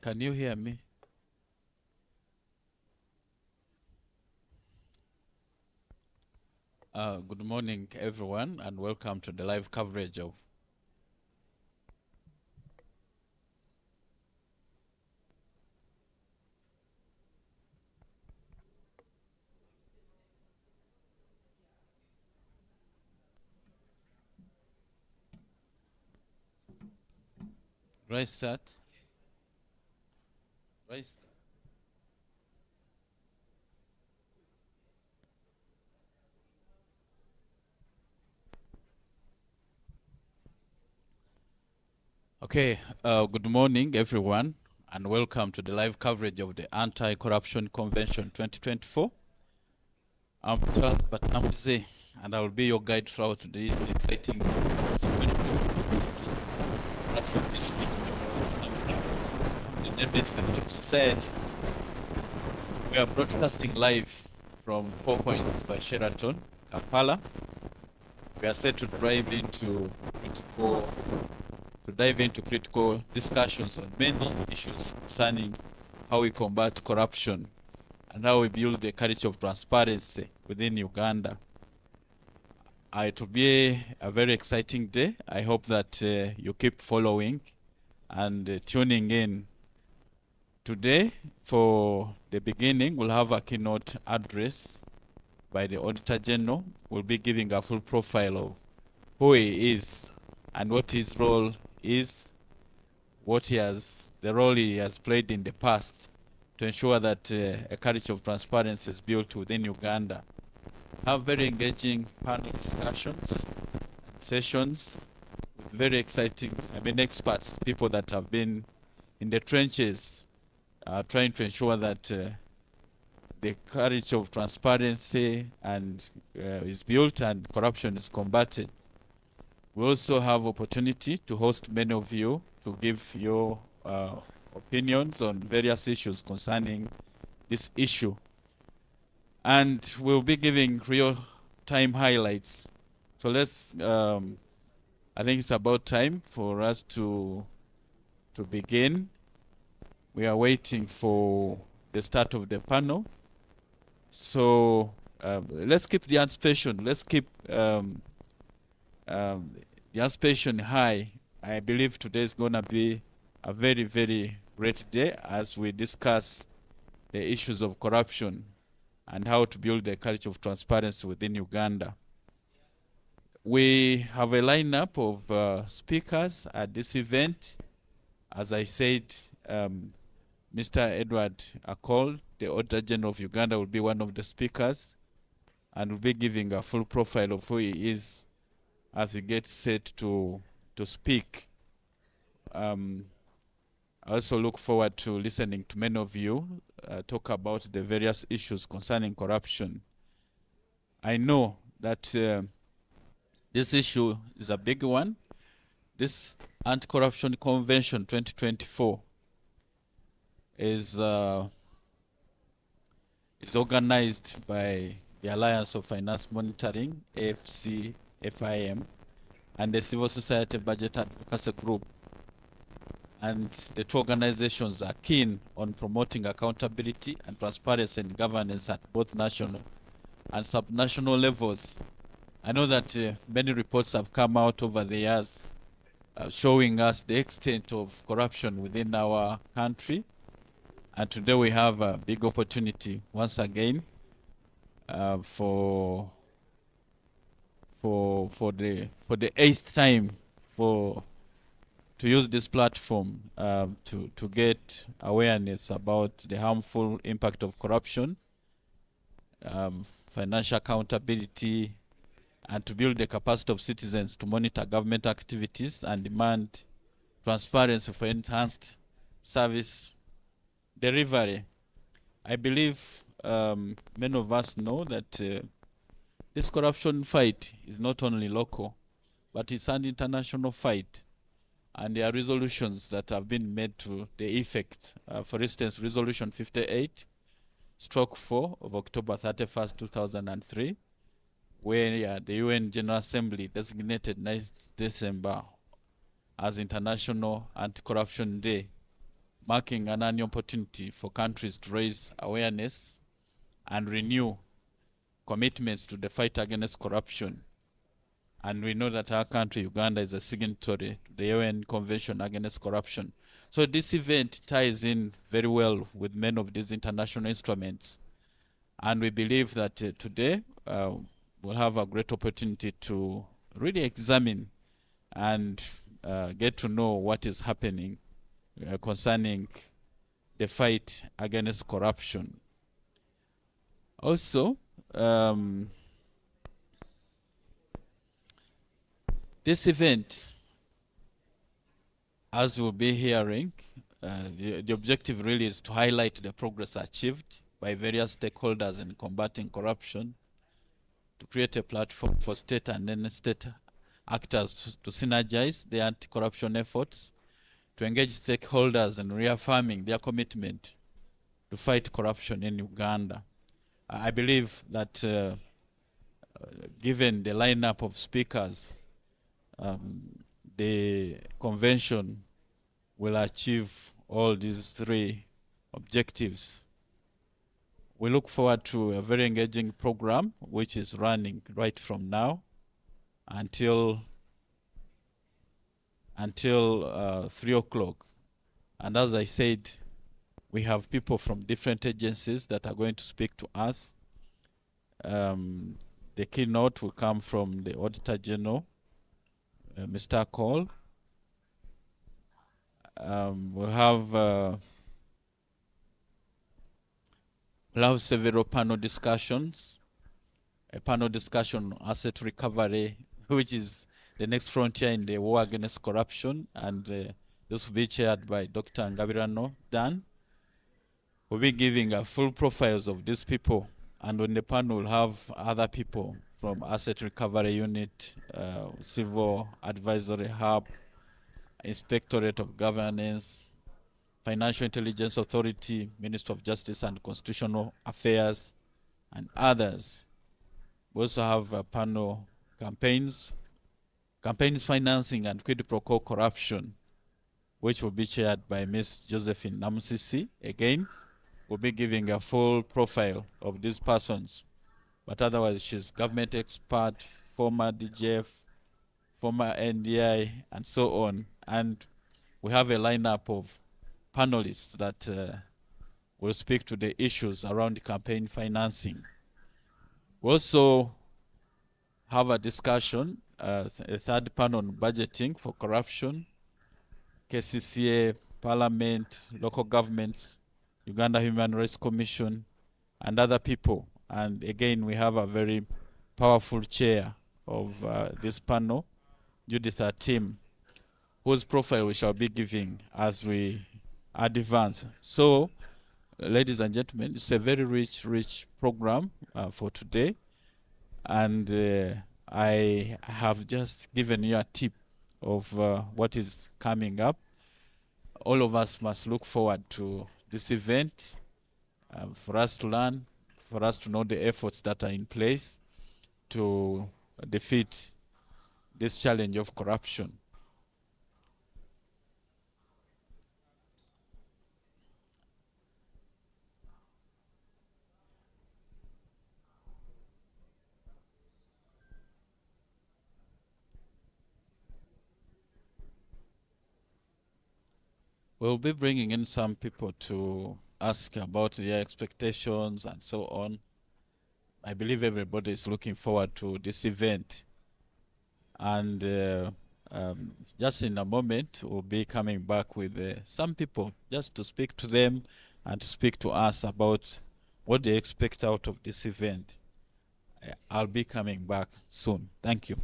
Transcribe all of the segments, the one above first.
Can you hear me? Good morning, everyone, and welcome to the live coverage of Do I start? Do I start? Okay, good morning, everyone, and welcome to the live coverage of the Anti-Corruption Convention 2024. I'm Charles Batamze, and I will be your guide throughout this exciting that's what this week the genesis of society. We are broadcasting live from 4 Points by Sheraton, Kampala. We are set to dive into critical discussions on many issues concerning how we combat corruption and how we build a culture of transparency within Uganda. It will be a very exciting day. I hope that you keep following and tuning in. Today, for the beginning, we'll have a keynote address by the Auditor General. We'll be giving a full profile of who he is and what his role is, the role he has played in the past to ensure that a culture of transparency is built within Uganda. Have very engaging panel discussions, sessions with very exciting, experts, people that have been in the trenches trying to ensure that the courage of transparency is built and corruption is combated. We also have opportunity to host many of you to give your opinions on various issues concerning this issue. And we'll be giving real-time highlights. So I think it's about time for us to begin. We are waiting for the start of the panel. So let's keep the anticipation. Let's keep the anticipation high. I believe today is going to be a very, very great day as we discuss the issues of corruption and how to build a culture of transparency within Uganda. We have a lineup of speakers at this event. As I said, Mr. Edward Akol, the Auditor General of Uganda, will be one of the speakers and will be giving a full profile of who he is as he gets set to speak. I also look forward to listening to many of you talk about the various issues concerning corruption. I know that this issue is a big one. This Anti-Corruption Convention 2024 is organized by the Alliance of Finance Monitoring, AFC-FIM, and the Civil Society Budget Advocacy Group. And the two organizations are keen on promoting accountability and transparency in governance at both national and subnational levels. I know that many reports have come out over the years showing us the extent of corruption within our country. And today we have a big opportunity once again for the eighth time to use this platform to get awareness about the harmful impact of corruption, financial accountability, and to build the capacity of citizens to monitor government activities and demand transparency for enhanced service delivery. I believe many of us know that this corruption fight is not only local, but it's an international fight. And there are resolutions that have been made to the effect. For instance, Resolution 58/4 of October 31st, 2003, where the UN General Assembly designated 9th December as International Anti-Corruption Day, marking an annual opportunity for countries to raise awareness and renew commitments to the fight against corruption. And we know that our country, Uganda, is a signatory to the UN Convention Against Corruption. So this event ties in very well with many of these international instruments. And we believe that today we'll have a great opportunity to really examine and get to know what is happening concerning the fight against corruption. Also, this event, as we'll be hearing, the objective really is to highlight the progress achieved by various stakeholders in combating corruption, to create a platform for state and non-state actors to synergize their anti-corruption efforts, to engage stakeholders in reaffirming their commitment to fight corruption in Uganda. I believe that given the lineup of speakers, the convention will achieve all these three objectives. We look forward to a very engaging program which is running right from now until 3 o'clock. And as I said, we have people from different agencies that are going to speak to us. The keynote will come from the Auditor General, Mr. Cole. We'll have several panel discussions. A panel discussion on asset recovery, which is the next frontier in the war against corruption, and this will be chaired by Dr. Ngabirano Dan. We'll be giving full profiles of these people, and on the panel we'll have other people from Asset Recovery Unit, Civil Advisory Hub, Inspectorate of Governance, Financial Intelligence Authority, Ministry of Justice and Constitutional Affairs, and others. We also have a panel campaigns financing and quid pro quo corruption, which will be chaired by Ms. Josephine Namusisi. Again, we'll be giving a full profile of these persons, but otherwise she's government expert, former DGF, former NDI, and so on. And we have a lineup of panelists that will speak to the issues around campaign financing. We also have a discussion, a third panel on budgeting for corruption, KCCA, Parliament, local governments, Uganda Human Rights Commission, and other people. And again, we have a very powerful chair of this panel, Judith Atim, whose profile we shall be giving as we advance. So, ladies and gentlemen, it's a very rich program for today. And I have just given you a tip of what is coming up. All of us must look forward to this event for us to learn, for us to know the efforts that are in place to defeat this challenge of corruption. We'll be bringing in some people to ask about their expectations and so on. I believe everybody is looking forward to this event. And just in a moment, we'll be coming back with some people just to speak to them and to speak to us about what they expect out of this event. I'll be coming back soon. Thank you.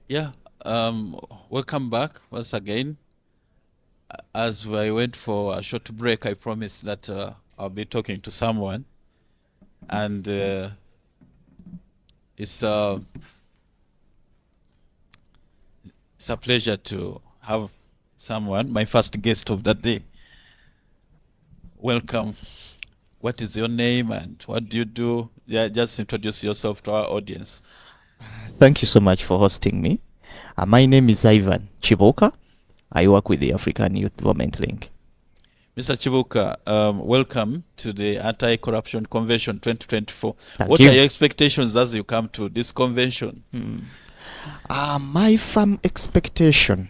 Yeah. Welcome back once again. As I went for a short break, I promised that I'll be talking to someone, and it's uh, it's a pleasure to have someone, my first guest of the day. Welcome. What is your name and what do you do? Yeah, just introduce yourself to our audience. Thank you so much for hosting me. My name is Ivan Chiboka. I work with the African Youth Development Link. Mr. Chibuka, welcome to the Anti-Corruption Convention 2024. Thank What you. are your expectations as you come to this convention? My firm expectation,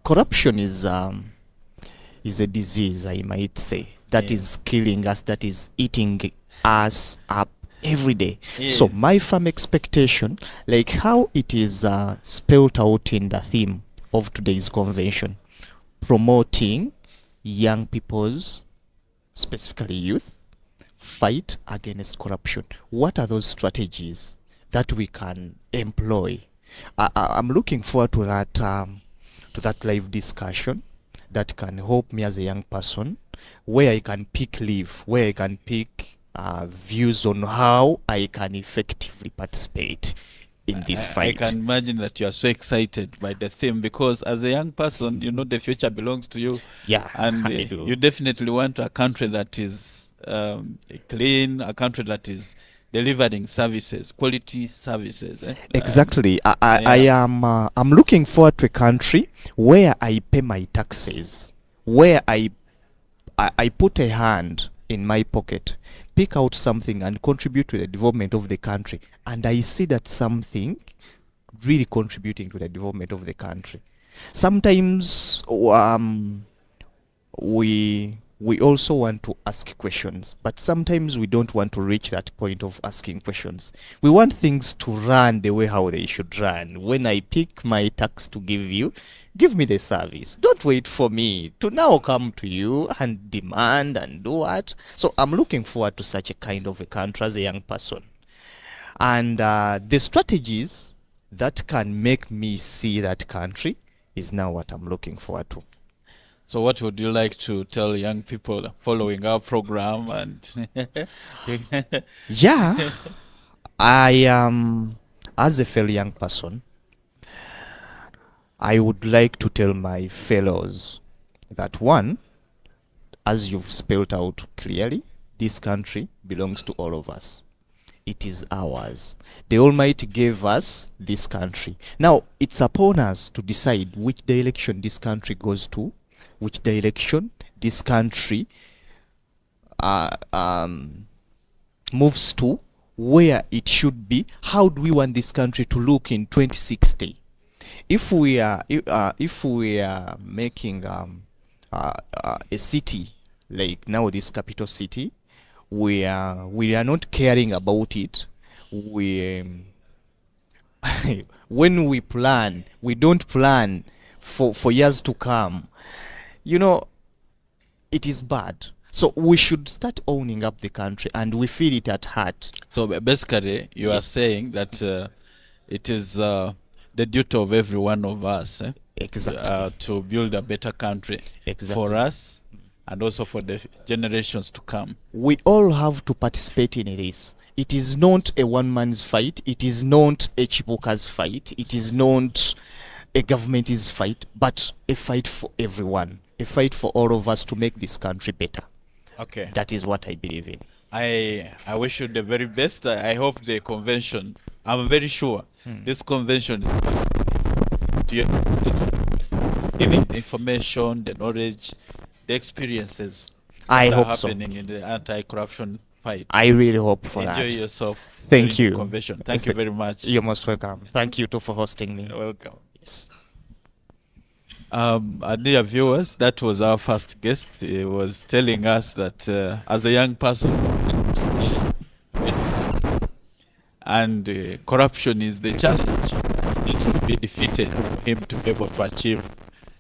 corruption is a disease, I might say, that Yeah. is killing us, that is eating us up every day. So Yes. my firm expectation, like how it is spelled out in the theme of today's convention, promoting young people's, specifically youth, fight against corruption. What are those strategies that we can employ? I'm looking forward to that live discussion that can help me as a young person, where I can where I can pick views on how I can effectively participate in this I fight. can imagine that you are so excited by the theme because as a young person, you know the future belongs to you. Yeah, And I do. you definitely want a country that is clean, a country that is delivering services, quality services. Exactly. I Yeah. am. I'm looking forward to a country where I pay my taxes, where I put a hand in my pocket, pick out something and contribute to the development of the country, and I see that something really contributing to the development of the country. Sometimes we also want to ask questions, but sometimes we don't want to reach that point of asking questions. We want things to run the way how they should run. When I pick my tax to give you, give me the service. Don't wait for me to now come to you and demand and do what. So I'm looking forward to such a kind of a country as a young person. And the strategies that can make me see that country is now what I'm looking forward to. So what would you like to tell young people following our program? And Yeah, I am, as a fellow young person, I would like to tell my fellows that one, as you've spelled out clearly, this country belongs to all of us. It is ours. The Almighty gave us this country. Now, it's upon us to decide which direction this country goes to, which direction this country uh, um, moves to, where it should be. How do we want this country to look in 2060? If we are making a city like now this capital city, we are not caring about it. We when we plan, we don't plan for years to come. You know, it is bad. So we should start owning up the country, and we feel it at heart. so basically, you are Yes. saying that it is the duty of every one of us Exactly. to build a better country Exactly. for us and also for the generations to come. We all have to participate in this. It is not a one man's fight. It is not a Chiboka's fight. It is not a government's fight, but a fight for everyone. A fight for all of us to make this country better. Okay. That is what I believe in. I wish you the very best. I hope the convention, I'm very sure this convention, the information, the knowledge, the experiences I that are hope so. happening in the anti-corruption fight. I really hope for Enjoy that. yourself. Thank during you. the convention. Thank you very much. You're most welcome. Thank you too for hosting me. You're welcome. Yes. Dear viewers, that was our first guest. He was telling us that as a young person, and corruption is the challenge that needs to be defeated for him to be able to achieve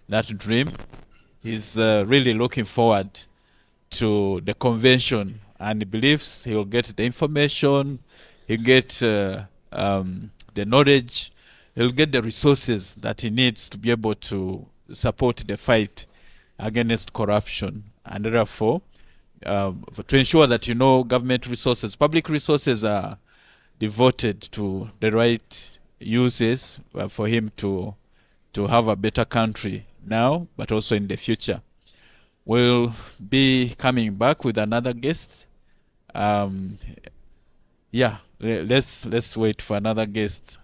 that dream. He's really looking forward to the convention and he believes he'll get the information, he'll get the knowledge, he'll get the resources that he needs to be able to support the fight against corruption. And therefore, to ensure that, government resources, public resources are devoted to the right uses for him to have a better country now, but also in the future. We'll be coming back with another guest. Let's wait for another guest.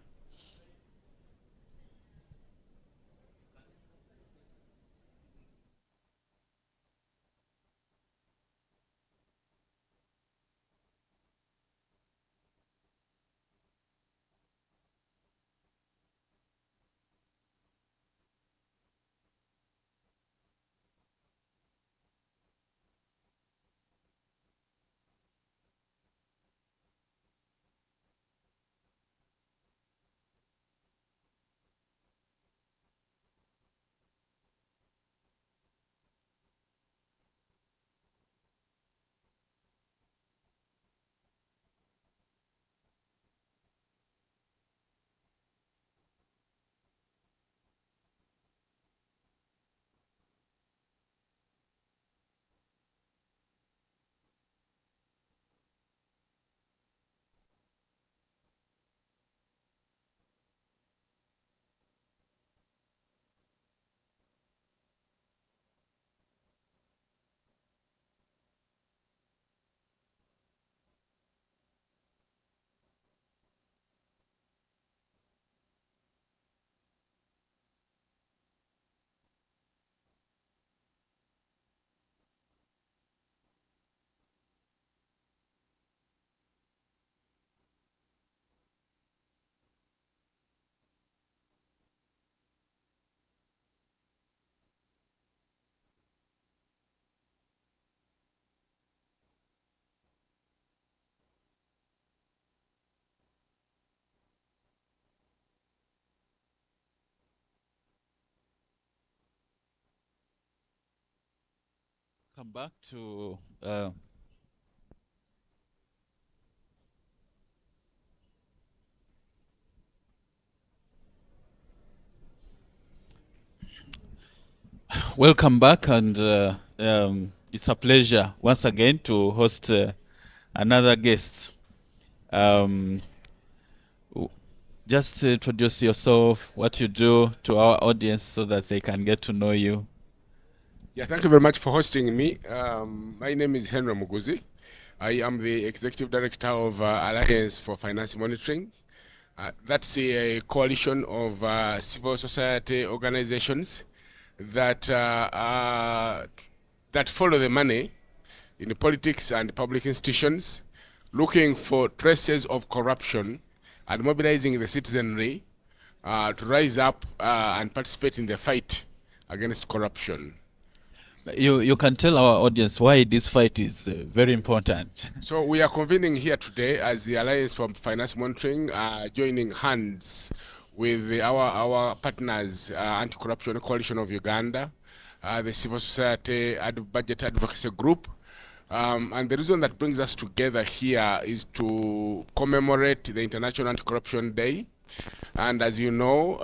Come back to welcome back, and it's a pleasure once again to host another guest. Just introduce yourself, what you do to our audience so that they can get to know you. Yeah, thank you very much for hosting me. My name is Henry Muguzi. I am the Executive Director of Alliance for Finance Monitoring. That's a coalition of civil society organizations that follow the money in politics and public institutions, looking for traces of corruption and mobilizing the citizenry to rise up and participate in the fight against corruption. You can tell our audience why this fight is very important. So we are convening here today as the Alliance for Finance Monitoring, joining hands with our partners, Anti-Corruption Coalition of Uganda, the Civil Society Budget Advocacy Group. And the reason that brings us together here is to commemorate the International Anti-Corruption Day. And as you know,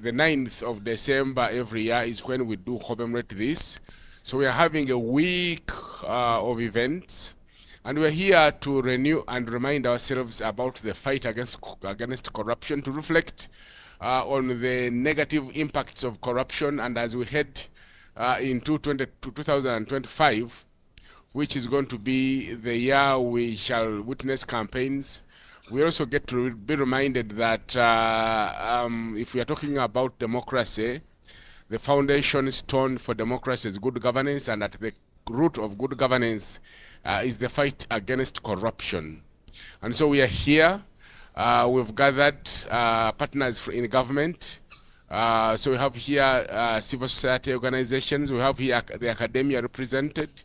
the 9th of December every year is when we do commemorate this. So we are having a week of events, and we're here to renew and remind ourselves about the fight against corruption, to reflect on the negative impacts of corruption. And as we head into 2025, which is going to be the year we shall witness campaigns, we also get to be reminded that if we are talking about democracy, the foundation stone for democracy is good governance, and at the root of good governance is the fight against corruption. And so we are here. We've gathered partners in government. So we have here civil society organizations. We have here the academia represented.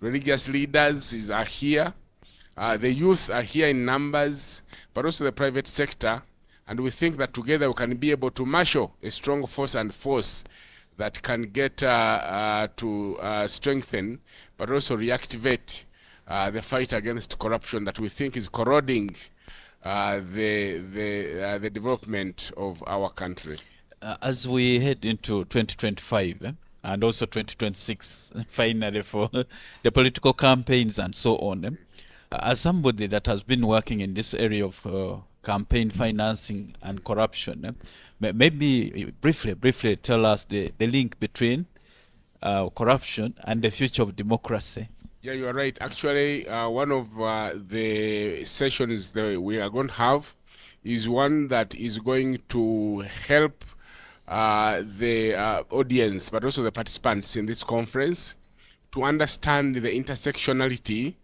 Religious leaders are here. The youth are here in numbers, but also the private sector. And we think that together we can be able to marshal a strong force that can get to strengthen, but also reactivate the fight against corruption that we think is corroding the development of our country. As we head into 2025 and also 2026, finally for the political campaigns and so on, as somebody that has been working in this area of campaign financing and corruption, maybe briefly tell us the link between corruption and the future of democracy. Yeah, you are right. Actually, one of the sessions that we are going to have is one that is going to help the audience, but also the participants in this conference, to understand the intersectionality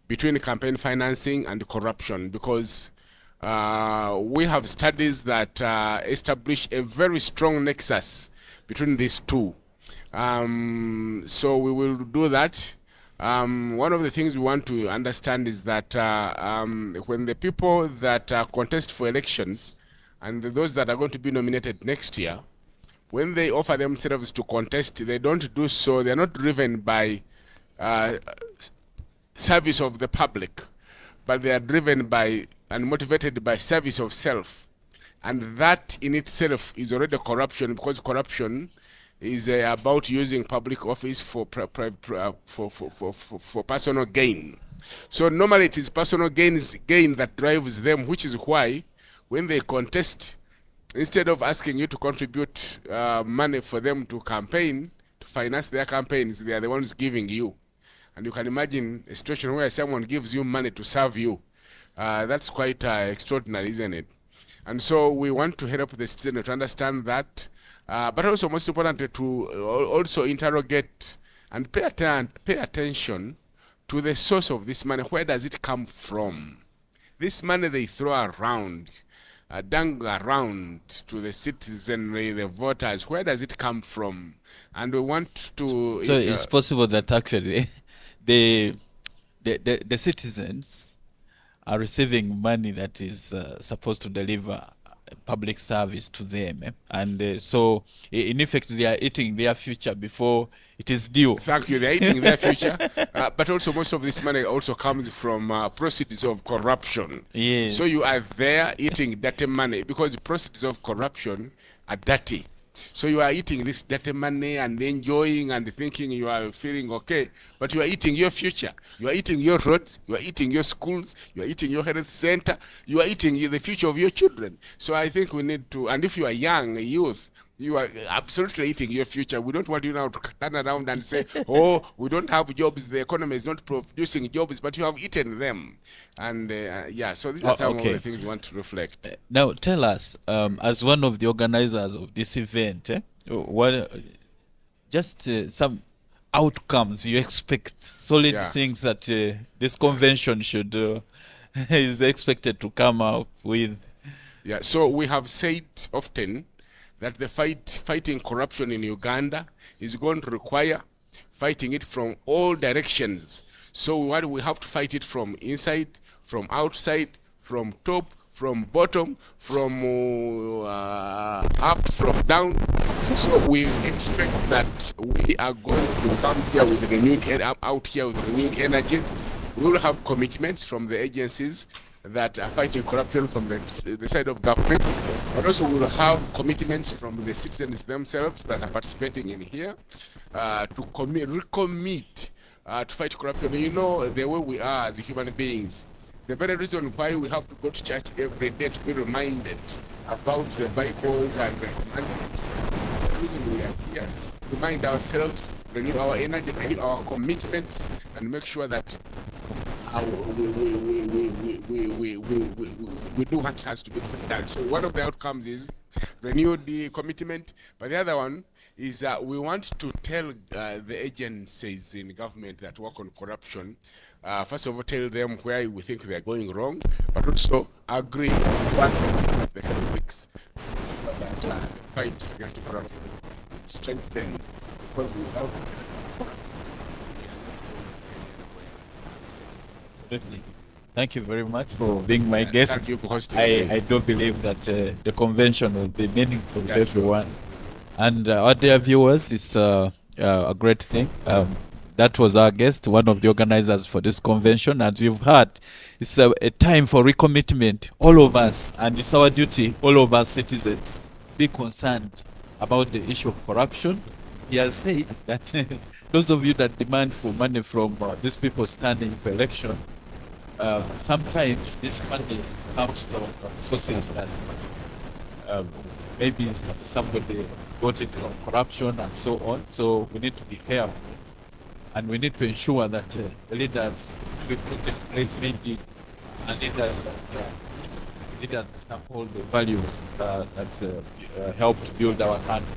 between campaign financing and corruption, because we have studies that establish a very strong nexus between these two. So we will do that. One of the things we want to understand is that when the people that contest for elections and those that are going to be nominated next year, when they offer themselves to contest, they don't do so, they're not driven by service of the public, but they are driven by and motivated by service of self. And that in itself is already corruption, because corruption is about using public office for personal gain. So normally it is personal gain that drives them, which is why when they contest, instead of asking you to contribute money for them to campaign, to finance their campaigns, they are the ones giving you. And you can imagine a situation where someone gives you money to serve you. That's quite extraordinary, isn't it? And so we want to help the citizen to understand that, but also most importantly to also interrogate and pay attention to the source of this money. Where does it come from? This money they throw around, dangle around to the citizenry, the voters, where does it come from? And we want to... So it's possible that actually the citizens are receiving money that is supposed to deliver public service to them, and so in effect they are eating their future before it is due. Thank you. They're eating their future, but also most of this money also comes from proceeds of corruption. Yes. So you are there eating dirty money, because the proceeds of corruption are dirty. So you are eating this dirty money and enjoying and thinking you are feeling okay, but you are eating your future. You are eating your roads, you are eating your schools, you are eating your health center, you are eating the future of your children. So I think we need to, and if you are young, youth, you are absolutely eating your future. We don't want you now to turn around and say, oh, we don't have jobs, the economy is not producing jobs, but you have eaten them. And yeah, so these are some of the things we want to reflect. Now tell us, as one of the organizers of this event, what just some outcomes you expect, solid things that this convention should is expected to come up with. Yeah, so we have said often that the fighting corruption in Uganda is going to require fighting it from all directions. So what we have to fight it from inside, from outside, from top, from bottom, from up, from down. So we expect that we are going to come here with renewed energy. We will have commitments from the agencies that are fighting corruption from the side of government, but also we will have commitments from the citizens themselves that are participating in here to recommit to fight corruption. You know, the way we are as human beings, the very reason why we have to go to church every day to be reminded about the Bibles and the commandments. The reason we are here, remind ourselves, renew our energy, renew our commitments, and make sure that we do what has to be done. So one of the outcomes is renewed the commitment, but the other one is we want to tell the agencies in government that work on corruption, first of all, tell them where we think they are going wrong, but also agree on what they can fix that fight against corruption, strengthen, because without Thank you very much for being my guest. Thank you for hosting. I do believe that the convention will be meaningful to everyone. And our dear viewers, it's a great thing. That was our guest, one of the organizers for this convention. And you've heard it's a time for recommitment, all of us, and it's our duty, all of us citizens, be concerned about the issue of corruption. He has said that those of you that demand for money from these people standing for election, sometimes this money comes from sources that maybe somebody got it from corruption and so on. So we need to be careful, and we need to ensure that the leaders we put in place maybe leaders that uphold the values that help to build our country.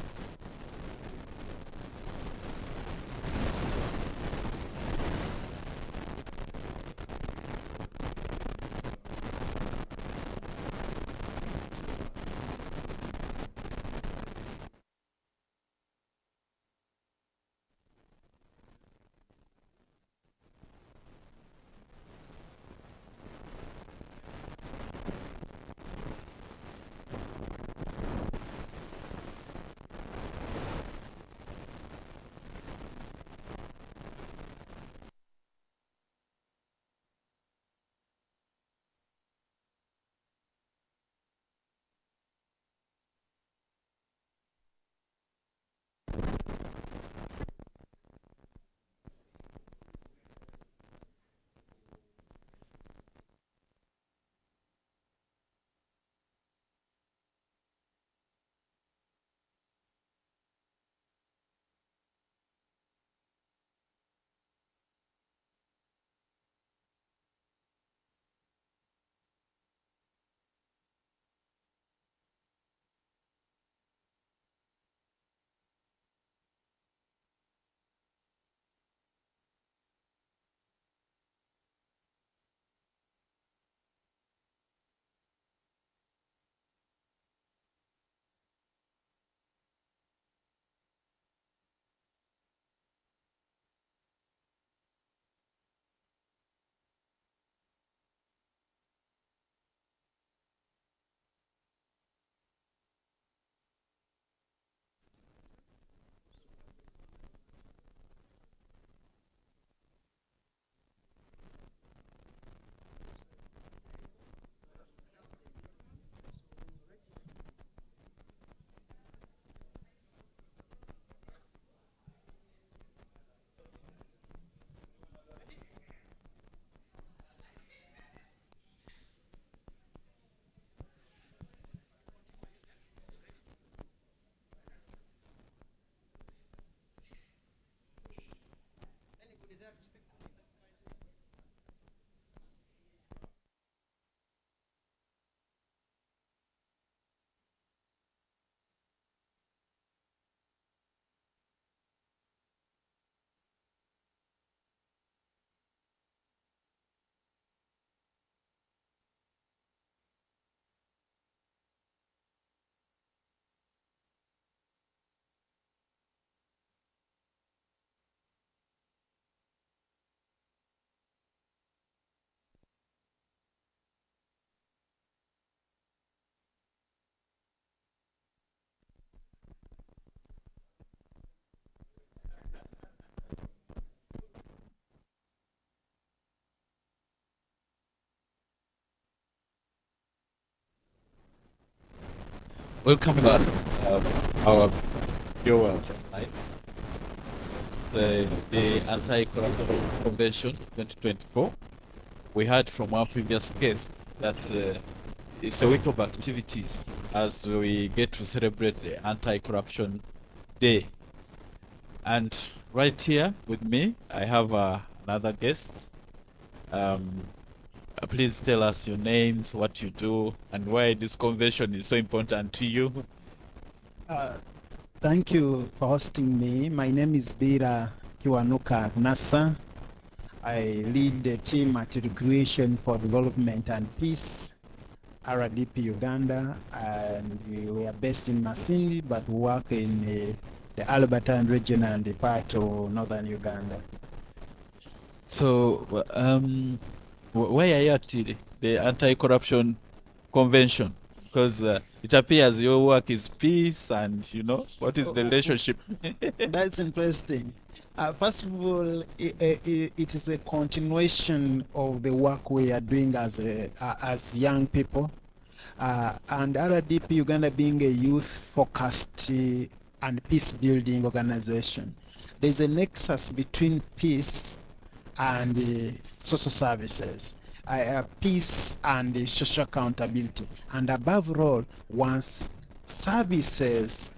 Welcome back, our viewers online. It's the Anti-Corruption Convention 2024. We heard from our previous guest that it's a week of activities as we get to celebrate the Anti-Corruption Day. And right here with me, I have another guest. Please tell us your names, what you do, and why this convention is so important to you. Thank you for hosting me. My name is Bira Kiwanuka Nasa. I lead the team at Recreation for Development and Peace, RDP Uganda, and we are based in Masindi, but work in the Albertine region and the part of northern Uganda. So, why are you at the Anti-Corruption Convention? Because it appears your work is peace, and what is the relationship? That's interesting. First of all, it is a continuation of the work we are doing as young people, and RDP Uganda being a youth-focused and peace-building organization. There's a nexus between peace and social services, peace and social accountability, and above all, once services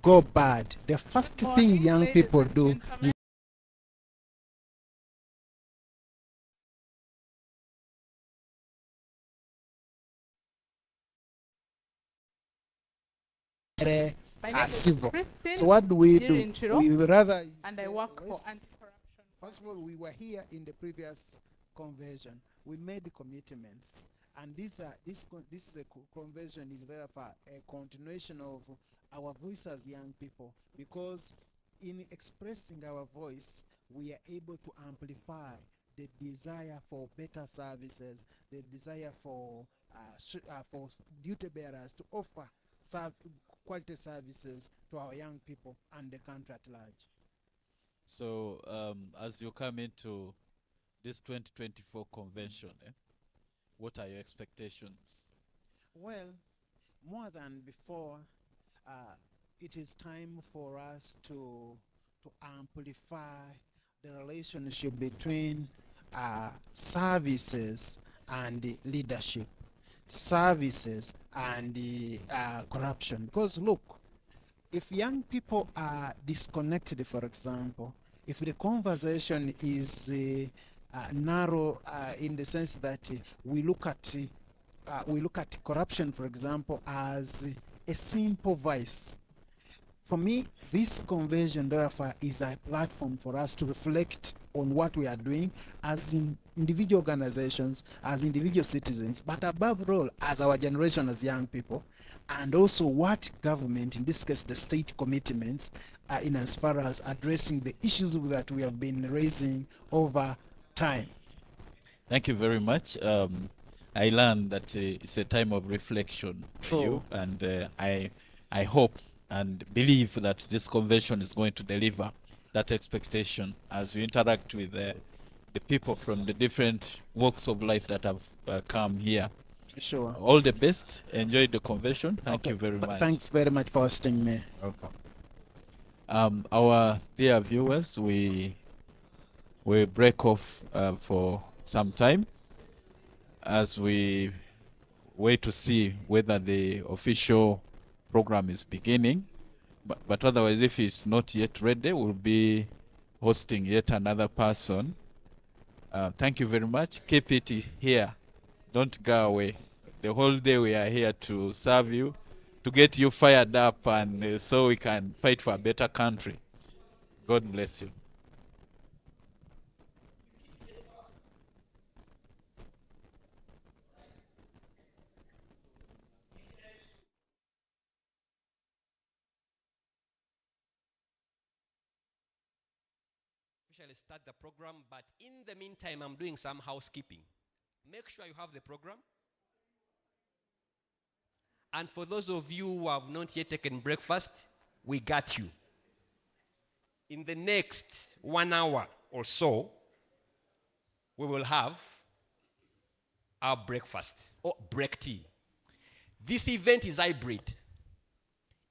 go bad, the first thing young people do is civil. So what do we do? We rather and say, I work for let's- anti-corruption. First of all, we were here in the previous convention. We made commitments, and this is a convention is therefore a continuation of our voice as young people, because in expressing our voice, we are able to amplify the desire for better services, the desire for duty bearers to offer quality services to our young people and the country at large. So, as you come into this 2024 convention, what are your expectations? Well, more than before, it is time for us to amplify the relationship between services and the leadership, services and the corruption. Because look, if young people are disconnected, for example, if the conversation is narrow in the sense that we look at corruption, for example, as a simple vice. For me, this convention, therefore, is a platform for us to reflect on what we are doing as individual organizations, as individual citizens, but above all, as our generation, as young people, and also what government, in this case, the state commitments, in as far as addressing the issues that we have been raising over time. Thank you very much. I learned that it's a time of reflection for True. you, and I hope and believe that this convention is going to deliver that expectation as you interact with the people from the different walks of life that have come here. Sure. All the best. Enjoy the convention. Thank Okay. you very much. Thanks very much for hosting me. Welcome. Our dear viewers, we break off for some time as we wait to see whether the official program is beginning. But otherwise, if it's not yet ready, we'll be hosting yet another person. Thank you very much. Keep it here. Don't go away. The whole day we are here to serve you, to get you fired up, and so we can fight for a better country. God bless you. Officially start the program, but in the meantime, I'm doing some housekeeping. Make sure you have the program. And for those of you who have not yet taken breakfast, we got you. In the next 1 hour or so, we will have our breakfast or break tea. This event is hybrid.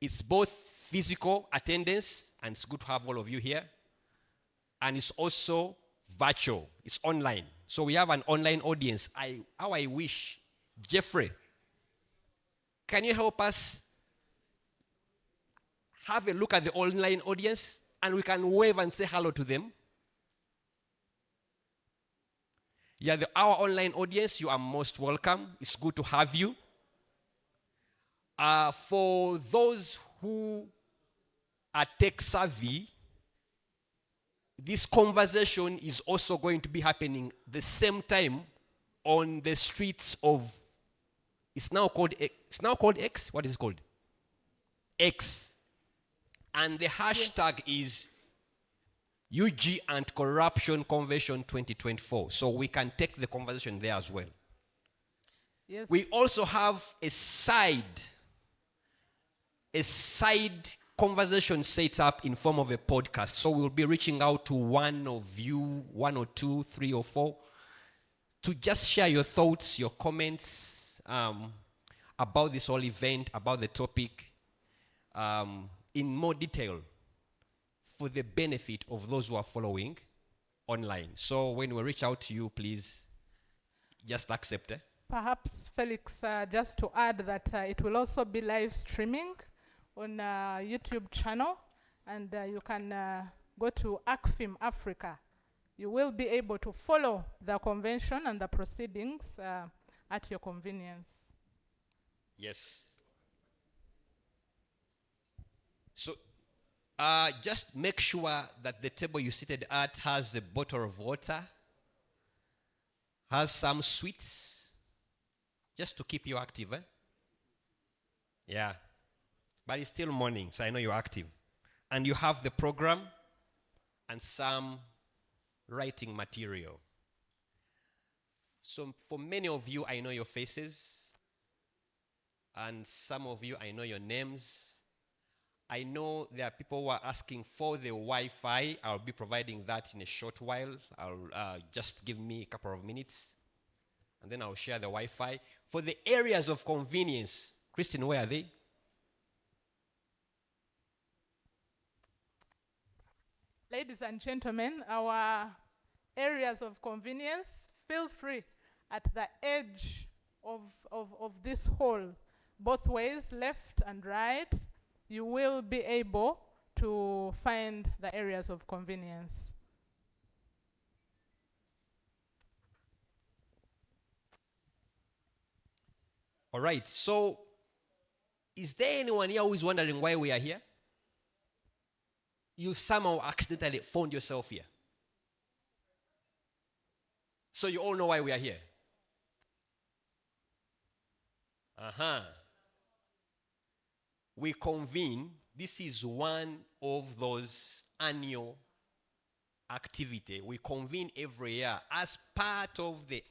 It's both physical attendance, and it's good to have all of you here, and it's also virtual. It's online. So we have an online audience. How I wish, Jeffrey, can you help us have a look at the online audience and we can wave and say hello to them? Yeah, our online audience, you are most welcome. It's good to have you. For those who are tech savvy, this conversation is also going to be happening the same time on the streets of, it's now called X. What is it called? X. And the hashtag is UG Anti-Corruption Convention 2024. So we can take the conversation there as well. Yes. We also have a side conversation set up in form of a podcast. So we'll be reaching out to one of you, 1 or 2, 3 or 4, to just share your thoughts, your comments about this whole event, about the topic, in more detail for the benefit of those who are following online. So when we reach out to you, please just accept it. Perhaps, Felix, just to add that it will also be live streaming on YouTube channel, and you can go to ACFIM Africa. You will be able to follow the convention and the proceedings at your convenience. Yes. So just make sure that the table you're seated at has a bottle of water, has some sweets, just to keep you active. Yeah. But it's still morning, so I know you're active. And you have the program and some writing material. So for many of you, I know your faces. And some of you, I know your names. I know there are people who are asking for the Wi-Fi. I'll be providing that in a short while. I'll just give me a couple of minutes, and then I'll share the Wi-Fi. For the areas of convenience, Christine, where are they? Ladies and gentlemen, our areas of convenience, feel free at the edge of this hall, both ways, left and right. You will be able to find the areas of convenience. All right, so is there anyone here who is wondering why we are here? You somehow accidentally found yourself here. So you all know why we are here. We convene. This is one of those annual activity. We convene every year as part of the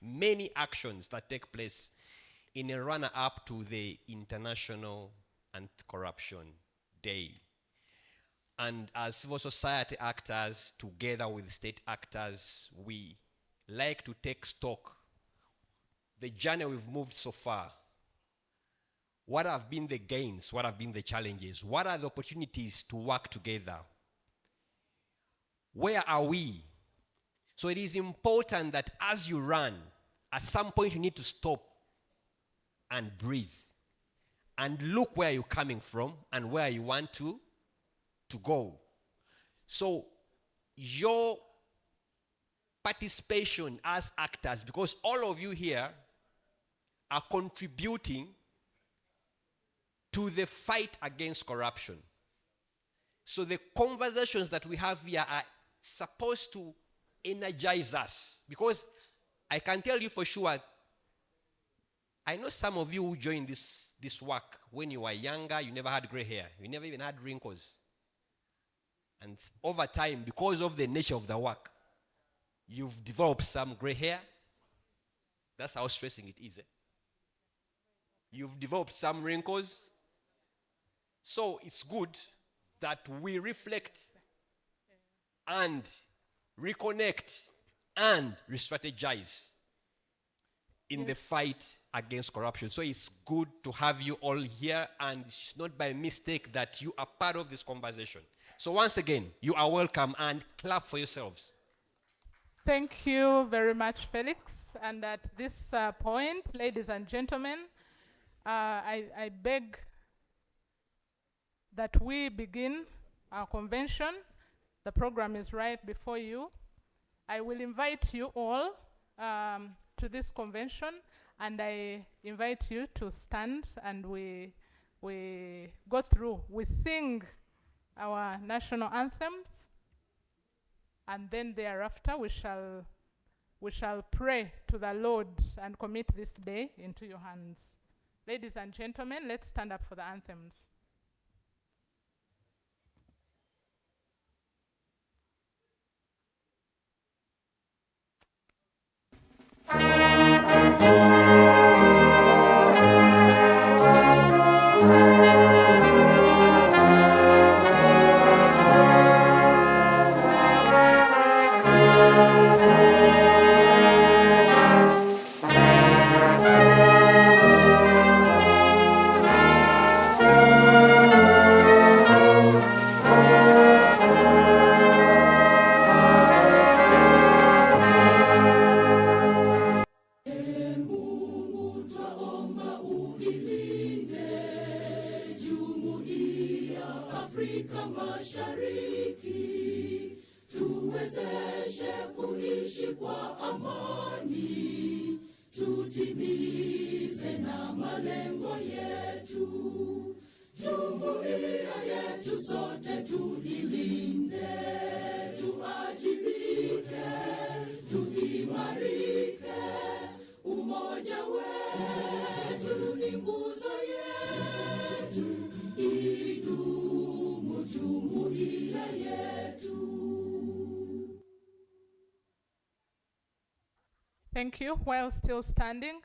many actions that take place in a runner-up to the International Anti-Corruption Day. And as civil society actors, together with state actors, we like to take stock. The journey we've moved so far. What have been the gains? What have been the challenges? What are the opportunities to work together? Where are we? So it is important that as you run, at some point you need to stop and breathe and look where you're coming from and where you want to go. So your participation as actors, because all of you here are contributing to the fight against corruption. So the conversations that we have here are supposed to energize us, because I can tell you for sure, I know some of you who joined this work when you were younger, you never had gray hair, you never even had wrinkles. And over time, because of the nature of the work, you've developed some gray hair. That's how stressing it is. You've developed some wrinkles. So it's good that we reflect and reconnect and re-strategize in the fight against corruption. So it's good to have you all here, and it's not by mistake that you are part of this conversation. So once again, you are welcome, and clap for yourselves. Thank you very much, Felix. And at this point, ladies and gentlemen, I beg that we begin our convention. The program is right before you. I will invite you all to this convention, and I invite you to stand, and we go through. We sing our national anthems, and then thereafter we shall pray to the Lord and commit this day into your hands. Ladies and gentlemen, let's stand up for the anthems. Mashariki, tuwezeshe kuishi kwa amani, tutimize na malengo yetu. Jumuiya yetu sote tuilinde, tuajibike, tuimarike. Umoja wetu ni nguzo yetu, idumu jumuiya yetu. Thank you. While still standing,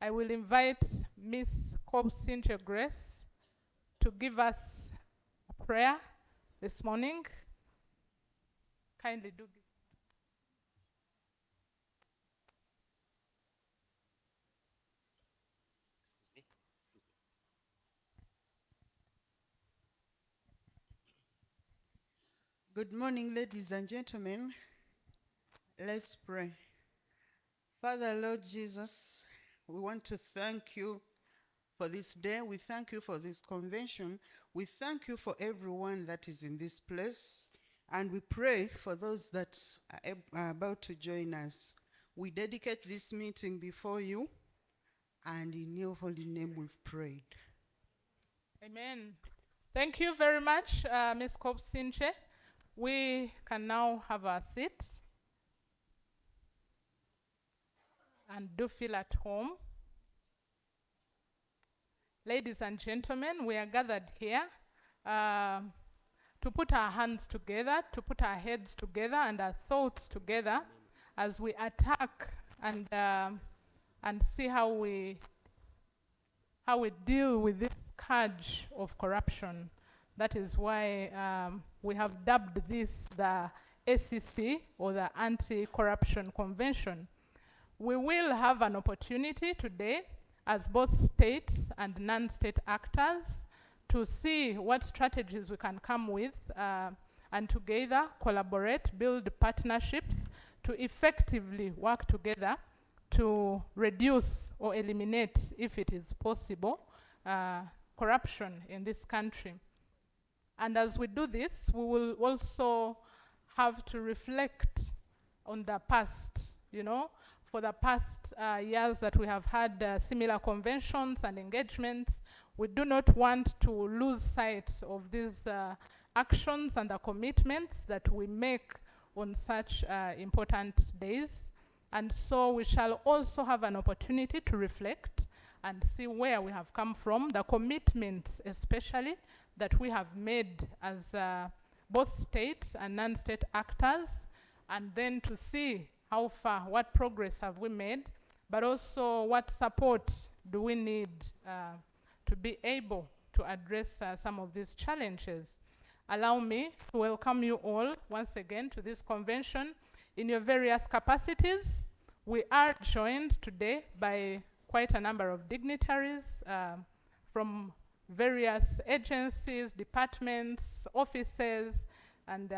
I will invite Miss Kobsinche Grace to give us a prayer this morning. Kindly do. Good morning, ladies and gentlemen. Let's pray. Father, Lord Jesus, we want to thank you for this day. We thank you for this convention. We thank you for everyone that is in this place. And we pray for those that are about to join us. We dedicate this meeting before you, and in your holy name we've prayed. Amen. Thank you very much, Ms. Kobsinche. We can now have our seats and do feel at home. Ladies and gentlemen, we are gathered here to put our hands together, to put our heads together and our thoughts together as we attack and see how we deal with this scourge of corruption. That is why we have dubbed this the ACC, or the Anti-Corruption Convention. We will have an opportunity today as both state and non-state actors to see what strategies we can come with and together collaborate, build partnerships to effectively work together to reduce or eliminate, if it is possible, corruption in this country. And as we do this, we will also have to reflect on the past, you know, for the past years that we have had similar conventions and engagements. We do not want to lose sight of these actions and the commitments that we make on such important days. And so we shall also have an opportunity to reflect and see where we have come from, the commitments especially that we have made as both state and non-state actors, and then to see how far, what progress have we made, but also what support do we need to be able to address some of these challenges. Allow me to welcome you all once again to this convention in your various capacities. We are joined today by quite a number of dignitaries from various agencies, departments, offices, and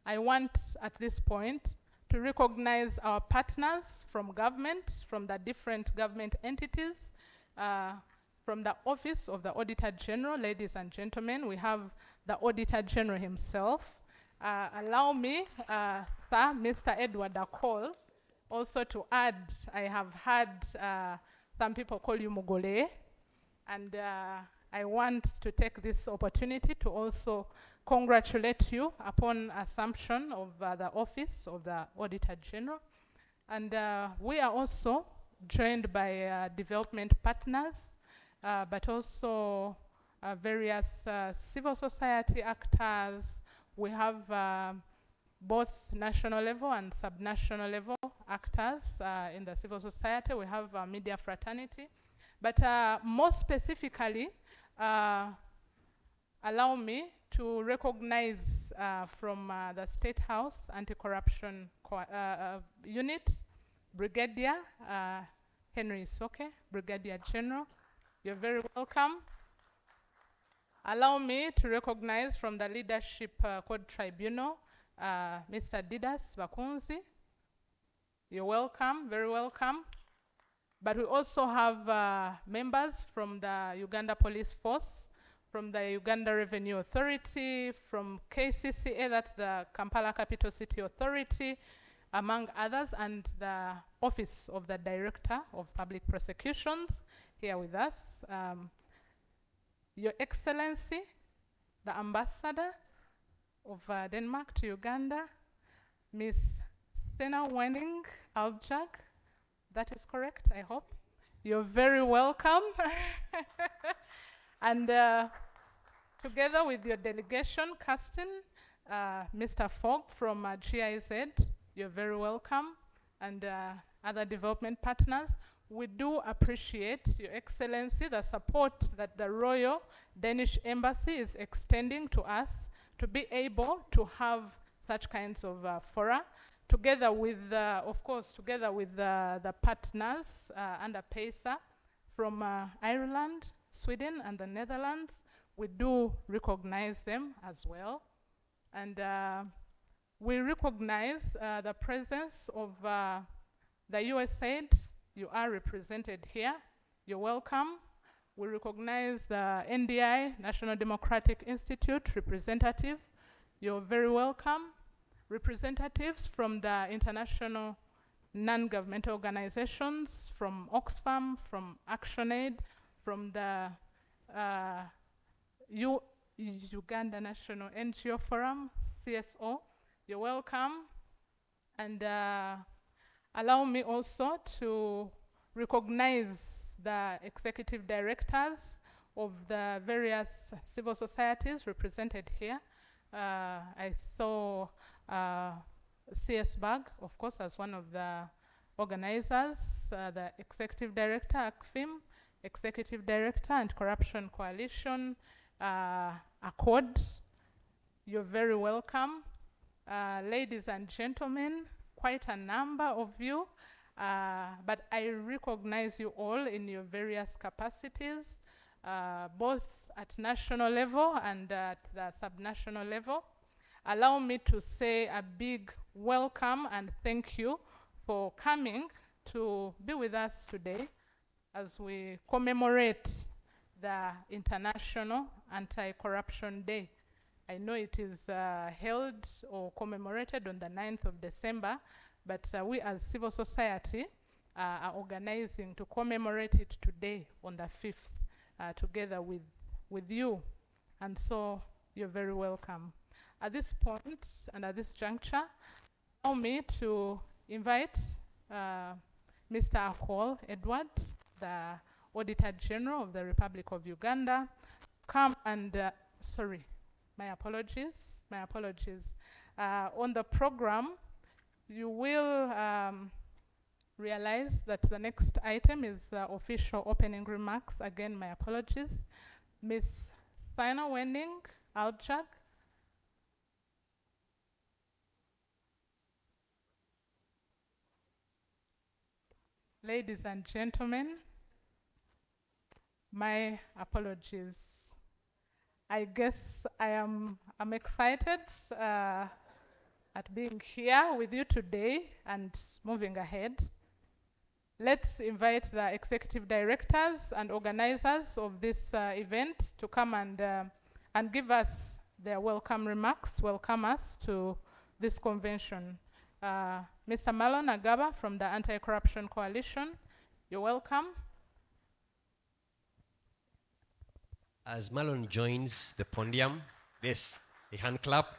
I want at this point to recognize our partners from government, from the different government entities, from the Office of the Auditor General. Ladies and gentlemen, we have the Auditor General himself. Allow me, Sir, Mr. Edward Akol, also to add, I have had some people call you Mugole, and I want to take this opportunity to also congratulate you upon assumption of the Office of the Auditor General. And we are also joined by development partners, but also various civil society actors. We have both national level and subnational level actors in the civil society. We have a media fraternity. But more specifically, allow me to recognize from the State House Anti-Corruption Unit, Brigadier Henry Soke, Brigadier General. You're very welcome. Allow me to recognize from the Leadership Code Tribunal, Mr. Didas Bakunzi. You're welcome, very welcome. But we also have members from the Uganda Police Force, from the Uganda Revenue Authority, from KCCA, that's the Kampala Capital City Authority, among others, and the Office of the Director of Public Prosecutions here with us. Your Excellency, the Ambassador of Denmark to Uganda, Ms. Sena Wenning Aljag, that is correct, I hope. You're very welcome. And together with your delegation, Kirsten, Mr. Fogg from GIZ, you're very welcome, and other development partners. We do appreciate, Your Excellency, the support that the Royal Danish Embassy is extending to us to be able to have such kinds of fora, together with, of course, together with the partners under PESA from Ireland, Sweden, and the Netherlands. We do recognize them as well. And we recognize the presence of the USAID. You are represented here. You're welcome. We recognize the NDI, National Democratic Institute representative. You're very welcome. Representatives from the international non-governmental organizations, from Oxfam, from ActionAid, from the Uganda National NGO Forum, CSO. You're welcome. And allow me also to recognize the executive directors of the various civil societies represented here. I saw CS Bag, of course, as one of the organizers, the executive director, ACFIM, executive director, Anti-Corruption Coalition, Accord. You're very welcome. Ladies and gentlemen, quite a number of you, but I recognize you all in your various capacities, both at national level and at the subnational level. Allow me to say a big welcome and thank you for coming to be with us today as we commemorate the International Anti-Corruption Day. I know it is held or commemorated on the 9th of December, but we as civil society are organizing to commemorate it today on the 5th, together with you. And so you're very welcome. At this point and at this juncture, allow me to invite Mr. Akol Edward, the Auditor General of the Republic of Uganda, come and, sorry, my apologies. On the program, you will realize that the next item is the official opening remarks. Again, my apologies. Ms. Sena Wenning Aljag. Ladies and gentlemen, my apologies. I guess I'm excited at being here with you today and moving ahead. Let's invite the executive directors and organizers of this event to come and give us their welcome remarks, welcome us to this convention. Mr. Marlon Agaba from the Anti-Corruption Coalition, you're welcome. As Marlon joins the podium, yes, a hand clap.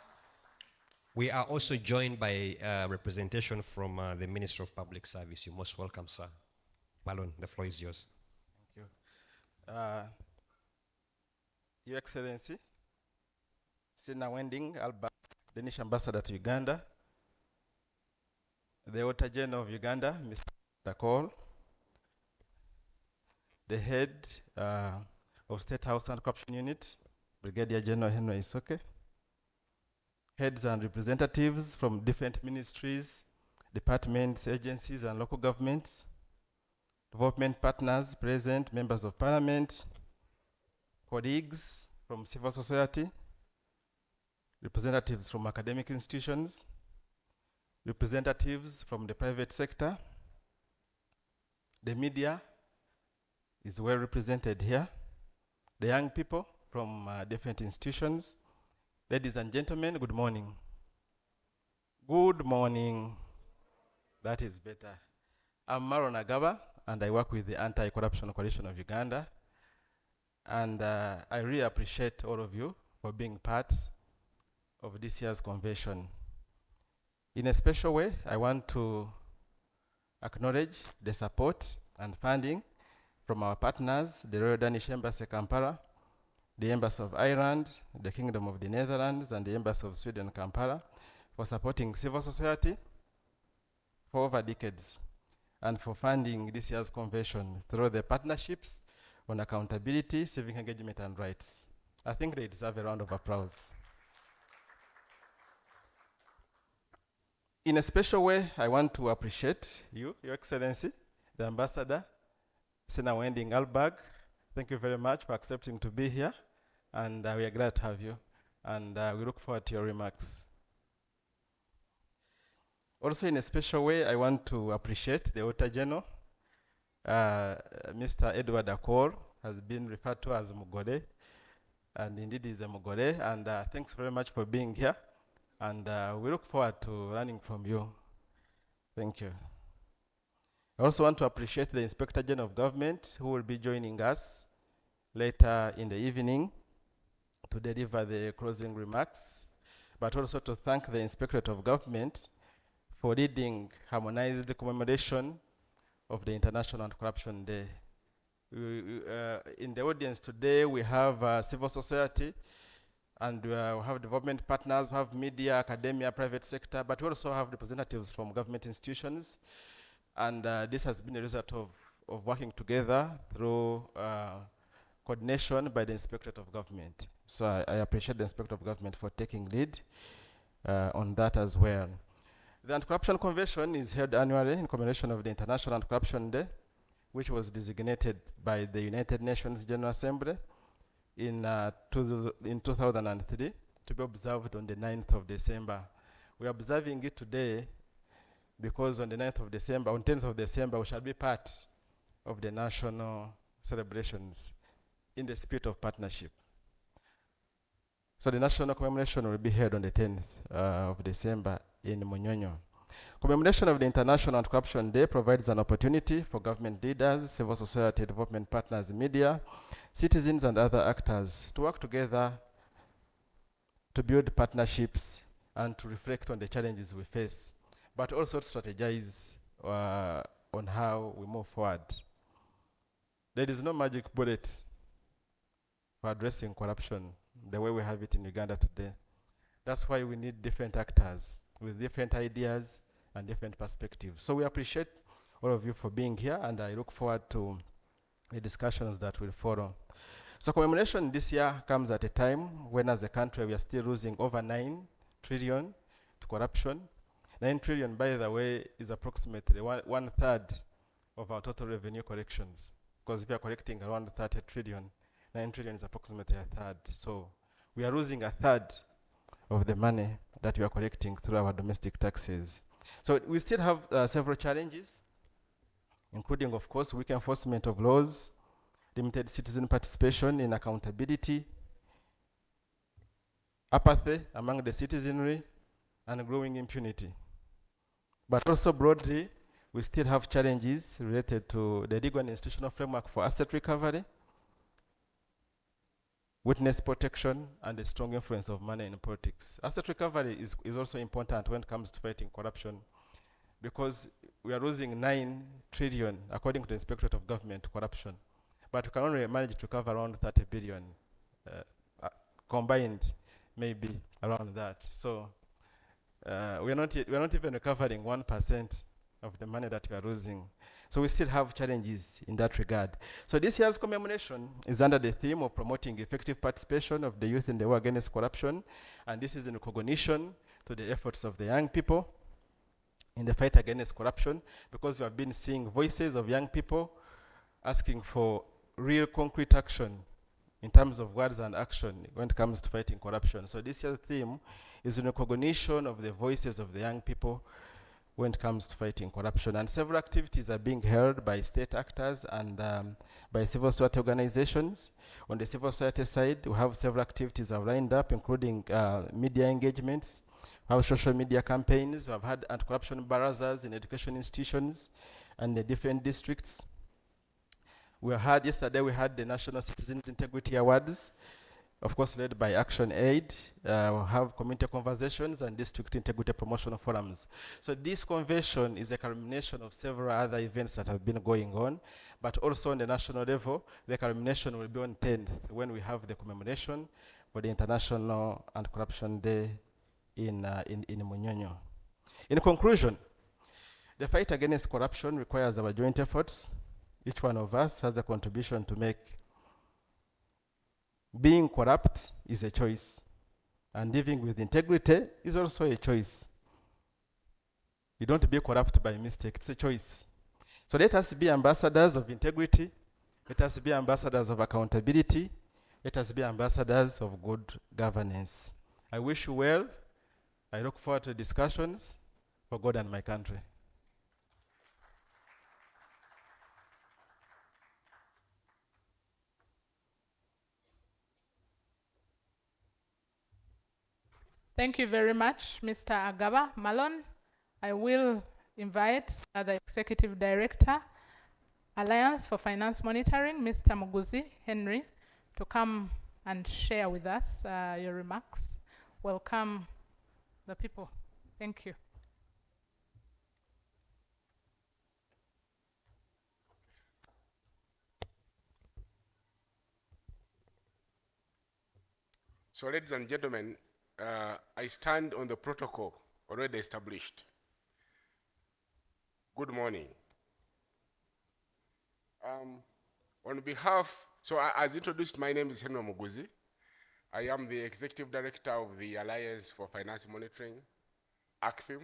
We are also joined by representation from the Ministry of Public Service. You're most welcome, sir. Marlon, the floor is yours. Thank you. Your Excellency, Sena Wenning Aljag, Danish Ambassador to Uganda, the Auditor General of Uganda, Mr. Akol, the head of State House Anti-Corruption Unit, Brigadier General Henry Isoke, heads and representatives from different ministries, departments, agencies, and local governments, development partners present, members of parliament, colleagues from civil society, representatives from academic institutions, representatives from the private sector. The media is well represented here. The young people from different institutions. Ladies and gentlemen, good morning. Good morning. That is better. I'm Maron Agaba, and I work with the Anti-Corruption Coalition of Uganda. And I really appreciate all of you for being part of this year's convention. In a special way, I want to acknowledge the support and funding from our partners, the Royal Danish Embassy Kampala, the Embassy of Ireland, the Kingdom of the Netherlands, and the Embassy of Sweden Kampala, for supporting civil society for over decades, and for funding this year's convention through the partnerships on accountability, civic engagement, and rights. I think they deserve a round of applause. In a special way, I want to appreciate you, Your Excellency, the Ambassador, Senator Wendy Alberg. Thank you very much for accepting to be here, and we are glad to have you, and we look forward to your remarks. Also, in a special way, I want to appreciate the Auditor General. Mr. Edward Akor has been referred to as Mugore, and indeed is a Mugore, and thanks very much for being here, and we look forward to learning from you. Thank you. I also want to appreciate the Inspector General of Government, who will be joining us later in the evening to deliver the closing remarks, but also to thank the Inspectorate of Government for leading harmonized commemoration of the International Anti-Corruption Day. In the audience today, we have civil society, and we have development partners, we have media, academia, private sector, but we also have representatives from government institutions. And this has been a result of working together through coordination by the Inspectorate of Government. So I appreciate the Inspectorate of Government for taking lead on that as well. The Anti-Corruption Convention is held annually in commemoration of the International Anti-Corruption Day, which was designated by the United Nations General Assembly in 2003 to be observed on the 9th of December. We are observing it today because on the 9th of December, on 10th of December, we shall be part of the national celebrations in the spirit of partnership. So the national commemoration will be held on the 10th of December in Munyonyo. Commemoration of the International Anti-Corruption Day provides an opportunity for government leaders, civil society, development partners, media, citizens, and other actors to work together to build partnerships and to reflect on the challenges we face, but also to strategize on how we move forward. There is no magic bullet for addressing corruption the way we have it in Uganda today. That's why we need different actors with different ideas and different perspectives. So we appreciate all of you for being here, and I look forward to the discussions that will follow. So commemoration this year comes at a time when as a country we are still losing over 9 trillion to corruption. 9 trillion, by the way, is approximately one third of our total revenue collections. Because if we are collecting around 30 trillion, 9 trillion is approximately a third. So we are losing a third of the money that we are collecting through our domestic taxes. So we still have several challenges, including, of course, weak enforcement of laws, limited citizen participation in accountability, apathy among the citizenry, and growing impunity. But also broadly, we still have challenges related to the legal and institutional framework for asset recovery, witness protection, and the strong influence of money in politics. Asset recovery is also important when it comes to fighting corruption, because we are losing 9 trillion, according to the Inspectorate of Government, to corruption. But we can only manage to recover around 30 billion, combined, maybe around that. So we are not even recovering 1% of the money that we are losing. So we still have challenges in that regard. So this year's commemoration is under the theme of promoting effective participation of the youth in the war against corruption. And this is in recognition to the efforts of the young people in the fight against corruption, because we have been seeing voices of young people asking for real concrete action in terms of words and action when it comes to fighting corruption. So this year's theme is in recognition of the voices of the young people when it comes to fighting corruption. And several activities are being held by state actors and by civil society organizations. On the civil society side, we have several activities that are lined up, including media engagements, we have social media campaigns, we have had anti-corruption barazas in education institutions and the different districts. Yesterday we had the National Citizens Integrity Awards, of course led by Action Aid. We have community conversations and district integrity promotion forums. So this convention is a culmination of several other events that have been going on, but also on the national level, the culmination will be on 10th when we have the commemoration for the International Anti-Corruption Day in Munyonyo. In conclusion, the fight against corruption requires our joint efforts. Each one of us has a contribution to make. Being corrupt is a choice, and living with integrity is also a choice. You don't be corrupt by mistake, it's a choice. So let us be ambassadors of integrity, let us be ambassadors of accountability, let us be ambassadors of good governance. I wish you well. I look forward to discussions for God and my country. Thank you very much, Mr. Agaba Malone. I will invite the Executive Director, Alliance for Finance Monitoring, Mr. Muguzi Henry, to come and share with us your remarks. Welcome the people. Thank you. So, ladies and gentlemen, I stand on the protocol already established. Good morning. On behalf, as introduced, my name is Henry Muguzi. I am the Executive Director of the Alliance for Finance Monitoring, ACFIM,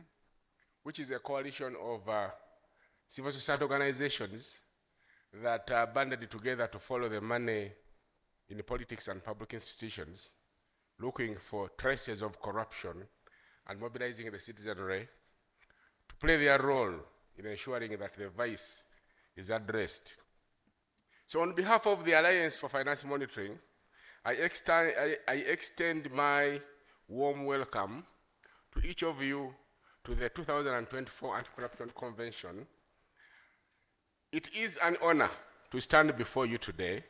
which is a coalition of civil society organizations that are banded together to follow the money in the politics and public institutions, looking for traces of corruption and mobilizing the citizenry to play their role in ensuring that the vice is addressed. So on behalf of the Alliance for Finance Monitoring, I extend my warm welcome to each of you to the 2024 Anti-Corruption Convention. It is an honor to stand before you today.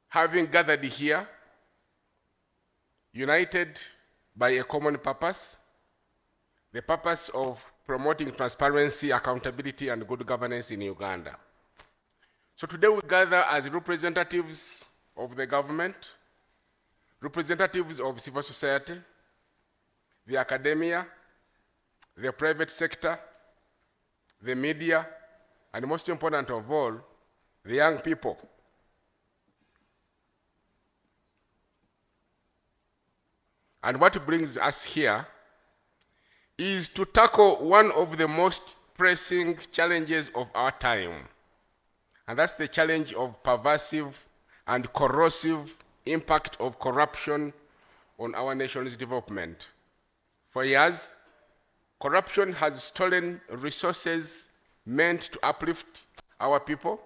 Having gathered here, united by a common purpose, the purpose of promoting transparency, accountability, and good governance in Uganda. So today we gather as representatives of the government, representatives of civil society, the academia, the private sector, the media, and most important of all, the young people. And what brings us here is to tackle one of the most pressing challenges of our time. And that's the challenge of pervasive and corrosive impact of corruption on our nation's development. For years, corruption has stolen resources meant to uplift our people,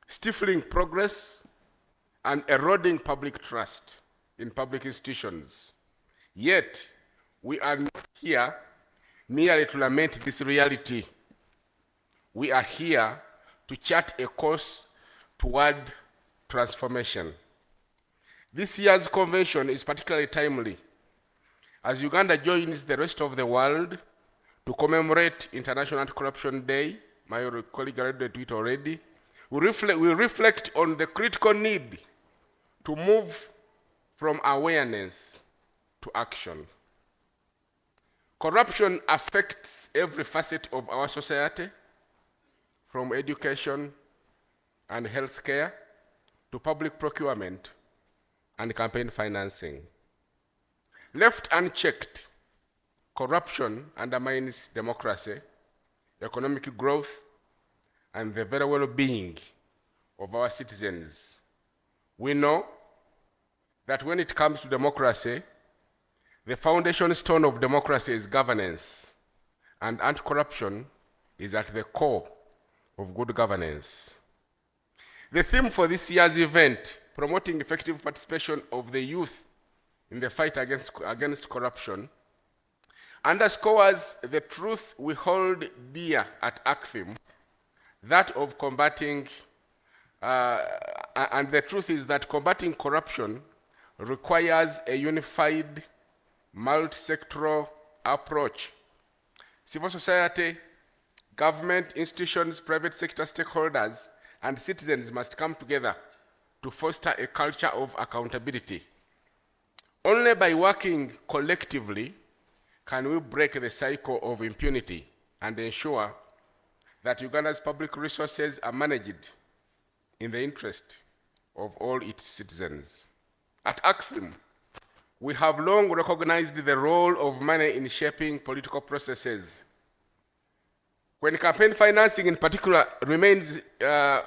stifling progress and eroding public trust in public institutions. Yet, we are not here merely to lament this reality. We are here to chart a course toward transformation. This year's convention is particularly timely as Uganda joins the rest of the world to commemorate International Anti-Corruption Day. My colleague alluded to it already. We reflect on the critical need to move from awareness to action. Corruption affects every facet of our society, from education and healthcare to public procurement and campaign financing. Left unchecked, corruption undermines democracy, economic growth, and the very well-being of our citizens. We know that when it comes to democracy, the foundation stone of democracy is governance, and anti-corruption is at the core of good governance. The theme for this year's event, promoting effective participation of the youth in the fight against corruption, underscores the truth we hold dear at ACFIM, that of combating, and the truth is that combating corruption requires a unified, multi-sectoral approach. Civil society, government, institutions, private sector stakeholders, and citizens must come together to foster a culture of accountability. Only by working collectively can we break the cycle of impunity and ensure that Uganda's public resources are managed in the interest of all its citizens. At ACFIM, we have long recognized the role of money in shaping political processes. When campaign financing in particular remains a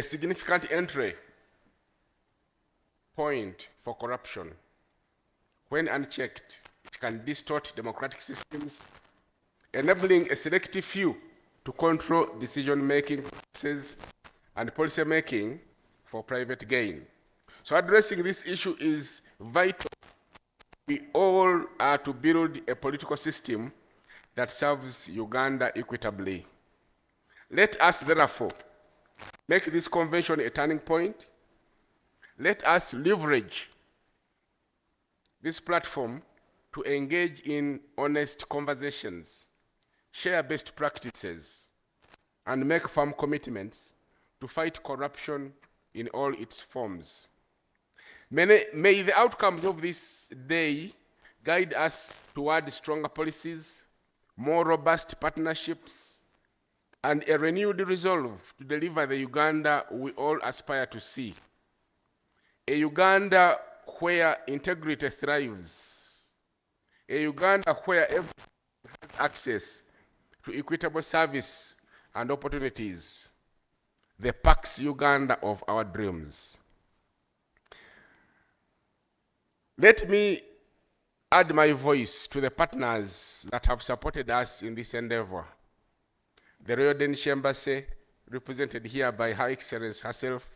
significant entry point for corruption. When unchecked, it can distort democratic systems, enabling a selective few to control decision-making processes and policy-making for private gain. So addressing this issue is vital. We all are to build a political system that serves Uganda equitably. Let us therefore make this convention a turning point. Let us leverage this platform to engage in honest conversations, share best practices, and make firm commitments to fight corruption in all its forms. May the outcomes of this day guide us toward stronger policies, more robust partnerships, and a renewed resolve to deliver the Uganda we all aspire to see. A Uganda where integrity thrives. A Uganda where everyone has access to equitable service and opportunities. The Pax Uganda of our dreams. Let me add my voice to the partners that have supported us in this endeavor. The Royal Danish Embassy, represented here by Her Excellency herself,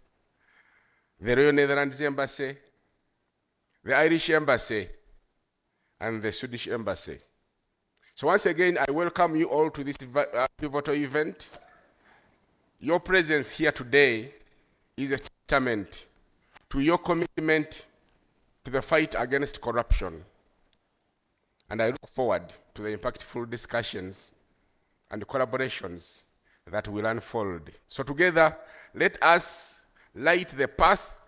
the Royal Netherlands Embassy, the Irish Embassy, and the Swedish Embassy. So once again, I welcome you all to this pivotal event. Your presence here today is a testament to your commitment to the fight against corruption. And I look forward to the impactful discussions and collaborations that will unfold. So together, let us light the path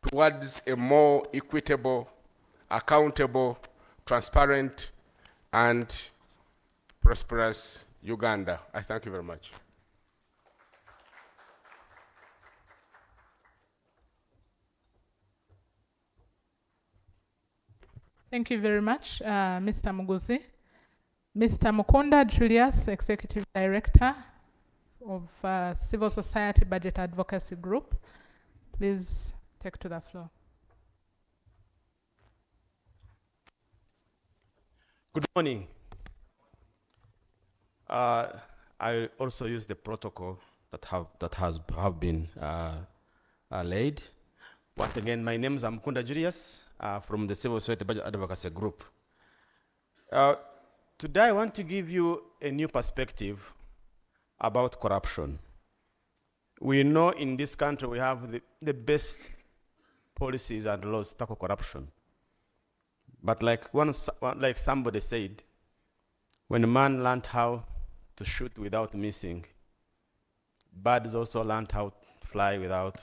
towards a more equitable, accountable, transparent, and prosperous Uganda. I thank you very much. Thank you very much, Mr. Muguzi. Mr. Mukunda Julius, Executive Director of Civil Society Budget Advocacy Group, please take to the floor. Good morning. I also use the protocol that has been laid. Once again, my name is Mukunda Julius from the Civil Society Budget Advocacy Group. Today I want to give you a new perspective about corruption. We know in this country we have the best policies and laws to tackle corruption. But like somebody said, when a man learned how to shoot without missing, birds also learned how to fly without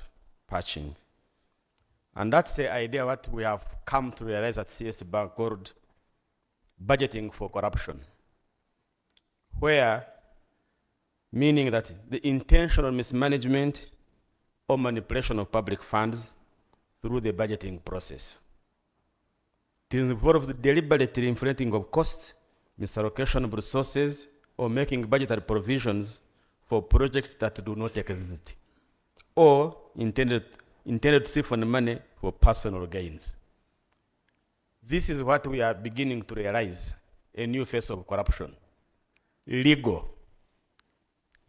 perching. And that's the idea what we have come to realize at CS Bank called budgeting for corruption, where meaning that the intentional mismanagement or manipulation of public funds through the budgeting process. It involves the deliberate inflating of costs, misallocation of resources, or making budgetary provisions for projects that do not exist, or intended to siphon money for personal gains. This is what we are beginning to realize, a new face of corruption. Legal.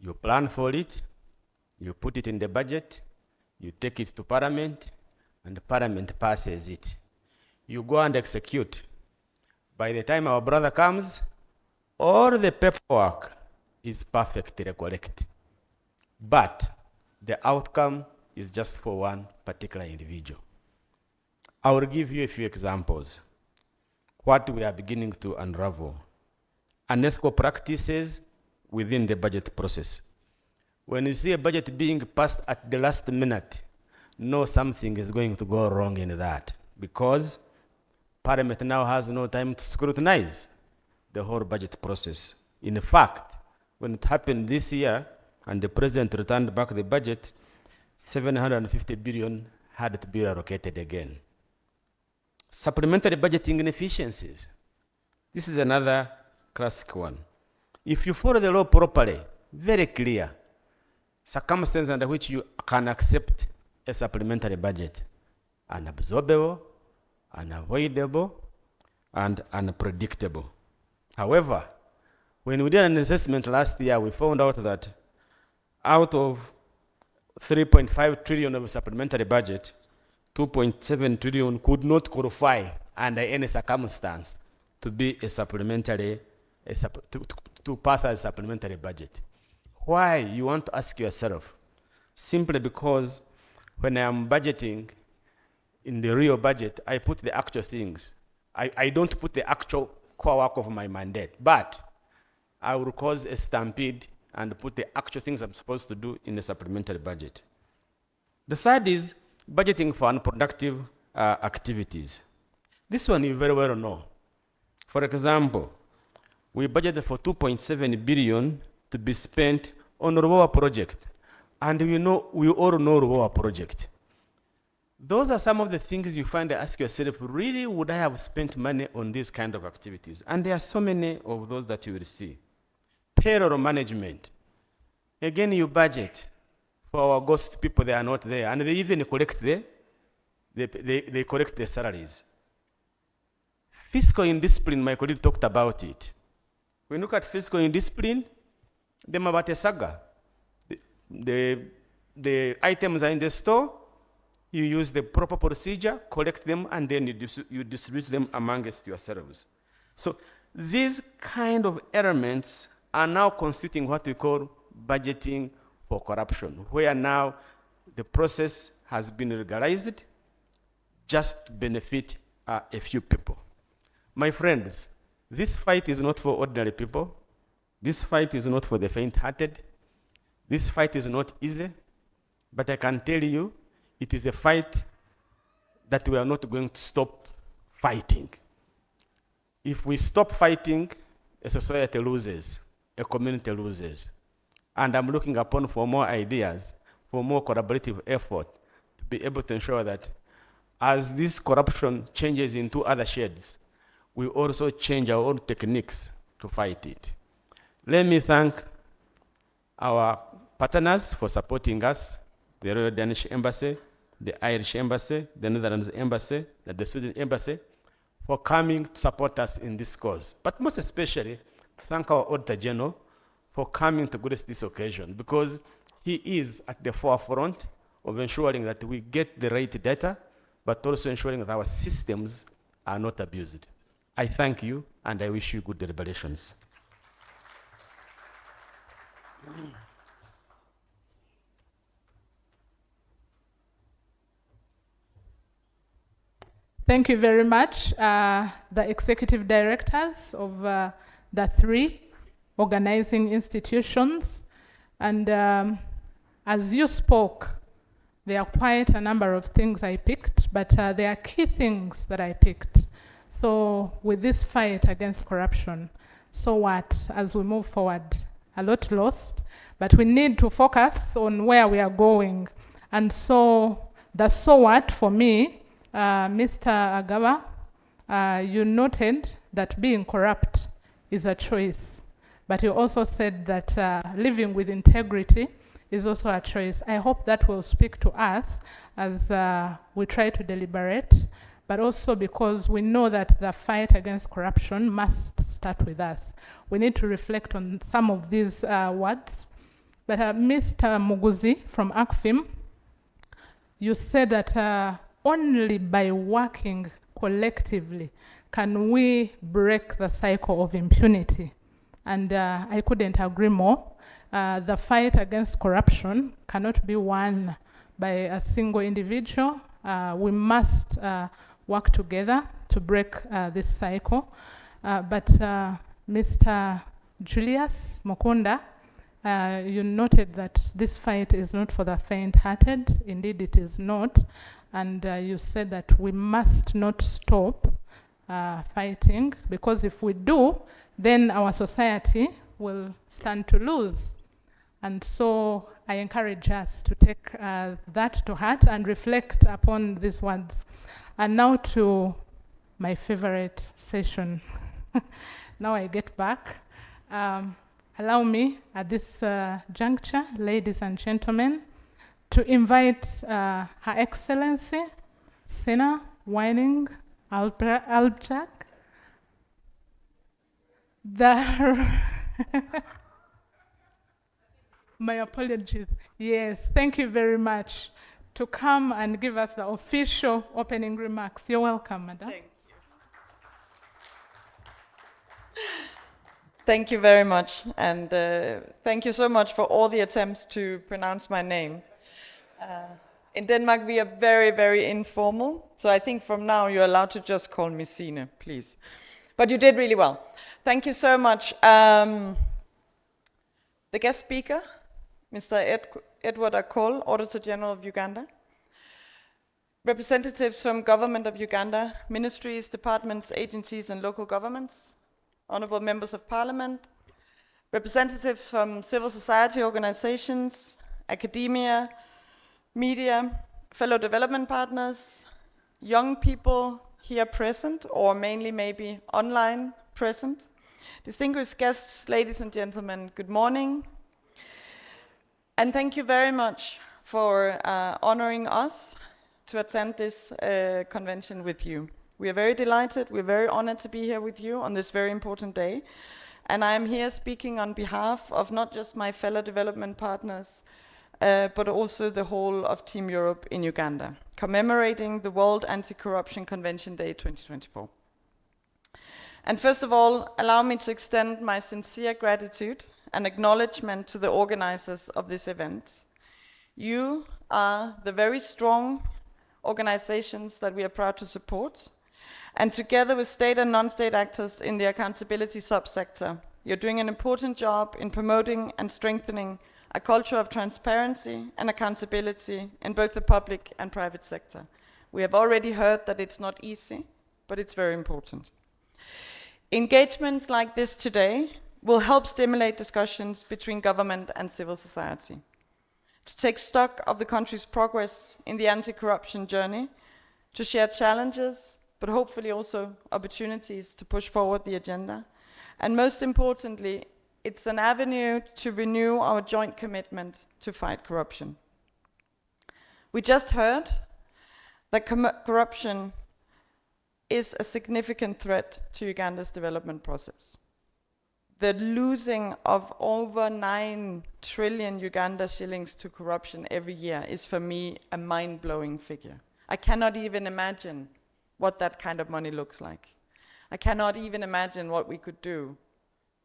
You plan for it, you put it in the budget, you take it to Parliament, and Parliament passes it. You go and execute. By the time our brother comes, all the paperwork is perfectly correct. But the outcome is just for one particular individual. I will give you a few examples. What we are beginning to unravel. Unethical practices within the budget process. When you see a budget being passed at the last minute, know something is going to go wrong in that, because Parliament now has no time to scrutinize the whole budget process. In fact, when it happened this year and the president returned back the budget, 750 billion had to be allocated again. Supplementary budgeting inefficiencies. This is another classic one. If you follow the law properly, very clear, circumstances under which you can accept a supplementary budget: unabsorbable, unavoidable, and unpredictable. However, when we did an assessment last year, we found out that out of 3.5 trillion of supplementary budget, 2.7 trillion could not qualify under any circumstance to be a supplementary, to pass as a supplementary budget. Why? You want to ask yourself. Simply because when I am budgeting in the real budget, I put the actual things. I don't put the actual core work of my mandate, but I will cause a stampede and put the actual things I'm supposed to do in the supplementary budget. The third is budgeting for unproductive activities. This one you very well know. For example, we budgeted for 2.7 billion to be spent on Rubowa project. And we all know Rubowa project. Those are some of the things you find and ask yourself, really, would I have spent money on these kind of activities? And there are so many of those that you will see. Payroll management. Again, you budget for our ghost people, they are not there. And they even collect they collect the salaries. Fiscal indiscipline, my colleague talked about it. When you look at fiscal indiscipline, the Mabate saga. The items are in the store, you use the proper procedure, collect them, and then you distribute them amongst yourselves. So these kind of elements are now constituting what we call budgeting for corruption, where now the process has been legalized just to benefit a few people. My friends, this fight is not for ordinary people. This fight is not for the faint-hearted. This fight is not easy, but I can tell you, it is a fight that we are not going to stop fighting. If we stop fighting, a society loses, a community loses. And I'm looking upon for more ideas, for more collaborative effort, to be able to ensure that as this corruption changes into other shades, we also change our own techniques to fight it. Let me thank our partners for supporting us, the Royal Danish Embassy, the Irish Embassy, the Netherlands Embassy, the Sweden Embassy, for coming to support us in this cause. But most especially, to thank our Auditor General for coming to grace this occasion, because he is at the forefront of ensuring that we get the right data, but also ensuring that our systems are not abused. I thank you, and I wish you good deliberations. Thank you very much, the executive directors of the three organizing institutions. And as you spoke, there are quite a number of things I picked, but there are key things that I picked. So with this fight against corruption, so what as we move forward? A lot lost, but we need to focus on where we are going. And so the so what for me, Mr. Agaba, you noted that being corrupt is a choice, but you also said that living with integrity is also a choice. I hope that will speak to us as we try to deliberate, but also because we know that the fight against corruption must start with us. We need to reflect on some of these words. But Mr. Muguzi from ACFIM, you said that only by working collectively can we break the cycle of impunity. And I couldn't agree more. The fight against corruption cannot be won by a single individual. We must work together to break this cycle. But Mr. Julius Mukunda, you noted that this fight is not for the faint-hearted. Indeed, it is not. And you said that we must not stop fighting, because if we do, then our society will stand to lose. And so I encourage us to take that to heart and reflect upon these words. And now to my favorite session. Now I get back. Allow me at this juncture, ladies and gentlemen, to invite Her Excellency Sina Wining Albchak, my apologies. Yes, thank you very much, to come and give us the official opening remarks. You're welcome, Madam. Thank you. Thank you very much, and thank you so much for all the attempts to pronounce my name. In Denmark, we are very, very informal, so I think from now you're allowed to just call me Sine, please. But you did really well. Thank you so much. The guest speaker, Mr. Edward Akol, Auditor General of Uganda. Representatives from Government of Uganda, ministries, departments, agencies, and local governments. Honorable members of parliament. Representatives from civil society organizations, academia, media, fellow development partners, young people here present, or mainly maybe online present. Distinguished guests, ladies and gentlemen, good morning. And thank you very much for honoring us to attend this convention with you. We are very delighted, we're very honored to be here with you on this very important day. And I am here speaking on behalf of not just my fellow development partners, but also the whole of Team Europe in Uganda, commemorating the World Anti-Corruption Convention Day 2024. And first of all, allow me to extend my sincere gratitude and acknowledgement to the organizers of this event. You are the very strong organizations that we are proud to support. And together with state and non-state actors in the accountability subsector, you're doing an important job in promoting and strengthening a culture of transparency and accountability in both the public and private sector. We have already heard that it's not easy, but it's very important. Engagements like this today will help stimulate discussions between government and civil society, to take stock of the country's progress in the anti-corruption journey, to share challenges, but hopefully also opportunities to push forward the agenda. And most importantly, it's an avenue to renew our joint commitment to fight corruption. We just heard that corruption is a significant threat to Uganda's development process. The losing of over 9 trillion Uganda shillings to corruption every year is for me a mind-blowing figure. I cannot even imagine what that kind of money looks like. I cannot even imagine what we could do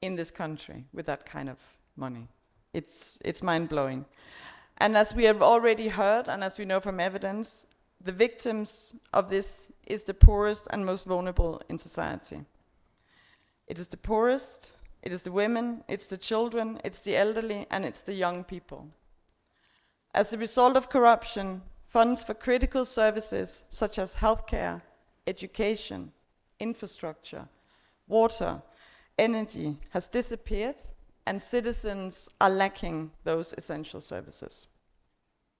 in this country with that kind of money. It's mind-blowing. And as we have already heard, and as we know from evidence, the victims of this is the poorest and most vulnerable in society. It is the poorest, it is the women, it's the children, it's the elderly, and it's the young people. As a result of corruption, funds for critical services such as healthcare, education, infrastructure, water, energy has disappeared, and citizens are lacking those essential services.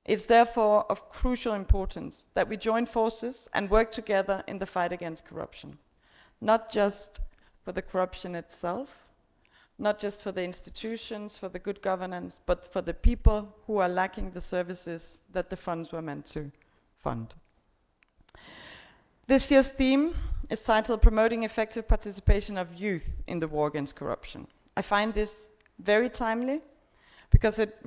It's therefore of crucial importance that we join forces and work together in the fight against corruption, not just for the corruption itself, not just for the institutions, for the good governance, but for the people who are lacking the services that the funds were meant to fund. This year's theme is titled Promoting Effective Participation of Youth in the War Against Corruption. I find this very timely because it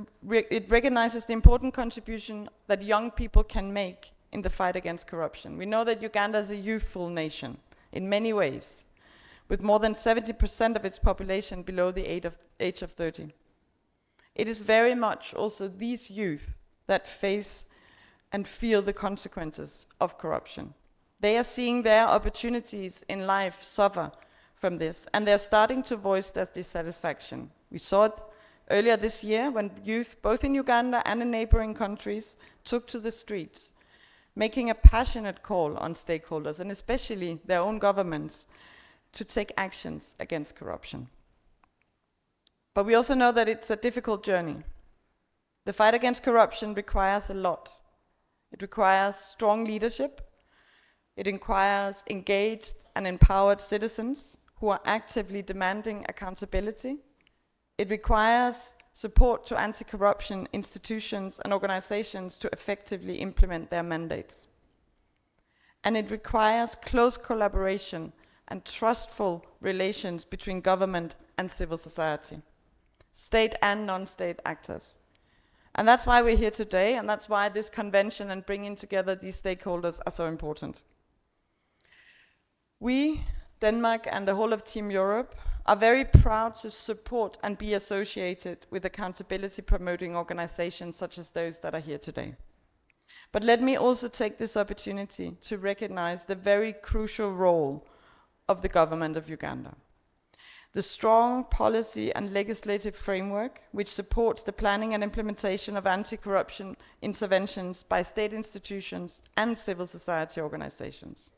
recognizes the important contribution that young people can make in the fight against corruption. We know that Uganda is a youthful nation in many ways, with more than 70% of its population below the age of 30. It is very much also these youth that face and feel the consequences of corruption. They are seeing their opportunities in life suffer from this, and they're starting to voice their dissatisfaction. We saw it earlier this year when youth, both in Uganda and in neighboring countries, took to the streets, making a passionate call on stakeholders, and especially their own governments, to take actions against corruption. But we also know that it's a difficult journey. The fight against corruption requires a lot. It requires strong leadership. It requires engaged and empowered citizens who are actively demanding accountability. It requires support to anti-corruption institutions and organizations to effectively implement their mandates. And it requires close collaboration and trustful relations between government and civil society, state and non-state actors. And that's why we're here today, and that's why this convention and bringing together these stakeholders are so important. We, Denmark and the whole of Team Europe, are very proud to support and be associated with accountability promoting organizations such as those that are here today. But let me also take this opportunity to recognize the very crucial role of the government of Uganda. The strong policy and legislative framework which supports the planning and implementation of anti-corruption interventions by state institutions and civil society organizations.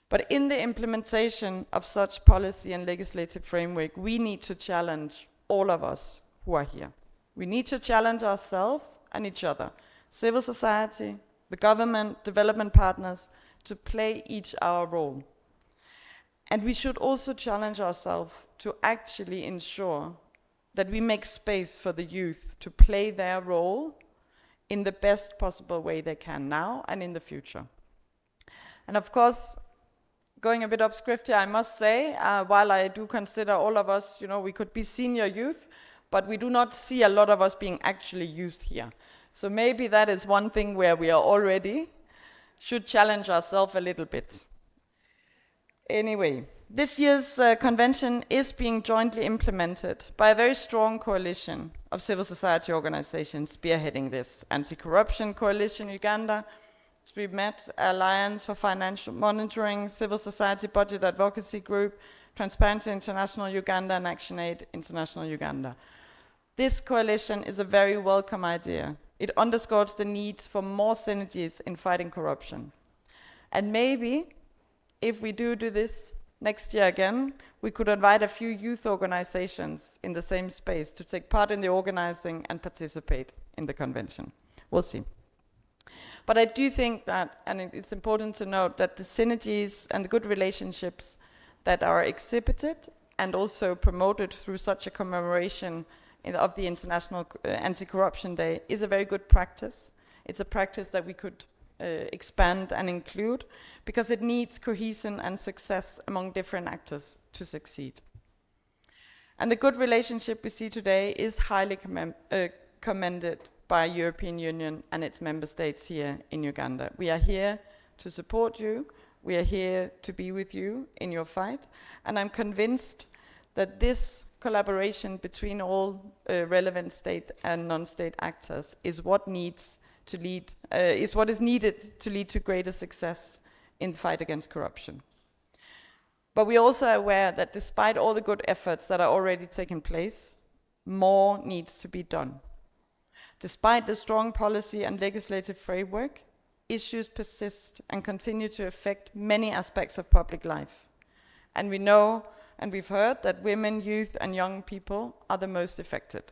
But in the implementation of such policy and legislative framework, we need to challenge all of us who are here. We need to challenge ourselves and each other, civil society, the government, development partners, to play each our role. And we should also challenge ourselves to actually ensure that we make space for the youth to play their role in the best possible way they can now and in the future. And of course, going a bit off script here, I must say, while I do consider all of us, we could be senior youth, but we do not see a lot of us being actually youth here. So maybe that is one thing where we are already should challenge ourselves a little bit. Anyway, this year's convention is being jointly implemented by a very strong coalition of civil society organizations spearheading this. Anti-Corruption Coalition Uganda, as we've met, Alliance for Financial Monitoring, Civil Society Budget Advocacy Group, Transparency International Uganda, and ActionAid International Uganda. This coalition is a very welcome idea. It underscores the need for more synergies in fighting corruption. And maybe, if we do this next year again, we could invite a few youth organizations in the same space to take part in the organizing and participate in the convention. We'll see. But I do think that, and it's important to note, that the synergies and the good relationships that are exhibited and also promoted through such a commemoration of the International Anti-Corruption Day is a very good practice. It's a practice that we could expand and include, because it needs cohesion and success among different actors to succeed. And the good relationship we see today is highly commended by European Union and its member states here in Uganda. We are here to support you. We are here to be with you in your fight. And I'm convinced that this collaboration between all relevant state and non-state actors is what needs to lead, is what is needed to lead to greater success in the fight against corruption. But we also are aware that despite all the good efforts that are already taking place, more needs to be done. Despite the strong policy and legislative framework, issues persist and continue to affect many aspects of public life. And we know, and we've heard, that women, youth, and young people are the most affected.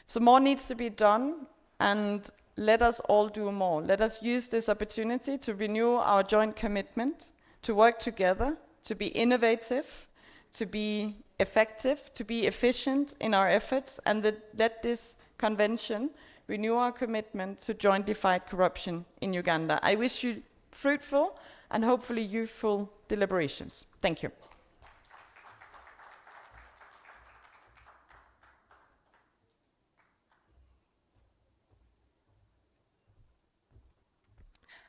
So more needs to be done, and let us all do more. Let us use this opportunity to renew our joint commitment, to work together, to be innovative, to be effective, to be efficient in our efforts, and let this convention renew our commitment to jointly fight corruption in Uganda. I wish you fruitful and hopefully youthful deliberations. Thank you.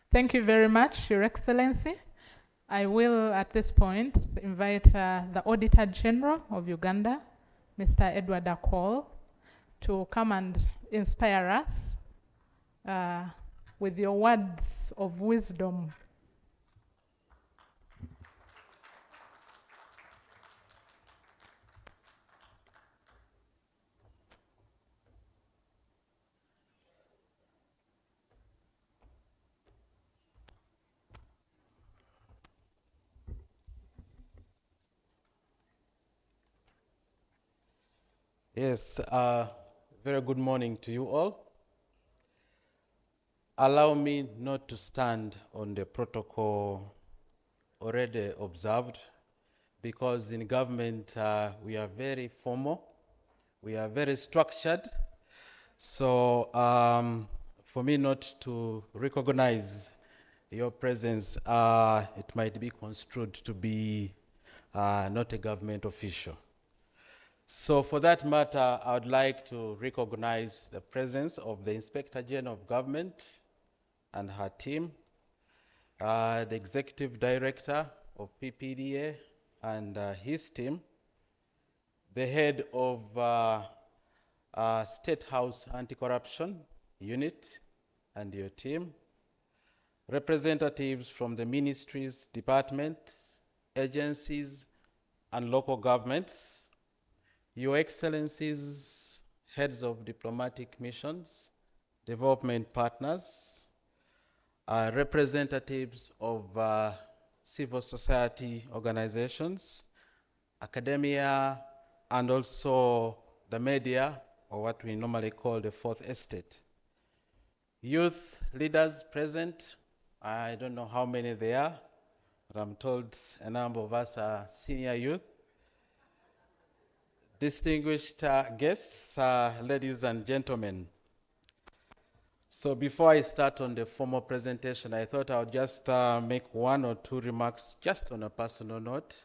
Thank you very much, Your Excellency. I will, at this point, invite the Auditor General of Uganda, Mr. Edward Akol, to come and inspire us with your words of wisdom. Yes, very good morning to you all. Allow me not to stand on the protocol already observed, because in government we are very formal, we are very structured. So for me not to recognize your presence, it might be construed to be not a government official. So for that matter, I would like to recognize the presence of the Inspector General of Government and her team, the Executive Director of PPDA and his team, the head of State House Anti-Corruption Unit and your team, representatives from the ministries, departments, agencies, and local governments, Your Excellencies, heads of diplomatic missions, development partners, representatives of civil society organizations, academia, and also the media, or what we normally call the fourth estate. Youth leaders present, I don't know how many they are, but I'm told a number of us are senior youth. Distinguished guests, ladies and gentlemen. So before I start on the formal presentation, I thought I would just make one or two remarks just on a personal note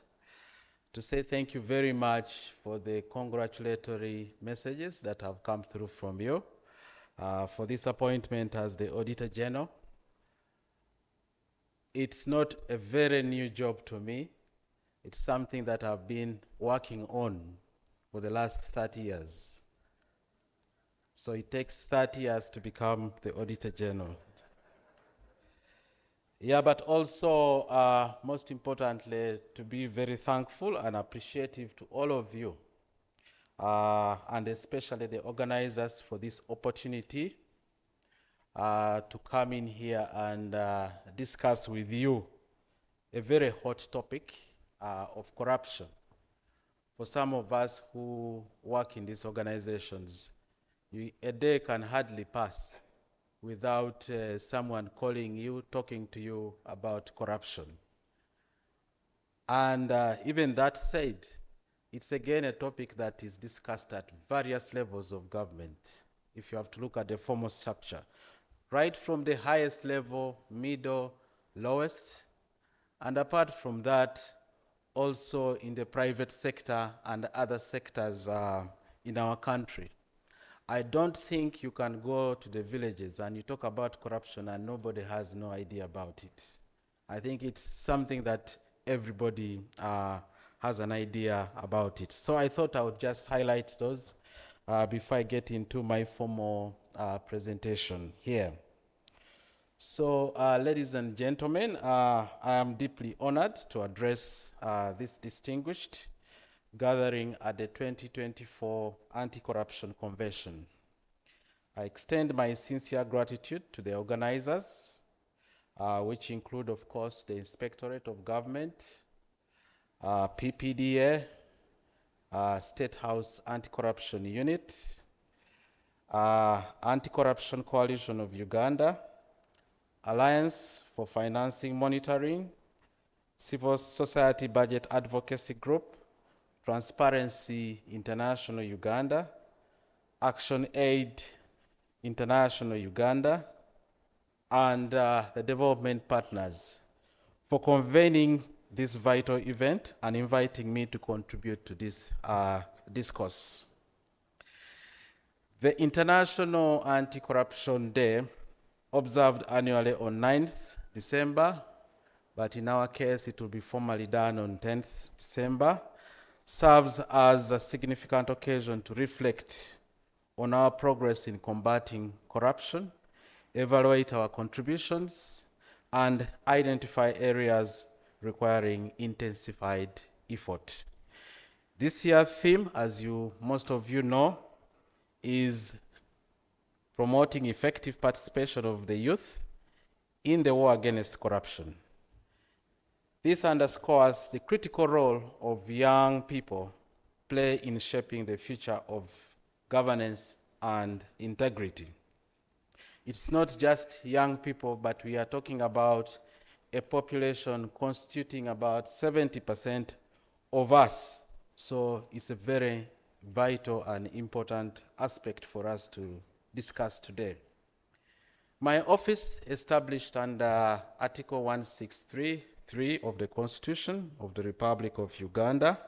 to say thank you very much for the congratulatory messages that have come through from you for this appointment as the Auditor General. It's not a very new job to me. It's something that I've been working on for the last 30 years. So it takes 30 years to become the Auditor General. Yeah, but also, most importantly, to be very thankful and appreciative to all of you, and especially the organizers for this opportunity to come in here and discuss with you a very hot topic of corruption. For some of us who work in these organizations, a day can hardly pass without someone calling you, talking to you about corruption. And even that said, it's again a topic that is discussed at various levels of government, if you have to look at the formal structure, right from the highest level, middle, lowest, and apart from that, also in the private sector and other sectors in our country. I don't think you can go to the villages and you talk about corruption and nobody has no idea about it. I think it's something that everybody has an idea about it. So I thought I would just highlight those before I get into my formal presentation here. So, ladies and gentlemen, I am deeply honored to address this distinguished gathering at the 2024 Anti-Corruption Convention. I extend my sincere gratitude to the organizers, which include, of course, the Inspectorate of Government, PPDA, State House Anti-Corruption Unit, Anti-Corruption Coalition of Uganda, Alliance for Financing Monitoring, Civil Society Budget Advocacy Group, Transparency International Uganda, Action Aid International Uganda, and the development partners for convening this vital event and inviting me to contribute to this discourse. The International Anti-Corruption Day, observed annually on 9th December, but in our case it will be formally done on 10th December, serves as a significant occasion to reflect on our progress in combating corruption, evaluate our contributions, and identify areas requiring intensified effort. This year's theme, as most of you know, is promoting effective participation of the youth in the war against corruption. This underscores the critical role of young people play in shaping the future of governance and integrity. It's not just young people, but we are talking about a population constituting about 70% of us. So it's a very vital and important aspect for us to discuss today. My office, established under Article 163(3) of the Constitution of the Republic of Uganda,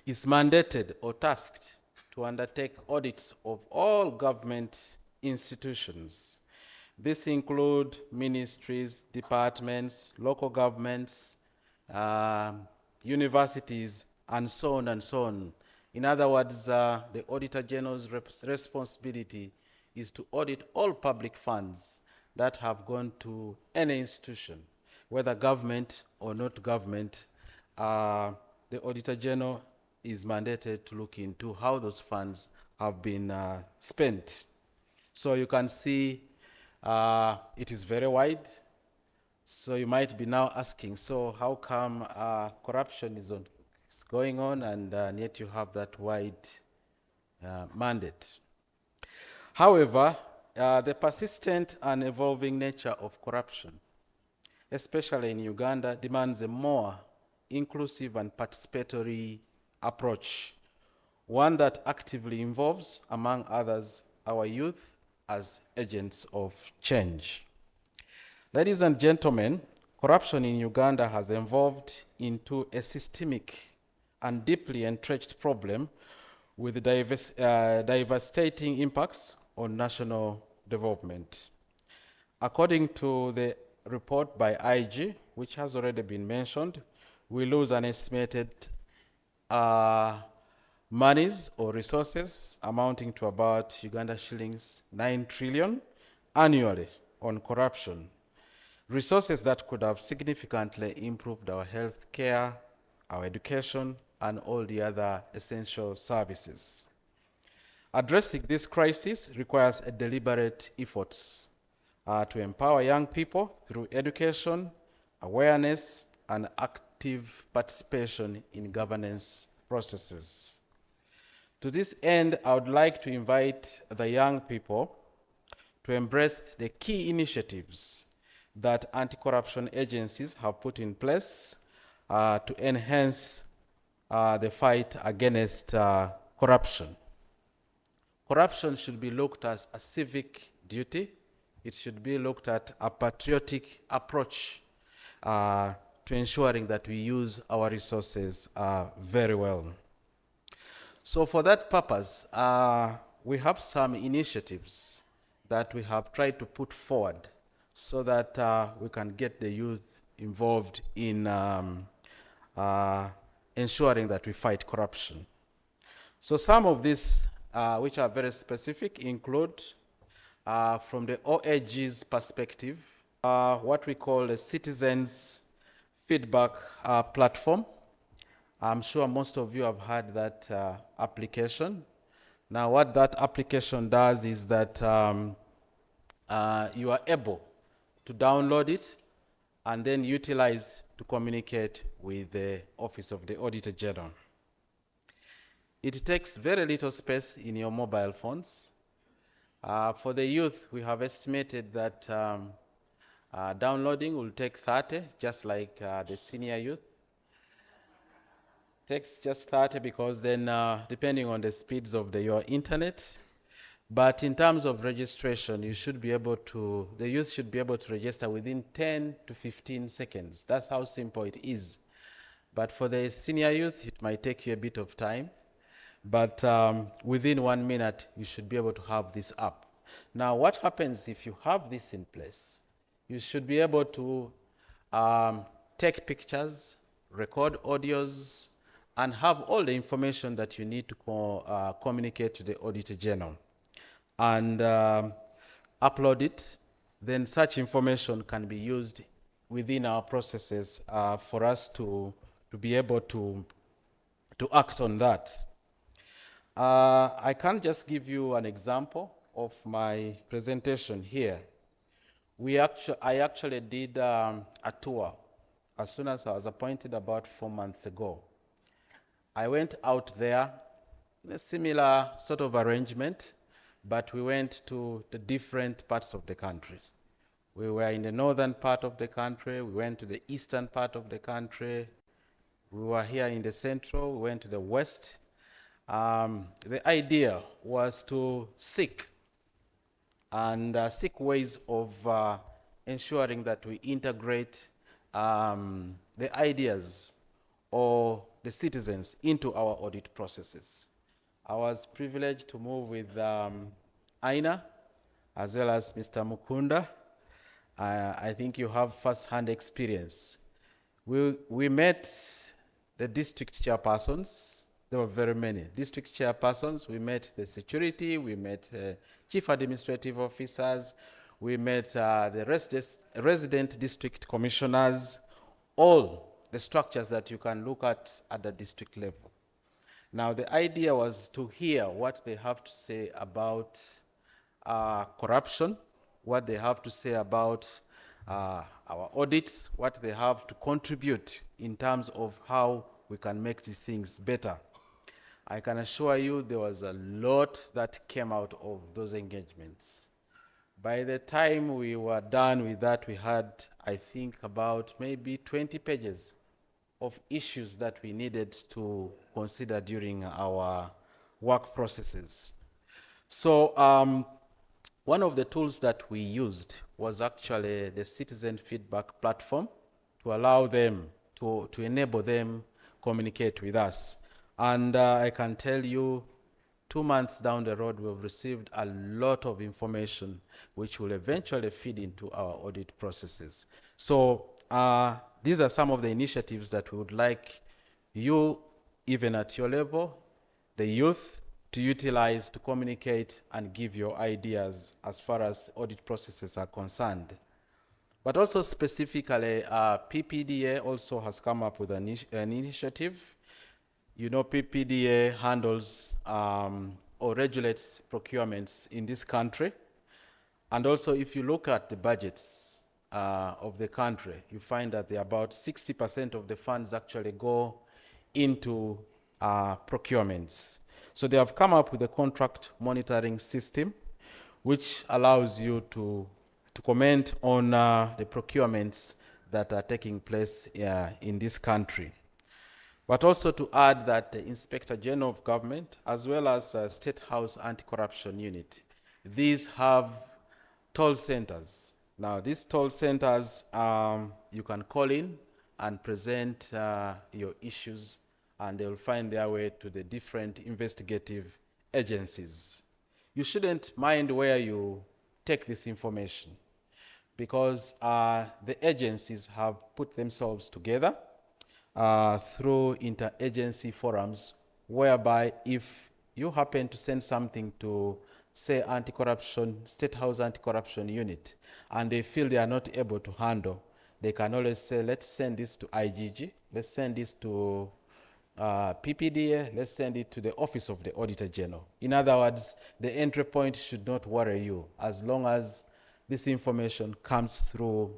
is mandated or tasked to undertake audits of all government institutions. This include ministries, departments, local governments, universities, and so on and so on. In other words, the Auditor General's responsibility is to audit all public funds that have gone to any institution, whether government or not government. The Auditor General is mandated to look into how those funds have been spent. So you can see it is very wide. So you might be now asking, so how come corruption is going on and yet you have that wide mandate? However, the persistent and evolving nature of corruption, especially in Uganda, demands a more inclusive and participatory approach, one that actively involves, among others, our youth as agents of change. Ladies and gentlemen, corruption in Uganda has evolved into a systemic and deeply entrenched problem with devastating impacts on national development. According to the report by IG, which has already been mentioned, we lose an estimated monies or resources amounting to about Uganda shillings 9 trillion annually on corruption. Resources that could have significantly improved our health care, our education, and all the other essential services. Addressing this crisis requires a deliberate efforts to empower young people through education, awareness, and active participation in governance processes. To this end, I would like to invite the young people to embrace the key initiatives that anti-corruption agencies have put in place to enhance the fight against corruption. Corruption should be looked at as a civic duty. It should be looked at a patriotic approach to ensuring that we use our resources very well. So for that purpose, we have some initiatives that we have tried to put forward so that we can get the youth involved in ensuring that we fight corruption. So some of these, which are very specific, include, from the OAG's perspective, what we call a citizens feedback platform. I'm sure most of you have heard that application. Now, what that application does is that you are able to download it and then utilize to communicate with the Office of the Auditor General. It takes very little space in your mobile phones. For the youth, we have estimated that downloading will take 30, just like the senior youth. Takes just 30 because then depending on the speeds of your internet. But in terms of registration, you should be able to, the youth should be able to register within 10 to 15 seconds. That's how simple it is. But for the senior youth, it might take you a bit of time. But within 1 minute, you should be able to have this app. Now, what happens if you have this in place? You should be able to take pictures, record audios, and have all the information that you need to communicate to the Auditor General. And upload it. Then such information can be used within our processes for us to be able to act on that. I can just give you an example of my presentation here. I actually did a tour as soon as I was appointed about 4 months ago. I went out there in a similar sort of arrangement, but we went to the different parts of the country. We were in the northern part of the country, we went to the eastern part of the country, we were here in the central, we went to the west. The idea was to seek ways of ensuring that we integrate the ideas or the citizens into our audit processes. I was privileged to move with Aina as well as Mr. Mukunda. I think you have first-hand experience. We met the district chairpersons. There were very many district chairpersons. We met the security, we met chief administrative officers, we met the resident district commissioners, all the structures that you can look at the district level. Now, the idea was to hear what they have to say about corruption, what they have to say about our audits, what they have to contribute in terms of how we can make these things better. I can assure you there was a lot that came out of those engagements. By the time we were done with that, we had, I think, about maybe 20 pages of issues that we needed to consider during our work processes. So one of the tools that we used was actually the citizen feedback platform to allow them, to enable them communicate with us. And I can tell you, 2 months down the road, we've received a lot of information which will eventually feed into our audit processes. So these are some of the initiatives that we would like you, even at your level, the youth, to utilize to communicate and give your ideas as far as audit processes are concerned. But also specifically, PPDA also has come up with an initiative. You know, PPDA handles or regulates procurements in this country. And also, if you look at the budgets of the country, you find that about 60% of the funds actually go into procurements. So they have come up with a contract monitoring system, which allows you to comment on the procurements that are taking place in this country. But also to add that the Inspector General of Government, as well as State House Anti-Corruption Unit, these have toll centers. Now, these toll centers, you can call in and present your issues, and they'll find their way to the different investigative agencies. You shouldn't mind where you take this information, because the agencies have put themselves together through interagency forums, whereby if you happen to send something to, say, State House Anti-Corruption Unit, and they feel they are not able to handle, they can always say, let's send this to IGG, let's send this to PPDA, let's send it to the Office of the Auditor General. In other words, the entry point should not worry you, as long as this information comes through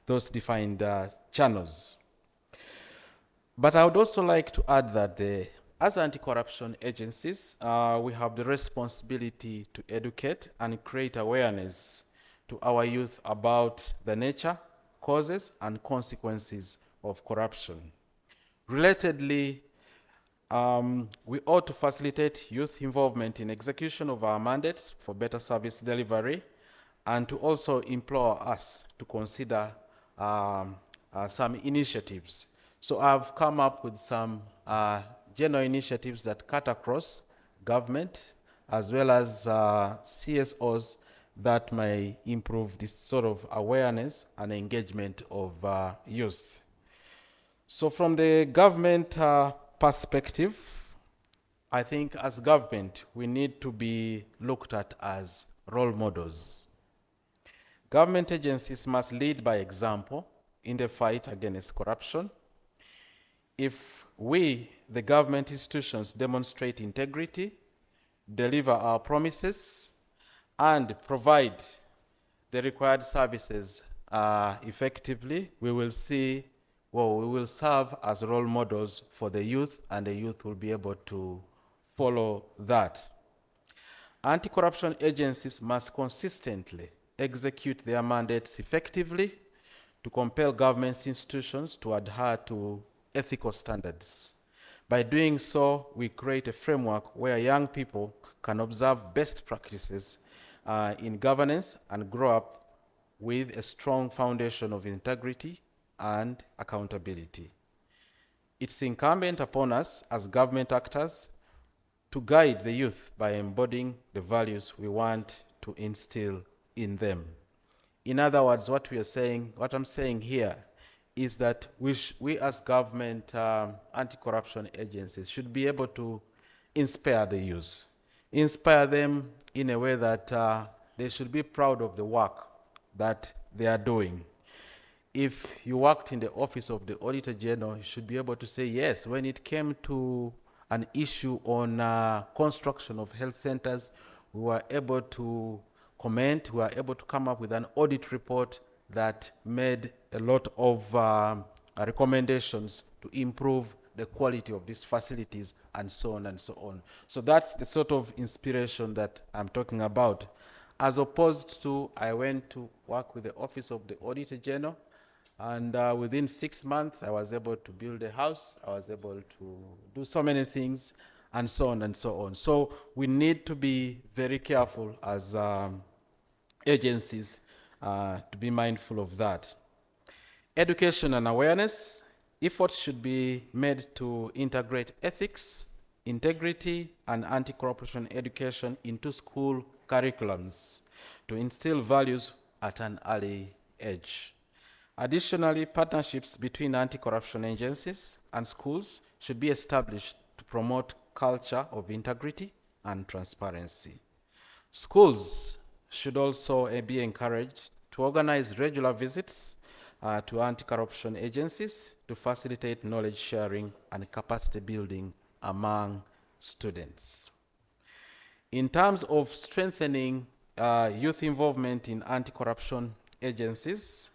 those defined channels. But I would also like to add that as anti-corruption agencies, we have the responsibility to educate and create awareness to our youth about the nature, causes, and consequences of corruption. Relatedly, we ought to facilitate youth involvement in execution of our mandates for better service delivery, and to also implore us to consider some initiatives. So I've come up with some general initiatives that cut across government as well as CSOs that may improve this sort of awareness and engagement of youth. So from the government perspective, I think as government, we need to be looked at as role models. Government agencies must lead by example in the fight against corruption. If we, the government institutions, demonstrate integrity, deliver our promises, and provide the required services effectively, we will serve as role models for the youth, and the youth will be able to follow that. Anti-corruption agencies must consistently execute their mandates effectively to compel government institutions to adhere to ethical standards. By doing so, we create a framework where young people can observe best practices in governance and grow up with a strong foundation of integrity and accountability. It's incumbent upon us as government actors to guide the youth by embodying the values we want to instill in them. In other words, what I'm saying here is that we as government anti-corruption agencies should be able to inspire the youth, inspire them in a way that they should be proud of the work that they are doing. If you worked in the office of the Auditor General, you should be able to say, yes, when it came to an issue on construction of health centers, we were able to comment, we were able to come up with an audit report that made a lot of recommendations to improve the quality of these facilities, and so on and so on. So that's the sort of inspiration that I'm talking about. As opposed to, I went to work with the Office of the Auditor General, and within 6 months, I was able to build a house, I was able to do so many things, and so on and so on. So we need to be very careful as agencies to be mindful of that. Education and awareness. Efforts should be made to integrate ethics, integrity, and anti-corruption education into school curriculums to instill values at an early age. Additionally, partnerships between anti-corruption agencies and schools should be established to promote culture of integrity and transparency. Schools should also be encouraged to organize regular visits to anti-corruption agencies to facilitate knowledge sharing and capacity building among students. In terms of strengthening youth involvement in anti-corruption agencies,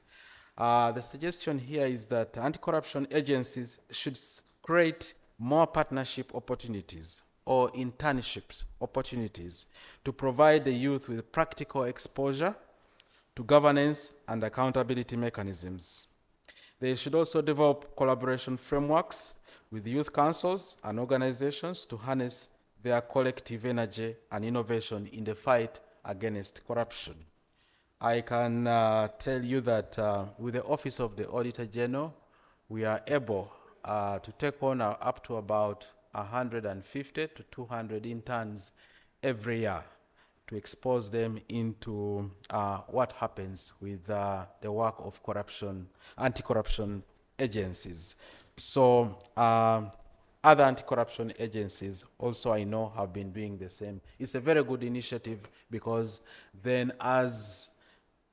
the suggestion here is that anti-corruption agencies should create more partnership opportunities or internships opportunities to provide the youth with practical exposure to governance and accountability mechanisms. They should also develop collaboration frameworks with youth councils and organizations to harness their collective energy and innovation in the fight against corruption. I can tell you that with the Office of the Auditor General, we are able to take on up to about 150 to 200 interns every year to expose them into what happens with the work of anti-corruption agencies. So other anti-corruption agencies also, I know, have been doing the same. It's a very good initiative because then as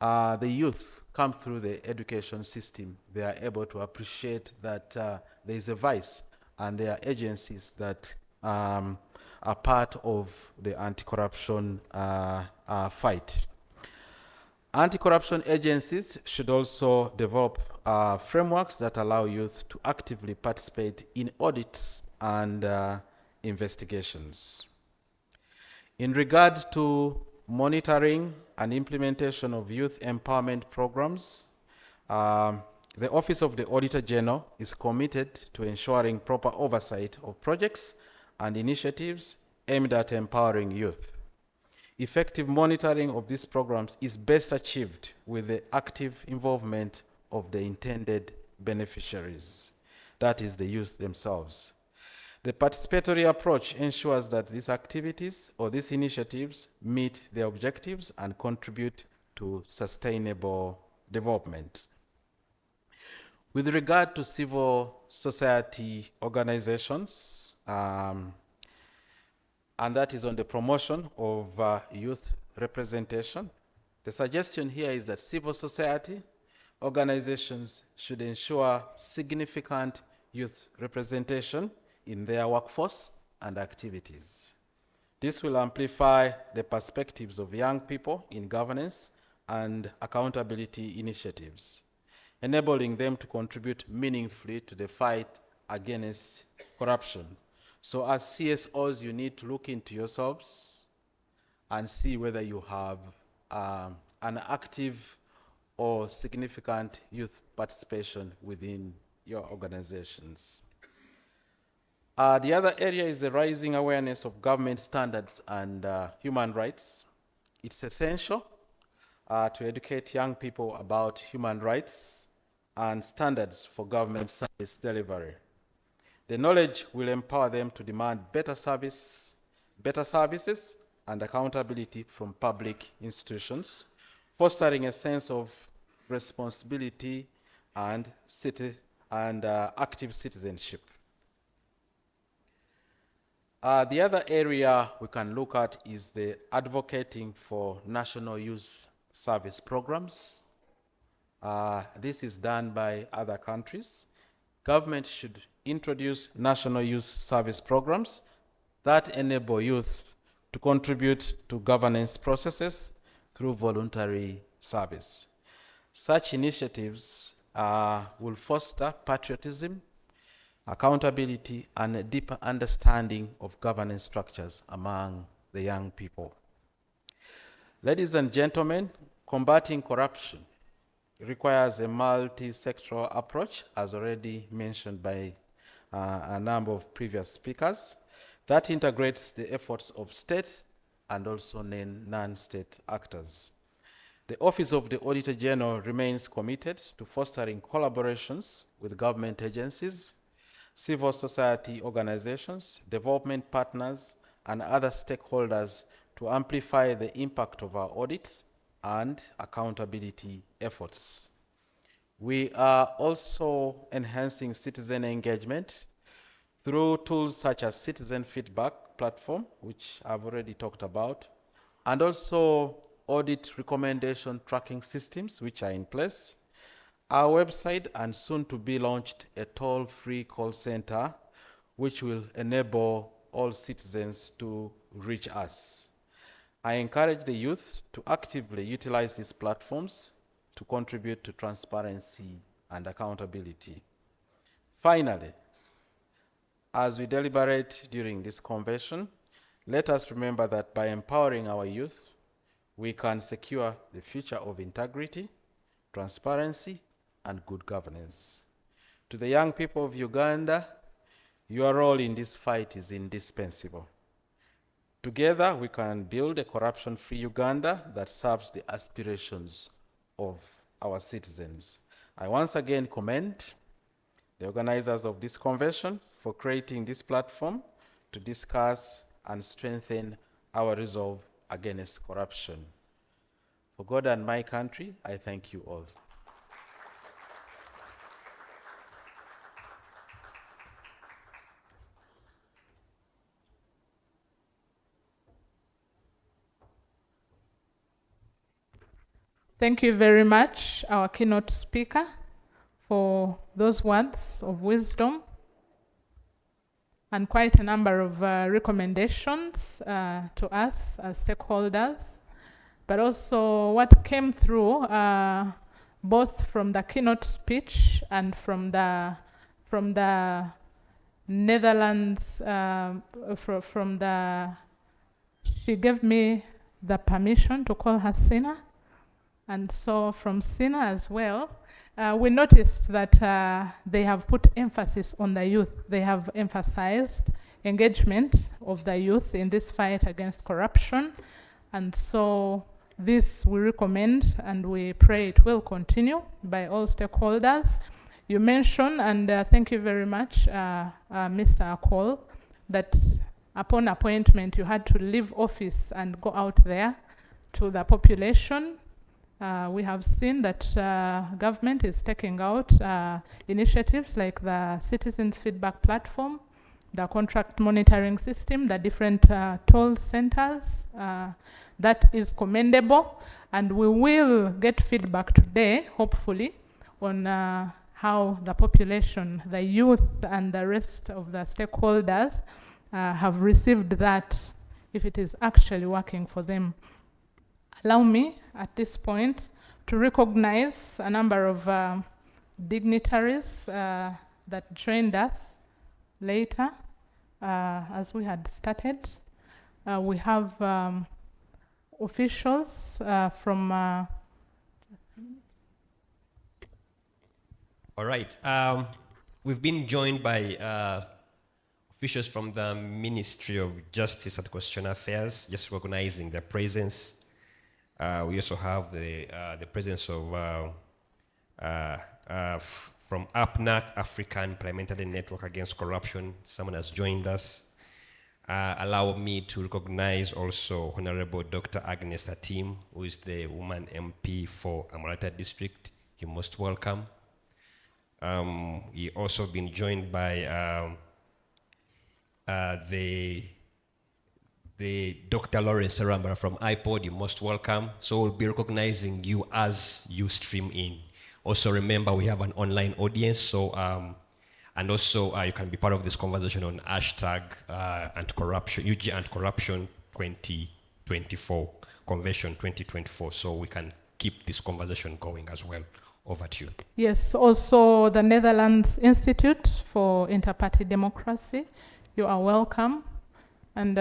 the youth come through the education system, they are able to appreciate that there is a vice and there are agencies that are part of the anti-corruption fight. Anti-corruption agencies should also develop frameworks that allow youth to actively participate in audits and investigations. In regard to monitoring and implementation of youth empowerment programs, The Office of the Auditor General is committed to ensuring proper oversight of projects and initiatives aimed at empowering youth. Effective monitoring of these programs is best achieved with the active involvement of the intended beneficiaries, that is, the youth themselves. The participatory approach ensures that these activities or these initiatives meet their objectives and contribute to sustainable development. With regard to civil society organizations, and that is on the promotion of youth representation, the suggestion here is that civil society organizations should ensure significant youth representation in their workforce and activities. This will amplify the perspectives of young people in governance and accountability initiatives, enabling them to contribute meaningfully to the fight against corruption. So as CSOs, you need to look into yourselves and see whether you have an active or significant youth participation within your organizations. The other area is the rising awareness of government standards and human rights. It's essential to educate young people about human rights and standards for government service delivery. The knowledge will empower them to demand better services and accountability from public institutions, fostering a sense of responsibility and active citizenship. The other area we can look at is the advocating for national youth service programs. This is done by other countries. Government should introduce national youth service programs that enable youth to contribute to governance processes through voluntary service. Such initiatives will foster patriotism, accountability, and a deeper understanding of governance structures among the young people. Ladies and gentlemen, combating corruption requires a multi-sectoral approach, as already mentioned by a number of previous speakers, that integrates the efforts of state and also non-state actors. The Office of the Auditor General remains committed to fostering collaborations with government agencies, civil society organizations, development partners, and other stakeholders to amplify the impact of our audits and accountability efforts. We are also enhancing citizen engagement through tools such as Citizen Feedback Platform, which I've already talked about, and also audit recommendation tracking systems, which are in place, our website, and soon to be launched a toll-free call center, which will enable all citizens to reach us. I encourage the youth to actively utilize these platforms to contribute to transparency and accountability. Finally, as we deliberate during this convention, let us remember that by empowering our youth, we can secure the future of integrity, transparency, and good governance. To the young people of Uganda, your role in this fight is indispensable. Together, we can build a corruption-free Uganda that serves the aspirations of our citizens. I once again commend the organizers of this convention for creating this platform to discuss and strengthen our resolve against corruption. For God and my country, I thank you all. Thank you very much, our keynote speaker, for those words of wisdom and quite a number of recommendations to us as stakeholders, but also what came through both from the keynote speech and from the Netherlands, she gave me the permission to call her Sina. and so from SINA as well, we noticed that they have put emphasis on the youth. They have emphasized engagement of the youth in this fight against corruption, and so this we recommend and we pray it will continue by all stakeholders. You mentioned, and thank you very much, Mr. Akol, that upon appointment you had to leave office and go out there to the population. We have seen that government is taking out initiatives like the Citizens Feedback Platform, the contract monitoring system, the different toll centers. That is commendable, and we will get feedback today, hopefully, on how the population, the youth, and the rest of the stakeholders have received that, if it is actually working for them. Allow me, at this point, to recognize a number of dignitaries that joined us later, as we had started. We have officials from... All right. We've been joined by officials from the Ministry of Justice and Constitutional Affairs, just recognizing their presence. We also have the presence of from APNAC, African Parliamentary Network Against Corruption. Someone has joined us. Allow me to recognize also Honorable Dr. Agnes Atim, who is the woman MP for Amarata District. You're most welcome. We also been joined by the Dr. Lawrence Sarambara from iPod. You're most welcome. So we'll be recognizing you as you stream in. Also remember, we have an online audience, so and also you can be part of this conversation on hashtag anti-corruption, UG Anti-Corruption 2024, Convention 2024, so we can keep this conversation going as well. Over to you. Yes, also the Netherlands Institute for Interparty Democracy, you are welcome. And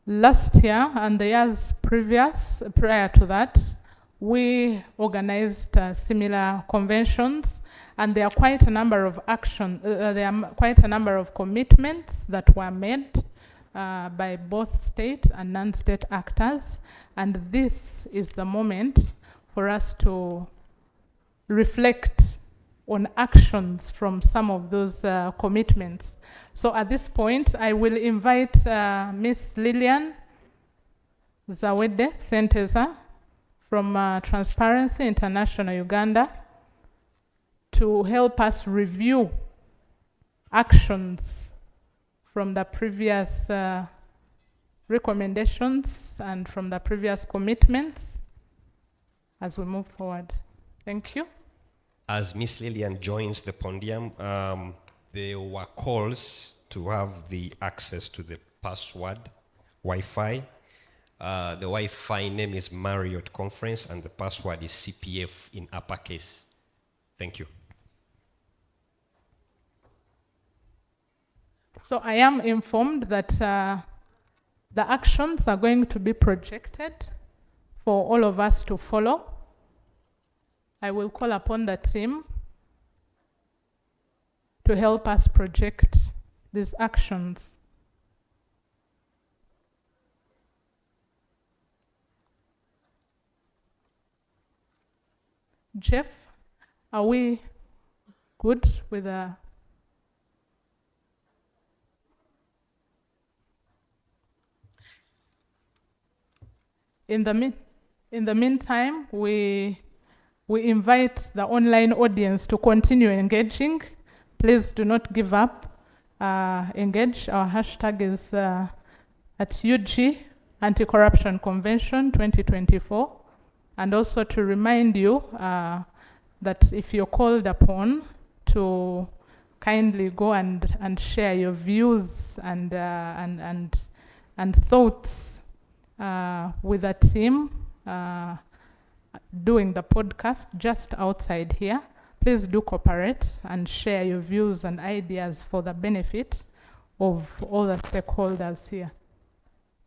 last year and the years prior to that, we organized similar conventions, and there are quite a number of there are quite a number of commitments that were made by both state and non-state actors, and this is the moment for us to reflect on actions from some of those commitments. So at this point, I will invite Ms. Lillian Zawede Senteza from Transparency International Uganda to help us review actions from the previous recommendations and from the previous commitments as we move forward. Thank you. As Ms. Lillian joins the podium, there were calls to have the access to the password Wi-Fi. The Wi-Fi name is Marriott Conference, and the password is CPF in uppercase. Thank you. So I am informed that the actions are going to be projected for all of us to follow. I will call upon the team to help us project these actions. Jeff, are we good with the... In the meantime, we invite the online audience to continue engaging. Please do not give up. Engage. Our hashtag is at UG Anti-Corruption Convention 2024. And also to remind you that if you're called upon to kindly go and share your views and thoughts with a team doing the podcast just outside here, please do cooperate and share your views and ideas for the benefit of all the stakeholders here.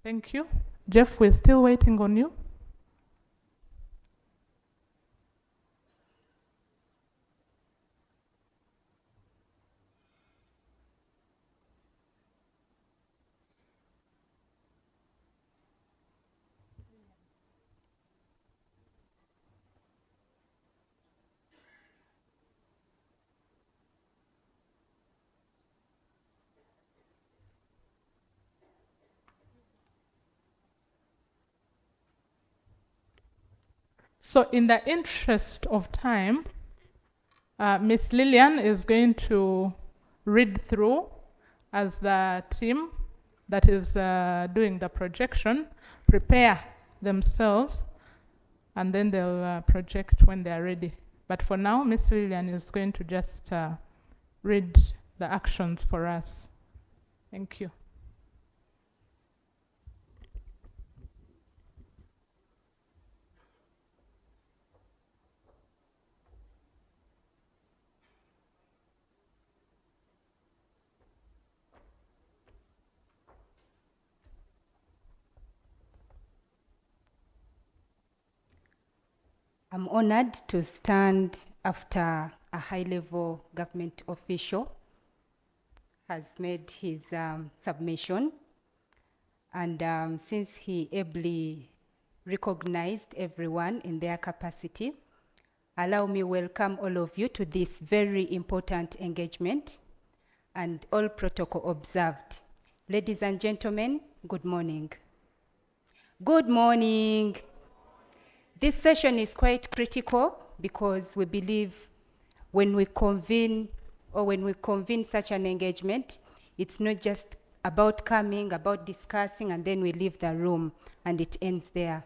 Thank you. Jeff, we're still waiting on you. So in the interest of time, Miss Lillian is going to read through as the team that is doing the projection, prepare themselves, and then they'll project when they're ready. But for now, Miss Lillian is going to just read the actions for us. Thank you. I'm honored to stand after a high-level government official has made his submission. And since he ably recognized everyone in their capacity, allow me welcome all of you to this very important engagement and all protocol observed. Ladies and gentlemen, good morning. Good morning. This session is quite critical because we believe when we convene such an engagement, it's not just about coming, about discussing, and then we leave the room and it ends there.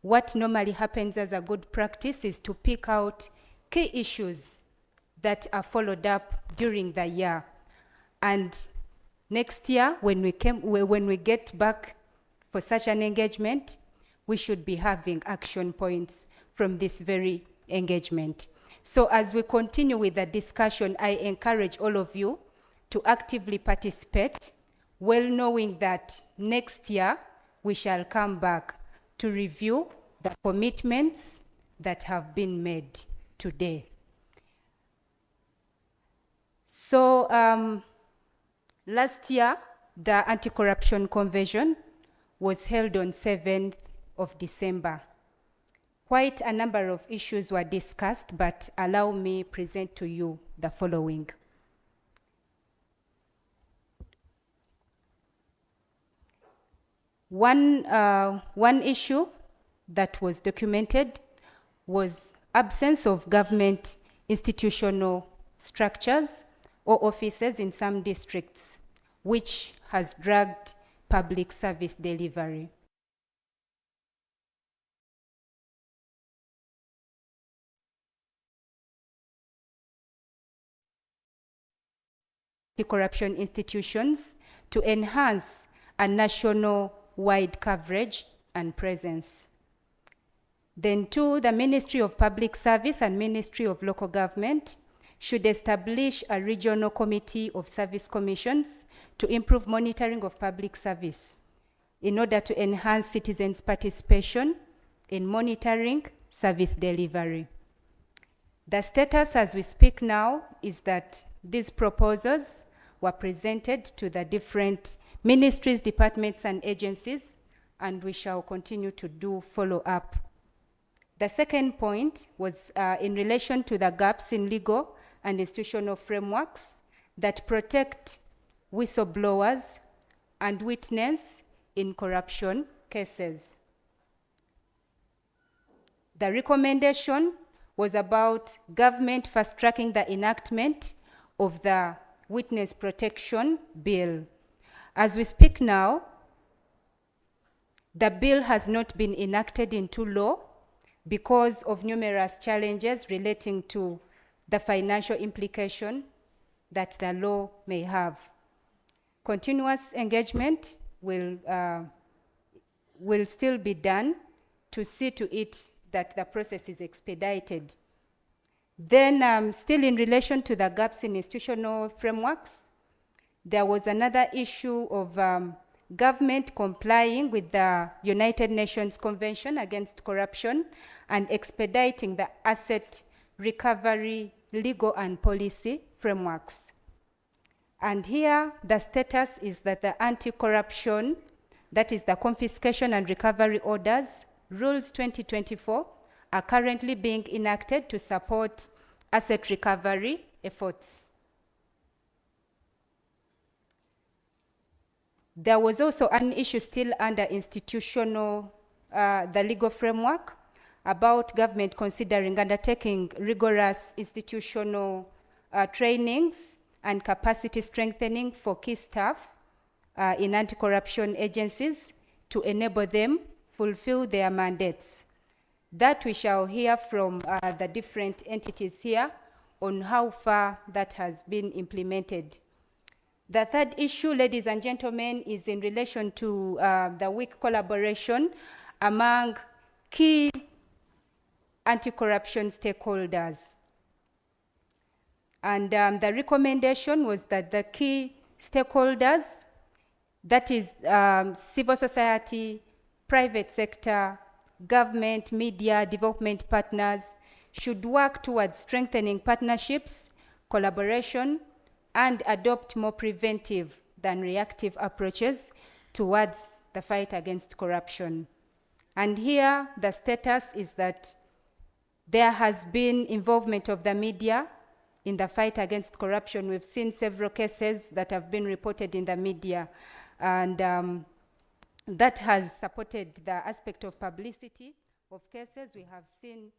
What normally happens as a good practice is to pick out key issues that are followed up during the year. And next year, when we get back for such an engagement, we should be having action points from this very engagement. So as we continue with the discussion, I encourage all of you to actively participate, well knowing that next year we shall come back to review the commitments that have been made today. So last year, the Anti-Corruption Convention was held on 7th of December. Quite a number of issues were discussed, but allow me present to you the following. One issue that was documented was absence of government institutional structures or offices in some districts, which has dragged public service delivery. Corruption institutions to enhance a national-wide coverage and presence. Then two, the Ministry of Public Service and Ministry of Local Government should establish a regional committee of service commissions to improve monitoring of public service in order to enhance citizens' participation in monitoring service delivery. The status as we speak now is that these proposals were presented to the different ministries, departments, and agencies, and we shall continue to do follow-up. The second point was in relation to the gaps in legal and institutional frameworks that protect whistleblowers and witnesses in corruption cases. The recommendation was about government fast-tracking the enactment of the Witness Protection Bill. As we speak now, the bill has not been enacted into law because of numerous challenges relating to the financial implication that the law may have. Continuous engagement will still be done to see to it that the process is expedited. Then still in relation to the gaps in institutional frameworks, there was another issue of government complying with the United Nations Convention Against Corruption and expediting the asset recovery legal and policy frameworks. And here the status is that the anti-corruption, that is the confiscation and recovery orders, Rules 2024, are currently being enacted to support asset recovery efforts. There was also an issue still under institutional, the legal framework, about government considering undertaking rigorous institutional trainings and capacity strengthening for key staff in anti-corruption agencies to enable them fulfill their mandates. That we shall hear from the different entities here on how far that has been implemented. The third issue, ladies and gentlemen, is in relation to the weak collaboration among key anti-corruption stakeholders. And the recommendation was that the key stakeholders, that is civil society, private sector, government, media, development partners, should work towards strengthening partnerships, collaboration, and adopt more preventive than reactive approaches towards the fight against corruption. And here, the status is that there has been involvement of the media in the fight against corruption. We've seen several cases that have been reported in the media, and that has supported the aspect of publicity of cases. We have seen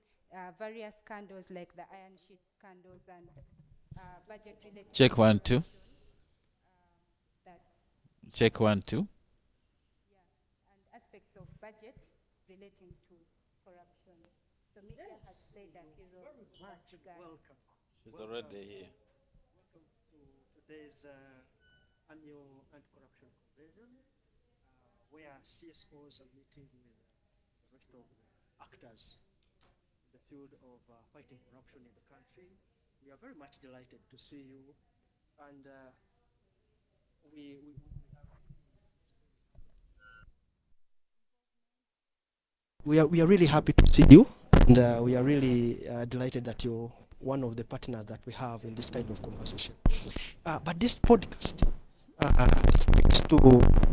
various scandals like the Iron Sheet scandals and budget-related... Check 1, 2. Check 1, 2. Yeah, and aspects of budget relating to corruption. So media has played a key role. Very much welcome. She's already here. Welcome to today's annual anti-corruption convention, where CSOs are meeting with the rest of the actors in the field of fighting corruption in the country. We are very much delighted to see you, and we are really happy to see you, and we are really delighted that you're one of the partners that we have in this kind of conversation. But this podcast speaks to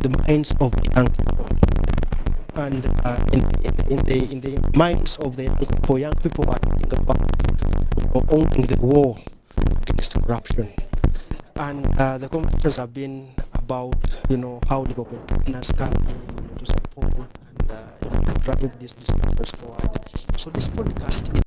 the minds of the young people, and in the minds of the young people are thinking about owning the war against corruption. And the conversations have been about how development partners can to support and drive these discussions forward. So this podcast is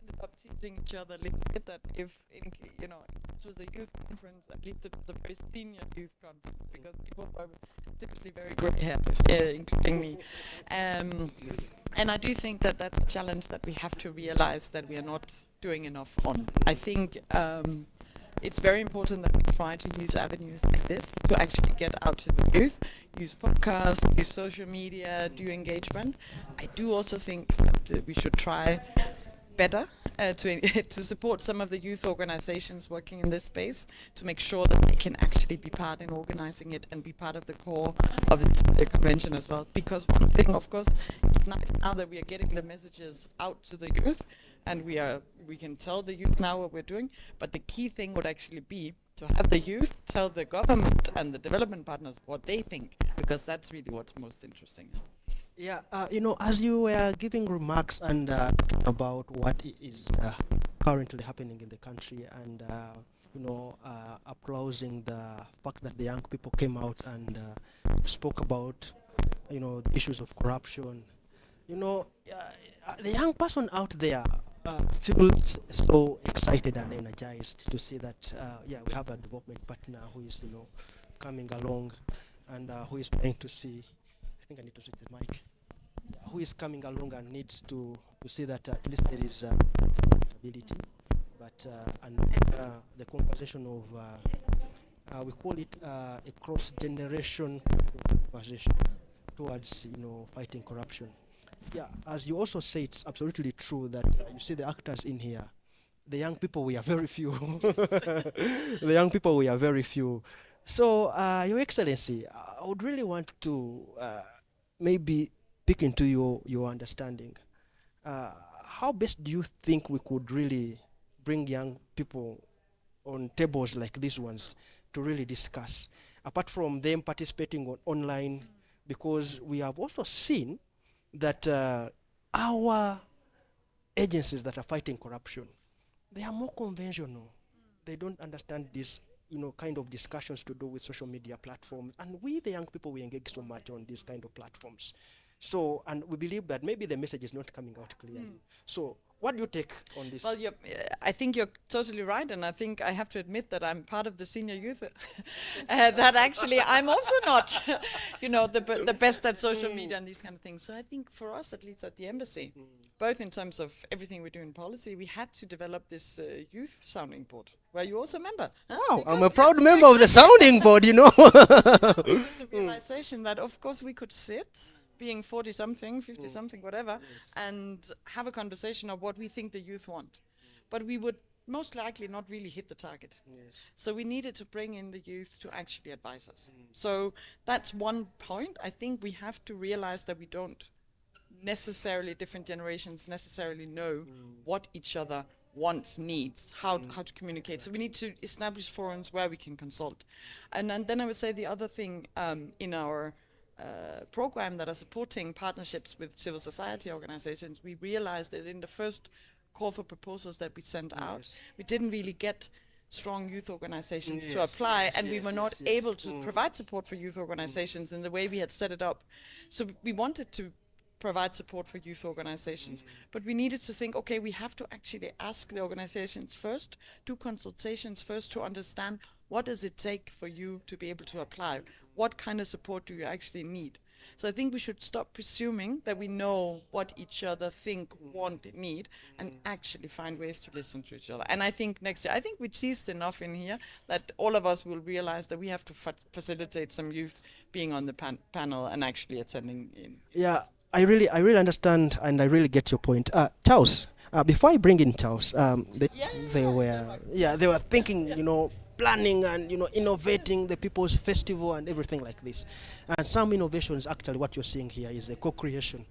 ended up teasing each other a little bit that if this was a youth conference, at least it was a very senior youth conference, because people were seriously very grey-haired, including me. And I do think that that's a challenge that we have to realize that we are not doing enough on. I think it's very important that we try to use avenues like this to actually get out to the youth, use podcasts, use social media, do engagement. I do also think that we should try better to support some of the youth organizations working in this space, to make sure that they can actually be part in organizing it and be part of the core of this convention as well. Because one thing, of course, it's nice now that we are getting the messages out to the youth, and we can tell the youth now what we're doing, but the key thing would actually be to have the youth tell the government and the development partners what they think, because that's really what's most interesting. Yeah, as you were giving remarks and about what is currently happening in the country, and applauding the fact that the young people came out and spoke about the issues of corruption, the young person out there feels so excited and energized to see that we have a development partner who is coming along, and who is trying to see, I think I need to switch the mic, who is coming along and needs to see that at least there is accountability, but and the conversation of we call it a cross-generation conversation towards fighting corruption. Yeah, as you also say, it's absolutely true that you see the actors in here the young people, we are very few. The young people, we are very few. So, Your Excellency, I would really want to maybe pick into your understanding. How best do you think we could really bring young people on tables like these ones to really discuss, apart from them participating online, because we have also seen that our agencies that are fighting corruption, they are more conventional. They don't understand this, kind of discussions to do with social media platforms. And we, the young people, we engage so much on these kind of platforms. So, and we believe that maybe the message is not coming out clearly. So, what do you take on this? Well, I think you're totally right, and I think I have to admit that I'm part of the senior youth. That actually I'm also not, the best at social media and these kind of things. So I think for us, at least at the embassy, both in terms of everything we do in policy, we had to develop this youth sounding board, where you also member. Wow, I'm a proud member of the sounding board, There's a realization that, of course, we could sit, being 40-something, 50-something, whatever, and have a conversation of what we think the youth want. But we would most likely not really hit the target. So we needed to bring in the youth to actually advise us. So that's one point. I think we have to realize that we don't necessarily, different generations necessarily know what each other wants, needs, how to communicate. So we need to establish forums where we can consult. And then I would say the other thing in our program that are supporting partnerships with civil society organizations, we realized that in the first call for proposals that we sent out, we didn't really get strong youth organizations to apply, and we were not able to provide support for youth organizations in the way we had set it up. So we wanted to provide support for youth organizations, but we needed to think, okay, we have to actually ask the organizations first, do consultations first to understand what does it take for you to be able to apply? What kind of support do you actually need? So I think we should stop presuming that we know what each other think, want, need, and actually find ways to listen to each other. And I think next year, I think we teased enough in here that all of us will realize that we have to facilitate some youth being on the panel and actually attending in. Yeah, I really understand, and I really get your point. Charles, before I bring in Charles, they were thinking, planning and innovating the People's Festival and everything like this. And some innovations, actually, what you're seeing here is a co-creation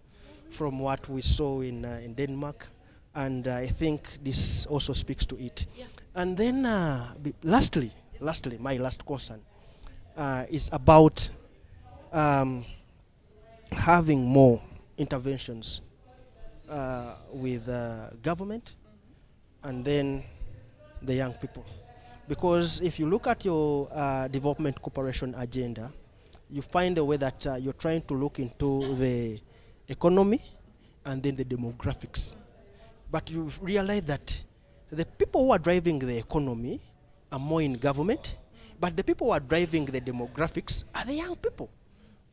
from what we saw in Denmark, and I think this also speaks to it. Yeah. And then, lastly, my last concern is about having more interventions with government and then the young people. Because if you look at your development cooperation agenda, you find the way that you're trying to look into the economy and then the demographics. But you realize that the people who are driving the economy are more in government, but the people who are driving the demographics are the young people.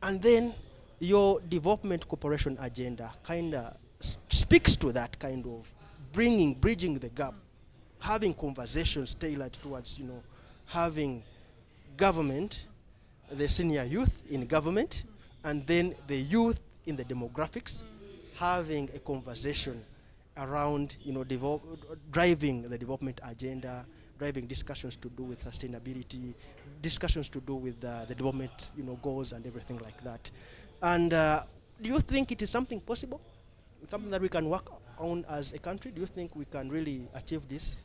And then your development cooperation agenda kind of speaks to that kind of bridging the gap, having conversations tailored towards, having government, the senior youth in government, and then the youth in the demographics, having a conversation around, driving the development agenda, driving discussions to do with sustainability, discussions to do with the development, goals and everything like that. And do you think it is something possible? Something that we can work on as a country? Do you think we can really achieve this?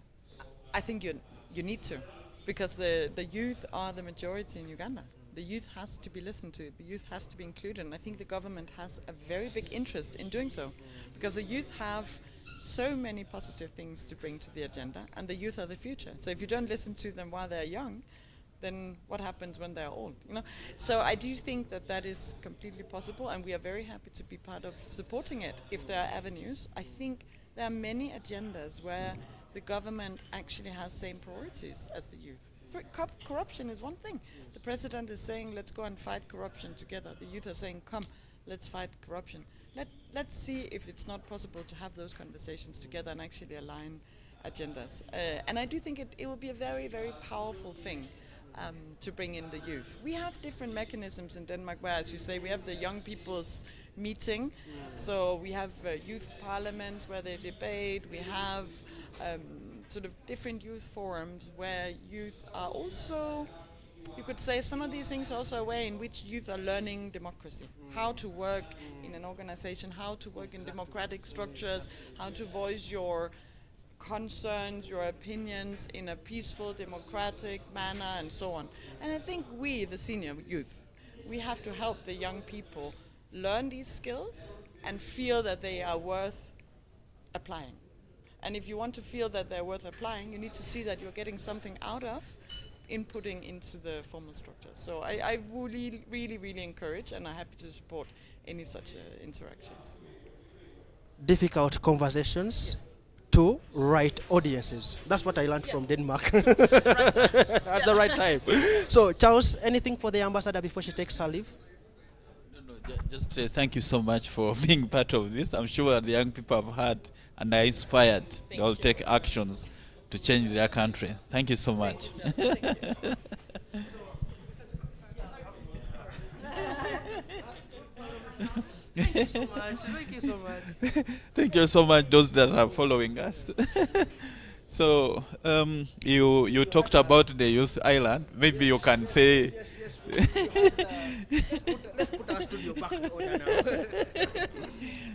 I think you need to, because the youth are the majority in Uganda. The youth has to be listened to. The youth has to be included. And I think the government has a very big interest in doing so, because the youth have so many positive things to bring to the agenda, and the youth are the future. So if you don't listen to them while they're young, then what happens when they're old? So I do think that is completely possible, and we are very happy to be part of supporting it if there are avenues. I think there are many agendas where the government actually has same priorities as the youth. Corruption is one thing. The president is saying, let's go and fight corruption together. The youth are saying, come, let's fight corruption. Let's see if it's not possible to have those conversations together and actually align agendas. And I do think it will be a very, very powerful thing to bring in the youth. We have different mechanisms in Denmark where, as you say, we have the young people's meeting. So we have youth parliaments where they debate. We have sort of different youth forums where youth are also, you could say some of these things are also a way in which youth are learning democracy, how to work in an organization, how to work in democratic structures, how to voice your concerns, your opinions in a peaceful, democratic manner, and so on. And I think we, the senior youth, we have to help the young people learn these skills and feel that they are worth applying. And if you want to feel that they're worth applying, you need to see that you're getting something out of inputting into the formal structure. So I really, really, really encourage, and I'm happy to support any such interactions. Difficult conversations to right audiences. That's what I learned from Denmark. At the right time. So, Charles, anything for the ambassador before she takes her leave? Just thank you so much for being part of this. I'm sure the young people have heard and are inspired. They'll take actions to change their country. Thank you so much. Thank you so much. Thank you so much, those that are following us. So, you talked about the youth island. Maybe you can say. Let's put our studio back in order now.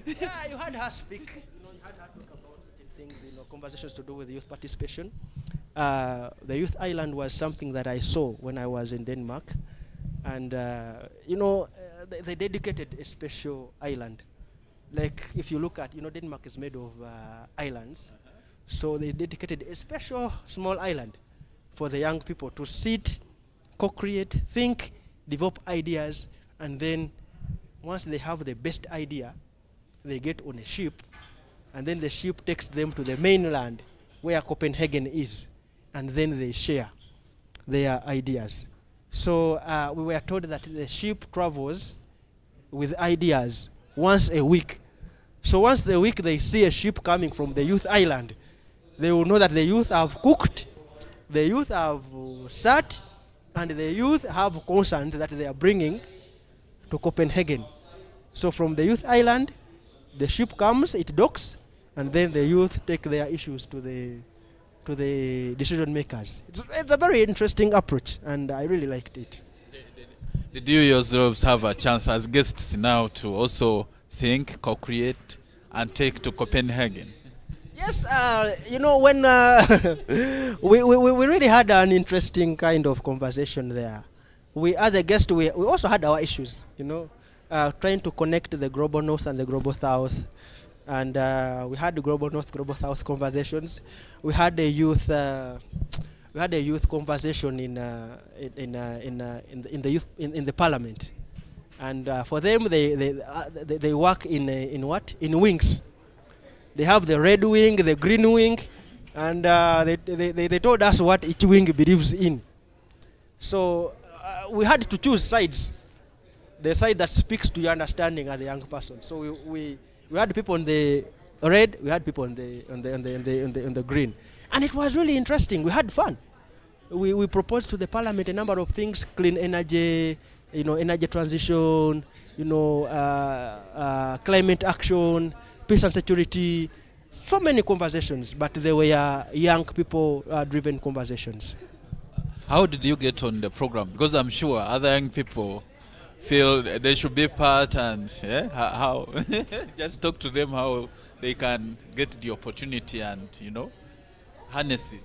Yeah, you had her speak. You had her talk about certain things, conversations to do with youth participation. The youth island was something that I saw when I was in Denmark, and they dedicated a special island. Like if you look at, Denmark is made of islands, so they dedicated a special small island for the young people to sit, co-create, think, develop ideas, and then once they have the best idea, they get on a ship, and then the ship takes them to the mainland where Copenhagen is, and then they share their ideas. So we were told that the ship travels with ideas once a week. So once a week they see a ship coming from the youth island, they will know that the youth have cooked, the youth have sat, and the youth have concerns that they are bringing to Copenhagen. So from the youth island, the ship comes, it docks, and then the youth take their issues to the decision makers. It's a very interesting approach, and I really liked it. Did you yourselves have a chance as guests now to also think, co-create, and take to Copenhagen? Yes, when we really had an interesting kind of conversation there. We, as a guest, we also had our issues, trying to connect the global north and the global south. And we had the global north, global south conversations. We had a youth conversation in the parliament. And for them, they work in wings. They have the red wing, the green wing, and they told us what each wing believes in. So we had to choose sides, the side that speaks to your understanding as a young person. So we had people on the red, we had people on the green, and it was really interesting. We had fun. We proposed to the parliament a number of things: clean energy, energy transition, climate action, peace and security, so many conversations, but they were young people driven conversations. How did you get on the program? Because I'm sure other young people feel they should be part, and how just talk to them how they can get the opportunity and harness it.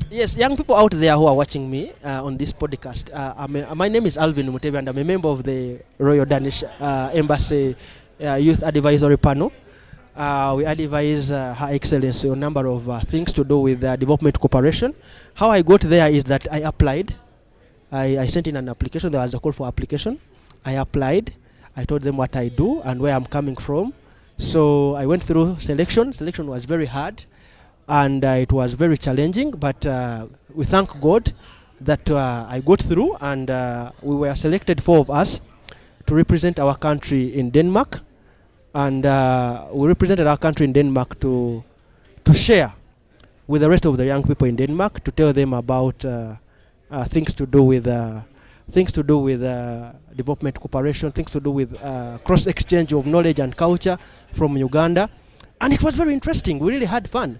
Yes, young people out there who are watching me on this podcast, my name is Alvin Mutebi, and I'm a member of the Royal Danish Embassy Youth Advisory Panel. We advise Her Excellency on a number of things to do with development cooperation. How I got there is that I applied. I sent in an application. There was a call for application. I applied. I told them what I do and where I'm coming from. So I went through selection. Selection was very hard, and it was very challenging. But we thank God that I got through, and we were selected, 4 of us, to represent our country in Denmark. And we represented our country in Denmark to share with the rest of the young people in Denmark, to tell them about things to do with development cooperation, things to do with cross exchange of knowledge and culture from Uganda. And it was very interesting. We really had fun.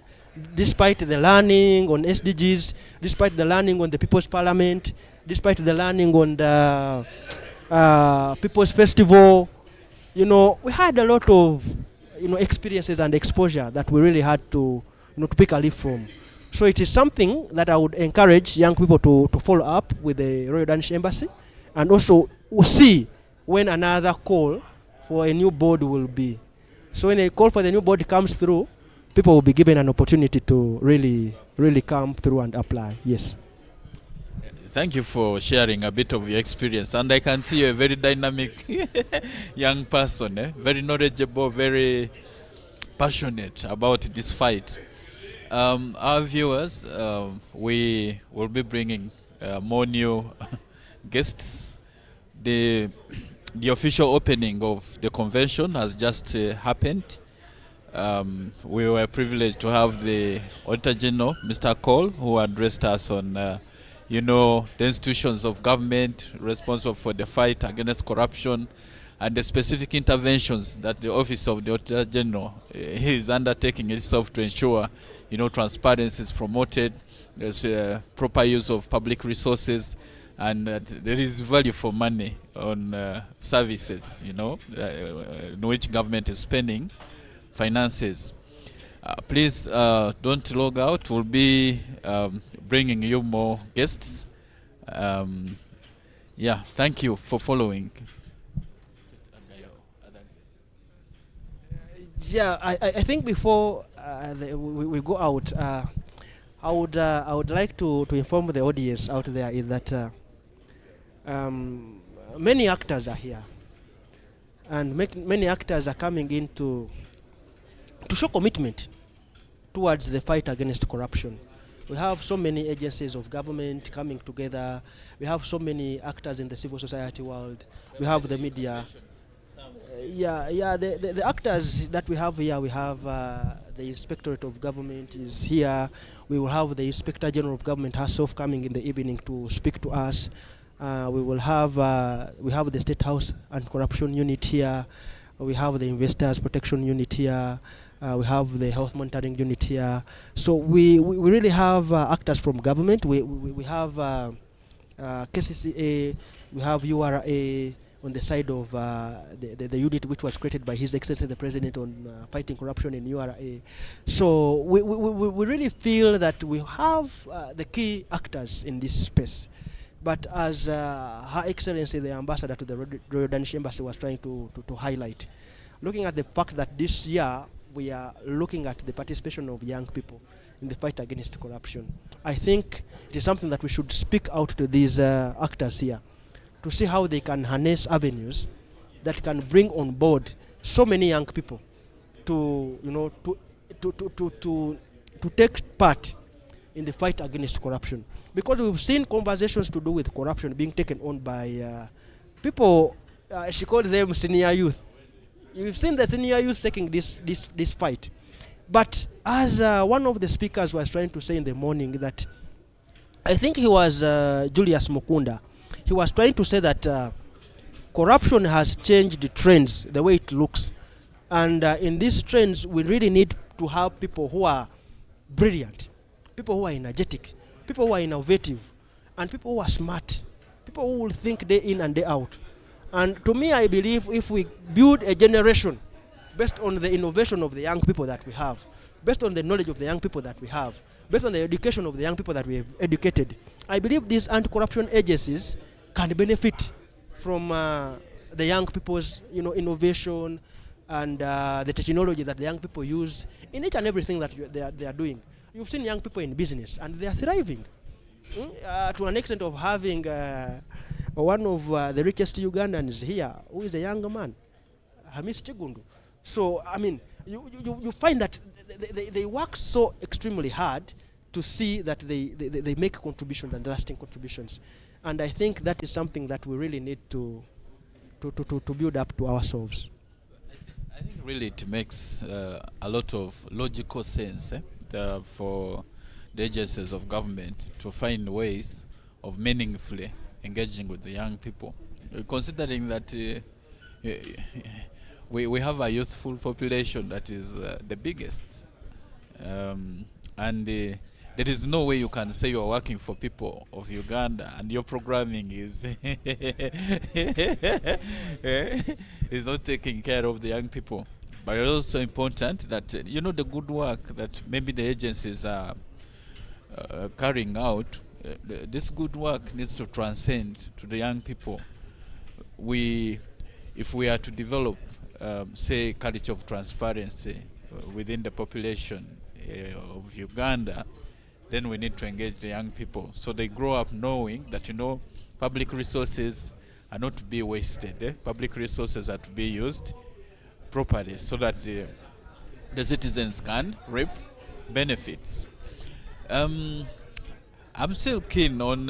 despite the learning on SDGs, despite the learning on the People's Parliament, despite the learning on the People's Festival, you know, we had a lot of, you know, experiences and exposure that we really had to, you know, to pick a leaf from. So it is something that I would encourage young people to follow up with the Royal Danish Embassy, and also we'll see when another call for a new board will be. So when a call for the new board comes through, people will be given an opportunity to really come through and apply. Yes. Thank you for sharing a bit of your experience. And I can see you're a very dynamic young person, very knowledgeable, very passionate about this fight. Our viewers, we will be bringing more new guests. The official opening of the convention has just happened. We were privileged to have the Auditor General, Mr. Cole, who addressed us on you know, the institutions of government responsible for the fight against corruption and the specific interventions that the Office of the Auditor General is undertaking itself to ensure, you know, transparency is promoted, there's proper use of public resources, and there is value for money on services, you know, in which government is spending finances. Please don't log out. We'll be bringing you more guests. Yeah, thank you for following. Yeah, I think before we go out, I would like to inform the audience out there is that many actors are here, and many actors are coming in to show commitment towards the fight against corruption. We have so many agencies of government coming together. We have so many actors in the civil society world. We have the media. The actors that we have here, we have the Inspectorate of Government is here. We will have the Inspector General of Government herself coming in the evening to speak to us. We have the State House Anti-Corruption Unit here. We have the Investors Protection Unit here. We have the Health Monitoring Unit here. So we really have actors from government. We have KCCA, we have URA on the side of the unit which was created by His Excellency the President on fighting corruption in URA. So we really feel that we have the key actors in this space. But as Her Excellency the Ambassador to the Royal Danish Embassy was trying to highlight, looking at the fact that this year we are looking at the participation of young people in the fight against corruption, I think it is something that we should speak out to these actors here to see how they can harness avenues that can bring on board so many young people to, you know, to take part in the fight against corruption. Because we've seen conversations to do with corruption being taken on by people, she called them senior youth. We've seen the senior youth taking this fight. But as one of the speakers was trying to say in the morning, that I think he was Julius Mukunda, he was trying to say that corruption has changed the trends, the way it looks. And in these trends, we really need to have people who are brilliant, people who are energetic, people who are innovative, and people who are smart, people who will think day in and day out. And to me, I believe if we build a generation based on the innovation of the young people that we have, based on the knowledge of the young people that we have, based on the education of the young people that we have educated, I believe these anti-corruption agencies can benefit from the young people's, you know, innovation and the technology that the young people use in each and everything that they are doing. You've seen young people in business, and they are thriving to an extent of having one of the richest Ugandans here, who is a young man, Hamis Chigundu. So, I mean, you find that they work so extremely hard to see that they make contributions and lasting contributions. And I think that is something that we really need to build up to ourselves. I think really it makes a lot of logical sense for the agencies of government to find ways of meaningfully engaging with the young people, considering that we have a youthful population that is the biggest. And there is no way you can say you are working for people of Uganda and your programming is is not taking care of the young people. But it's also important that you know the good work that maybe the agencies are carrying out. This good work needs to transcend to the young people. If we are to develop, say, culture of transparency within the population of Uganda, then we need to engage the young people so they grow up knowing that, you know, public resources are not to be wasted. Public resources are to be used properly so that the citizens can reap benefits. I'm still keen on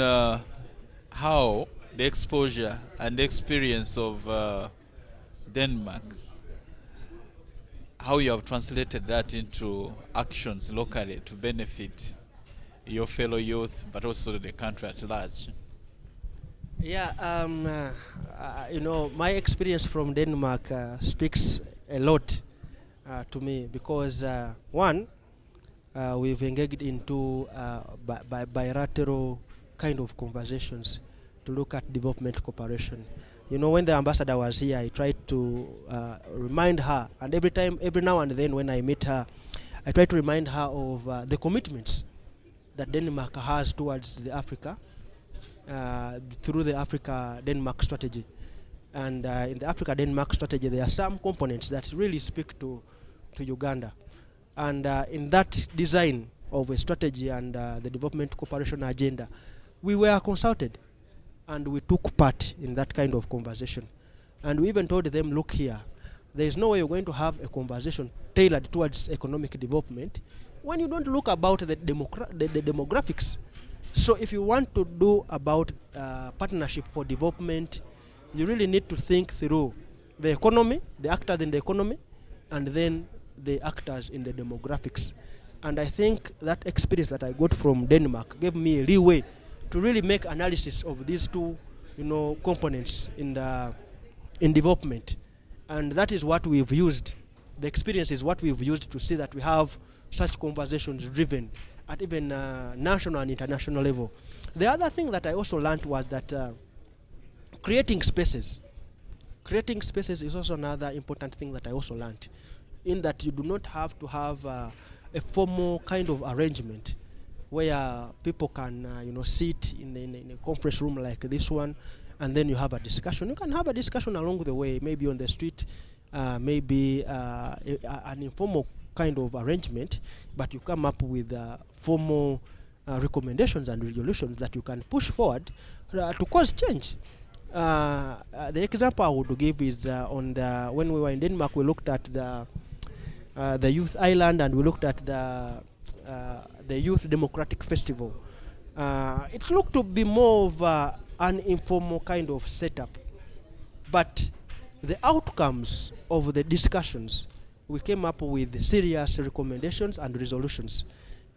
how the exposure and the experience of Denmark, how you have translated that into actions locally to benefit your fellow youth, but also the country at large. Yeah, you know, my experience from Denmark speaks a lot to me because one, we've engaged into bilateral kind of conversations to look at development cooperation. You know, when the ambassador was here, I tried to remind her, and every now and then when I meet her, I try to remind her of the commitments that Denmark has towards the Africa through the Africa-Denmark strategy. And in the Africa-Denmark strategy, there are some components that really speak to Uganda. And in that design of a strategy and the development cooperation agenda, we were consulted and we took part in that kind of conversation. And we even told them, look here, there is no way you're going to have a conversation tailored towards economic development when you don't look about the demographics. So if you want to do about partnership for development, you really need to think through the economy, the actors in the economy, and then the actors in the demographics. And I think that experience that I got from Denmark gave me a leeway to really make analysis of these two, you know, components in development. And that is what we've used. The experience is what we've used to see that we have such conversations driven at even national and international level. The other thing that I also learned was that creating spaces is also another important thing that I also learned, in that you do not have to have a formal kind of arrangement where people can you know, sit in a conference room like this one, and then you have a discussion. You can have a discussion along the way, maybe on the street, maybe an informal kind of arrangement, but you come up with formal recommendations and resolutions that you can push forward to cause change. The example I would give is on when we were in Denmark, we looked at the Youth Island, and we looked at the Youth Democratic Festival. It looked to be more of an informal kind of setup, but the outcomes of the discussions, we came up with serious recommendations and resolutions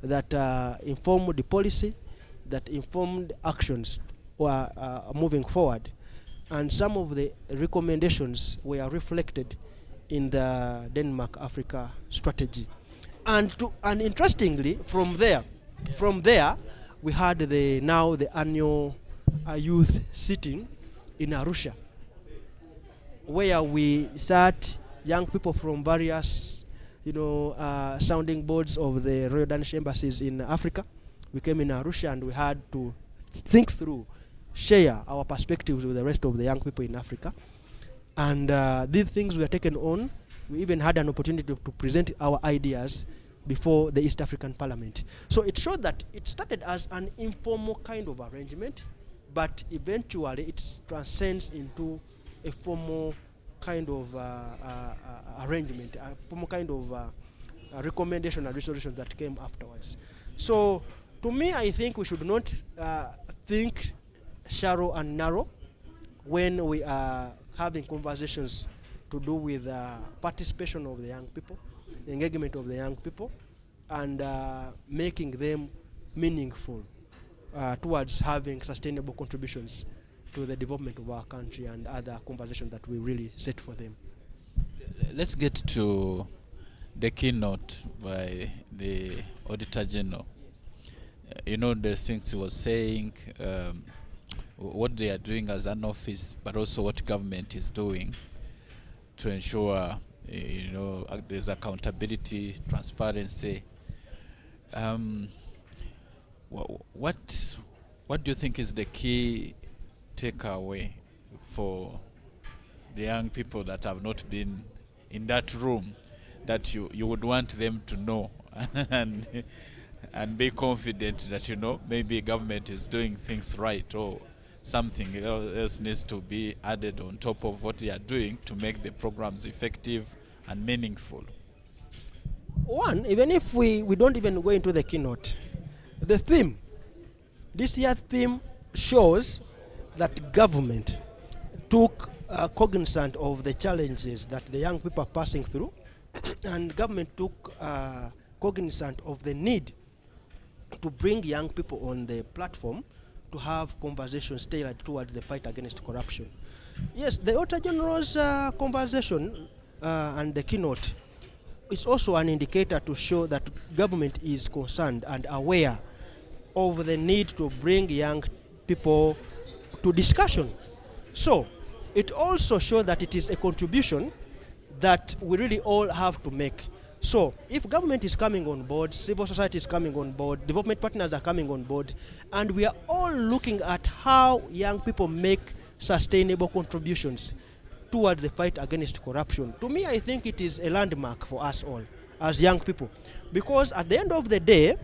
that informed the policy, that informed actions were moving forward. And some of the recommendations were reflected in the Denmark Africa strategy. And interestingly, from there, we had the annual youth sitting in Arusha, where we sat young people from various, you know, sounding boards of the Royal Danish embassies in Africa. We came in Arusha and we had to think through, share our perspectives with the rest of the young people in Africa. And these things were taken on. We even had an opportunity to present our ideas before the East African Parliament. So it showed that it started as an informal kind of arrangement, but eventually it transcends into a formal kind of arrangement, a formal kind of recommendation and resolution that came afterwards. So to me, I think we should not think shallow and narrow when we are having conversations to do with participation of the young people, the engagement of the young people, and making them meaningful towards having sustainable contributions to the development of our country and other conversations that we really set for them. Let's get to the keynote by the Auditor General. You know, the things he was saying, what they are doing as an office, but also what government is doing to ensure, you know, there's accountability, transparency. What do you think is the key takeaway for the young people that have not been in that room that you would want them to know and be confident that, you know, maybe government is doing things right, or something else needs to be added on top of what they are doing to make the programs effective and meaningful? One, even if we don't even go into the keynote, the theme, this year's theme shows that government took cognizant of the challenges that the young people are passing through, and government took cognizant of the need to bring young people on the platform to have conversations tailored towards the fight against corruption. Yes, the Auditor General's conversation and the keynote is also an indicator to show that government is concerned and aware of the need to bring young people to discussion. So it also shows that it is a contribution that we really all have to make. So if government is coming on board, civil society is coming on board, development partners are coming on board, and we are all looking at how young people make sustainable contributions towards the fight against corruption. To me, I think it is a landmark for us all as young people, because at the end of the day,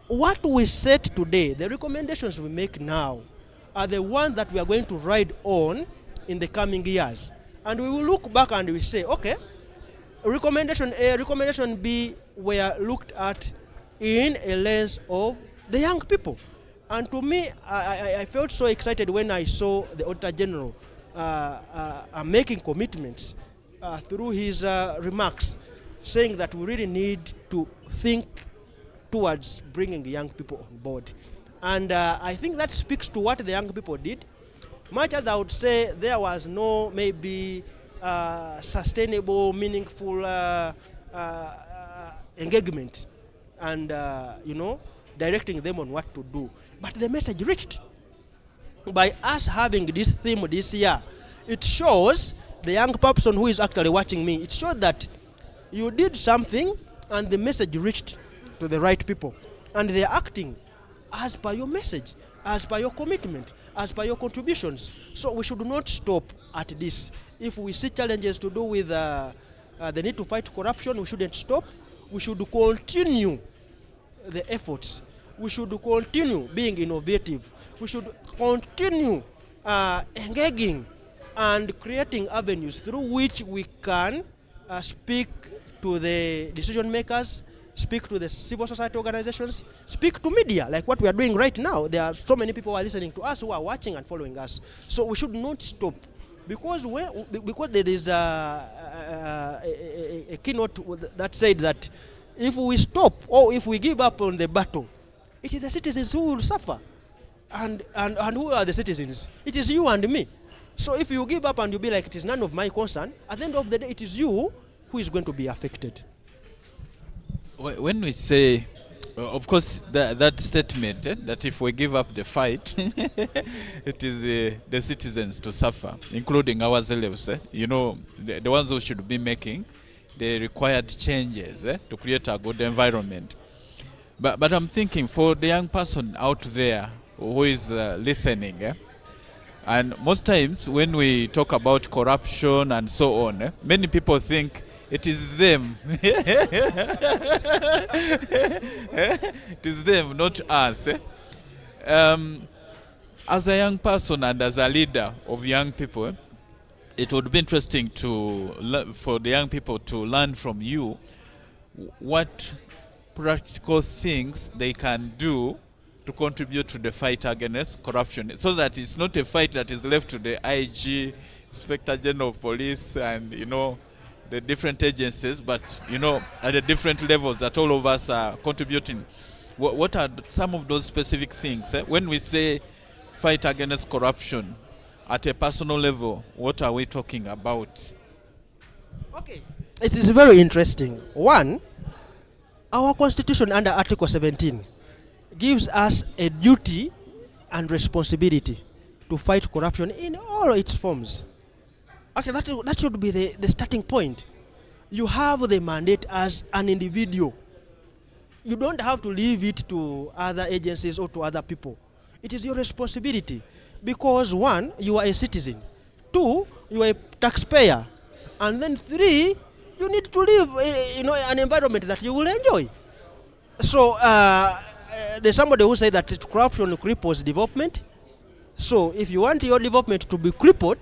what we set today, the recommendations we make now, are the ones that we are going to ride on in the coming years. And we will look back and we say, okay, recommendation A, recommendation B were looked at in a lens of the young people. And to me, I felt so excited when I saw the Auditor General making commitments through his remarks, saying that we really need to think towards bringing young people on board. And I think that speaks to what the young people did. Much as I would say there was no maybe sustainable, meaningful engagement and, you know, directing them on what to do. But the message reached. By us having this theme this year, it shows the young person who is actually watching me, it shows that you did something and the message reached to the right people. And they are acting as per your message, as per your commitment, as per your contributions. So we should not stop at this. If we see challenges to do with the need to fight corruption, we shouldn't stop. We should continue the efforts. We should continue being innovative. We should continue engaging and creating avenues through which we can speak to the decision makers, speak to the civil society organizations, speak to media, like what we are doing right now. There are so many people who are listening to us, who are watching and following us. So we should not stop, because there is a keynote that said that if we stop or if we give up on the battle, it is the citizens who will suffer. And who are the citizens? It is you and me. So if you give up and you be like, it is none of my concern, at the end of the day, it is you who is going to be affected. When we say, of course, that statement, that if we give up the fight, it is the citizens to suffer, including ourselves. You know, the ones who should be making the required changes to create a good environment. But I'm thinking, for the young person out there who is listening, and most times when we talk about corruption and so on, many people think it is them. It is them, not us. As a young person and as a leader of young people, it would be interesting for the young people to learn from you what practical things they can do to contribute to the fight against corruption, so that it's not a fight that is left to the IG, Inspector General of Police, and, you know, the different agencies, but, you know, at the different levels that all of us are contributing. What are some of those specific things? When we say fight against corruption at a personal level, what are we talking about? Okay, it is very interesting. One, our constitution under Article 17 gives us a duty and responsibility to fight corruption in all its forms. Okay, that should be the starting point. You have the mandate as an individual. You don't have to leave it to other agencies or to other people. It is your responsibility because one, you are a citizen. Two, you are a taxpayer. And then three, you need to live an environment that you will enjoy. So there's somebody who said that corruption cripples development. So if you want your development to be crippled,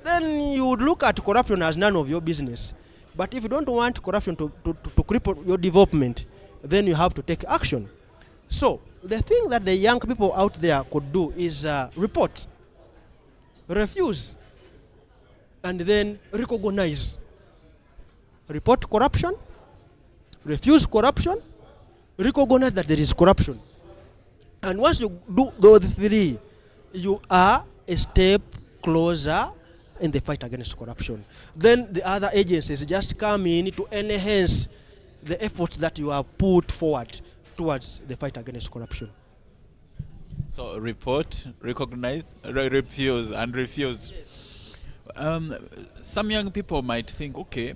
then you would look at corruption as none of your business. But if you don't want corruption to cripple your development, then you have to take action. So the thing that the young people out there could do is report, refuse, and then recognize. Report corruption, refuse corruption, recognize that there is corruption. And once you do those three, you are a step closer in the fight against corruption. Then the other agencies just come in to enhance the efforts that you have put forward towards the fight against corruption. So report, recognize, refuse, and refuse. Some young people might think, okay,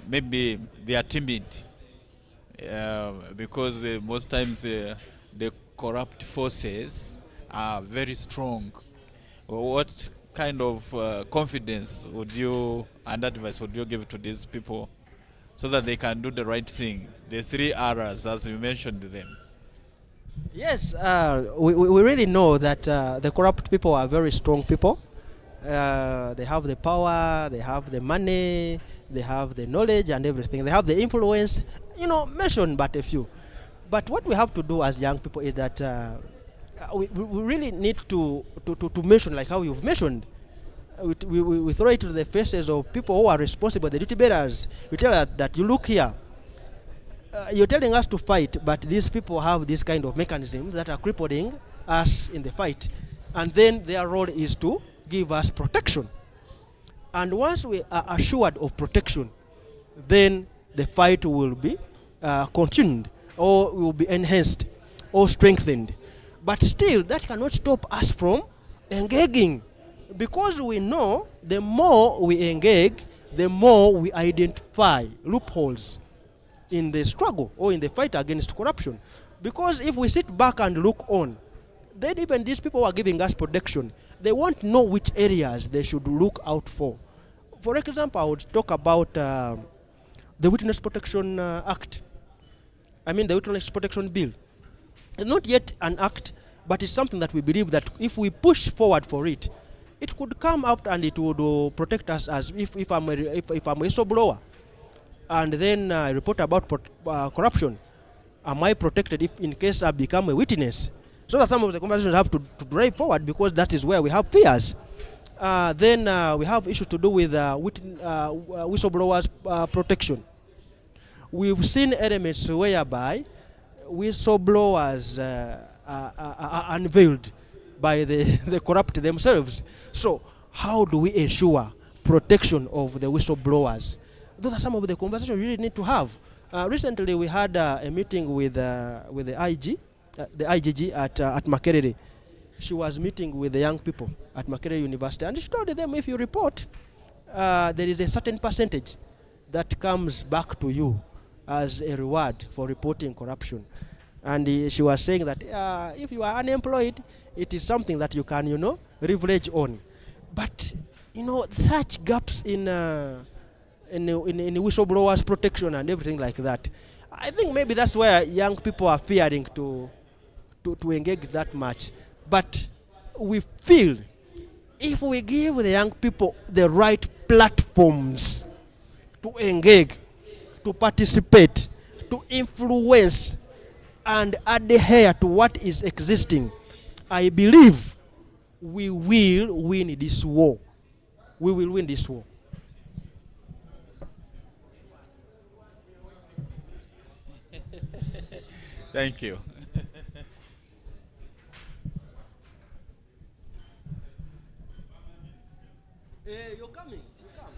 maybe they are timid because most times the corrupt forces are very strong. What kind of confidence would you and advice would you give to these people so that they can do the right thing? The 3 R's, as you mentioned them. Yes, we really know that the corrupt people are very strong people. They have the power, they have the money, they have the knowledge and everything. They have the influence, mention but a few. But what we have to do as young people is that we really need to mention, like how you've mentioned. We throw it to the faces of people who are responsible, the duty bearers. We tell that you look here. You're telling us to fight, but these people have this kind of mechanisms that are crippling us in the fight. And then their role is to give us protection. And once we are assured of protection, then the fight will be continued or will be enhanced or strengthened. But still, that cannot stop us from engaging, because we know the more we engage, the more we identify loopholes in the struggle or in the fight against corruption. Because if we sit back and look on, then even these people who are giving us protection, they won't know which areas they should look out for. For example, I would talk about the Witness Protection Act. I mean the Witness Protection Bill. It's not yet an act, but it's something that we believe that if we push forward for it, it could come out and it would protect us. As if I'm a whistleblower and then I report about corruption, am I protected if in case I become a witness? So that some of the conversations have to drive forward, because that is where we have fears. Then we have issues to do with whistleblowers protection. We've seen elements whereby whistleblowers are unveiled by the corrupt themselves. So how do we ensure protection of the whistleblowers? Those are some of the conversations we really need to have. Recently we had a meeting with the IGG at Makerere. She was meeting with the young people at Makerere University, and she told them, if you report, there is a certain percentage that comes back to you as a reward for reporting corruption. And she was saying that if you are unemployed, it is something that you can, leverage on. But, such gaps in whistleblowers protection and everything like that, I think maybe that's where young people are fearing to engage that much. But we feel if we give the young people the right platforms to engage, to participate, to influence, and adhere to what is existing, I believe we will win this war. We will win this war. Thank you. You're coming. You come.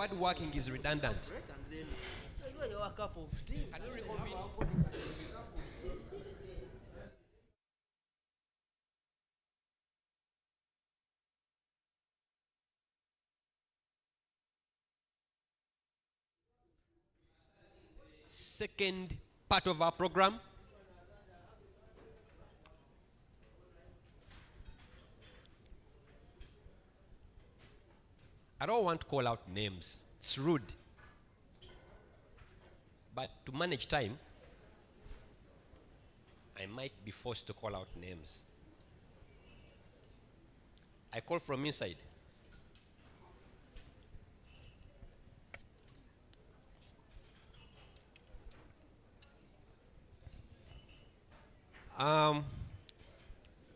word working is redundant. Your cup of tea. Can you reconvene? Second part of our program. I don't want to call out names. It's rude. But to manage time, I might be forced to call out names. I call from inside.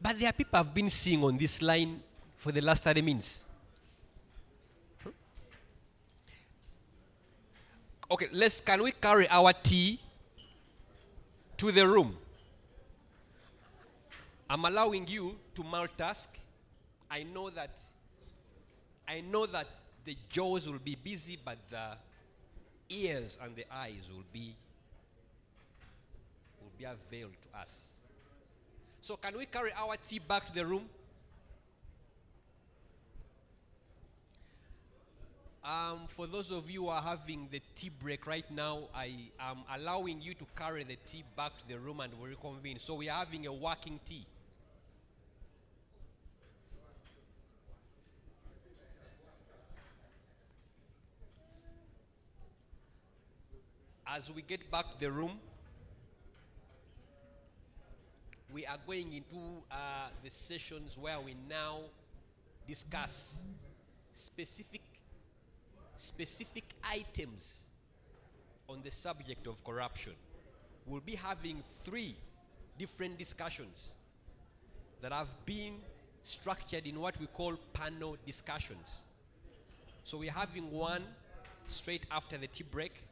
But there are people I've been seeing on this line for the last 30 minutes. Okay, can we carry our tea to the room? I'm allowing you to multitask. I know that the jaws will be busy, but the ears and the eyes will be availed to us. So can we carry our tea back to the room? For those of you who are having the tea break right now, I am allowing you to carry the tea back to the room and we'll reconvene. So we are having a working tea. As we get back to the room, we are going into the sessions where we now discuss specific items on the subject of corruption. We'll be having 3 different discussions that have been structured in what we call panel discussions. So we're having one straight after the tea break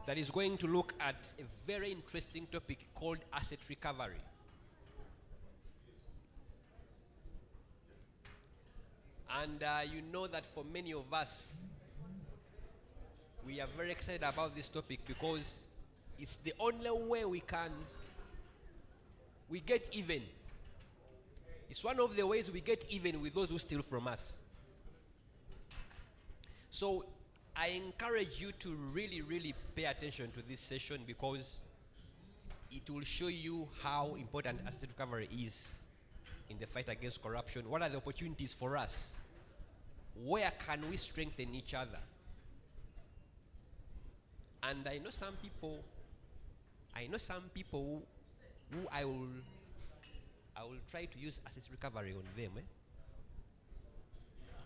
that is going to look at a very interesting topic called asset recovery. And you know that for many of us, we are very excited about this topic because it's the only way we get even. It's one of the ways we get even with those who steal from us. So I encourage you to really, really pay attention to this session because it will show you how important asset recovery is in the fight against corruption. What are the opportunities for us? Where can we strengthen each other? And I know some people who I will try to use asset recovery on them.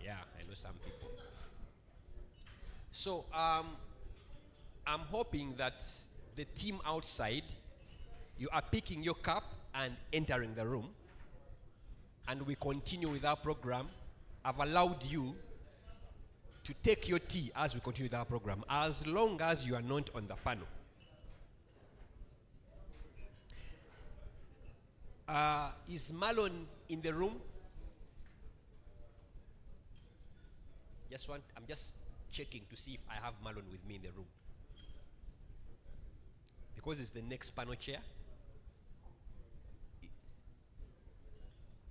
Yeah, I know some people. So I'm hoping that the team outside, you are picking your cup and entering the room, and we continue with our program. I've allowed you to take your tea as we continue with our program, as long as you are not on the panel. Is Marlon in the room? I'm just checking to see if I have Marlon with me in the room, because it's the next panel chair.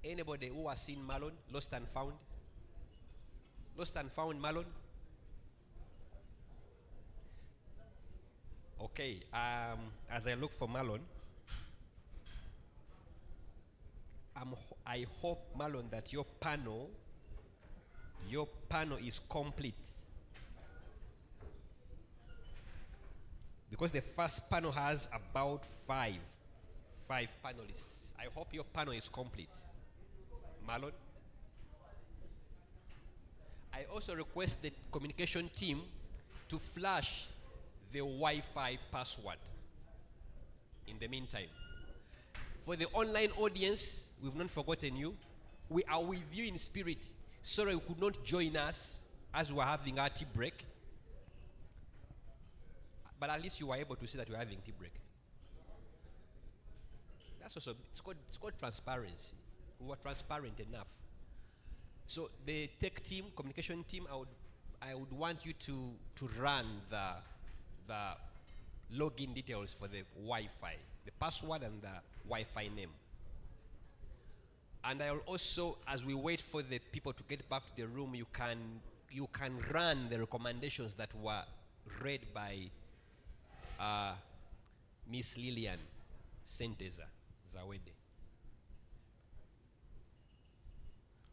Anybody who has seen Marlon, lost and found? Lost and found Marlon? Okay, as I look for Marlon, I hope, Marlon, that your panel is complete. Because the first panel has about five panelists. I hope your panel is complete. Marlon? I also request the communication team to flash the Wi-Fi password in the meantime. For the online audience, we've not forgotten you. We are with you in spirit. Sorry you could not join us as we were having our tea break. But at least you were able to see that we're having tea break. That's also, it's called transparency. We were transparent enough. So the tech team, communication team, I would want you to run the login details for the Wi-Fi, the password and the Wi-Fi name. And I'll also, as we wait for the people to get back to the room, you can run the recommendations that were read by Miss Lillian Senteza Zawede.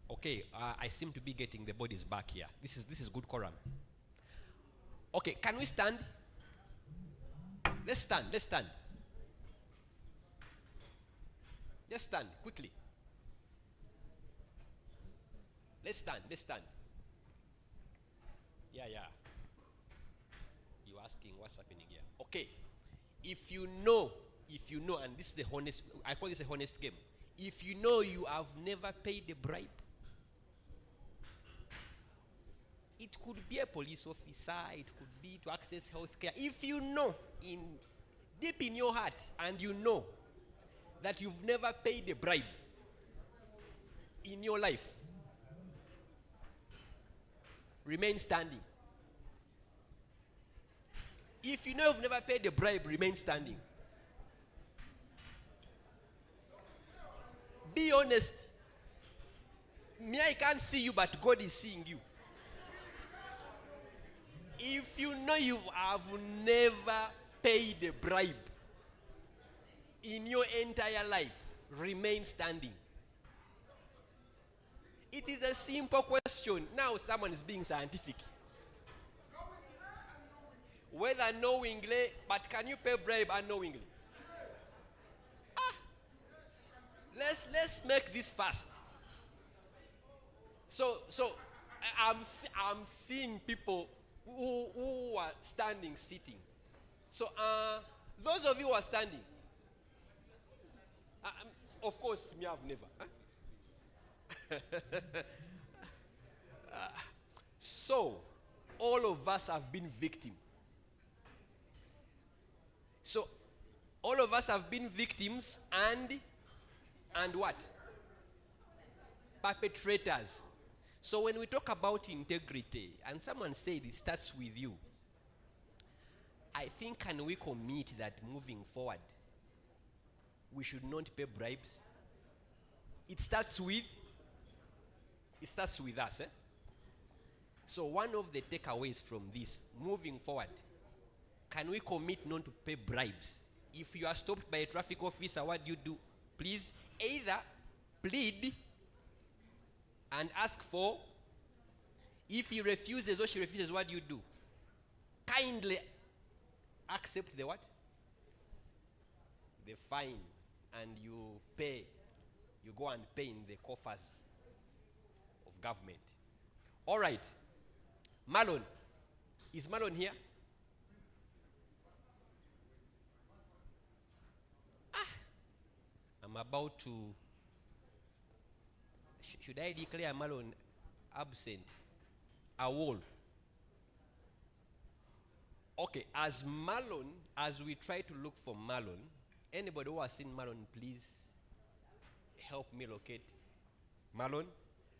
Okay, I seem to be getting the bodies back here. This is good quorum. Okay, can we stand? Let's stand. Just stand quickly. Let's stand. Yeah. You're asking what's happening here. Okay. If you know, and this is the honest, I call this a honest game. If you know you have never paid a bribe, it could be a police officer, it could be to access healthcare. If you know deep in your heart and you know that you've never paid a bribe in your life, remain standing. If you know you've never paid a bribe, remain standing. Be honest. Me, I can't see you, but God is seeing you. If you know you have never paid a bribe in your entire life, remain standing. It is a simple question. Now someone is being scientific. Whether knowingly, but can you pay bribe unknowingly? Let's make this fast. So I'm seeing people who are standing, sitting. So those of you who are standing, of course, me have never. So all of us have been victims. So all of us have been victims and what? Perpetrators. So when we talk about integrity, and someone said it starts with you, I think can we commit that moving forward, we should not pay bribes? It starts with us. So one of the takeaways from this, moving forward, can we commit not to pay bribes? If you are stopped by a traffic officer, what do you do? Please either plead and ask for. If he refuses or she refuses, what do you do? Kindly accept the what? The fine, and you pay. You go and pay in the coffers of government. All right. Marlon. Is Marlon here? I'm about to. Should I declare Marlon absent? Awol. Okay, as we try to look for Marlon, anybody who has seen Marlon, please help me locate Marlon.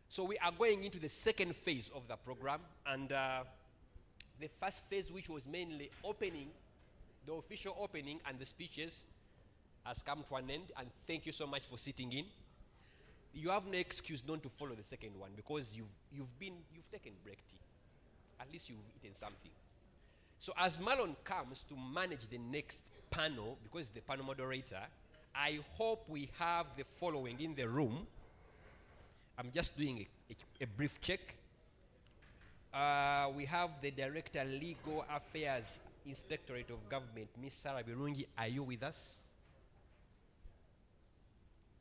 So we are going into the second phase of the program, and the first phase, which was mainly opening, the official opening and the speeches, has come to an end, and thank you so much for sitting in. You have no excuse not to follow the second one, because you've taken break tea. At least you've eaten something. So as Marlon comes to manage the next panel, because the panel moderator, I hope we have the following in the room. I'm just doing a brief check. We have the Director, Legal Affairs, Inspectorate of Government, Ms. Sarah Birungi. Are you with us?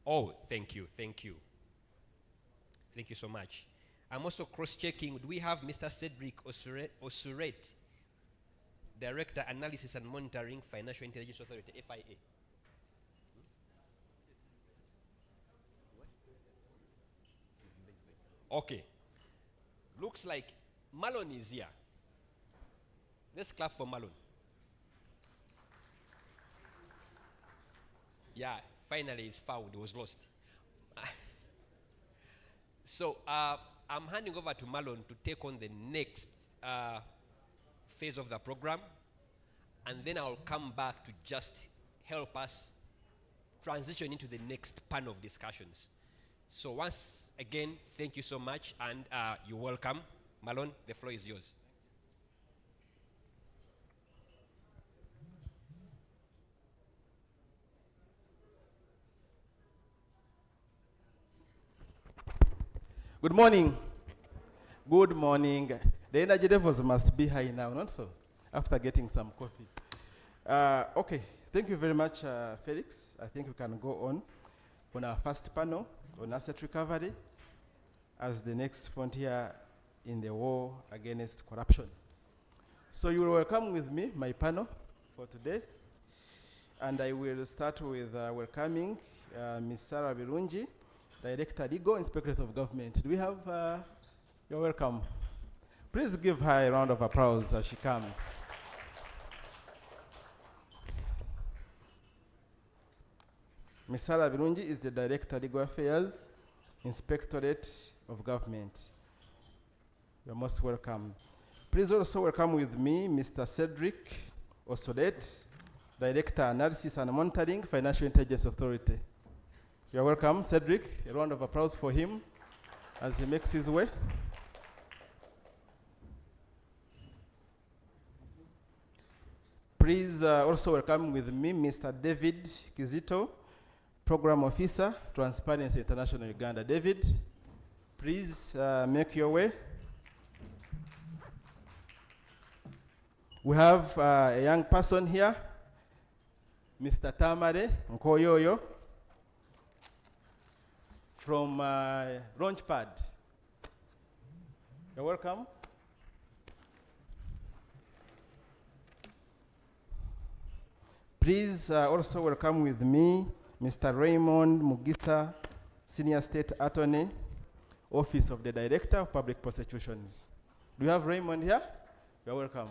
Oh, thank you. Thank you so much. I'm also cross-checking. Do we have Mr. Cedric Osuret, Director, Analysis and Monitoring, Financial Intelligence Authority, FIA? Okay. Looks like Marlon is here. Let's clap for Marlon. Yeah, finally he's found. He was lost. So I'm handing over to Marlon to take on the next phase of the program, and then I'll come back to just help us transition into the next panel of discussions. So once again, thank you so much, and you're welcome. Malone, the floor is yours. Good morning. Good morning. The energy levels must be high now, not so? After getting some coffee. Okay, thank you very much, Felix. I think we can go on our first panel on asset recovery as the next frontier in the war against corruption. So you will welcome with me my panel for today. And I will start with welcoming Ms. Sarah Birungi, Director Legal, Inspectorate of Government. Do we have, you're welcome. Please give her a round of applause as she comes. Ms. Sarah Birungi is the Director Legal Affairs, Inspectorate of Government. You're most welcome. Please also welcome with me Mr. Cedric Osodet, Director Analysis and Monitoring, Financial Intelligence Authority. You're welcome, Cedric. A round of applause for him as he makes his way. Please also welcome with me Mr. David Kizito, Program Officer, Transparency International Uganda. David, please make your way. We have a young person here, Mr. Tamare Nkoyoyo, from Launchpad. You're welcome. Please also welcome with me Mr. Raymond Mugisa, Senior State Attorney, Office of the Director of Public Prosecutions. Do you have Raymond here? You're welcome.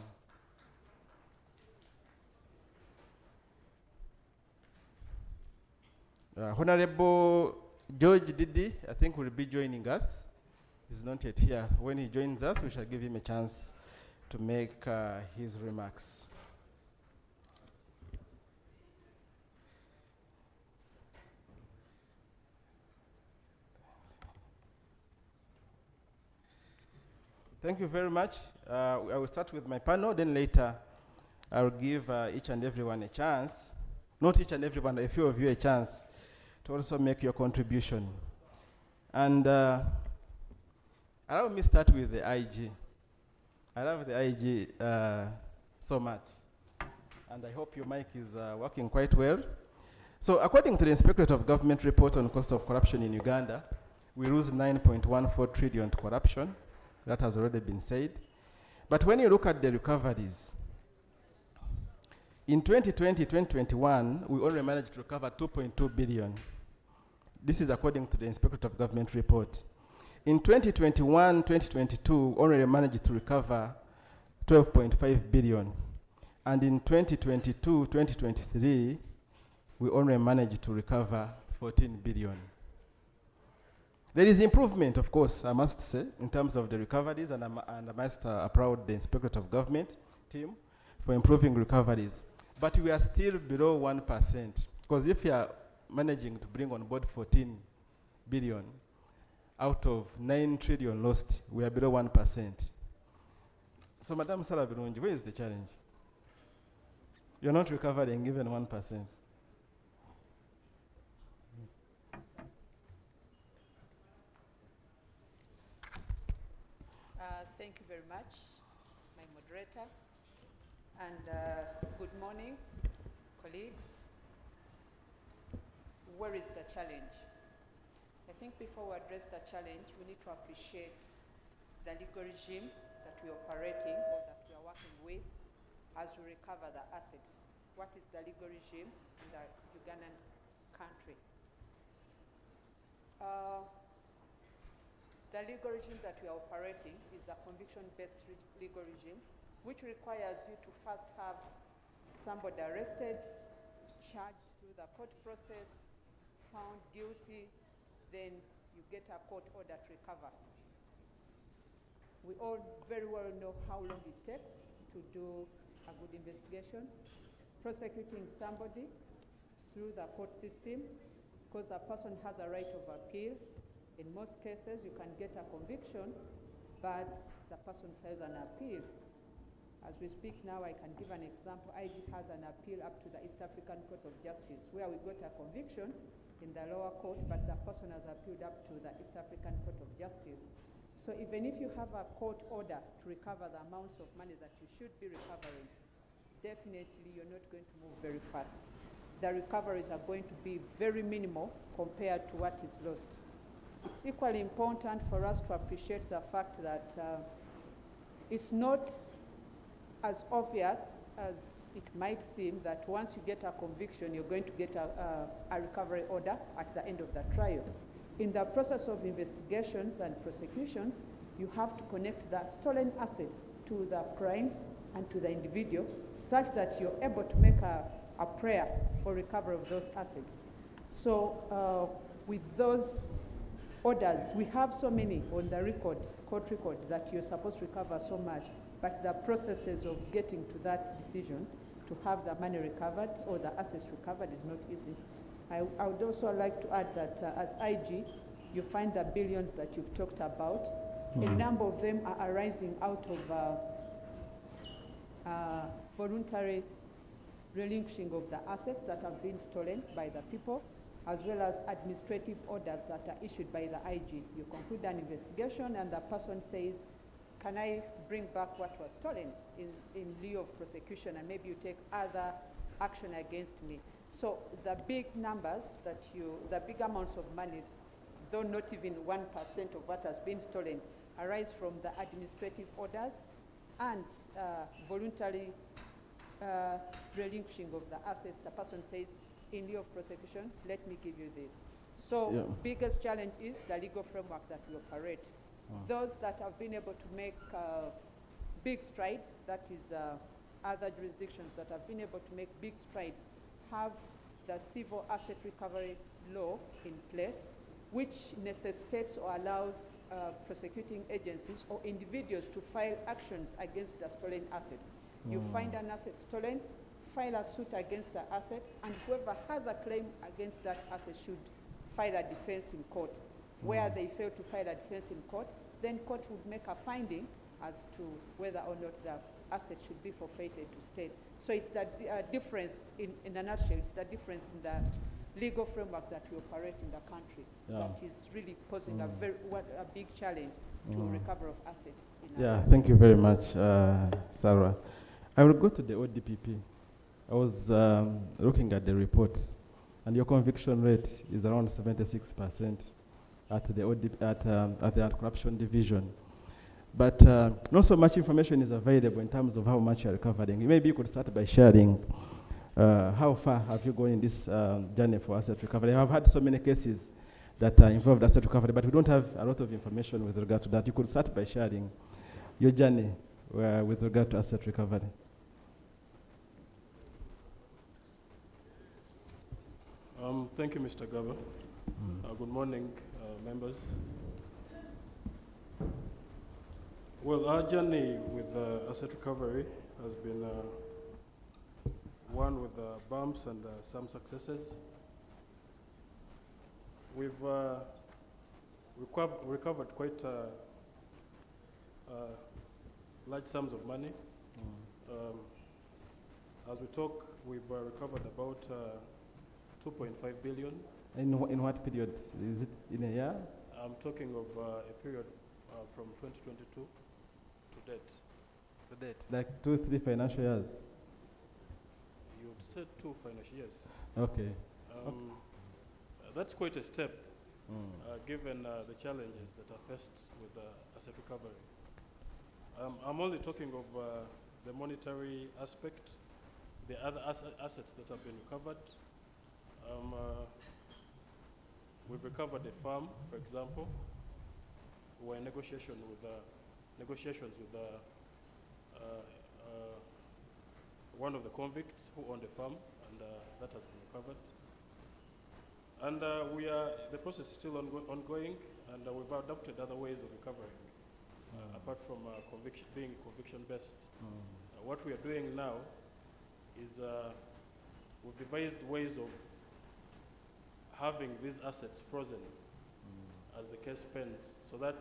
Honorable George Didi, I think, will be joining us. He's not yet here. When he joins us, we shall give him a chance to make his remarks. Thank you very much. I will start with my panel, then later I will give each and everyone a chance, not each and everyone, a few of you a chance to also make your contribution. And allow me start with the IG. I love the IG so much. And I hope your mic is working quite well. So according to the Inspectorate of Government report on cost of corruption in Uganda, we lose 9.14 trillion to corruption. That has already been said. But when you look at the recoveries, in 2020-2021, we only managed to recover 2.2 billion. This is according to the Inspectorate of Government report. In 2021-2022, we only managed to recover 12.5 billion. And in 2022-2023, we only managed to recover 14 billion. There is improvement, of course, I must say, in terms of the recoveries, and I must applaud the Inspectorate of Government team for improving recoveries. But we are still below 1%, because if you are managing to bring on board 14 billion out of 9 trillion lost, we are below 1%. So, Madam Sarah Birungi, where is the challenge? You're not recovering even 1%. Thank you very much, my moderator, and good morning, colleagues. Where is the challenge? I think before we address the challenge, we need to appreciate the legal regime that we are operating or that we are working with as we recover the assets. What is the legal regime in the Ugandan country? The legal regime that we are operating is a conviction-based legal regime, which requires you to first have somebody arrested, charged through the court process, found guilty, then you get a court order to recover. We all very well know how long it takes to do a good investigation. Prosecuting somebody through the court system, because a person has a right of appeal. In most cases, you can get a conviction, but the person fails an appeal. As we speak now, I can give an example. IG has an appeal up to the East African Court of Justice, where we got a conviction in the lower court, but the person has appealed up to the East African Court of Justice. So even if you have a court order to recover the amounts of money that you should be recovering, definitely you're not going to move very fast. The recoveries are going to be very minimal compared to what is lost. It's equally important for us to appreciate the fact that it's not as obvious as it might seem that once you get a conviction, you're going to get a recovery order at the end of the trial. In the process of investigations and prosecutions, you have to connect the stolen assets to the crime and to the individual such that you're able to make a prayer for recovery of those assets. So with those orders, we have so many on the record, court record, that you're supposed to recover so much, but the processes of getting to that decision to have the money recovered or the assets recovered is not easy. I would also like to add that as IG, you find the billions that you've talked about. A number of them are arising out of voluntary relinquishing of the assets that have been stolen by the people, as well as administrative orders that are issued by the IG. You conclude an investigation and the person says, can I bring back what was stolen in lieu of prosecution, and maybe you take other action against me. So the big numbers the big amounts of money, though not even 1% of what has been stolen, arise from the administrative orders and voluntary relinquishing of the assets. The person says, in lieu of prosecution, let me give you this. So biggest challenge is the legal framework that we operate. Those that have been able to make big strides, that is other jurisdictions that have been able to make big strides, have the civil asset recovery law in place, which necessitates or allows prosecuting agencies or individuals to file actions against the stolen assets. You find an asset stolen, file a suit against the asset, and whoever has a claim against that asset should file a defense in court. Where they fail to file a defense in court, then court would make a finding as to whether or not the asset should be forfeited to state. So it's the difference, in a nutshell, it's the difference in the legal framework that we operate in the country that is really posing a big challenge to recovery of assets. Thank you very much, Sarah. I will go to the ODPP. I was looking at the reports, and your conviction rate is around 76% at the anti-corruption division. But not so much information is available in terms of how much you are recovering. Maybe you could start by sharing how far have you gone in this journey for asset recovery. I have had so many cases that involved asset recovery, but we don't have a lot of information with regard to that. You could start by sharing your journey with regard to asset recovery. Thank you, Mr. Gaba. Good morning, members. Well, our journey with asset recovery has been one with bumps and some successes. We've recovered quite large sums of money. As we talk, we've recovered about 2.5 billion. In what period? Is it in a year? I'm talking of a period from 2022 to date. To date? Like 2-3 financial years? You'd said 2 financial years. Okay. That's quite a step, given the challenges that are faced with asset recovery. I'm only talking of the monetary aspect, the other assets that have been recovered. We've recovered a farm, for example. We're in negotiations with one of the convicts who owned a farm, and that has been recovered. And the process is still ongoing, and we've adopted other ways of recovering apart from being conviction-based. What we are doing now is we've devised ways of having these assets frozen as the case pens, so that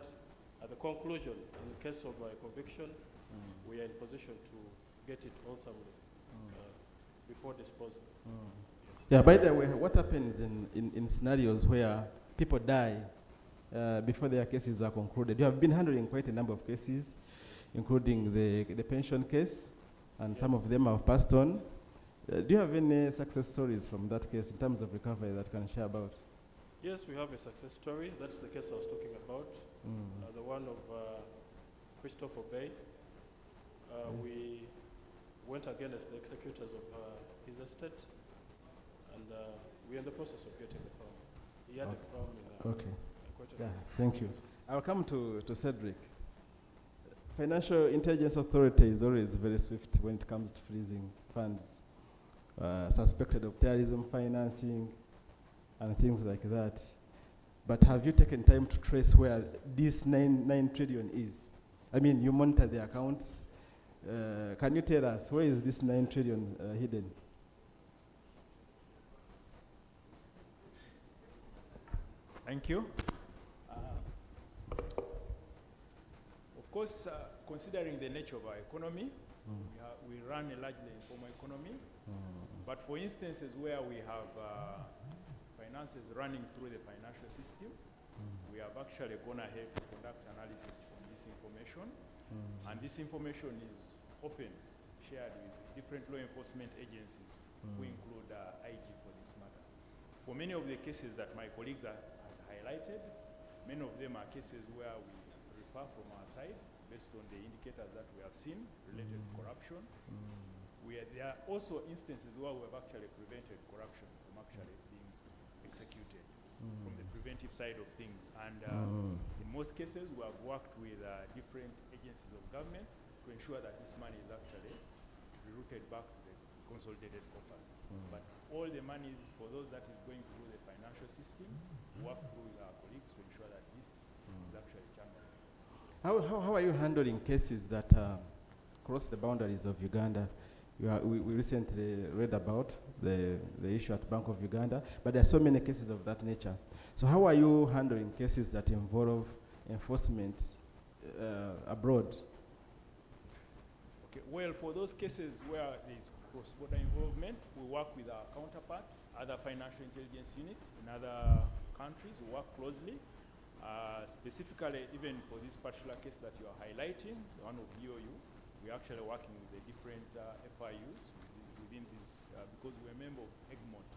at the conclusion, in the case of a conviction, we are in position to get it wholesomely before disposal. Yeah, by the way, what happens in scenarios where people die before their cases are concluded? You have been handling quite a number of cases, including the pension case, and some of them have passed on. Do you have any success stories from that case in terms of recovery that you can share about? Yes, we have a success story. That's the case I was talking about, the one of Christopher Bay. We went against the executors of his estate, and we're in the process of getting the farm. He had a farm in Okay. Yeah, thank you. I'll come to Cedric. Financial Intelligence Authority is always very swift when it comes to freezing funds suspected of terrorism financing and things like that. But have you taken time to trace where this 9 trillion is? I mean, you monitor the accounts. Can you tell us where is this 9 trillion hidden? Thank you. Of course, considering the nature of our economy, we run a largely informal economy. But for instances where we have finances running through the financial system, we have actually gone ahead to conduct analysis on this information. And this information is often shared with different law enforcement agencies, who include IG for this matter. For many of the cases that my colleagues has highlighted, many of them are cases where we refer from our side based on the indicators that we have seen related to corruption. There are also instances where we have actually prevented corruption from actually being executed from the preventive side of things. And in most cases, we have worked with different agencies of government to ensure that this money is actually rerouted back to the consolidated coffers. But all the monies for those that is going through the financial system, we work through with our colleagues to ensure that this is actually channeled. How are you handling cases that cross the boundaries of Uganda? We recently read about the issue at Bank of Uganda, but there are so many cases of that nature. So how are you handling cases that involve enforcement abroad? Okay, well, for those cases where there is cross-border involvement, we work with our counterparts, other financial intelligence units in other countries. We work closely. Specifically, even for this particular case that you are highlighting, the one of BOU, we're actually working with the different FIUs within this, because we're a member of Egmont.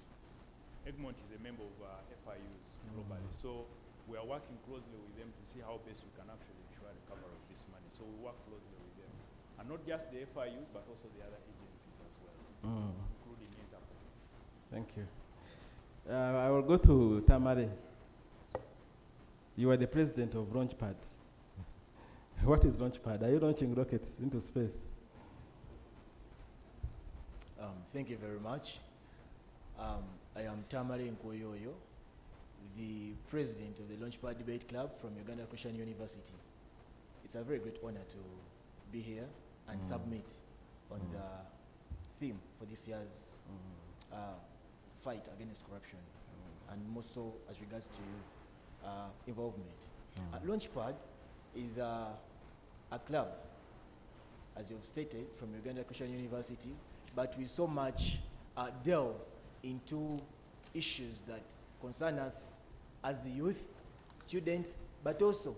Egmont is a member of FIUs globally. So we are working closely with them to see how best we can actually ensure the cover of this money. So we work closely with them. And not just the FIUs, but also the other agencies as well, including Interpol. Thank you. I will go to Tamale. You are the president of Launchpad. What is Launchpad? Are you launching rockets into space? Thank you very much. I am Tamale Nkoyoyo, the president of the Launchpad Debate Club from Uganda Christian University. It's a very great honor to be here and submit on the theme for this year's fight against corruption, and more so as regards to youth involvement. Launchpad is a club, as you've stated, from Uganda Christian University, but we so much delve into issues that concern us as the youth, students, but also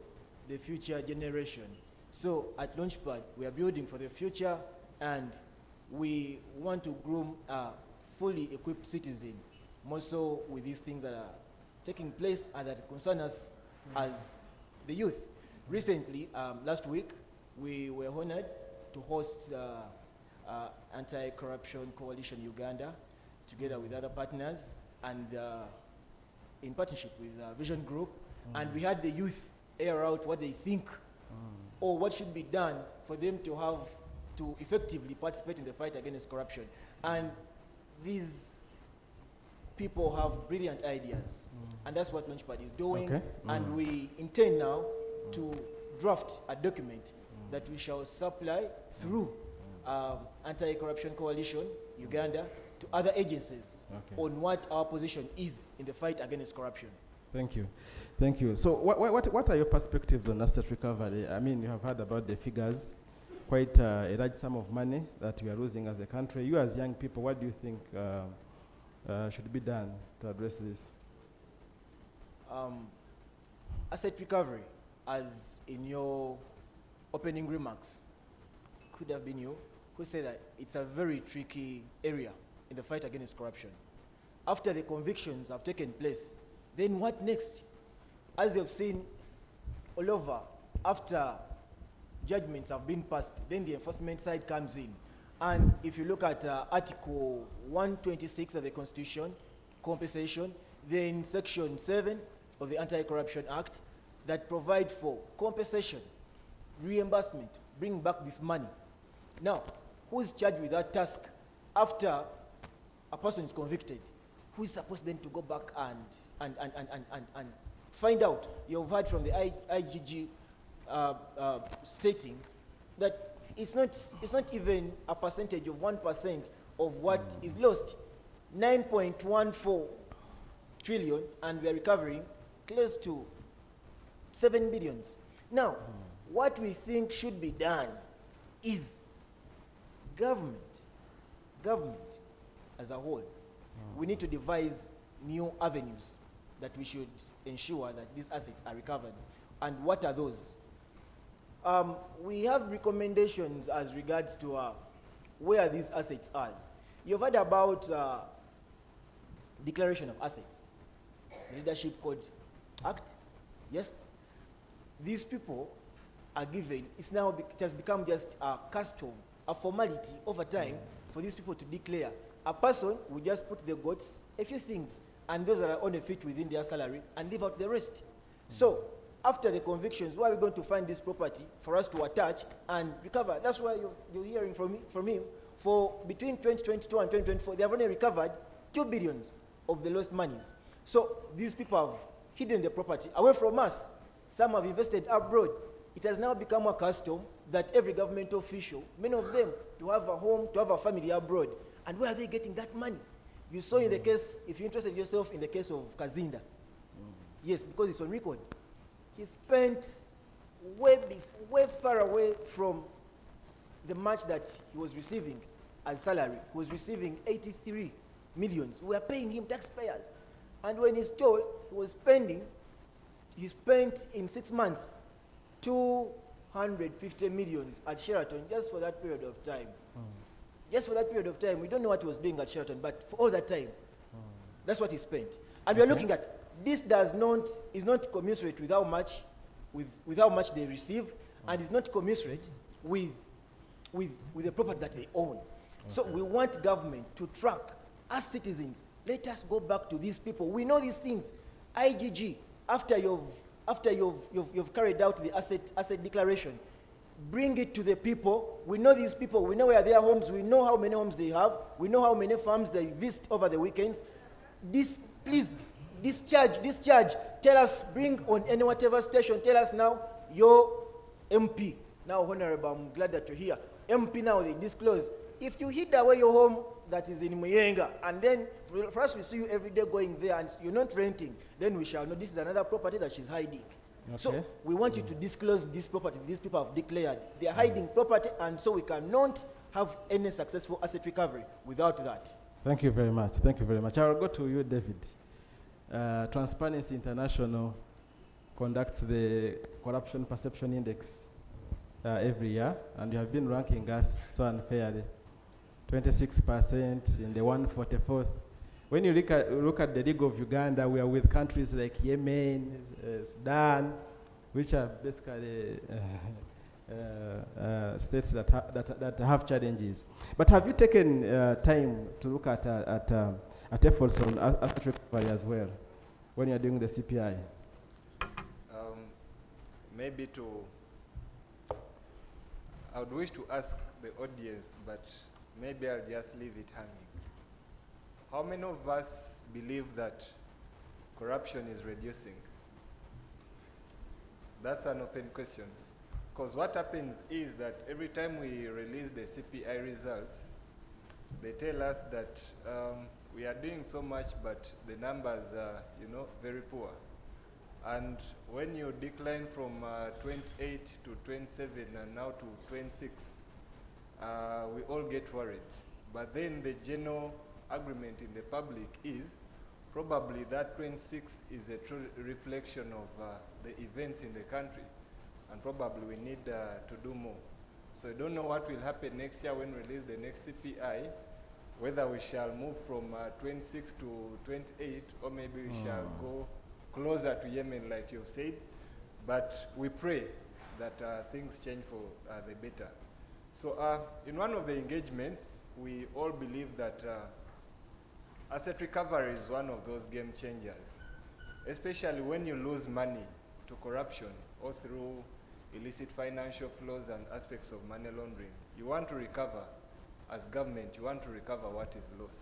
the future generation. So at Launchpad, we are building for the future, and we want to groom a fully equipped citizen, more so with these things that are taking place and that concern us as the youth. Recently, last week, we were honored to host Anti-Corruption Coalition Uganda, together with other partners, and in partnership with Vision Group. And we had the youth air out what they think or what should be done for them to have to effectively participate in the fight against corruption. And these people have brilliant ideas, and that's what Launchpad is doing. And we intend now to draft a document that we shall supply through Anti-Corruption Coalition, Uganda, to other agencies on what our position is in the fight against corruption. Thank you. Thank you. So what are your perspectives on asset recovery? I mean, you have heard about the figures, quite a large sum of money that we are losing as a country. You as young people, what do you think should be done to address this? Asset recovery, as in your opening remarks, could have been you, who said that it's a very tricky area in the fight against corruption. After the convictions have taken place, then what next? As you have seen all over, after judgments have been passed, then the enforcement side comes in. And if you look at Article 126 of the Constitution, compensation, then Section 7 of the Anti-Corruption Act that provide for compensation, reimbursement, bring back this money. Now, who is charged with that task after a person is convicted? Who is supposed then to go back and find out? You've heard from the IGG stating that it's not even a percentage of 1% of what is lost. 9.14 trillion, and we are recovering close to 7 billions. Now, what we think should be done is government as a whole, we need to devise new avenues that we should ensure that these assets are recovered. And what are those? We have recommendations as regards to where these assets are. You've heard about declaration of assets, the Leadership Code Act. Yes, these people are given, it has become just a custom, a formality over time for these people to declare. A person will just put the goats, a few things, and those that are on a fit within their salary, and leave out the rest. So, after the convictions, where are we going to find this property for us to attach and recover? That's why you're hearing from him. For between 2022 and 2024, they have only recovered 2 billion of the lost monies. So, these people have hidden the property away from us. Some have invested abroad. It has now become a custom that every government official, many of them, to have a home, to have a family abroad. And where are they getting that money? You saw in the case, if you interested yourself in the case of Kazinda. Yes, because it's on record. He spent way far away from the much that he was receiving as salary. He was receiving 83 millions. We are paying him, taxpayers. And when he's told he spent in 6 months 250 millions at Sheraton just for that period of time. Just for that period of time. We don't know what he was doing at Sheraton, but for all that time, that's what he spent. And we are looking at, this is not commensurate with how much they receive, and is not commensurate with the property that they own. So we want government to track as citizens. Let us go back to these people. We know these things. IGG, after you've carried out the asset declaration, bring it to the people. We know these people. We know where their homes. We know how many homes they have. We know how many farms they visit over the weekends. Please, discharge. Tell us, bring on any whatever station. Tell us now, your MP. Now, Honorable, I'm glad that you're here. MP now, they disclose. If you hid away your home that is in Muyenga, and then for us we see you every day going there and you're not renting, then we shall know this is another property that she's hiding. Okay. So we want you to disclose this property. These people have declared they are hiding property, and so we cannot have any successful asset recovery without that. Thank you very much. Thank you very much. I'll go to you, David. Transparency International conducts the Corruption Perception Index every year, and you have been ranking us so unfairly. 26% in the 144th. When you look at the League of Uganda, we are with countries like Yemen, Sudan, which are basically states that have challenges. But have you taken time to look at efforts on asset recovery as well when you're doing the CPI? Maybe I would wish to ask the audience, but maybe I'll just leave it hanging. How many of us believe that corruption is reducing? That's an open question. Because what happens is that every time we release the CPI results, they tell us that we are doing so much, but the numbers are, very poor. And when you decline from 28 to 27 and now to 26, we all get worried. But then the general agreement in the public is probably that 26 is a true reflection of the events in the country, and probably we need to do more. So I don't know what will happen next year when we release the next CPI, whether we shall move from 26 to 28, or maybe we shall go closer to Yemen, like you've said. But we pray that things change for the better. So in one of the engagements, we all believe that asset recovery is one of those game changers, especially when you lose money to corruption or through illicit financial flows and aspects of money laundering. You want to recover, as government, you want to recover what is lost.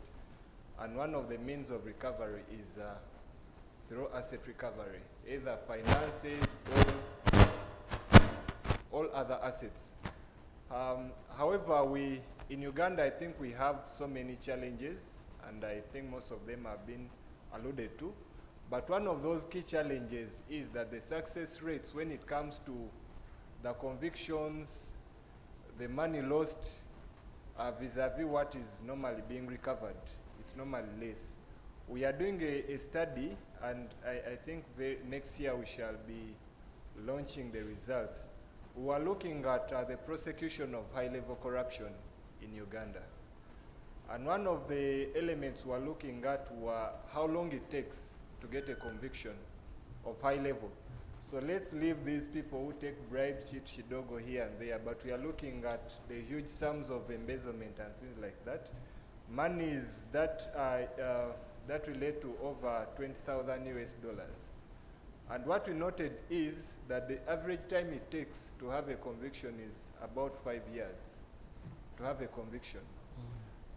And one of the means of recovery is through asset recovery, either finances or all other assets. However, in Uganda, I think we have so many challenges, and I think most of them have been alluded to. But one of those key challenges is that the success rates when it comes to the convictions, the money lost, vis-a-vis what is normally being recovered, it's normally less. We are doing a study, and I think next year we shall be launching the results. We are looking at the prosecution of high-level corruption in Uganda. And one of the elements we are looking at were how long it takes to get a conviction of high level. So let's leave these people who take bribes, shit, shidogo here and there, but we are looking at the huge sums of embezzlement and things like that. Monies that relate to over 20,000 US dollars. And what we noted is that the average time it takes to have a conviction is about 5 years to have a conviction.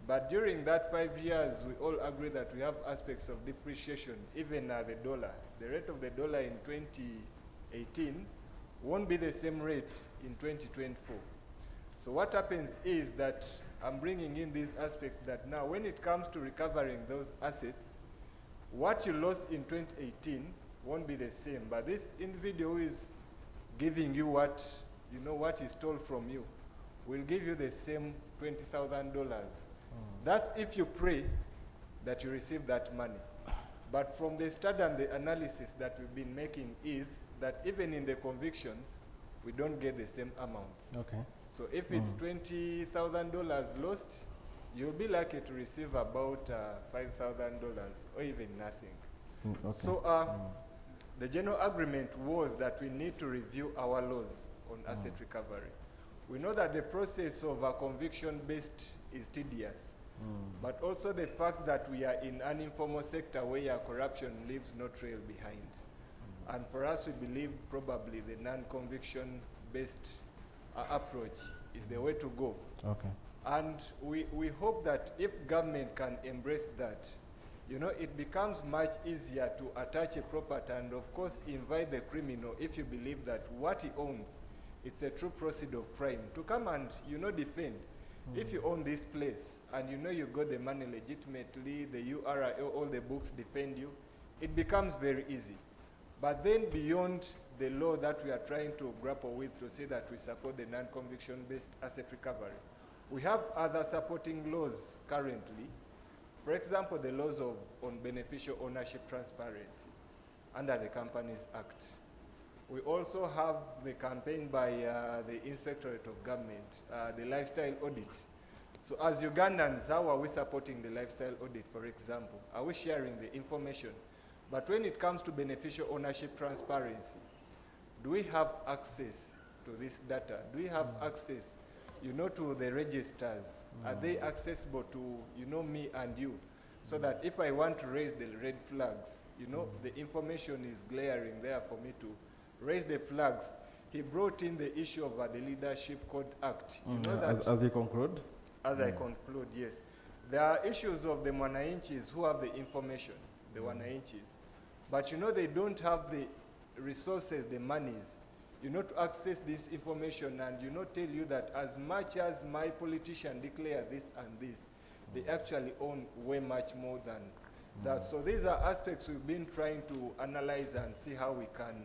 But during that 5 years, we all agree that we have aspects of depreciation, even the dollar. The rate of the dollar in 2018 won't be the same rate in 2024. So what happens is that I'm bringing in these aspects that now when it comes to recovering those assets, what you lost in 2018 won't be the same. But this individual who is giving you what is stole from you will give you the same $20,000. That's if you pray that you receive that money. But from the study and the analysis that we've been making is that even in the convictions, we don't get the same amounts. Okay. So if it's $20,000 lost, you'll be likely to receive about $5,000 or even nothing. Okay. So the general agreement was that we need to review our laws on asset recovery. We know that the process of a conviction-based is tedious, but also the fact that we are in an informal sector where corruption leaves no trail behind. And for us, we believe probably the non-conviction based approach is the way to go. Okay. And we hope that if government can embrace that, it becomes much easier to attach a property and of course invite the criminal, if you believe that what he owns, it's a true proceed of crime, to come and defend. If you own this place and you got the money legitimately, the URI, all the books defend you, it becomes very easy. But then beyond the law that we are trying to grapple with to say that we support the non-conviction based asset recovery, we have other supporting laws currently. For example, the laws on beneficial ownership transparency under the Companies Act. We also have the campaign by the Inspectorate of Government, the lifestyle audit. So as Ugandans, how are we supporting the lifestyle audit, for example? Are we sharing the information? But when it comes to beneficial ownership transparency, do we have access to this data? Do we have access, to the registers? Are they accessible to, me and you? So that if I want to raise the red flags, the information is glaring there for me to raise the flags. He brought in the issue of the Leadership Code Act. As you conclude? As I conclude, yes. There are issues of the Mwananchis who have the information, the Wananchis. But they don't have the resources, the monies, to access this information and, tell you that as much as my politician declare this and this, they actually own way much more than that. So these are aspects we've been trying to analyze and see how we can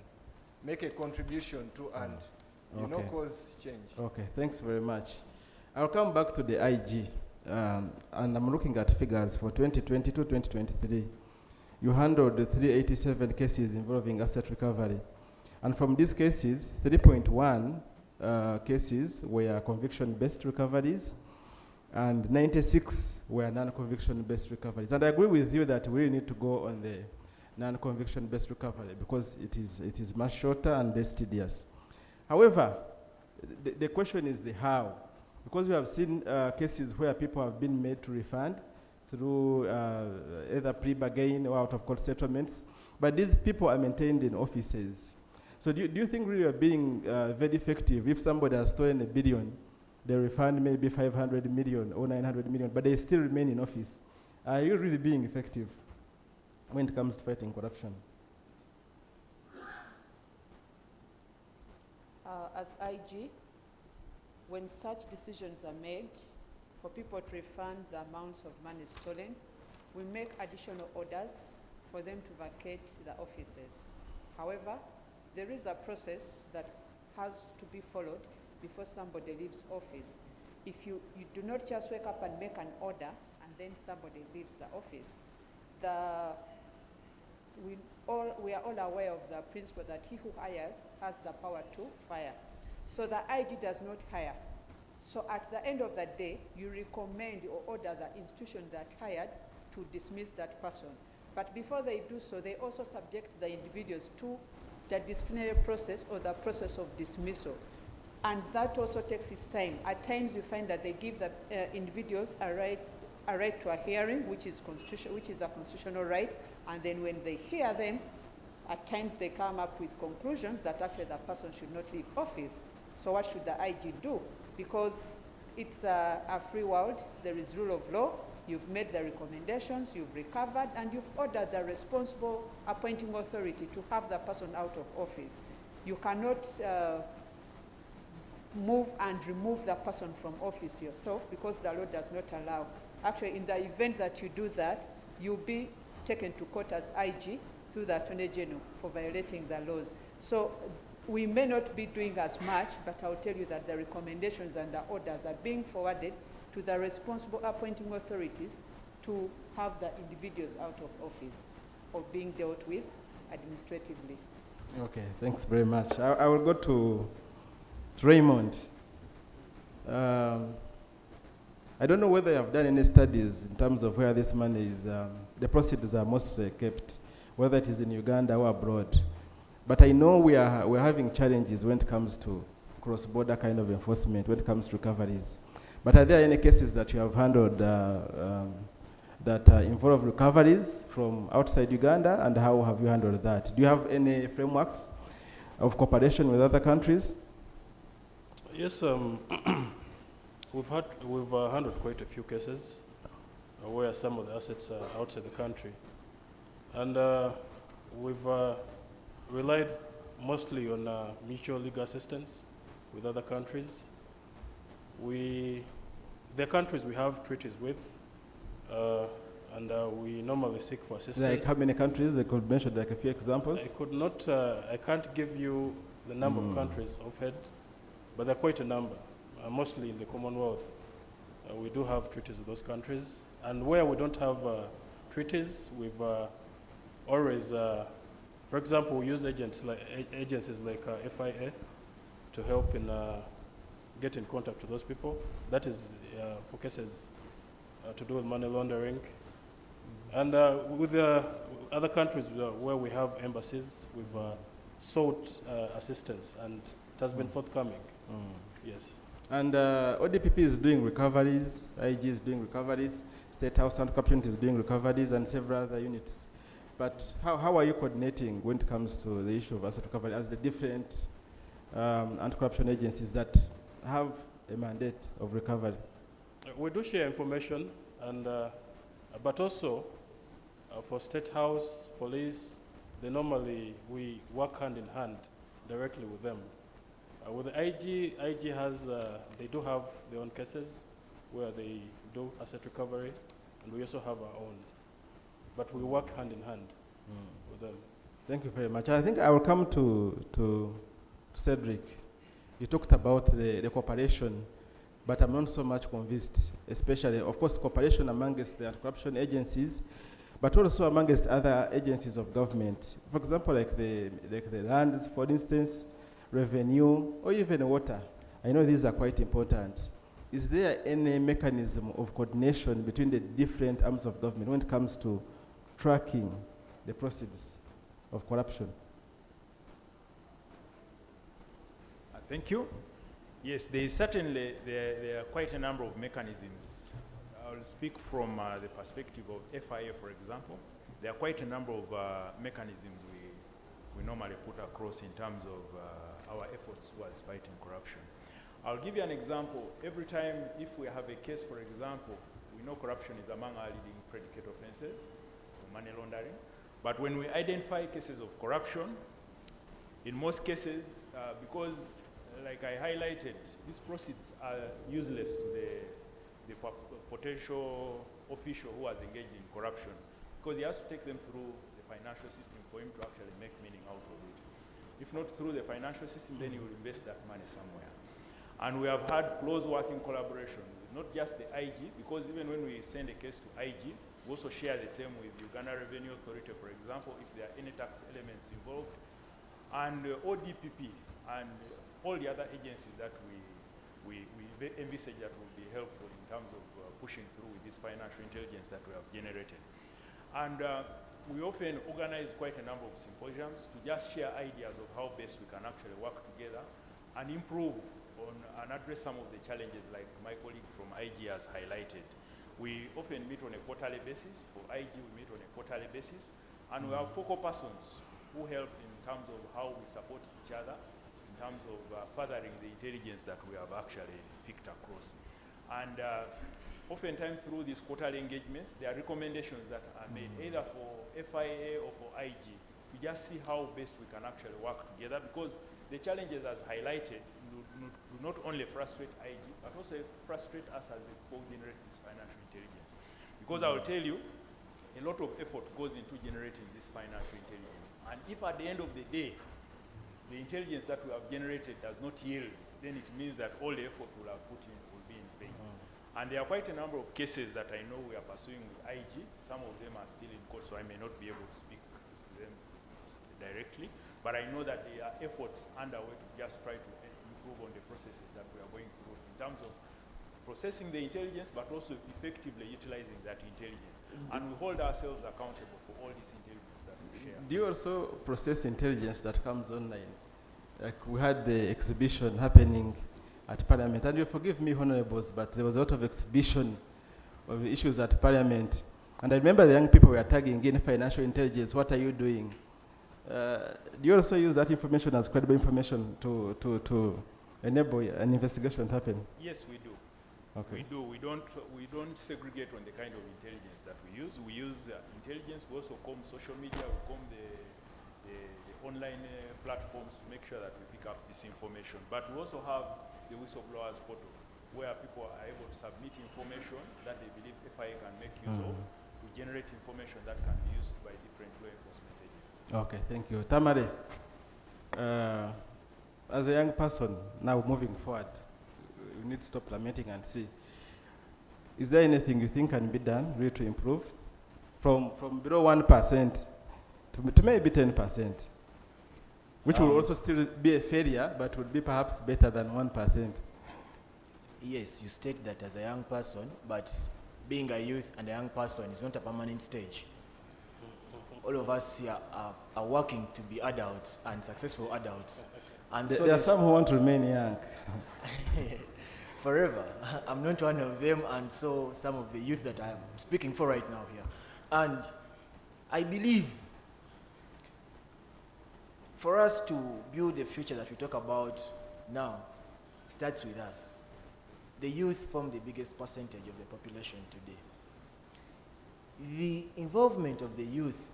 make a contribution to and, Okay. cause change. Okay, thanks very much. I'll come back to the IG, and I'm looking at figures for 2022-2023. You handled 387 cases involving asset recovery. And from these cases, 3.1 cases were conviction-based recoveries, and 96 were non-conviction-based recoveries. And I agree with you that we really need to go on the non-conviction-based recovery because it is much shorter and less tedious. However, the question is the how. Because we have seen cases where people have been made to refund through either pre-bargain or out-of-court settlements, but these people are maintained in offices. So do you think really are being very effective if somebody has stolen $1 billion, they refund maybe 500 million or 900 million, but they still remain in office? Are you really being effective when it comes to fighting corruption? As IG, when such decisions are made for people to refund the amounts of money stolen, we make additional orders for them to vacate the offices. However, there is a process that has to be followed before somebody leaves office. If you do not just wake up and make an order and then somebody leaves the office, we are all aware of the principle that he who hires has the power to fire. So the IG does not hire. So at the end of the day, you recommend or order the institution that hired to dismiss that person. But before they do so, they also subject the individuals to the disciplinary process or the process of dismissal. And that also takes its time. At times you find that they give the individuals a right to a hearing, which is a constitutional right, and then when they hear them, at times they come up with conclusions that actually the person should not leave office. So what should the IG do? Because it's a free world, there is rule of law, you've made the recommendations, you've recovered, and you've ordered the responsible appointing authority to have the person out of office. You cannot move and remove the person from office yourself because the law does not allow. Actually, in the event that you do that, you'll be taken to court as IG through the Attorney General for violating the laws. So we may not be doing as much, but I'll tell you that the recommendations and the orders are being forwarded to the responsible appointing authorities to have the individuals out of office or being dealt with administratively. Okay, thanks very much. I will go to Raymond. I don't know whether you have done any studies in terms of where this money is, the proceeds are mostly kept, whether it is in Uganda or abroad. But I know we're having challenges when it comes to cross-border kind of enforcement, when it comes to recoveries. But are there any cases that you have handled that involve recoveries from outside Uganda, and how have you handled that? Do you have any frameworks of cooperation with other countries? Yes, we've handled quite a few cases where some of the assets are outside the country. And we've relied mostly on mutual legal assistance with other countries. The countries we have treaties with, and we normally seek for assistance. Like how many countries? I could mention like a few examples. I can't give you the number of countries offhand, but there are quite a number, mostly in the Commonwealth. We do have treaties with those countries. And where we don't have treaties, we've always, for example, we use agencies like FIA to help in get in contact with those people. That is for cases to do with money laundering. And with other countries where we have embassies, we've sought assistance, and it has been forthcoming. Yes. And ODPP is doing recoveries, IG is doing recoveries, State House Anti-Corruption is doing recoveries, and several other units. But how are you coordinating when it comes to the issue of asset recovery as the different anti-corruption agencies that have a mandate of recovery? We do share information, and but also for State House, police, we work hand in hand directly with them With the IG has, they do have their own cases where they do asset recovery, and we also have our own. But we work hand in hand with them. Thank you very much. I think I will come to Cedric. You talked about the cooperation, but I'm not so much convinced, especially, of course, cooperation amongst the anti-corruption agencies, but also amongst other agencies of government. For example, like the lands, for instance, revenue, or even water. I know these are quite important. Is there any mechanism of coordination between the different arms of government when it comes to tracking the proceeds of corruption? Thank you. Yes, there is certainly, there are quite a number of mechanisms. I'll speak from the perspective of FIA, for example. There are quite a number of mechanisms we normally put across in terms of our efforts towards fighting corruption. I'll give you an example. Every time, if we have a case, for example, we know corruption is among our leading predicate offenses for money laundering. But when we identify cases of corruption, in most cases, because like I highlighted, these proceeds are useless to the potential official who has engaged in corruption, because he has to take them through the financial system for him to actually make meaning out of it. If not through the financial system, then he will invest that money somewhere. And we have had close working collaboration with not just the IG, because even when we send a case to IG, we also share the same with Uganda Revenue Authority, for example, if there are any tax elements involved, and ODPP, and all the other agencies that we envisage that will be helpful in terms of pushing through with this financial intelligence that we have generated. And we often organize quite a number of symposiums to just share ideas of how best we can actually work together and improve on and address some of the challenges like my colleague from IG has highlighted. We often meet on a quarterly basis. For IG, we meet on a quarterly basis. And we have focal persons who help in terms of how we support each other, in terms of furthering the intelligence that we have actually picked across. And oftentimes through these quarterly engagements, there are recommendations that are made either for FIA or for IG to just see how best we can actually work together, because the challenges as highlighted do not only frustrate IG, but also frustrate us as they co-generate this financial intelligence. Because I will tell you, a lot of effort goes into generating this financial intelligence. And if at the end of the day, the intelligence that we have generated does not yield, then it means that all the effort we'll have put in will be in vain. And there are quite a number of cases that I know we are pursuing with IG. Some of them are still in court, so I may not be able to speak to them directly. But I know that there are efforts underway to just try to improve on the processes that we are going through in terms of processing the intelligence, but also effectively utilizing that intelligence. And we hold ourselves accountable for all this intelligence that we share. Do you also process intelligence that comes online? Like we had the exhibition happening at Parliament, and you forgive me, honorables, but there was a lot of exhibition of issues at Parliament. And I remember the young people were tagging in financial intelligence, what are you doing? Do you also use that information as credible information to enable an investigation to happen? Yes, we do. Okay. We do. We don't segregate on the kind of intelligence that we use. We use intelligence. We also comb social media. We comb the online platforms to make sure that we pick up this information. But we also have the whistleblowers portal, where people are able to submit information that they believe FIA can make use of to generate information that can be used by different law enforcement agencies. Okay, thank you. Tamale, as a young person, now moving forward, we need to stop lamenting and see. Is there anything you think can be done really to improve? From below 1% to maybe 10%, which will also still be a failure, but would be perhaps better than 1%. Yes, you state that as a young person, but being a youth and a young person is not a permanent stage. All of us here are working to be adults and successful adults. And so there are some who want to remain young. Forever. I'm not one of them, and so some of the youth that I'm speaking for right now here. And I believe for us to build the future that we talk about now starts with us. The youth form the biggest percentage of the population today. The involvement of the youth,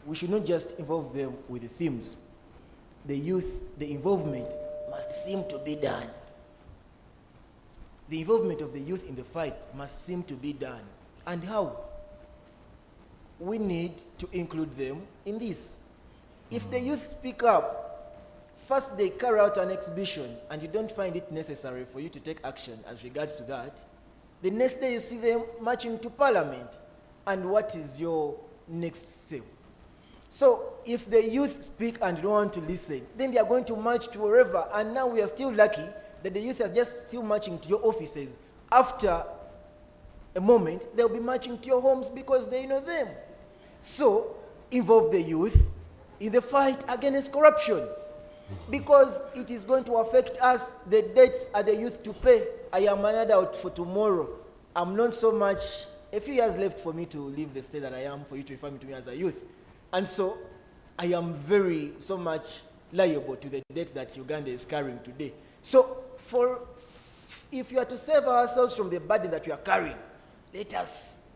we should not just involve them with the themes, the youth, the involvement must seem to be done. The involvement of the youth in the fight must seem to be done. And how? We need to include them in this. If the youth speak up, first they carry out an exhibition and you don't find it necessary for you to take action as regards to that, the next day you see them marching to Parliament. And what is your next step? So if the youth speak and don't want to listen, then they are going to march to wherever. And now we are still lucky that the youth are just still marching to your offices. After a moment, they'll be marching to your homes because they know them. So involve the youth in the fight against corruption, because it is going to affect us. The debts are the youth to pay. I am an adult for tomorrow. I'm not so much, a few years left for me to leave the state that I am, for you to refer me to me as a youth. And so I am very, so much liable to the debt that Uganda is carrying today. So if you are to save ourselves from the burden that we are carrying, let us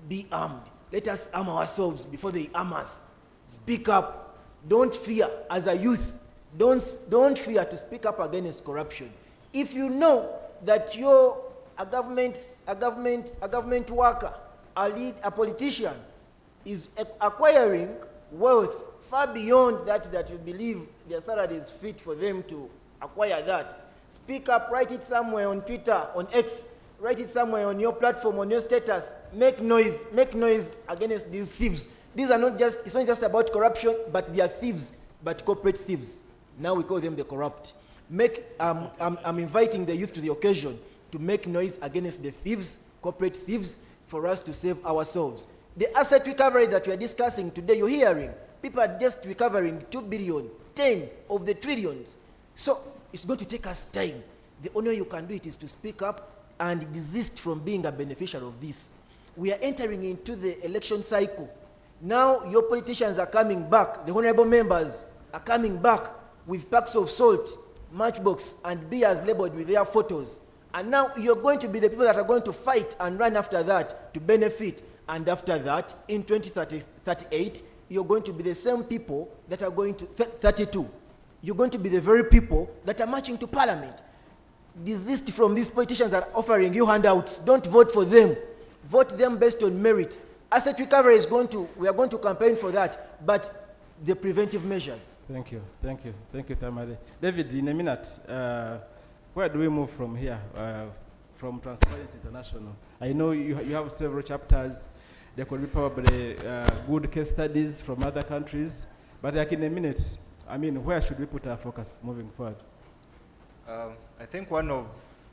be armed. Let us arm ourselves before they arm us. Speak up. Don't fear. As a youth, don't fear to speak up against corruption. If you know that you're a government worker, a politician, is acquiring wealth far beyond that you believe their salary is fit for them to acquire that, speak up, write it somewhere on Twitter, on X, write it somewhere on your platform, on your status, make noise against these thieves. These are not just, it's not just about corruption, but they are thieves, but corporate thieves. Now we call them the corrupt. I'm inviting the youth to the occasion to make noise against the thieves, corporate thieves, for us to save ourselves. The asset recovery that we are discussing today, you're hearing, people are just recovering 2 billion, 10 of the trillions. So it's going to take us time. The only way you can do it is to speak up and desist from being a beneficiary of this. We are entering into the election cycle. Now your politicians are coming back, the honorable members are coming back with packs of salt, matchbox, and beers labeled with their photos. And now you're going to be the people that are going to fight and run after that to benefit. And after that, in 2038, you're going to be the same people that are going to, 32, you're going to be the very people that are marching to Parliament. Desist from these politicians that are offering you handouts. Don't vote for them. Vote them based on merit. Asset recovery is we are going to campaign for that, but the preventive measures. Thank you, Tamale. David, in a minute, where do we move from here, from Transparency International? I know you have several chapters. There could be probably good case studies from other countries, but like in a minute, I mean, where should we put our focus moving forward? I think one of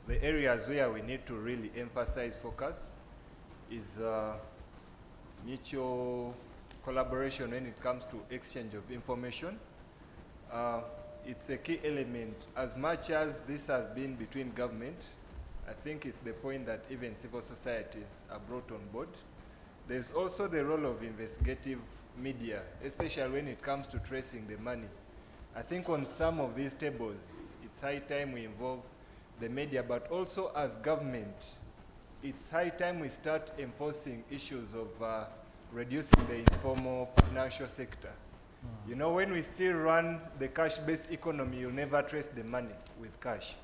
the areas where we need to really emphasize focus is mutual collaboration when it comes to exchange of information. It's a key element. As much as this has been between government, I think it's the point that even civil societies are brought on board. There's also the role of investigative media, especially when it comes to tracing the money. I think on some of these tables, it's high time we involve the media, but also as government, it's high time we start enforcing issues of reducing the informal financial sector. You know, when we still run the cash-based economy, you'll never trace the money with cash.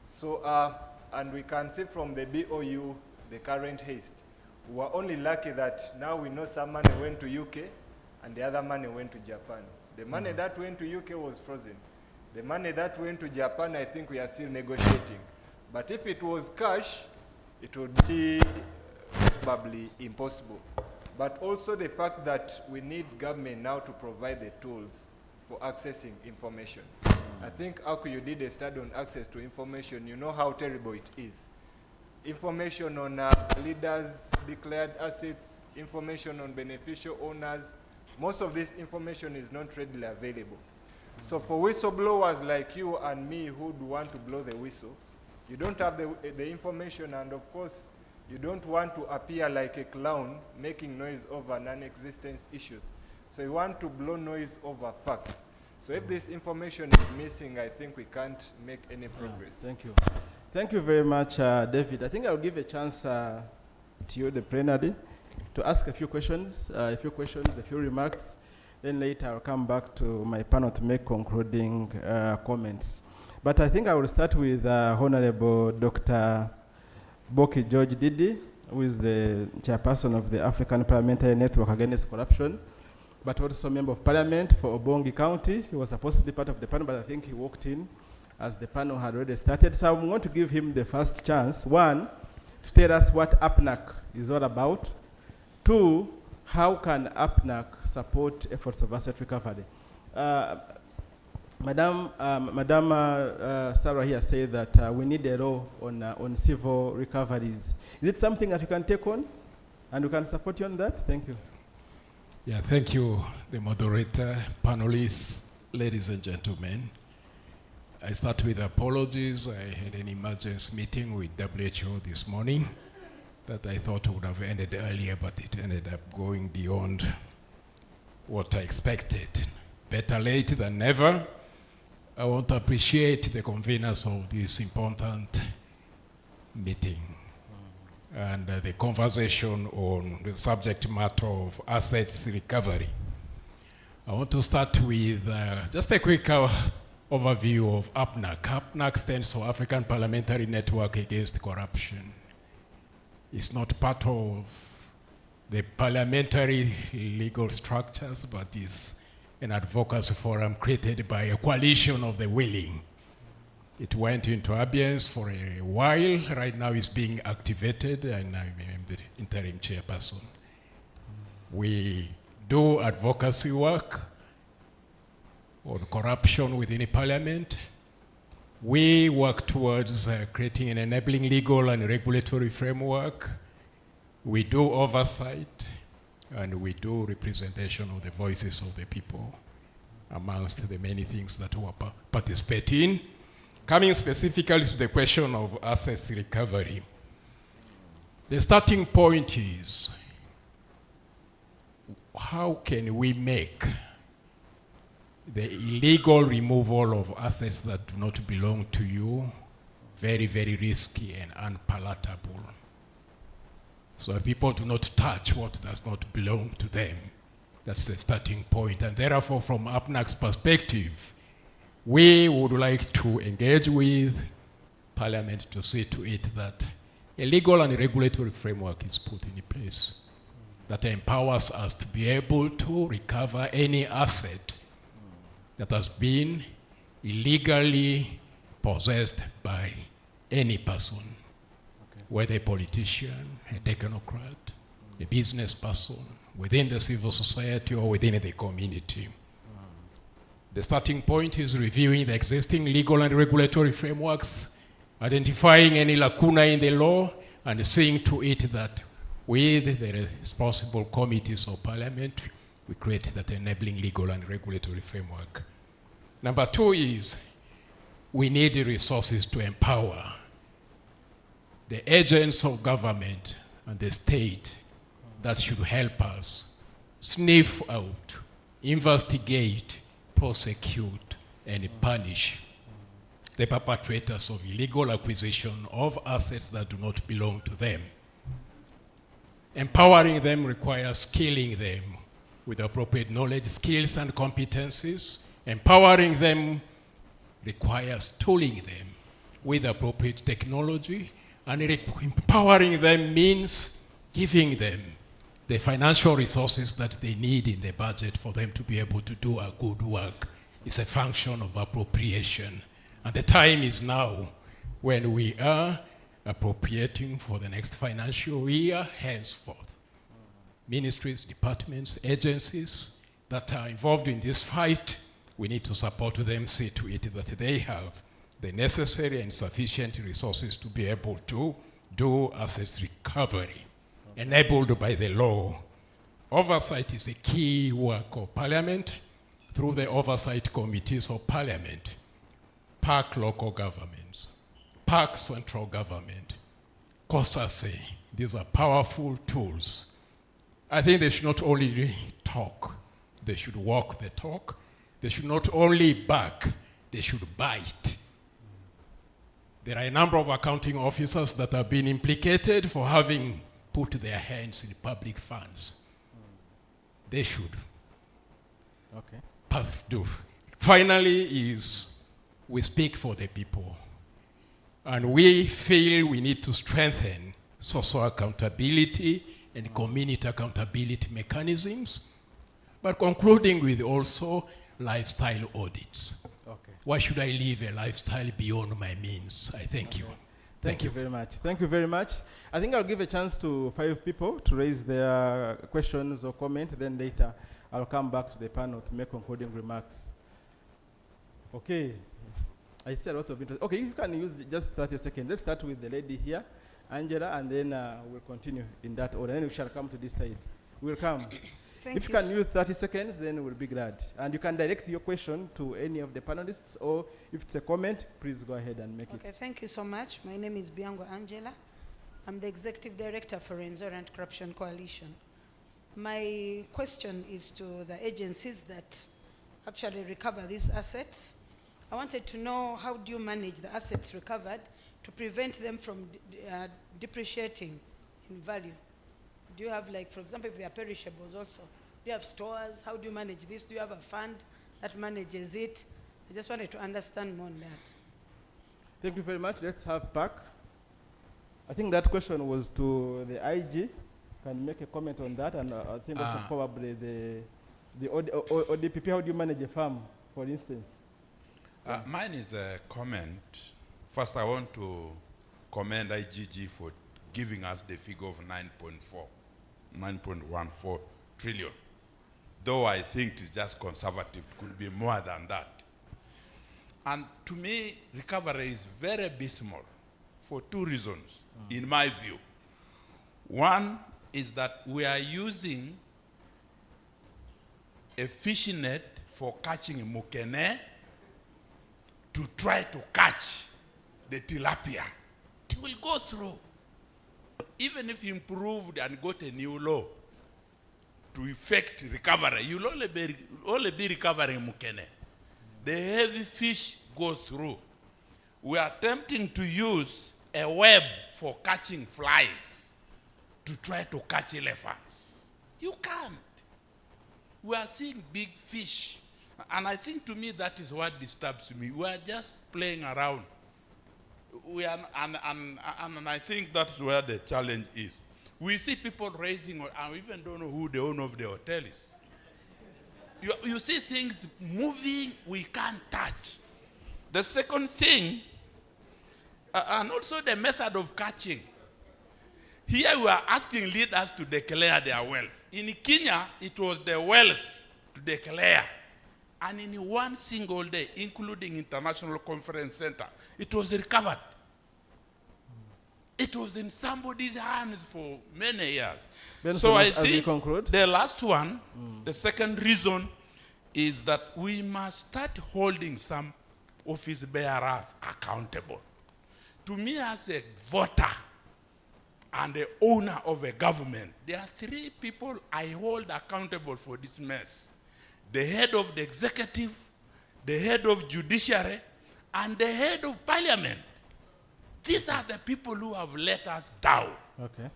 So, and we can see from the BOU, the current haste, we are only lucky that now we know some money went to UK and the other money went to Japan. The money that went to UK was frozen. The money that went to Japan, I think we are still negotiating. But if it was cash, it would be probably impossible. But also the fact that we need government now to provide the tools for accessing information. I think, Aku, you did a study on access to information. You know how terrible it is. Information on leaders' declared assets, information on beneficial owners. Most of this information is not readily available. So for whistleblowers like you and me who would want to blow the whistle, you don't have the information, and of course, you don't want to appear like a clown making noise over non-existent issues. So you want to blow noise over facts. So if this information is missing, I think we can't make any progress. Thank you. Thank you very much, David. I think I'll give a chance to you, the plenary, to ask a few questions, a few remarks. Then later I'll come back to my panel to make concluding comments. But I think I will start with Honorable Dr. Boki George Didi, who is the chairperson of the African Parliamentary Network Against Corruption, but also member of parliament for Obongi County. He was supposed to be part of the panel, but I think he walked in as the panel had already started. So I want to give him the first chance. One, to tell us what APNAC is all about. Two, how can APNAC support efforts of asset recovery? Madam Sarah here said that we need a law on civil recoveries. Is it something that you can take on and we can support you on that? Thank you. Yeah, thank you, the moderator, panelists, ladies and gentlemen. I start with apologies. I had an emergency meeting with WHO this morning that I thought would have ended earlier, but it ended up going beyond what I expected. Better late than never. I want to appreciate the conveners of this important meeting and the conversation on the subject matter of assets recovery. I want to start with just a quick overview of APNAC. APNAC stands for African Parliamentary Network Against Corruption. It's not part of the parliamentary legal structures, but is an advocacy forum created by a coalition of the willing. It went into abeyance for a while. Right now it's being activated, and I'm the interim chairperson. We do advocacy work on corruption within the parliament. We work towards creating an enabling legal and regulatory framework. We do oversight, and we do representation of the voices of the people amongst the many things that we participate in. Coming specifically to the question of assets recovery, the starting point is, how can we make the illegal removal of assets that do not belong to you very, very risky and unpalatable? So people do not touch what does not belong to them. That's the starting point. And therefore, from APNAC's perspective, we would like to engage with Parliament to see to it that a legal and regulatory framework is put in place that empowers us to be able to recover any asset that has been illegally possessed by any person, whether a politician, a technocrat, a business person, within the civil society or within the community. The starting point is reviewing the existing legal and regulatory frameworks, identifying any lacuna in the law, and seeing to it that with the responsible committees of Parliament, we create that enabling legal and regulatory framework. Number two is we need the resources to empower the agents of government and the state that should help us sniff out, investigate, prosecute, and punish the perpetrators of illegal acquisition of assets that do not belong to them. Empowering them requires skilling them with appropriate knowledge, skills, and competencies. Empowering them requires tooling them with appropriate technology, and empowering them means giving them the financial resources that they need in the budget for them to be able to do a good work. It's a function of appropriation. And the time is now when we are appropriating for the next financial year henceforth. Ministries, departments, agencies that are involved in this fight, we need to support them, see to it that they have the necessary and sufficient resources to be able to do assets recovery, enabled by the law. Oversight is a key work of Parliament through the oversight committees of Parliament, PAC local governments, PAC central government, COSASE. These are powerful tools. I think they should not only talk, they should walk the talk. They should not only back, they should bite. There are a number of accounting officers that have been implicated for having put their hands in public funds. They should Okay. Finally, is we speak for the people. And we feel we need to strengthen social accountability and community accountability mechanisms, but concluding with also lifestyle audits. Okay. Why should I live a lifestyle beyond my means? I thank you. Thank you very much. Thank you very much. I think I'll give a chance to 5 people to raise their questions or comment, then later I'll come back to the panel to make concluding remarks. Okay. I see a lot of interest. Okay, if you can use just 30 seconds. Let's start with the lady here, Angela, and then we'll continue in that order. Then we shall come to this side. We'll come. If you can use 30 seconds, then we'll be glad. And you can direct your question to any of the panelists, or if it's a comment, please go ahead and make it. Okay, thank you so much. My name is Biango Angela. I'm the Executive Director for Renzo Anti-Corruption Coalition. My question is to the agencies that actually recover these assets. I wanted to know, how do you manage the assets recovered to prevent them from depreciating in value? Do you have, like, for example, if they are perishables also, do you have stores? How do you manage this? Do you have a fund that manages it? I just wanted to understand more on that. Thank you very much. Let's have Park. I think that question was to the IG. Can you make a comment on that? And I think also probably the ODPP. How do you manage a farm, for instance? Mine is a comment. First, I want to commend IGG for giving us the figure of 9.14 trillion. Though I think it's just conservative, it could be more than that. And to me, recovery is very abysmal for 2 reasons, in my view. One is that we are using a fishing net for catching mukene to try to catch the tilapia. It will go through. Even if you improved and got a new law to effect recovery, you'll only be recovering mukene. The heavy fish go through. We are attempting to use a web for catching flies to try to catch elephants. You can't. We are seeing big fish. And I think to me that is what disturbs me. We are just playing around. We are, and I think that's where the challenge is. We see people raising, I even don't know who the owner of the hotel is. You see things moving, we can't touch. The second thing, and also the method of catching. Here we are asking leaders to declare their wealth. In Kenya, it was the wealth to declare. And in one single day, including International Conference Center, it was recovered. It was in somebody's hands for many years. So I think the last one, the second reason, is that we must start holding some office bearers accountable. To me, as a voter and the owner of a government, there are 3 people I hold accountable for this mess. The head of the executive, the head of judiciary, and the head of parliament. These are the people who have let us down. Okay.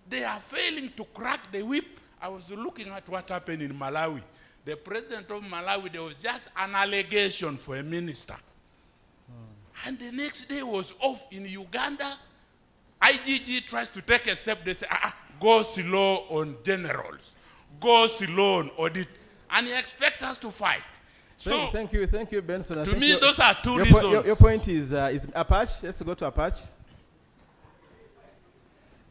They are failing to crack the whip. I was looking at what happened in Malawi. The president of Malawi, there was just an allegation for a minister. And the next day was off. In Uganda, IGG tries to take a step. They say, go slow on generals. Go slow on audit. And he expects us to fight. So thank you, Benson. To me, those are 2 reasons. Your point is Apache. Let's go to Apache.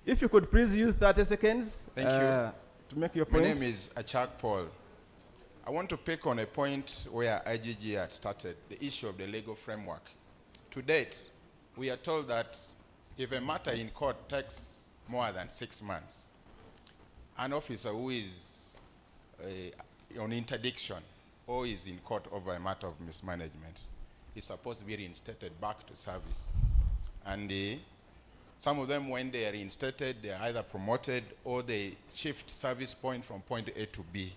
If you could please use 30 seconds to make your point. My name is Achak Paul. I want to pick on a point where IGG had started, the issue of the legal framework. To date, we are told that if a matter in court takes more than 6 months, an officer who is on interdiction or is in court over a matter of mismanagement is supposed to be reinstated back to service. And some of them, when they are reinstated, they are either promoted or they shift service point from point A to B.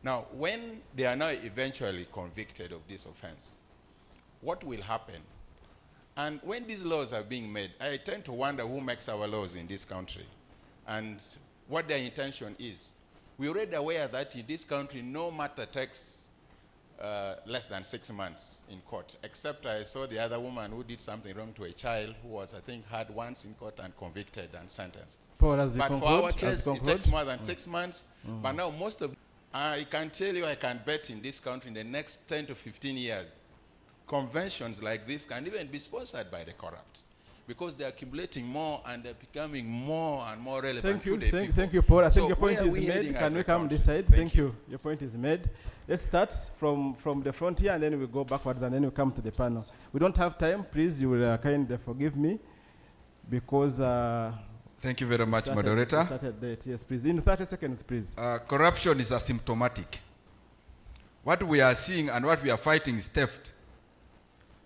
Now, when they are now eventually convicted of this offense, what will happen? And when these laws are being made, I tend to wonder who makes our laws in this country and what their intention is. We're already aware that in this country, no matter takes less than 6 months in court, except I saw the other woman who did something wrong to a child who was, I think, had once in court and convicted and sentenced. Paul, as you But conclude, for our as you case, it conclude. takes more than 6 months. But now most of, I can tell you, I can bet in this country in the next 10 to 15 years, conventions like this can even be sponsored by the corrupt, because they're accumulating more and they're becoming more and more relevant Thank you, to the people. thank you, Paul. I think So your point where are is we made. heading Can as we a come country? this side? Thank you. Your point is made. Let's start from the front here, and then we go backwards, and then we come to the panel. We don't have time. Please, you will kindly forgive me, because Thank you very much, we moderator. started late. Yes, please. In 30 seconds, please. Corruption is asymptomatic. What we are seeing and what we are fighting is theft.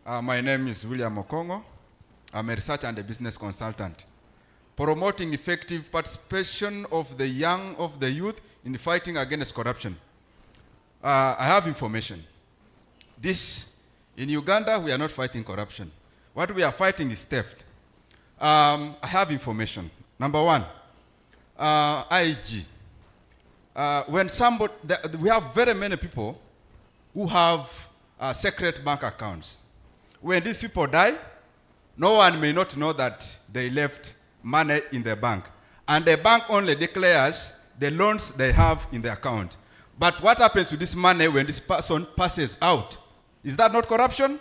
My name is William Okongo. I'm a research and a business consultant. Promoting effective participation of the young, of the youth in fighting against corruption. I have information. In Uganda, we are not fighting corruption. What we are fighting is theft. I have information. Number one, IG. We have very many people who have secret bank accounts. When these people die, no one may not know that they left money in the bank. And the bank only declares the loans they have in the account. But what happens to this money when this person passes out? Is that not corruption?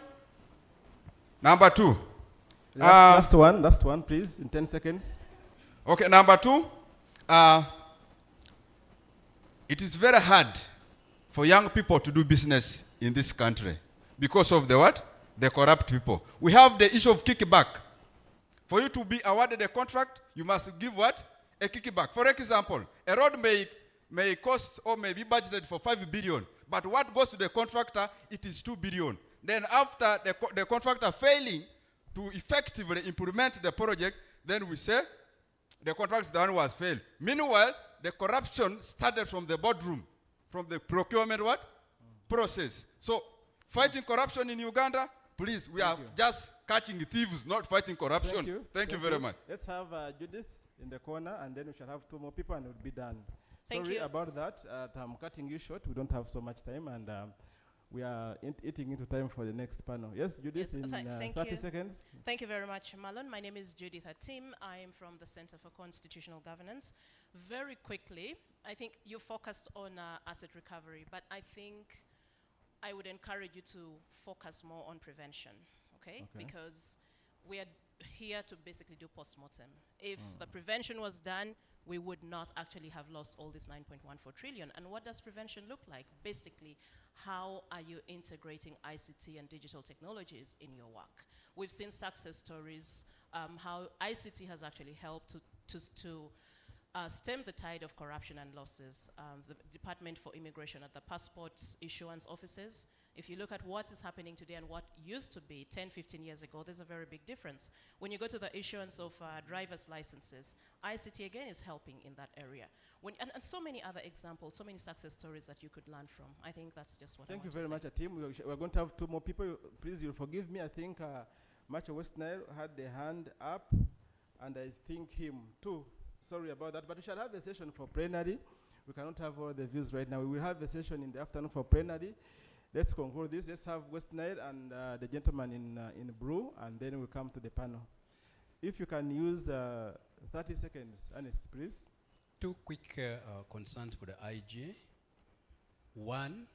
Number two. Last one, please, in 10 seconds. Okay, number two. It is very hard for young people to do business in this country because of the what? The corrupt people. We have the issue of kickback. For you to be awarded a contract, you must give what? A kickback. For example, a road may cost or may be budgeted for 5 billion, but what goes to the contractor, it is 2 billion. Then after the contractor failing to effectively implement the project, then we say the contract is the one who has failed. Meanwhile, the corruption started from the boardroom, from the procurement what? Process. So fighting corruption in Uganda, please, we are just catching thieves, not fighting corruption. Thank you very much. Let's have Judith in the corner, and then we shall have 2 more people, and we'll be done. Thank Sorry you. about that. I'm cutting you short. We don't have so much time, and we are eating into time for the next panel. Yes, Judith, in Thank 30 you. seconds. Thank you very much, Marlon. My name is Judith Atim. I am from the Center for Constitutional Governance. Very quickly, I think you focused on asset recovery, but I think I would encourage you to focus more on prevention, okay? Because we are here to basically do post-mortem. If the prevention was done, we would not actually have lost all this 9.14 trillion. And what does prevention look like? Basically, how are you integrating ICT and digital technologies in your work? We've seen success stories, how ICT has actually helped to stem the tide of corruption and losses. The Department for Immigration at the passport issuance offices, if you look at what is happening today and what used to be 10, 15 years ago, there's a very big difference. When you go to the issuance of driver's licenses, ICT again is helping in that area. And so many other examples, so many success stories that you could learn from. I think that's just what Thank I you want very to much, say. Atim. We're going to have 2 more people. Please, you'll forgive me. I think Macho West Nile had the hand up, and I think him too. Sorry about that, but we shall have a session for plenary. We cannot have all the views right now. We will have a session in the afternoon for plenary. Let's conclude this. Let's have West Nile and the gentleman in blue, and then we'll come to the panel. If you can use 30 seconds, Ernest, please. 2 quick concerns for the IG. One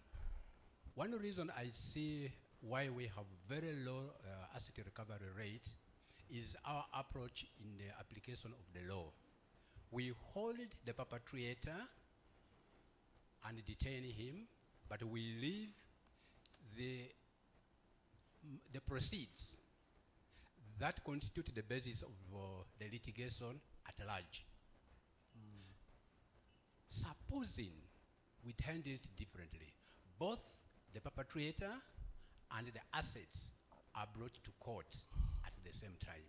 reason I see why we have very low asset recovery rate is our approach in the application of the law. We hold the perpetrator and detain him, but we leave the proceeds that constitute the basis of the litigation at large. Supposing we handle it differently, both the perpetrator and the assets are brought to court at the same time.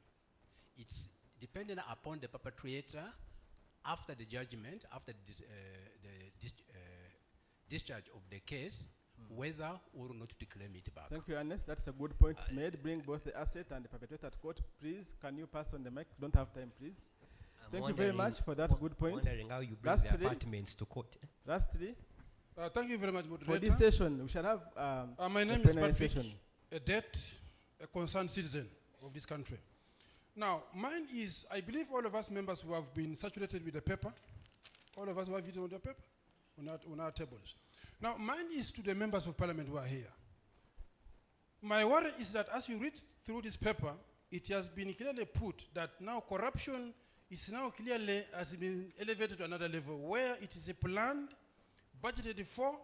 It's dependent upon the perpetrator after the judgment, after the discharge of the case, whether or not to claim it back. Thank you, Ernest. That's a good point made. Bring both the asset and the perpetrator to court. Please, can you pass on the mic? Don't have time, please. Thank you very much for that good point. Wondering how you bring the apartments to court. Lastly, Thank you very much, moderator. For this session, we shall have my the name is plenary Patrick, session. a debt, a concerned citizen of this country. Now, mine is, I believe all of us members who have been saturated with the paper, all of us who have it on the paper, on our tables. Now, mine is to the members of parliament who are here. My worry is that as you read through this paper, it has been clearly put that now corruption is now clearly has been elevated to another level where it is a planned, budgeted for,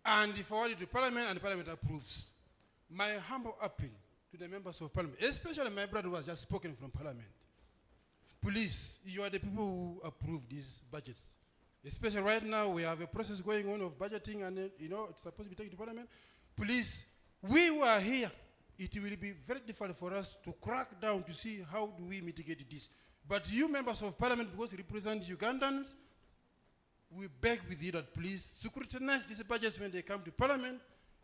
and forwarded to parliament and parliament approves. My humble appeal to the members of parliament, especially my brother who has just spoken from parliament, please, you are the people who approve these budgets. Especially right now, we have a process going on of budgeting and, it's supposed to be taken to parliament. Please, we who are here, it will be very difficult for us to crack down to see how do we mitigate this. But you members of parliament, because you represent Ugandans, we beg with you that please scrutinize these budgets when they come to parliament.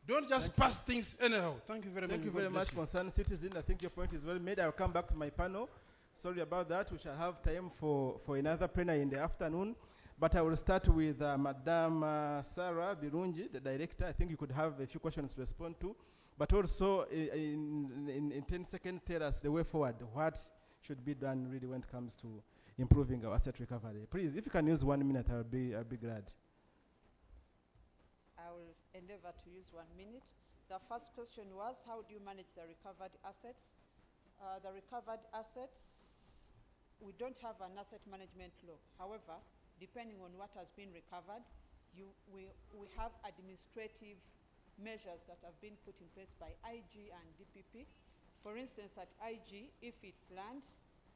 Don't just pass things anyhow. Thank you very much. Thank you very much, concerned citizen. I think your point is well made. I'll come back to my panel. Sorry about that. We shall have time for another plenary in the afternoon. But I will start with Madam Sarah Birungi, the director. I think you could have a few questions to respond to. But also, in 10 seconds, tell us the way forward. What should be done really when it comes to improving our asset recovery? Please, if you can use 1 minute, I'll be glad. I will endeavor to use 1 minute. The first question was, how do you manage the recovered assets? The recovered assets, we don't have an asset management law. However, depending on what has been recovered, we have administrative measures that have been put in place by IG and DPP. For instance, at IG, if it's land,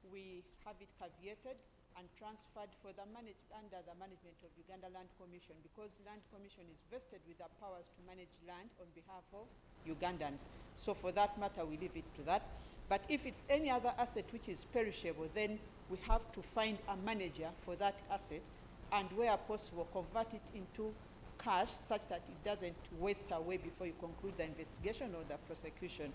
we have it caveated and transferred for the under the management of Uganda Land Commission, because Land Commission is vested with the powers to manage land on behalf of Ugandans. So for that matter, we leave it to that. But if it's any other asset which is perishable, then we have to find a manager for that asset, and where possible, convert it into cash such that it doesn't waste away before you conclude the investigation or the prosecution.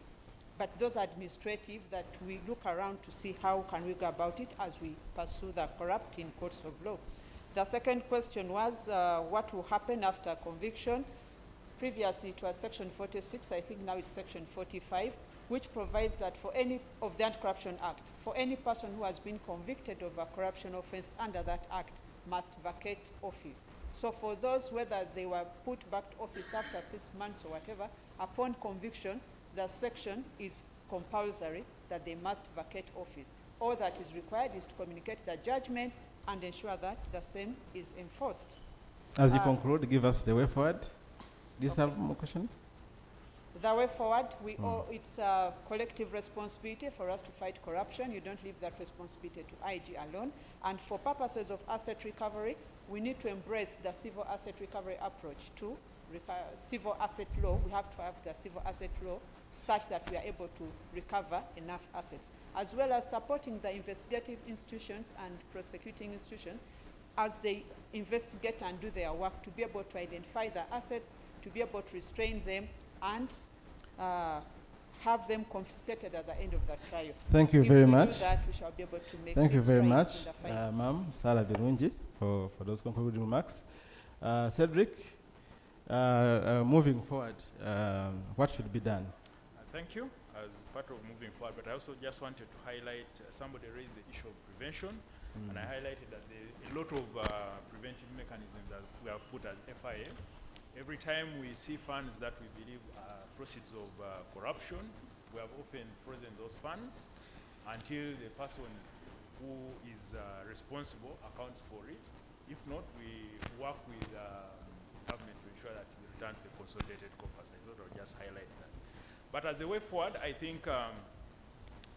But those administrative that we look around to see how can we go about it as we pursue the corrupt in courts of law. The second question was what will happen after conviction. Previously it was section 46, I think now it's section 45, which provides that for any of the Anti-Corruption Act, for any person who has been convicted of a corruption offense under that act must vacate office. So for those, whether they were put back to office after 6 months or whatever, upon conviction, the section is compulsory that they must vacate office. All that is required is to communicate the judgment and ensure that the same is enforced. As you conclude, give us the way forward. Do you have more questions? The way forward, it's a collective responsibility for us to fight corruption. You don't leave that responsibility to IG alone. And for purposes of asset recovery, we need to embrace the civil asset recovery approach to civil asset law. We have to have the civil asset law such that we are able to recover enough assets, as well as supporting the investigative institutions and prosecuting institutions as they investigate and do their work to be able to identify the assets, to be able to restrain them, and have them confiscated at the end of the trial. Thank you very much. If we do that, we shall be able to make Thank you very much, strides in the fight. Ma'am Sarah Birungi, for those concluding remarks. Cedric, moving forward, what should be done? Thank you, as part of moving forward, but I also just wanted to highlight, somebody raised the issue of prevention, and I highlighted that a lot of preventive mechanisms that we have put as FIA. Every time we see funds that we believe are proceeds of corruption, we have often frozen those funds until the person who is responsible accounts for it. If not, we work with government to ensure that it's returned to the consolidated coffers. I thought I'll just highlight that. But as a way forward, I think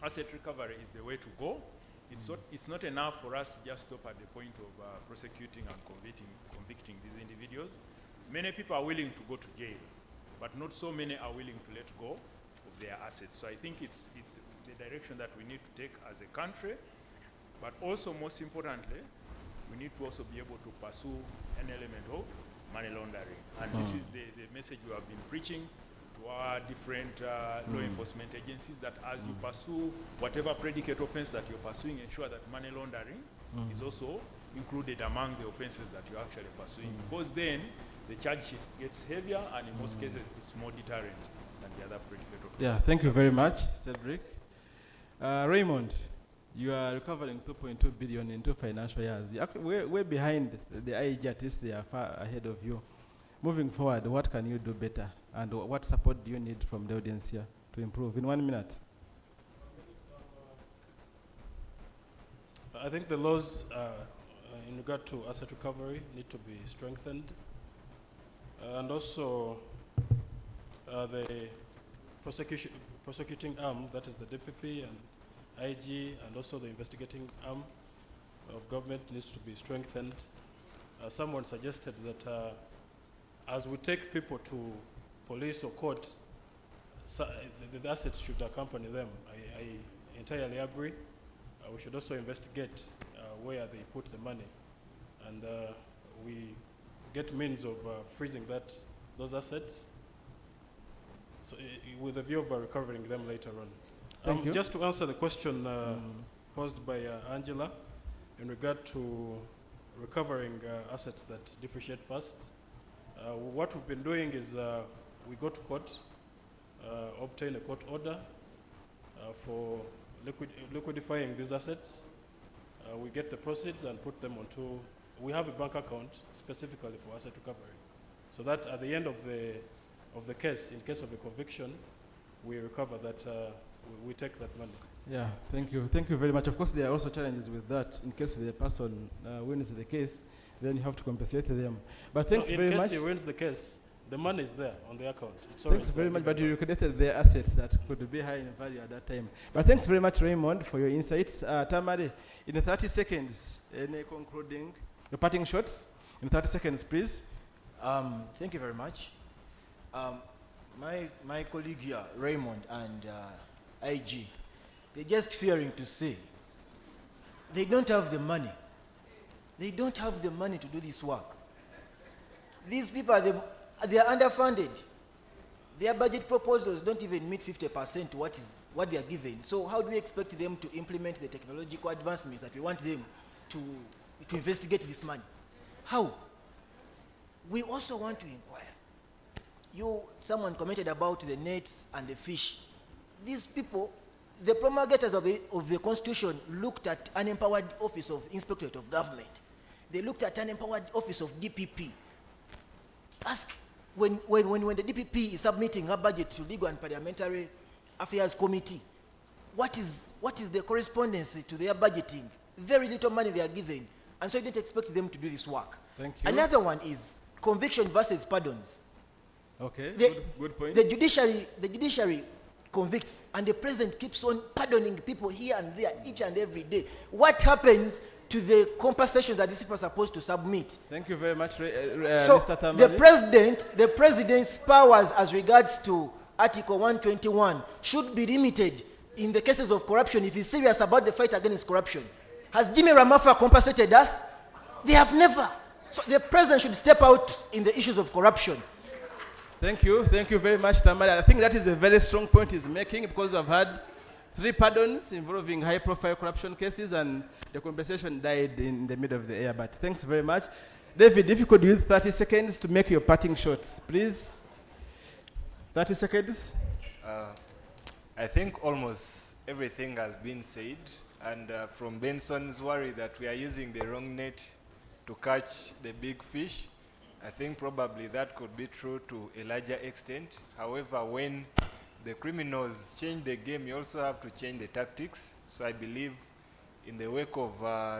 asset recovery is the way to go. It's not enough for us to just stop at the point of prosecuting and convicting these individuals. Many people are willing to go to jail, but not so many are willing to let go of their assets. So I think it's the direction that we need to take as a country, but also most importantly, we need to also be able to pursue an element of money laundering. And this is the message we have been preaching to our different law enforcement agencies, that as you pursue whatever predicate offense that you're pursuing, ensure that money laundering is also included among the offenses that you're actually pursuing. Because then the charge sheet gets heavier, and in most cases it's more deterrent than the other predicate offenses. Yeah, thank you very much, Cedric. Raymond, you are recovering 2.2 billion in 2 financial years. We're behind the IEG, at least they are far ahead of you. Moving forward, what can you do better? And what support do you need from the audience here to improve? In 1 minute. I think the laws in regard to asset recovery need to be strengthened. And also the prosecuting arm, that is the DPP and IG, and also the investigating arm of government needs to be strengthened. Someone suggested that as we take people to police or court, the assets should accompany them. I entirely agree. We should also investigate where they put the money, and we get means of freezing those assets, so with a view of recovering them later on. Thank you. Just to answer the question posed by Angela in regard to recovering assets that depreciate fast, what we've been doing is we go to court, obtain a court order for liquidifying these assets. We get the proceeds and put them onto, we have a bank account specifically for asset recovery, so that at the end of the case, in case of a conviction, we recover that, we take that money. Yeah, thank you. Thank you very much. Of course, there are also challenges with that. In case the person wins the case, then you have to compensate them. But thanks very much. In case he wins the case, the money is there on the account. Thanks very much, but you liquidated their assets that could be high in value at that time. But thanks very much, Raymond, for your insights. Tamale, in 30 seconds, any concluding, your parting shots? In 30 seconds, please. Thank you very much. My colleague here, Raymond and IG, they're just fearing to say they don't have the money. They don't have the money to do this work. These people, they are underfunded. Their budget proposals don't even meet 50% what they are given. So how do we expect them to implement the technological advancements that we want them to investigate this money? How? We also want to inquire. Someone commented about the nets and the fish. These people, the promulgators of the Constitution looked at unempowered office of Inspectorate of Government. They looked at unempowered office of DPP. Ask when the DPP is submitting her budget to Legal and Parliamentary Affairs Committee, what is the correspondence to their budgeting? Very little money they are given, and so you didn't expect them to do this work. Thank you. Another one is conviction versus pardons. Okay, good point. The judiciary convicts, and the president keeps on pardoning people here and there each and every day. What happens to the compensation that these people are supposed to submit? Thank you very much, So Mr. Tamale. the president's powers as regards to Article 121 should be limited in the cases of corruption if he's serious about the fight against corruption. Has Jimmy Ramafa compensated us? They have never. So the president should step out in the issues of corruption. Thank you very much, Tamale. I think that is a very strong point he's making, because we've had 3 pardons involving high-profile corruption cases, and the compensation died in the middle of the air. But thanks very much. David, if you could use 30 seconds to make your parting shots, please. 30 seconds. I think almost everything has been said, and from Benson's worry that we are using the wrong net to catch the big fish, I think probably that could be true to a larger extent. However, when the criminals change the game, you also have to change the tactics. So I believe in the wake of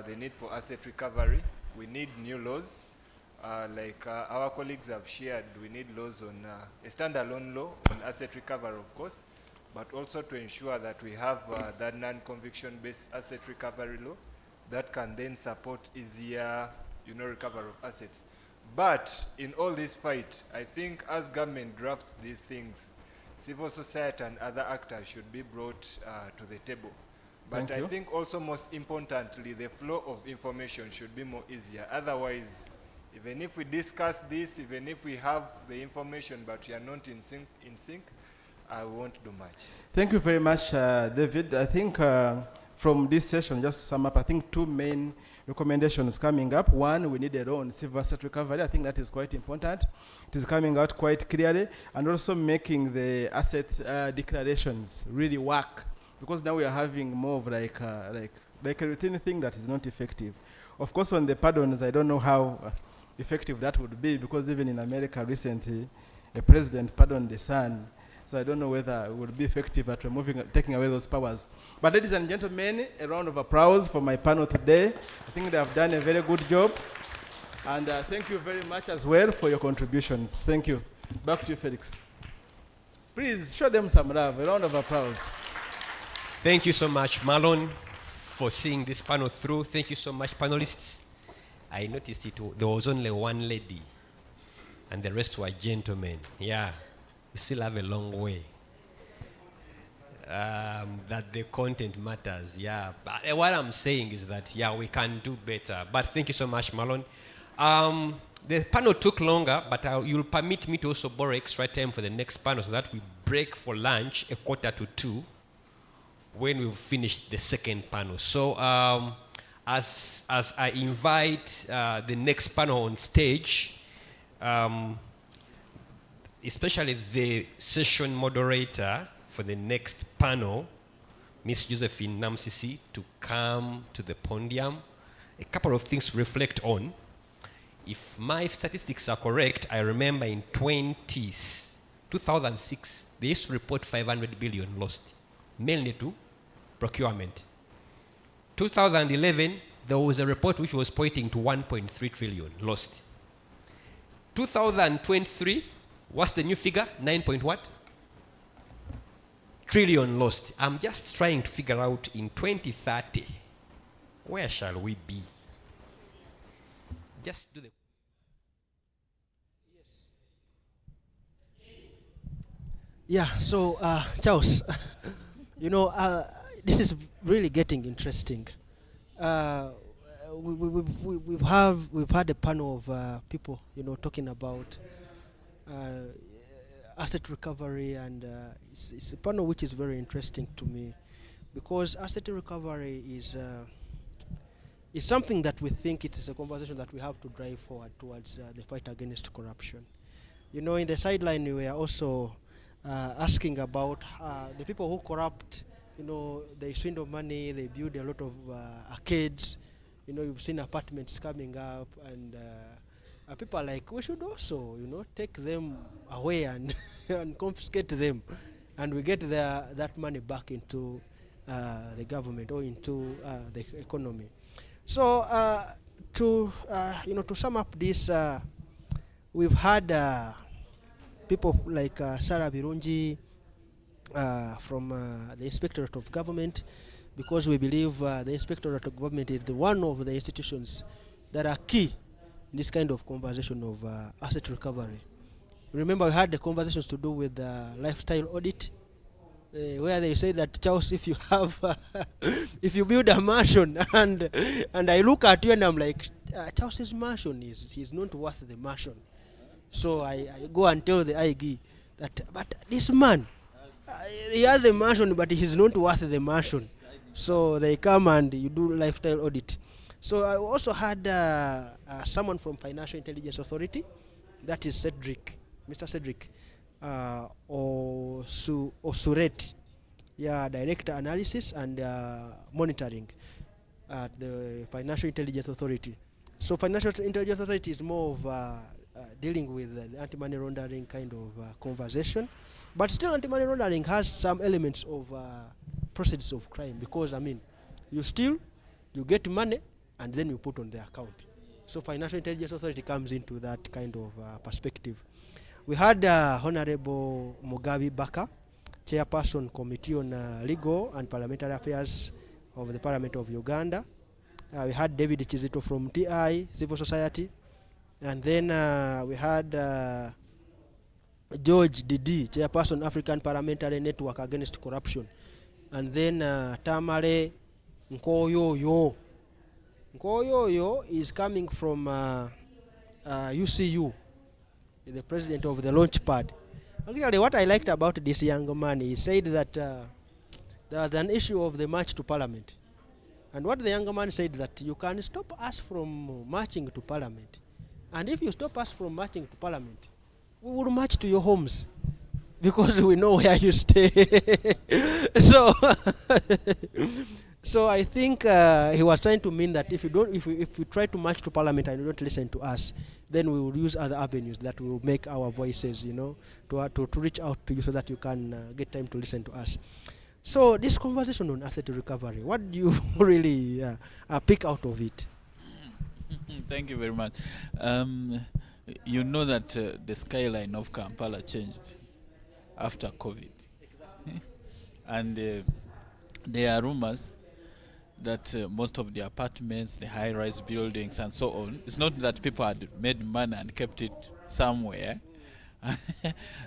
the need for asset recovery, we need new laws. Like our colleagues have shared, we need laws on a standalone law on asset recovery, of course, but also to ensure that we have that non-conviction-based asset recovery law that can then support easier, recovery of assets. But in all this fight, I think as government drafts these things, civil society and other actors should be brought to the table. But I think also most importantly, the flow of information should be more easier. Otherwise, even if we discuss this, even if we have the information but we are not in sync, we won't do much. Thank you very much, David. I think from this session, just to sum up, I think two main recommendations coming up. One, we need a law on civil asset recovery. I think that is quite important. It is coming out quite clearly, and also making the asset declarations really work, because now we are having more of like a routine thing that is not effective. Of course, on the pardons, I don't know how effective that would be, because even in America recently, a president pardoned the son. So I don't know whether it would be effective at taking away those powers. But ladies and gentlemen, a round of applause for my panel today. I think they have done a very good job. And thank you very much as well for your contributions. Thank you. Back to you, Felix. Please show them some love. A round of applause. Thank you so much, Marlon, for seeing this panel through. Thank you so much, panelists. I noticed there was only one lady, and the rest were gentlemen. Yeah. We still have a long way. That the content matters, yeah. But what I'm saying is that, yeah, we can do better. But thank you so much, Marlon. The panel took longer, but you'll permit me to also borrow extra time for the next panel so that we break for lunch 1:45 when we've finished the second panel. So as I invite the next panel on stage, especially the session moderator for the next panel, Miss Josephine Namsisi, to come to the podium. A couple of things to reflect on. If my statistics are correct, I remember in 2006, they used to report 500 billion lost, mainly to procurement. 2011, there was a report which was pointing to 1.3 trillion lost. 2023, what's the new figure? 9 point what? Trillion lost. I'm just trying to figure out in 2030, where shall we be? Just do the... Yeah, so Charles, you know, this is really getting interesting. We've had a panel of people, you know, talking about asset recovery, and it's a panel which is very interesting to me, because asset recovery is something that we think it is a conversation that we have to drive forward towards the fight against corruption. You know, in the sideline we are also asking about the people who corrupt. You know, they swindle money, they build a lot of arcades. You know, you've seen apartments coming up, and people are like, we should also, you know, take them away and, and confiscate them, and we get that money back into the government or into the economy. So to sum up this, we've had people like Sarah Birungi from the Inspectorate of Government, because we believe the Inspectorate of Government is one of the institutions that are key in this kind of conversation of asset recovery. Remember, we had the conversations to do with the lifestyle audit, where they say that, Charles, if you have, if you build a mansion, and I look at you and I'm like, Charles's mansion he's not worth the mansion. So I go and tell the IG that, but this man, he has a mansion, but he's not worth the mansion. So they come and you do lifestyle audit. So I also had someone from Financial Intelligence Authority, that is Cedric, Mr. Cedric Osuret, yeah, Director Analysis and Monitoring at the Financial Intelligence Authority. So Financial Intelligence Authority is more of dealing with the anti-money laundering kind of conversation, but still anti-money laundering has some elements of proceeds of crime, because I mean, you steal, you get money, and then you put on the account. So Financial Intelligence Authority comes into that kind of perspective. We had Honorable Mugabe Baka, Chairperson Committee on Legal and Parliamentary Affairs of the Parliament of Uganda. We had David Chizito from TI, Civil Society. And then we had George Didi, Chairperson African Parliamentary Network Against Corruption. And then Tamale Nkoyoyo. Nkoyoyo is coming from UCU, the president of the Launchpad. Actually, what I liked about this young man, he said that there was an issue of the march to Parliament. And what the younger man said that you can stop us from marching to parliament. And if you stop us from marching to parliament, we will march to your homes because we know where you stay. So, so I think he was trying to mean that if we try to march to parliament and you don't listen to us, then we will use other avenues that will make our voices, to reach out to you so that you can get time to listen to us. So this conversation on asset recovery, what do you really pick out of it? Thank you very much. You know that the skyline of Kampala changed after COVID. And there are rumors that most of the apartments, the high-rise buildings and so on, it's not that people had made money and kept it somewhere,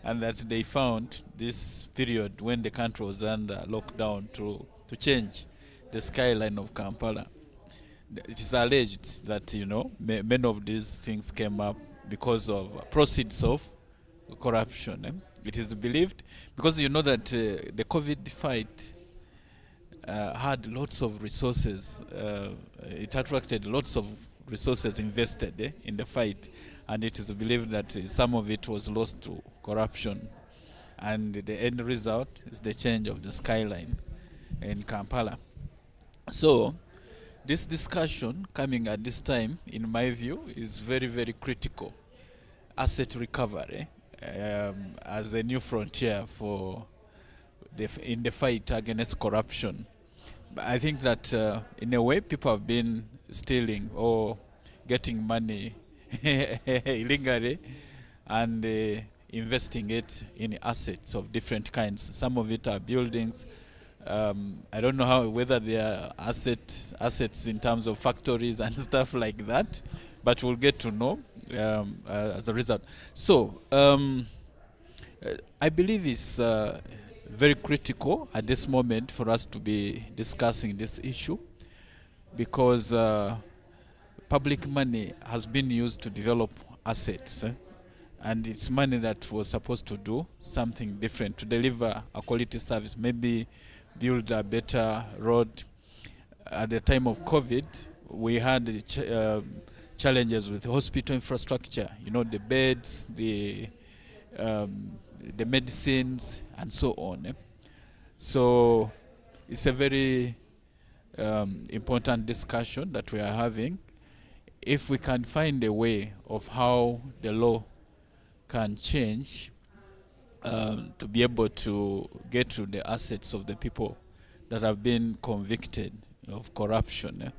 and that they found this period when the country was under lockdown to change the skyline of Kampala. It is alleged that, many of these things came up because of proceeds of corruption. It is believed, because you know that the COVID fight had lots of resources. It attracted lots of resources invested in the fight, and it is believed that some of it was lost to corruption. And the end result is the change of the skyline in Kampala. So this discussion coming at this time, in my view, is very, very critical. Asset recovery as a new frontier for in the fight against corruption. But I think that in a way people have been stealing or getting money illegally and investing it in assets of different kinds. Some of it are buildings. I don't know whether they are assets in terms of factories and stuff like that, but we'll get to know as a result. So I believe it's very critical at this moment for us to be discussing this issue, because public money has been used to develop assets, and it's money that was supposed to do something different, to deliver a quality service, maybe build a better road. At the time of COVID, we had challenges with hospital infrastructure, the beds, the medicines, and so on. So it's a very important discussion that we are having. If we can find a way of how the law can change to be able to get to the assets of the people that have been convicted of corruption,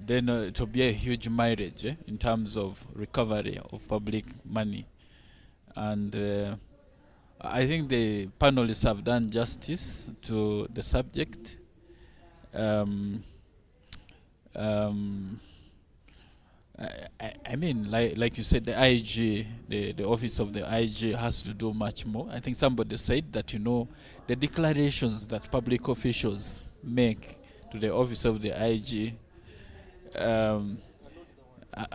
then it will be a huge mileage in terms of recovery of public money. And I think the panelists have done justice to the subject. I mean, like you said, the IG, the office of the IG has to do much more. I think somebody said that, the declarations that public officials make to the office of the IG are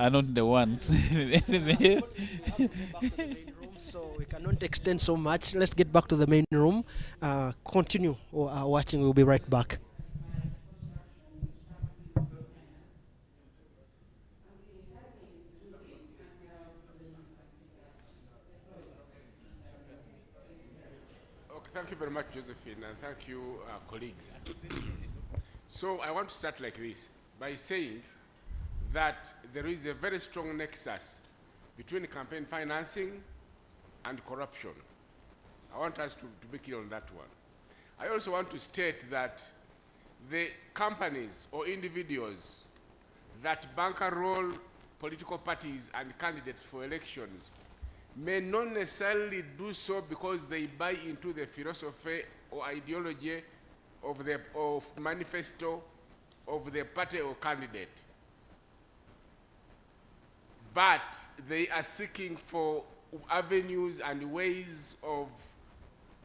not the ones. So we cannot extend so much. Let's get back to the main room. Continue watching. We'll be right back. Okay, thank you very much, Josephine, and thank you, colleagues. So I want to start like this, by saying that there is a very strong nexus between campaign financing and corruption. I want us to be clear on that one. I also want to state that the companies or individuals that bankroll political parties and candidates for elections may not necessarily do so because they buy into the philosophy or ideology of the manifesto of the party or candidate, but they are seeking for avenues and ways of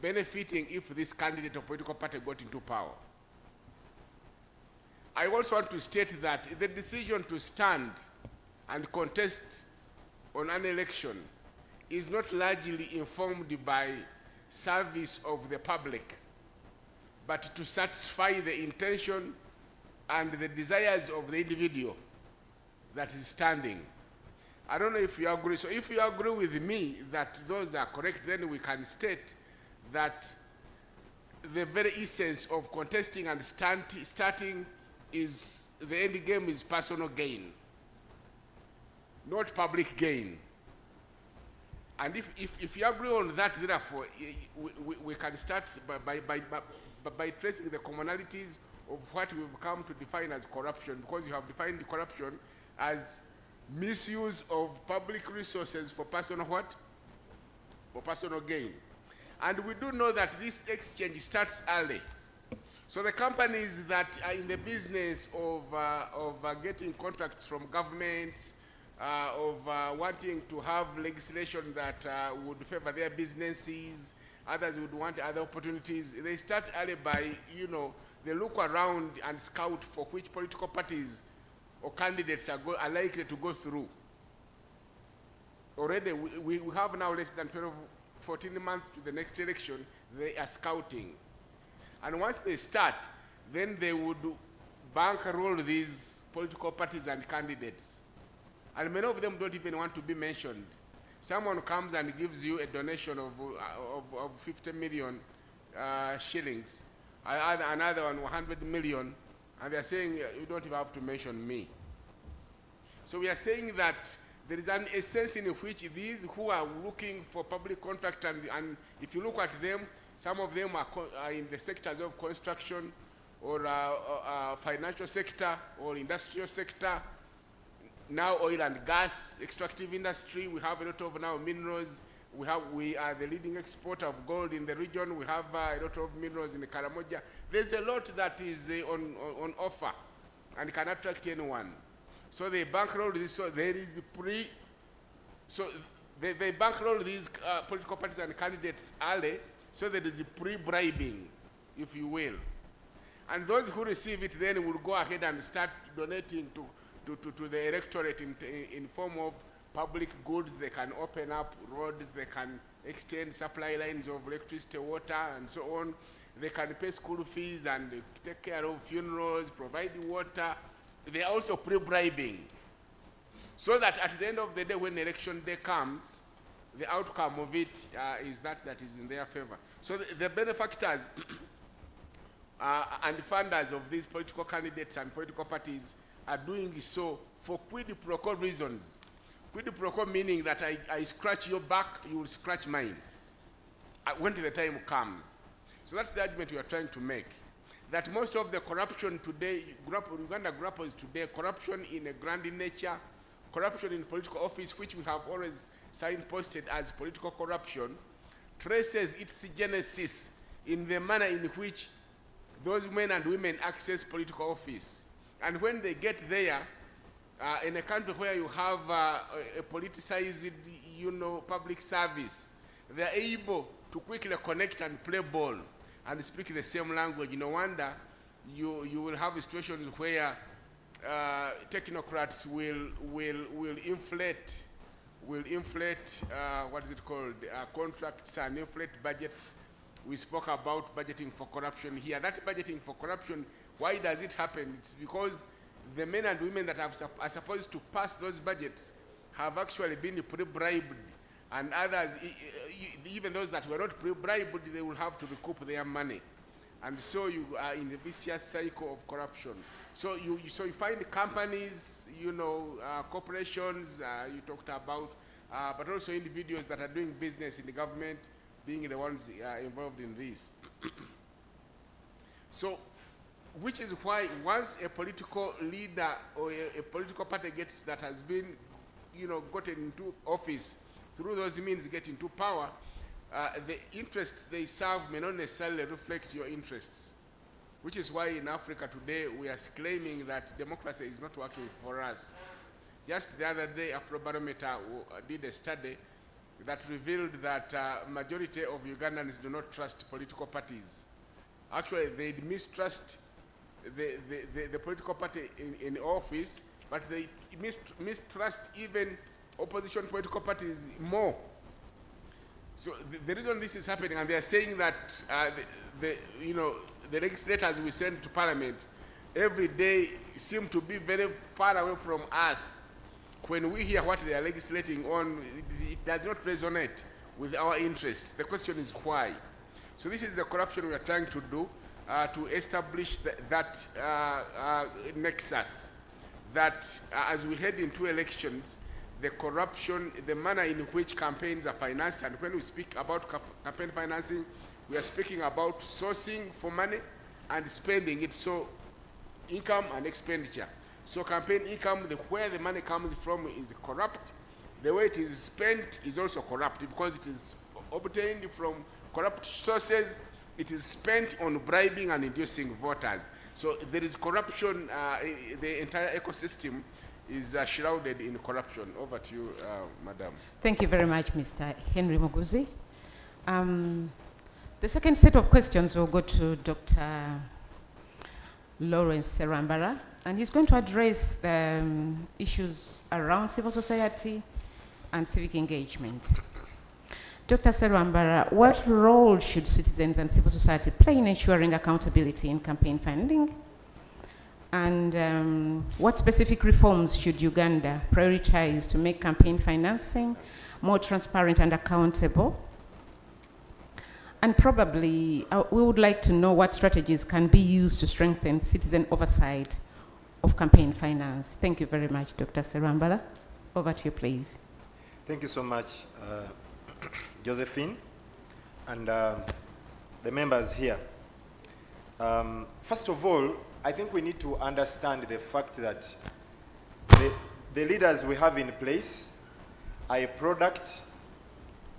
benefiting if this candidate or political party got into power. I also want to state that the decision to stand and contest on an election is not largely informed by service of the public, but to satisfy the intention and the desires of the individual that is standing. I don't know if you agree. So if you agree with me that those are correct, then we can state that the very essence of contesting and starting is the end game is personal gain, not public gain. And if you agree on that, therefore, we can start by tracing the commonalities of what we've come to define as corruption, because you have defined corruption as misuse of public resources for personal what? For personal gain. And we do know that this exchange starts early. So the companies that are in the business of getting contracts from governments, wanting to have legislation that would favor their businesses, others would want other opportunities. They start early by, they look around and scout for which political parties or candidates are likely to go through. Already, we have now less than 14 months to the next election. They are scouting. And once they start, then they would bankroll these political parties and candidates. And many of them don't even want to be mentioned. Someone comes and gives you a donation of 50 million shillings, another one 100 million, and they're saying you don't even have to mention me. So we are saying that there is an essence in which these who are looking for public contract, and if you look at them, some of them are in the sectors of construction or financial sector or industrial sector, now oil and gas, extractive industry. We have a lot of now minerals. We are the leading exporter of gold in the region. We have a lot of minerals in the Karamoja. There's a lot that is on offer and can attract anyone. So they bankroll this. So there is they bankroll these political parties and candidates early. So there is pre-bribing, if you will. And those who receive it then will go ahead and start donating to the electorate in form of public goods. They can open up roads, they can extend supply lines of electricity, water, and so on. They can pay school fees and take care of funerals, provide water. They are also pre-bribing. So that at the end of the day, when election day comes, the outcome of it is that is in their favor. So the benefactors and funders of these political candidates and political parties are doing so for quid pro quo reasons. Quid pro quo meaning that I scratch your back, you will scratch mine when the time comes. So that's the argument we are trying to make. That most of the corruption today, Uganda grapples today, corruption in a grand nature, corruption in political office, which we have always signposted as political corruption, traces its genesis in the manner in which those men and women access political office. And when they get there, in a country where you have a politicized, public service, they're able to quickly connect and play ball and speak the same language. No wonder you will have situations where technocrats will inflate what is it called, contracts and inflate budgets. We spoke about budgeting for corruption here. That budgeting for corruption, why does it happen? It's because the men and women that are supposed to pass those budgets have actually been pre-bribed, and others, even those that were not pre-bribed, they will have to recoup their money. And so you are in the vicious cycle of corruption. So you find companies, corporations, you talked about, but also individuals that are doing business in the government being the ones involved in this. So, which is why once a political leader or a political party has been, gotten into office, through those means get into power, the interests they serve may not necessarily reflect your interests. Which is why in Africa today we are claiming that democracy is not working for us. Just the other day, Afrobarometer did a study that revealed that majority of Ugandans do not trust political parties. Actually, they mistrust the political party in office, but they mistrust even opposition political parties more. So the reason this is happening, and they are saying that the legislators we send to Parliament, every day seem to be very far away from us. When we hear what they are legislating on, it does not resonate with our interests. The question is why. So this is the corruption we are trying to do, to establish that nexus, that as we head into elections, the corruption, the manner in which campaigns are financed, and when we speak about campaign financing, we are speaking about sourcing for money and spending it, so income and expenditure. So campaign income, where the money comes from is corrupt. The way it is spent is also corrupt because it is obtained from corrupt sources. It is spent on bribing and inducing voters. So there is corruption, the entire ecosystem is shrouded in corruption. Over to you, Madam. Thank you very much, Mr. Henry Muguzi. The second set of questions will go to Dr. Lawrence Serambara, and he's going to address the issues around civil society and civic engagement. Dr. Serambara, what role should citizens and civil society play in ensuring accountability in campaign funding? And what specific reforms should Uganda prioritize to make campaign financing more transparent and accountable? And probably, we would like to know what strategies can be used to strengthen citizen oversight of campaign finance. Thank you very much, Dr. Serambala. Over to you, please. Thank you so much, Josephine, and the members here. First of all, I think we need to understand the fact that the leaders we have in place are a product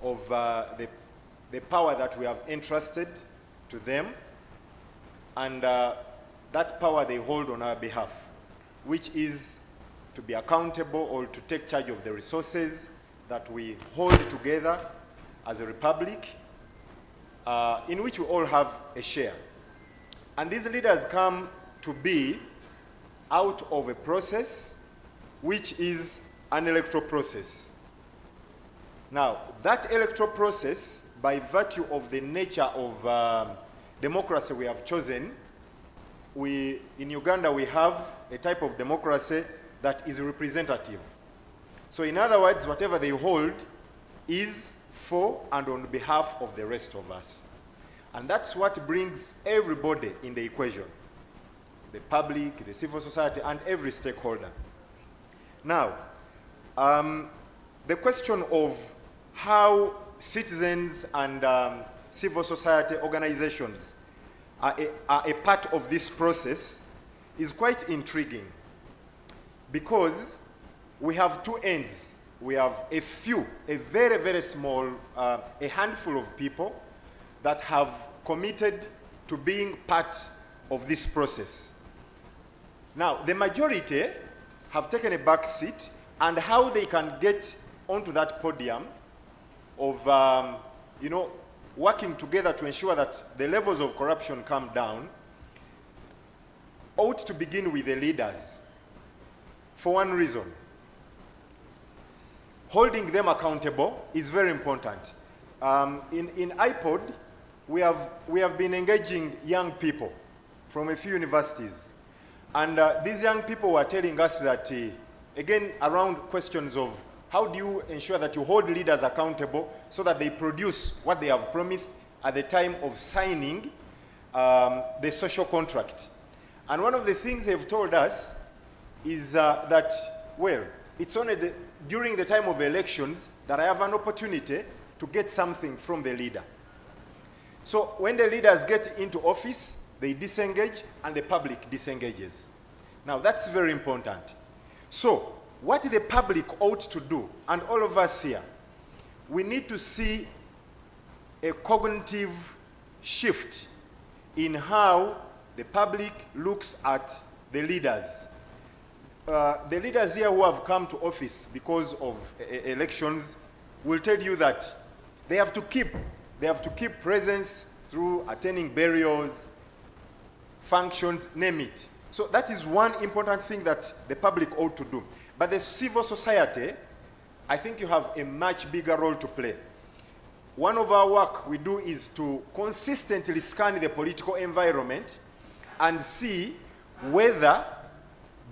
of the power that we have entrusted to them, and that power they hold on our behalf, which is to be accountable or to take charge of the resources that we hold together as a republic, in which we all have a share. And these leaders come to be out of a process which is an electoral process. Now, that electoral process, by virtue of the nature of democracy we have chosen, in Uganda we have a type of democracy that is representative. So in other words, whatever they hold is for and on behalf of the rest of us. And that's what brings everybody in the equation: the public, the civil society, and every stakeholder. Now, the question of how citizens and civil society organizations are a part of this process is quite intriguing, because we have two ends. We have a very, very small, a handful of people that have committed to being part of this process. Now, the majority have taken a back seat, and how they can get onto that podium of, working together to ensure that the levels of corruption come down ought to begin with the leaders, for one reason. Holding them accountable is very important. In IPOD, we have been engaging young people from a few universities. And these young people were telling us that, again, around questions of how do you ensure that you hold leaders accountable so that they produce what they have promised at the time of signing the social contract. And one of the things they've told us is that, well, it's only during the time of elections that I have an opportunity to get something from the leader. So when the leaders get into office, they disengage and the public disengages. Now that's very important. So what the public ought to do, and all of us here, we need to see a cognitive shift in how the public looks at the leaders. The leaders here who have come to office because of elections will tell you that they have to keep presence through attending burials, functions, name it. So that is one important thing that the public ought to do. But the civil society, I think you have a much bigger role to play. One of our work we do is to consistently scan the political environment and see whether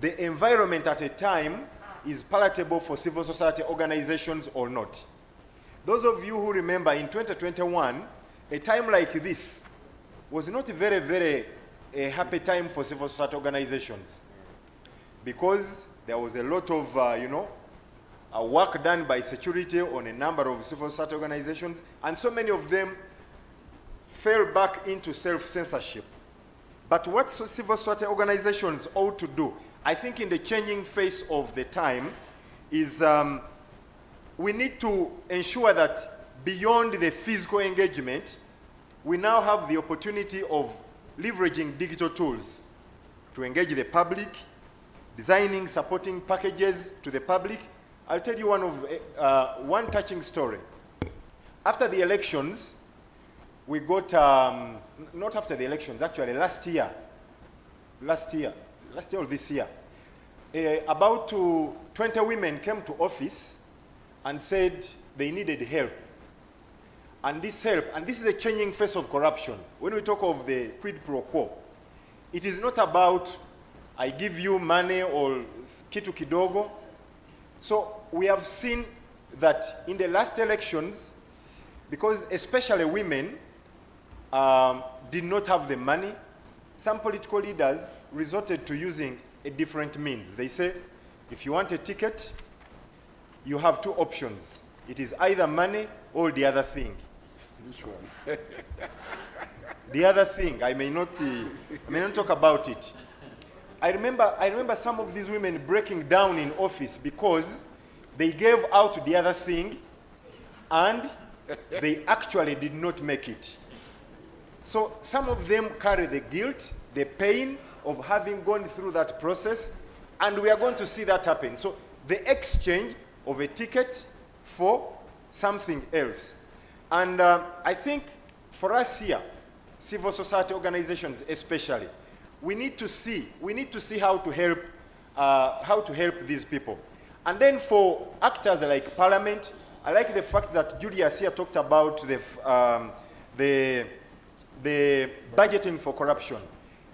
the environment at a time is palatable for civil society organizations or not. Those of you who remember in 2021, a time like this was not a very happy time for civil society organizations, because there was a lot of, work done by security on a number of civil society organizations, and so many of them fell back into self-censorship. But what civil society organizations ought to do, I think in the changing face of the time, is we need to ensure that beyond the physical engagement, we now have the opportunity of leveraging digital tools to engage the public, designing supporting packages to the public. I'll tell you one touching story. After the elections, we got, not after the elections, actually last year or this year, about 20 women came to office and said they needed help. And this help, and this is a changing face of corruption. When we talk of the quid pro quo, it is not about I give you money or kitu kidogo. So we have seen that in the last elections, because especially women did not have the money, some political leaders resorted to using a different means. They say, if you want a ticket, you have two options. It is either money or the other thing. Which one? The other thing, I may not talk about it. I remember some of these women breaking down in office because they gave out the other thing and they actually did not make it. So some of them carry the guilt, the pain of having gone through that process, and we are going to see that happen. So the exchange of a ticket for something else. And I think for us here, civil society organizations especially, we need to see how to help these people. And then for actors like Parliament, I like the fact that Julius here talked about the budgeting for corruption.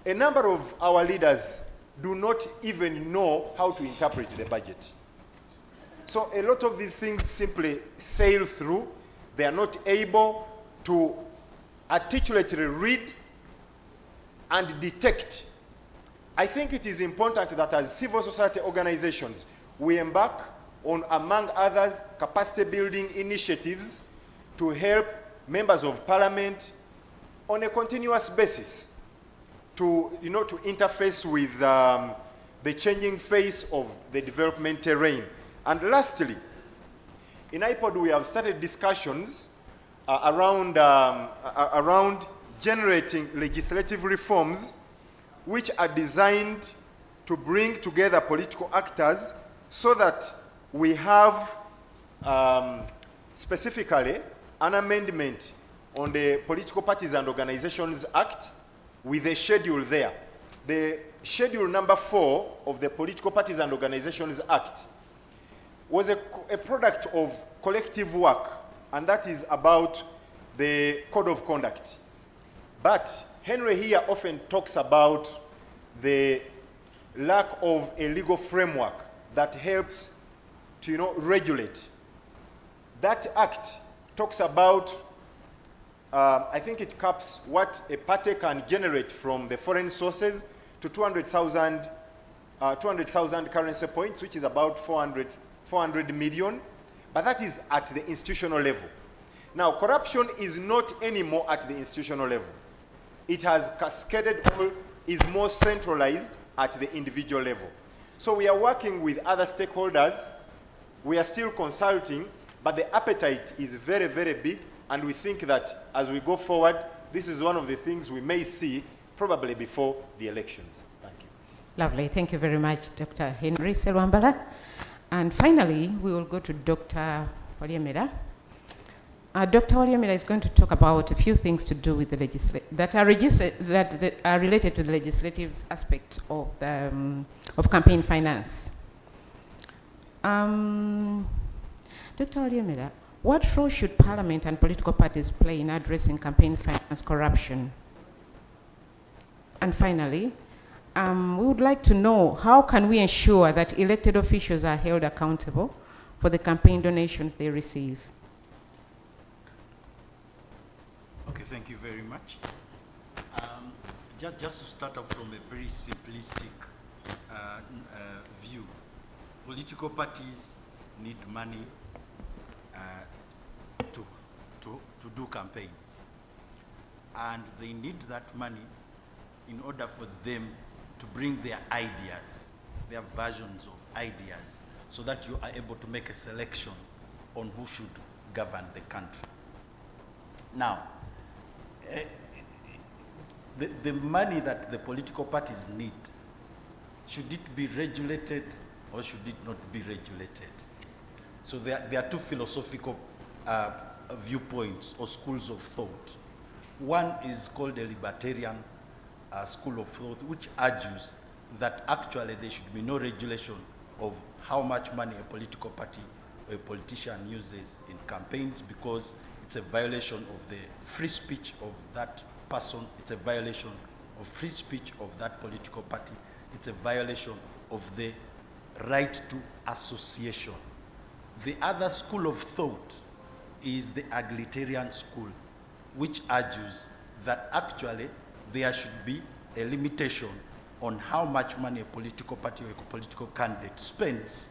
A number of our leaders do not even know how to interpret the budget. So a lot of these things simply sail through. They are not able to articulately read and detect. I think it is important that as civil society organizations, we embark on, among others, capacity building initiatives to help members of parliament on a continuous basis to interface with the changing face of the development terrain. And lastly, in IPOD, we have started discussions around generating legislative reforms which are designed to bring together political actors so that we have specifically an amendment on the Political Parties and Organizations Act with a schedule there. The schedule number 4 of the Political Parties and Organizations Act was a product of collective work, and that is about the code of conduct. But Henry here often talks about the lack of a legal framework that helps to regulate. That act talks about, I think it caps what a party can generate from the foreign sources to 200,000 currency points, which is about 400 million, but that is at the institutional level. Now, corruption is not anymore at the institutional level. It has cascaded or is more centralized at the individual level. So we are working with other stakeholders. We are still consulting, but the appetite is very, very big, and we think that as we go forward, this is one of the things we may see probably before the elections. Thank you. Lovely. Thank you very much, Dr. Henry Serwambala. And finally, we will go to Dr. Waliemera. Dr. Waliemera is going to talk about a few things to do with the that are related to the legislative aspect of campaign finance. Dr. Waliemera, what role should Parliament and political parties play in addressing campaign finance corruption? And finally, we would like to know how can we ensure that elected officials are held accountable for the campaign donations they receive? Okay, thank you very much. Just to start off from a very simplistic view, political parties need money to do campaigns. And they need that money in order for them to bring their ideas, their versions of ideas, so that you are able to make a selection on who should govern the country. Now, the money that the political parties need, should it be regulated or should it not be regulated? So there are two philosophical viewpoints or schools of thought. One is called a libertarian school of thought, which argues that actually there should be no regulation of how much money a political party or a politician uses in campaigns, because it's a violation of the free speech of that person, it's a violation of free speech of that political party, it's a violation of the right to association. The other school of thought is the egalitarian school, which argues that actually there should be a limitation on how much money a political party or a political candidate spends,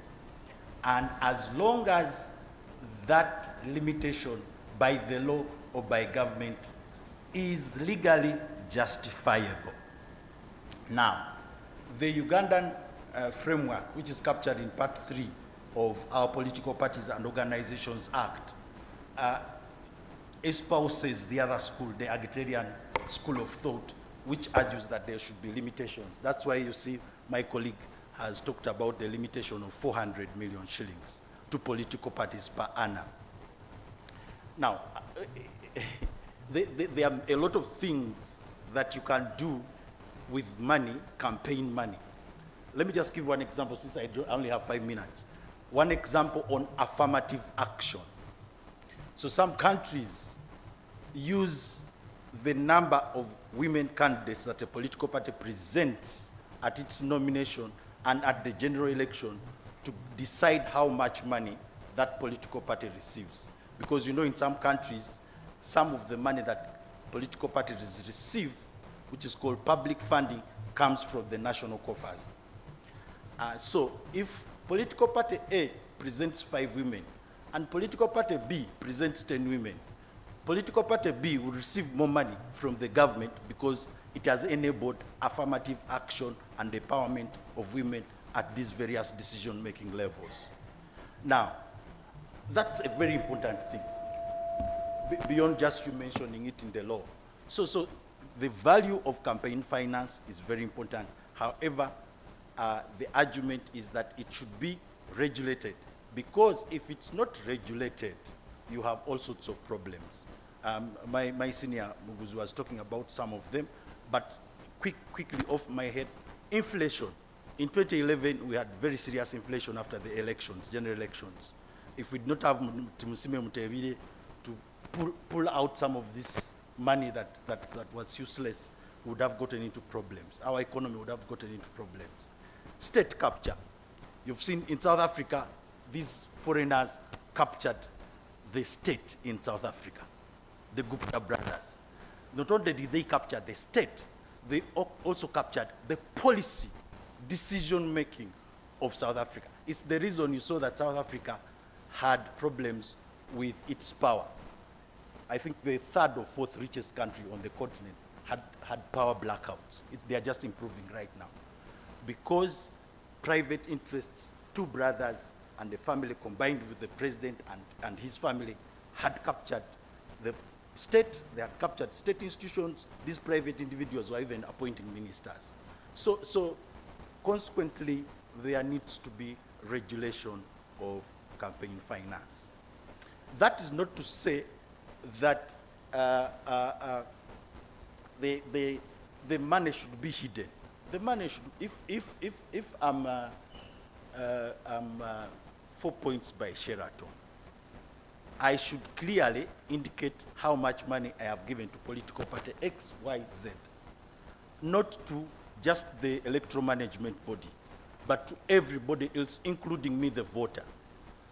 and as long as that limitation by the law or by government is legally justifiable. Now, the Ugandan framework, which is captured in Part 3 of our Political Parties and Organizations Act, espouses the other school, the egalitarian school of thought, which argues that there should be limitations. That's why you see my colleague has talked about the limitation of 400 million shillings to political parties per annum. Now, there are a lot of things that you can do with money, campaign money. Let me just give one example, since I only have 5 minutes. One example on affirmative action. So some countries use the number of women candidates that a political party presents at its nomination and at the general election to decide how much money that political party receives. Because you know, in some countries, some of the money that political parties receive, which is called public funding, comes from the national coffers. So if political party A presents 5 women and political party B presents 10 women, political party B will receive more money from the government because it has enabled affirmative action and empowerment of women at these various decision-making levels. Now, that's a very important thing, beyond just you mentioning it in the law. So the value of campaign finance is very important. However, the argument is that it should be regulated, because if it's not regulated, you have all sorts of problems. My senior Muguzu was talking about some of them, but quickly off my head, inflation. In 2011, we had very serious inflation after the elections, general elections. If we did not have Tumusiime Mutebile to pull out some of this money that was useless, we would have gotten into problems. Our economy would have gotten into problems. State capture. You've seen in South Africa, these foreigners captured the state in South Africa, the Gupta brothers. Not only did they capture the state, they also captured the policy, decision-making of South Africa. It's the reason you saw that South Africa had problems with its power. I think the 3rd or 4th richest country on the continent had power blackouts. They are just improving right now. Because private interests, 2 brothers and the family combined with the president and his family had captured the state, they had captured state institutions. These private individuals were even appointing ministers. So consequently, there needs to be regulation of campaign finance. That is not to say that the money should be hidden. The money should, if I'm 4 points by Sheraton, I should clearly indicate how much money I have given to political party X, Y, Z, not to just the electoral management body, but to everybody else, including me, the voter.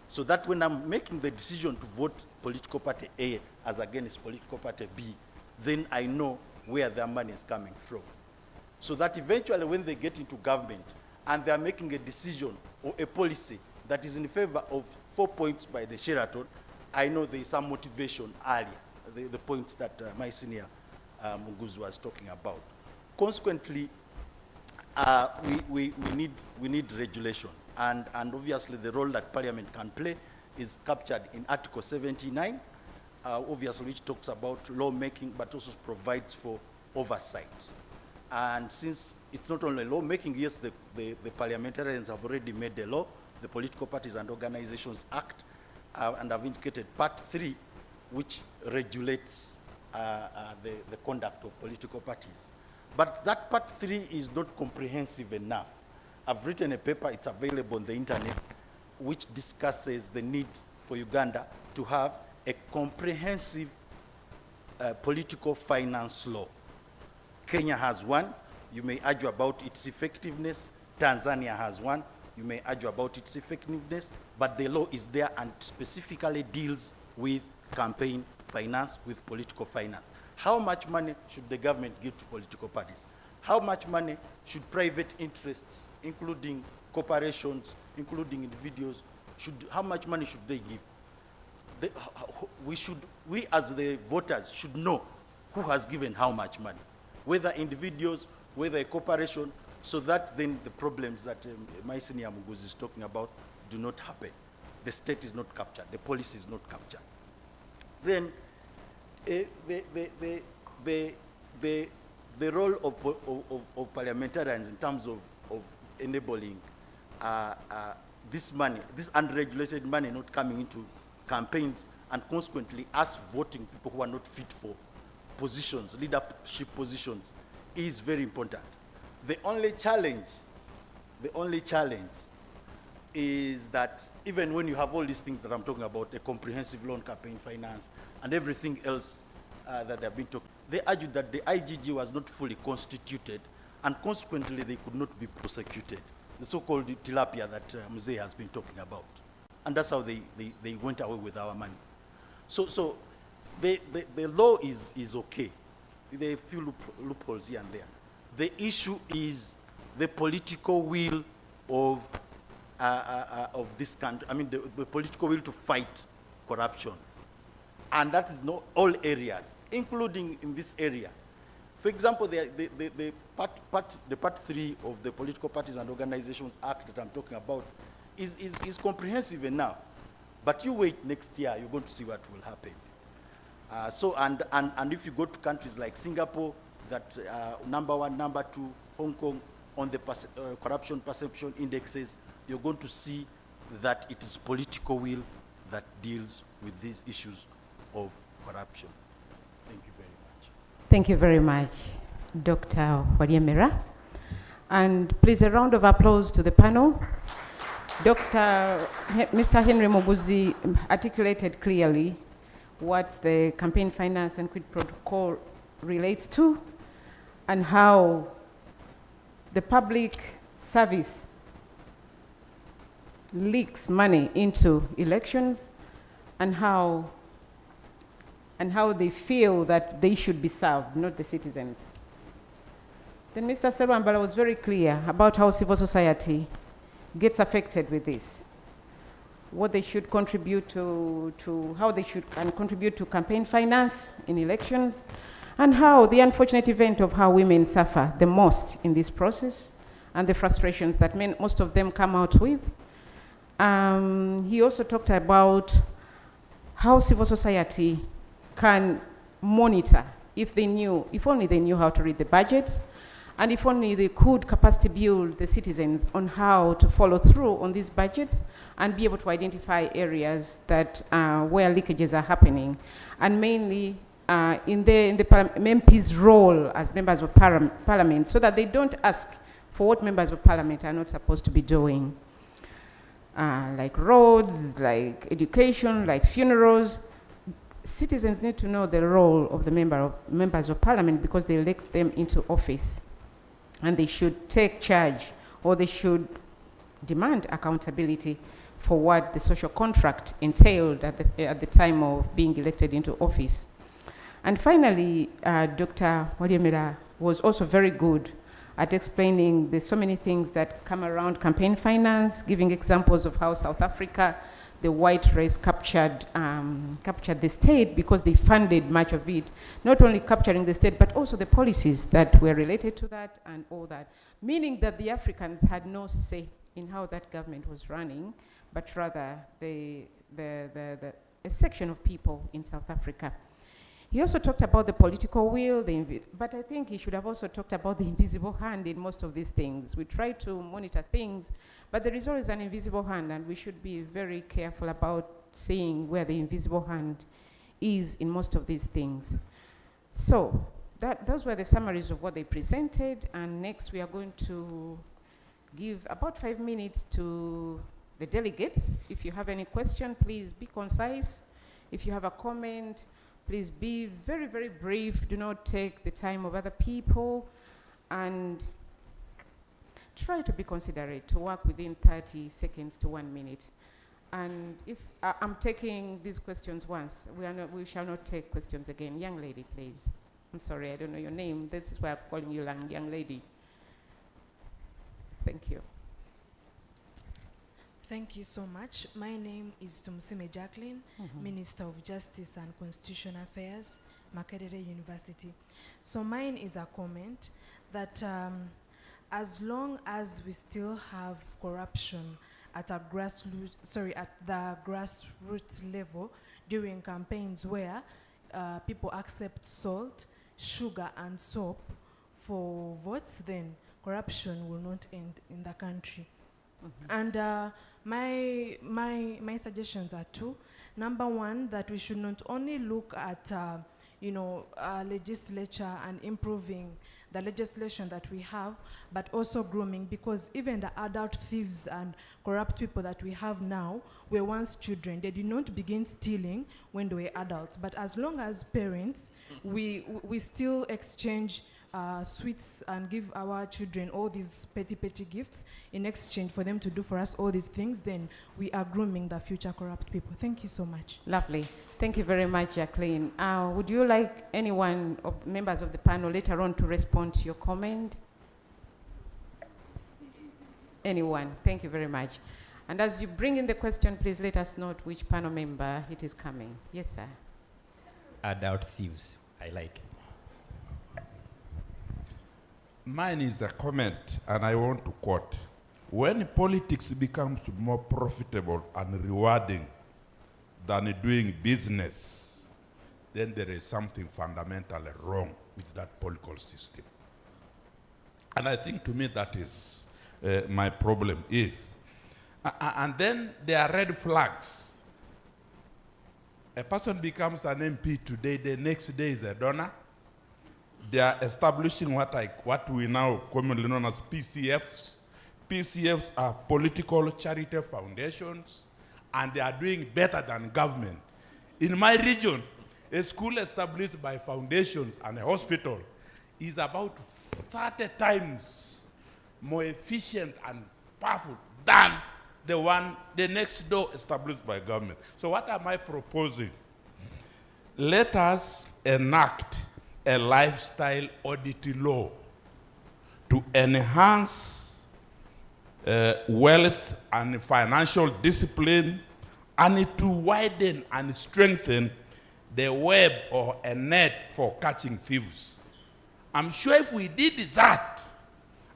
So that when I'm making the decision to vote political party A as against political party B, then I know where their money is coming from. So that eventually when they get into government and they are making a decision or a policy that is in favor of 4 points by the Sheraton, I know there is some motivation earlier, the points that my senior Muguzu was talking about. Consequently, we need regulation. And obviously the role that Parliament can play is captured in Article 79, obviously which talks about lawmaking but also provides for oversight. And since it's not only lawmaking, yes, the parliamentarians have already made the law, the Political Parties and Organizations Act, and have indicated Part 3, which regulates the conduct of political parties. But that Part 3 is not comprehensive enough. I've written a paper, it's available on the internet, which discusses the need for Uganda to have a comprehensive political finance law. Kenya has one. You may argue about its effectiveness. Tanzania has one. You may argue about its effectiveness, but the law is there and specifically deals with campaign finance, with political finance. How much money should the government give to political parties? How much money should private interests, including corporations, including individuals, how much money should they give? We as the voters should know who has given how much money, whether individuals, whether a corporation, so that then the problems that my senior Muguzi is talking about do not happen. The state is not captured, the policy is not captured. Then the role of parliamentarians in terms of enabling this money, this unregulated money not coming into campaigns, and consequently us voting people who are not fit for positions, leadership positions, is very important. The only challenge is that even when you have all these things that I'm talking about, a comprehensive loan campaign finance and everything else that they've been talking, they argued that the IGG was not fully constituted and consequently they could not be prosecuted. The so-called tilapia that Mzee has been talking about. And that's how they went away with our money. So the law is okay. There are a few loopholes here and there. The issue is the political will of this country. I mean, the political will to fight corruption. And that is not all areas, including in this area. For example, the part 3 of the Political Parties and Organizations Act that I'm talking about is comprehensive enough. But you wait next year, you're going to see what will happen. And if you go to countries like Singapore, that number 1, number 2, Hong Kong, on the corruption perception indexes, you're going to see that it is political will that deals with these issues of corruption. Thank you very much. Thank you very much, Dr. Waliemera. And please a round of applause to the panel. Mr. Henry Muguzi articulated clearly what the campaign finance and quid pro quo relates to and how the public service leaks money into elections and how they feel that they should be served, not the citizens. Then Mr. Serwambala was very clear about how civil society gets affected with this, what they should contribute to how they should contribute to campaign finance in elections, and how the unfortunate event of how women suffer the most in this process and the frustrations that most of them come out with. He also talked about how civil society can monitor if only they knew how to read the budgets, and if only they could capacity build the citizens on how to follow through on these budgets and be able to identify areas that where leakages are happening, and mainly in the MP's role as members of parliament, so that they don't ask for what members of parliament are not supposed to be doing, like roads, like education, like funerals. Citizens need to know the role of the members of parliament because they elect them into office. and they should take charge, or they should demand accountability for what the social contract entailed at the time of being elected into office. And finally, Dr. Waliemera was also very good at explaining there's so many things that come around campaign finance, giving examples of how South Africa, the white race captured the state because they funded much of it, not only capturing the state, but also the policies that were related to that and all that, meaning that the Africans had no say in how that government was running, but rather a section of people in South Africa. He also talked about the political will, but I think he should have also talked about the invisible hand in most of these things. We try to monitor things, but there is always an invisible hand, and we should be very careful about seeing where the invisible hand is in most of these things. So those were the summaries of what they presented, and next we are going to give about 5 minutes to the delegates. If you have any question, please be concise. If you have a comment, please be very, very brief. Do not take the time of other people, and try to be considerate, to work within 30 seconds to 1 minute. And if I'm taking these questions once, we shall not take questions again. Young lady, please. I'm sorry, I don't know your name. This is why I'm calling you young lady. Thank you. Thank you so much. My name is Tumsime Jacqueline, Minister of Justice and Constitutional Affairs, Makerere University. So mine is a comment that as long as we still have corruption at the grassroots level during campaigns where people accept salt, sugar, and soap for votes, then corruption will not end in the country. And my suggestions are two. Number one, that we should not only look at legislature and improving the legislation that we have, but also grooming, because even the adult thieves and corrupt people that we have now were once children. They did not begin stealing when they were adults, but as long as parents, we still exchange sweets and give our children all these petty gifts in exchange for them to do for us all these things, then we are grooming the future corrupt people. Thank you so much. Lovely. Thank you very much, Jacqueline. Would you like anyone of the members of the panel later on to respond to your comment? Anyone? Thank you very much. And as you bring in the question, please let us know which panel member it is coming. Yes, sir. Adult thieves. I like it. Mine is a comment, and I want to quote. When politics becomes more profitable and rewarding than doing business, then there is something fundamentally wrong with that political system. And I think to me that is my problem is. And then there are red flags. A person becomes an MP today, the next day is a donor. They are establishing what we now commonly known as PCFs. PCFs are political charity foundations, and they are doing better than government. In my region, a school established by foundations and a hospital is about 30 times more efficient and powerful than the next door established by government. So what am I proposing? Let us enact a lifestyle audit law to enhance wealth and financial discipline, and to widen and strengthen the web or a net for catching thieves. I'm sure if we did that,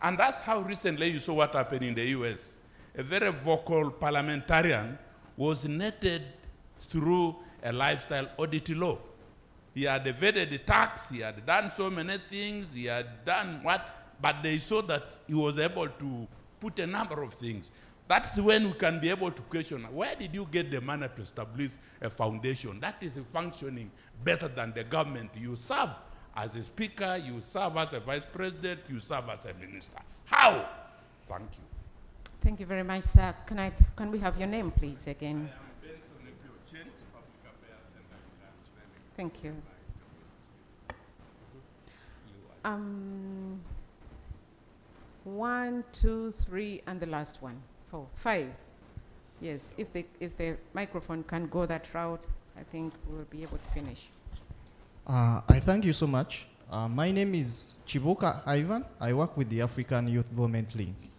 and that's how recently you saw what happened in the US, a very vocal parliamentarian was netted through a lifestyle audit law. He had evaded the tax, he had done so many things, he had done what, but they saw that he was able to put a number of things. That's when we can be able to question, where did you get the money to establish a foundation that is functioning better than the government? You serve as a speaker, you serve as a vice president, you serve as a minister. How? Thank you. Thank you very much, sir. Can we have your name, please, again? Thank you. 1, 2, 3, and the last one. 4, 5. Yes, if the microphone can go that route, I think we'll be able to finish. I thank you so much. My name is Chibuka Ivan. I work with the African Youth Development League.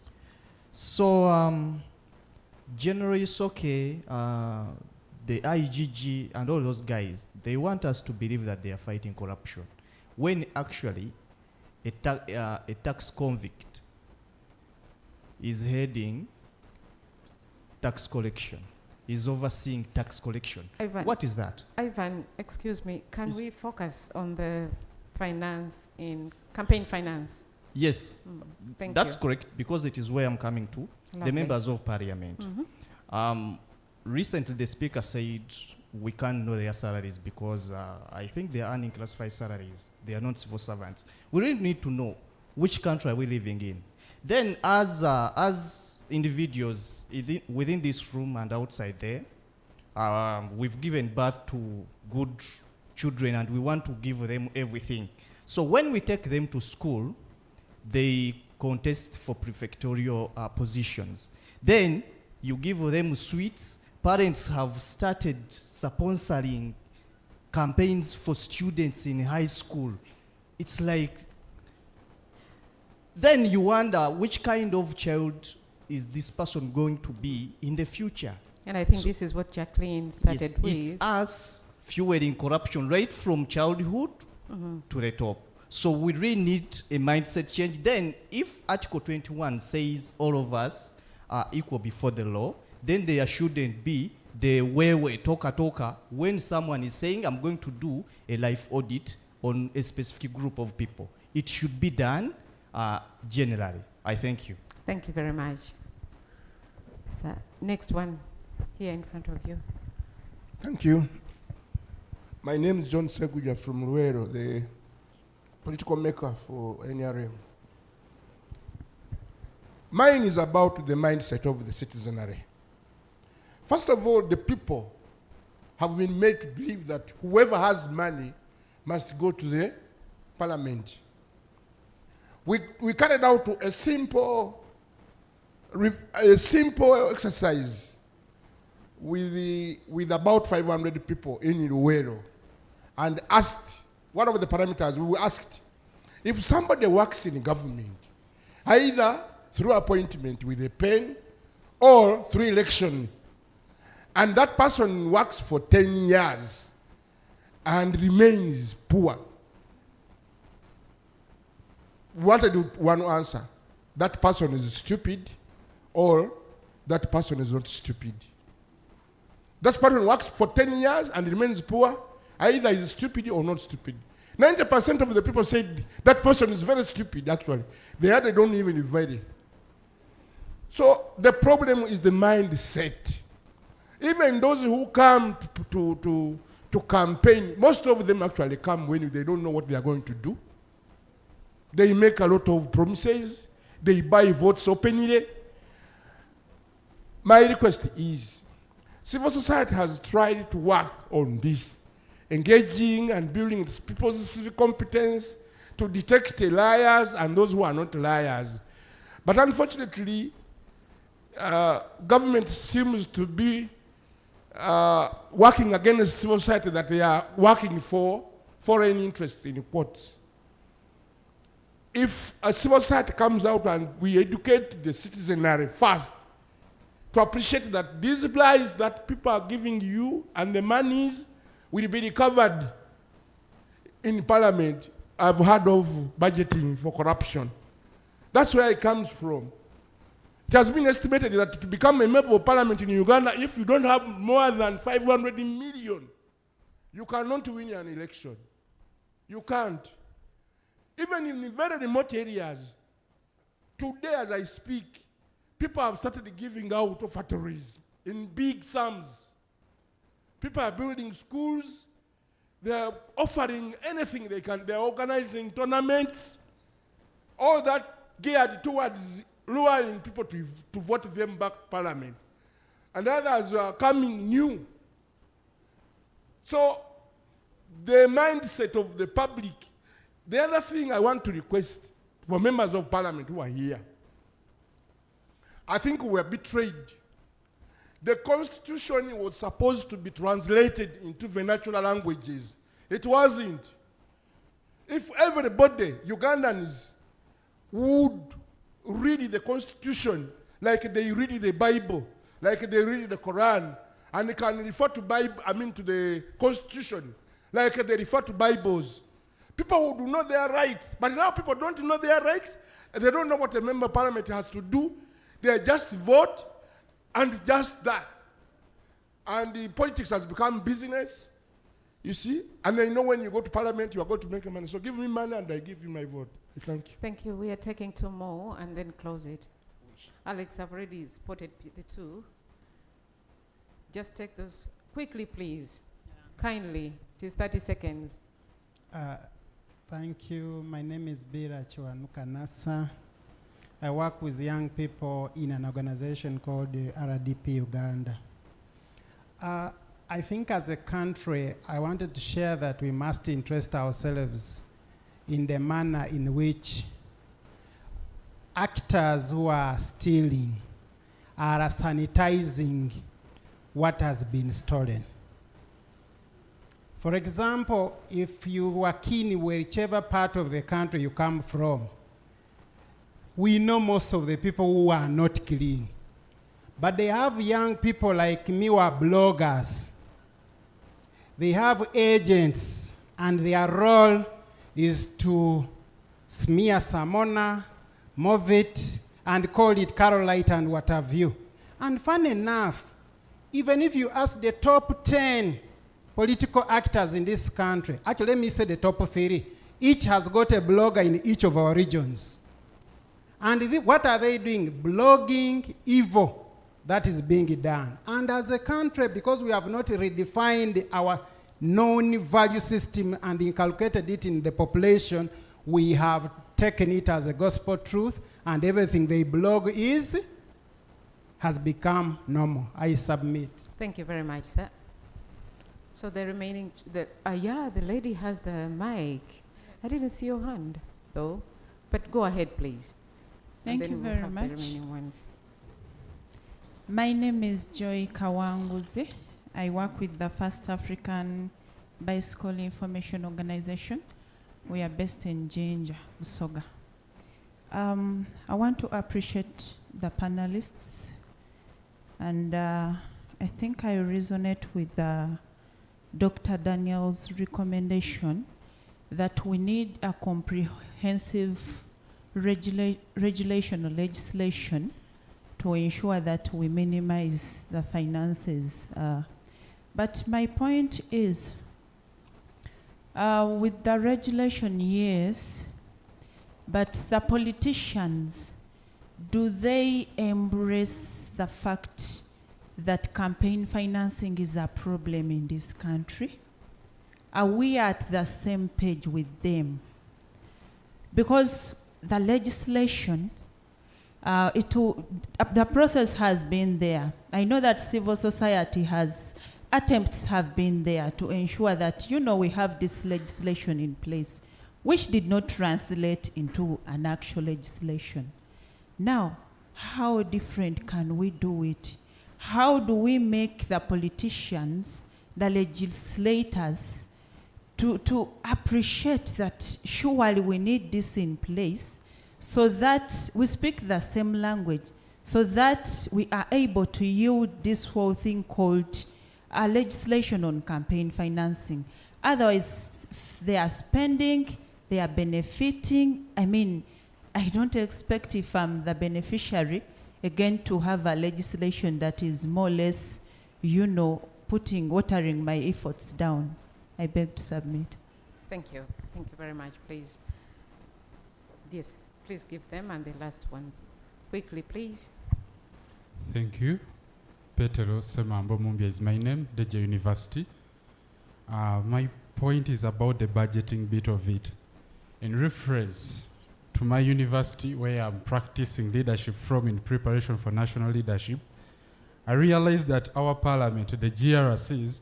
So, General Soke, the IGG, and all those guys, they want us to believe that they are fighting corruption, when actually a tax convict is heading tax collection, is overseeing tax collection. Ivan, what is that? Ivan, excuse me, can we focus on the finance in campaign finance? Yes, Thank that's you. correct, because it is where I'm coming to. Lovely. The members of parliament. Mhm. Recently, the speaker said we can't know their salaries because I think they are earning classified salaries. They are not civil servants. We really need to know which country are we living in. Then, as individuals within this room and outside there, we've given birth to good children and we want to give them everything. So when we take them to school, they contest for prefectorial positions. Then you give them sweets. Parents have started sponsoring campaigns for students in high school. It's like, then you wonder which kind of child is this person going to be in the future. And I think this is what Jacqueline started Yes, with. it's us fueling corruption right from childhood to the top. So we really need a mindset change. Then if Article 21 says all of us are equal before the law, then there shouldn't be the way talker when someone is saying, I'm going to do a life audit on a specific group of people. It should be done generally. I thank you. Thank you very much. So, next one, here in front of you. Thank you. My name is John Seguja from Luero, the political maker for NRM. Mine is about the mindset of the citizenry. First of all, the people have been made to believe that whoever has money must go to the parliament. We carried out a simple exercise with about 500 people in Luero and asked, one of the parameters, we asked, if somebody works in government, either through appointment with a pen or through election, and that person works for 10 years and remains poor, we wanted one answer. That person is stupid or that person is not stupid. That person works for 10 years and remains poor, either is stupid or not stupid. 90% of the people said that person is very stupid, actually. They don't even vary. So the problem is the mindset. Even those who come to campaign, most of them actually come when they don't know what they are going to do. They make a lot of promises. They buy votes openly. My request is, civil society has tried to work on this, engaging and building people's civic competence to detect liars and those who are not liars. But unfortunately, government seems to be working against civil society, that they are working for foreign interests in quotes. If a civil society comes out and we educate the citizenry first to appreciate that these supplies that people are giving you and the monies will be recovered in parliament. I've heard of budgeting for corruption. That's where it comes from. It has been estimated that to become a member of parliament in Uganda, if you don't have more than 500 million, you cannot win an election. You can't. Even in very remote areas, today as I speak, people have started giving out offertories in big sums. People are building schools. They're offering anything they can. They're organizing tournaments. All that geared towards luring people to vote them back to parliament. And others are coming new. So the mindset of the public. The other thing I want to request for members of parliament who are here, I think we were betrayed. The constitution was supposed to be translated into vernacular languages. It wasn't. If everybody, Ugandans, would read the constitution like they read the Bible, like they read the Quran, and they can refer to to the constitution like they refer to Bibles, people would know their rights. But now people don't know their rights, and they don't know what a member of parliament has to do. They just vote and just that. And the politics has become business, you see. And they know when you go to parliament, you are going to make money. So give me money and I give you my vote. Thank you. Thank you. We are taking two more and then close it. Alex, I've already spotted the two. Just take those quickly, please. Kindly. It is 30 seconds. Thank you. My name is Bira Chuanuka Nasa. I work with young people in an organization called the RDP Uganda. I think as a country, I wanted to share that we must interest ourselves in the manner in which actors who are stealing are sanitizing what has been stolen. For example, if you are keen whichever part of the country you come from, we know most of the people who are not clean. But they have young people like me who are bloggers. They have agents, and their role is to smear Samona, move it, and call it Carolite and what have you. And fun enough, even if you ask the top 10 political actors in this country, actually let me say the top 3, each has got a blogger in each of our regions. And what are they doing? Blogging evil that is being done. And as a country, because we have not redefined our known value system and inculcated it in the population, we have taken it as a gospel truth, and everything they blog has become normal. I submit. Thank you very much, sir. So the remaining, the lady has the mic. I didn't see your hand, though. But go ahead, please. Thank you very much. The remaining ones. My name is Joy Kawanguzi. I work with the First African Bicycle Information Organization. We are based in Jinja, Busoga. I want to appreciate the panelists, and I think I resonate with Dr. Daniel's recommendation that we need a comprehensive regulation or legislation to ensure that we minimize the finances. But my point is, with the regulation, yes, but the politicians, do they embrace the fact that campaign financing is a problem in this country? Are we at the same page with them? Because the legislation, the process has been there. I know that civil society attempts have been there to ensure that, we have this legislation in place, which did not translate into an actual legislation. Now, how different can we do it? How do we make the politicians, the legislators, to appreciate that surely we need this in place so that we speak the same language, so that we are able to yield this whole thing called legislation on campaign financing. Otherwise, they are spending, they are benefiting. I mean, I don't expect, if I'm the beneficiary, again, to have a legislation that is more or less, watering my efforts down. I beg to submit. Thank you. Thank you very much, please. Yes, please give them, and the last ones. Quickly, please. Thank you. Petero Semambo Mumbia is my name, Deja University. My point is about the budgeting bit of it. In reference to my university, where I'm practicing leadership from in preparation for national leadership, I realized that our parliament, the GRCs,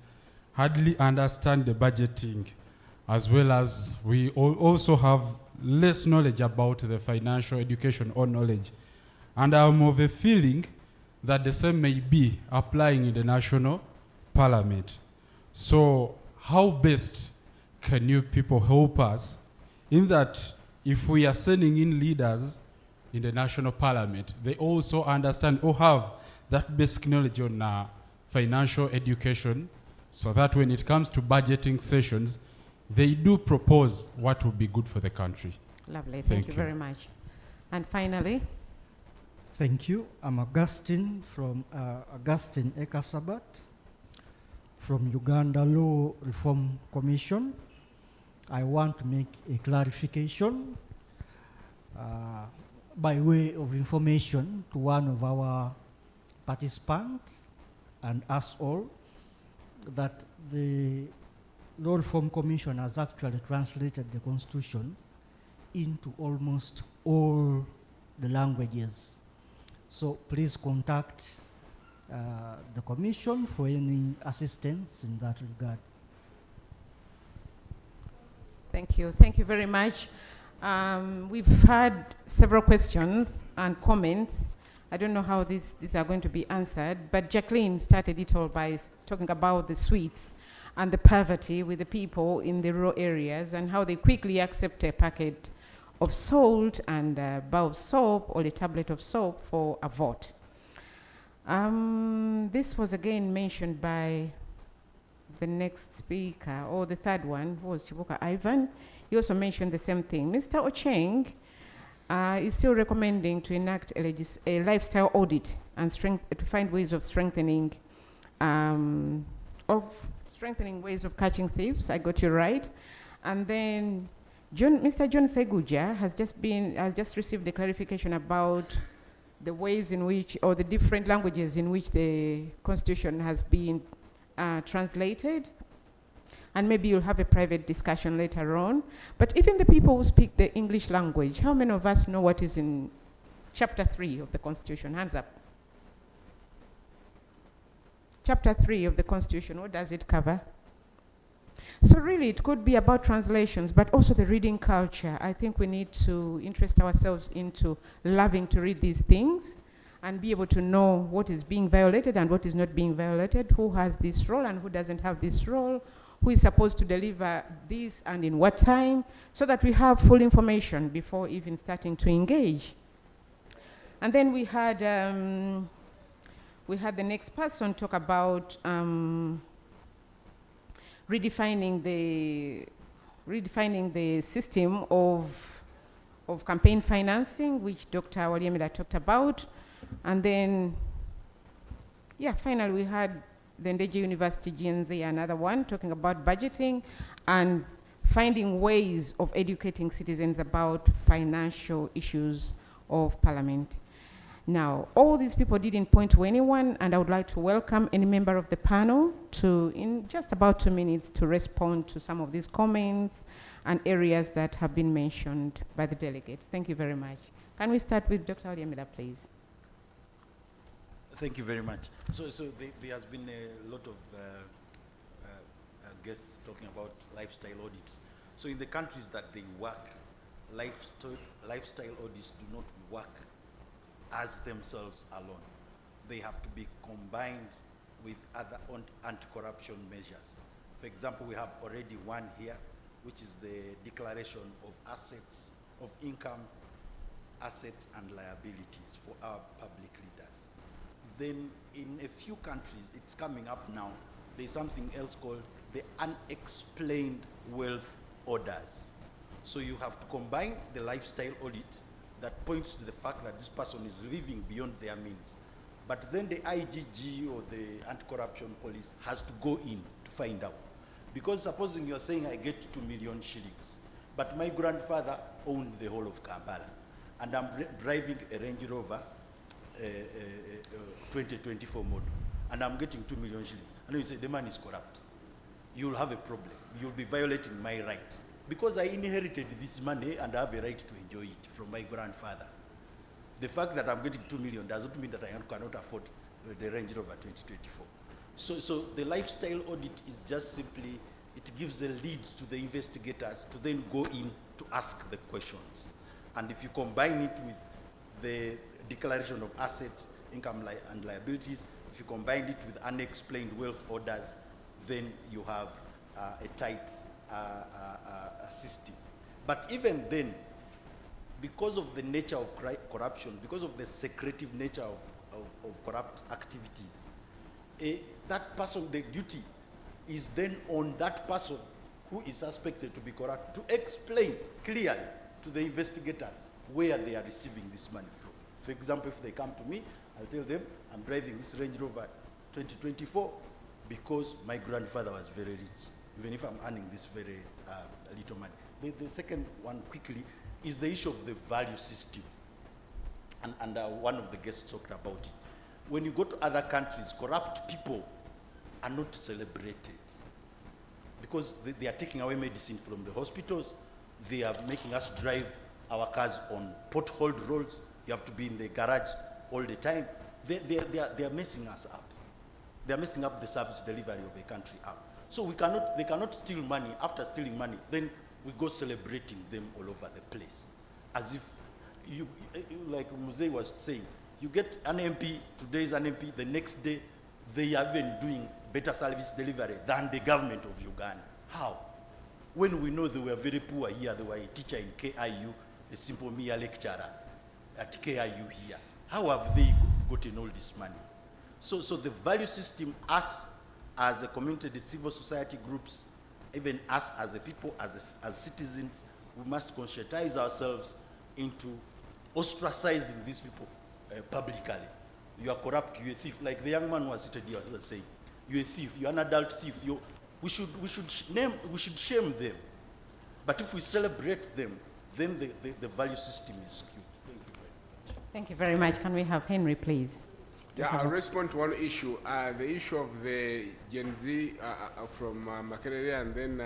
hardly understand the budgeting, as well as we also have less knowledge about the financial education or knowledge. And I'm of a feeling that the same may be applying in the national parliament. So how best can you people help us in that if we are sending in leaders in the national parliament, they also understand or have that basic knowledge on financial education, so that when it comes to budgeting sessions, they do propose what would be good for the country. Lovely, thank you very much. And finally, thank you. I'm Augustine from Augustine Ekasabat from Uganda Law Reform Commission. I want to make a clarification by way of information to one of our participants and us all that the Law Reform Commission has actually translated the Constitution into almost all the languages. So please contact the Commission for any assistance in that regard. thank you. Thank you very much. We've had several questions and comments. I don't know how these are going to be answered, but Jacqueline started it all by talking about the sweets and the poverty with the people in the rural areas and how they quickly accept a packet of salt and a bar of soap or a tablet of soap for a vote. This was again mentioned by the next speaker, or the third one, who was Chibuka Ivan. He also mentioned the same thing. Mr. Ocheng is still recommending to enact a lifestyle audit and to find ways of strengthening ways of catching thieves. I got you right. And then Mr. John Seguja has just received a clarification about the ways in which, or the different languages in which the Constitution has been translated. And maybe you'll have a private discussion later on. But even the people who speak the English language, how many of us know what is in Chapter 3 of the Constitution? Hands up. Chapter 3 of the Constitution, what does it cover? So really, it could be about translations, but also the reading culture. I think we need to interest ourselves into loving to read these things and be able to know what is being violated and what is not being violated, who has this role and who doesn't have this role, who is supposed to deliver this and in what time, so that we have full information before even starting to engage. And then we had the next person talk about redefining the system of campaign financing, which Dr. Waliemida talked about. And then, finally we had the Ndeje University GNZ, another one, talking about budgeting and finding ways of educating citizens about financial issues of parliament. Now, all these people didn't point to anyone, and I would like to welcome any member of the panel to, in just about 2 minutes, to respond to some of these comments and areas that have been mentioned by the delegates. Thank you very much. Can we start with Dr. Waliemida, please? Thank you very much. So there has been a lot of guests talking about lifestyle audits. So in the countries that they work, lifestyle audits do not work as themselves alone. They have to be combined with other anti-corruption measures. For example, we have already one here, which is the declaration of assets, of income, assets and liabilities for our public leaders. Then in a few countries, it's coming up now, there's something else called the unexplained wealth orders. So you have to combine the lifestyle audit that points to the fact that this person is living beyond their means. But then the IGG or the anti-corruption police has to go in to find out. Because supposing you're saying I get 2 million shillings, but my grandfather owned the whole of Kampala, and I'm driving a Range Rover 2024 model, and I'm getting 2 million shillings. And you say the man is corrupt. You'll have a problem. You'll be violating my right. Because I inherited this money and I have a right to enjoy it from my grandfather. The fact that I'm getting 2 million doesn't mean that I cannot afford the Range Rover 2024. So the lifestyle audit is just simply, it gives a lead to the investigators to then go in to ask the questions. And if you combine it with the declaration of assets, income and liabilities. If you combine it with unexplained wealth orders, then you have a tight system. But even then, because of the nature of corruption, because of the secretive nature of corrupt activities, that person, the duty is then on that person who is suspected to be corrupt to explain clearly to the investigators where they are receiving this money from. For example, if they come to me, I'll tell them, I'm driving this Range Rover 2024 because my grandfather was very rich, even if I'm earning this very little money. The second one quickly is the issue of the value system. And one of the guests talked about it. When you go to other countries, corrupt people are not celebrated because they are taking away medicine from the hospitals. They are making us drive our cars on potholed roads. You have to be in the garage all the time. They are messing us up. They are messing up the service delivery of the country up. So they cannot steal money. After stealing money, then we go celebrating them all over the place. As if, like Muzei was saying, you get an MP, today's an MP, the next day they are even doing better service delivery than the government of Uganda. How? When we know they were very poor here, they were a teacher in KIU, a simple mere lecturer at KIU here. How have they gotten all this money? So the value system, us as a community, the civil society groups, even us as a people, as citizens, we must conscientize ourselves into ostracizing these people publicly. You are corrupt, you're a thief. Like the young man who was seated here was saying, you're a thief, you're an adult thief. We should shame them. But if we celebrate them, then the value system is skewed. Thank you very much. Can we have Henry, please? Yeah, I'll respond to one issue. The issue of the Gen Z from Makerere, and then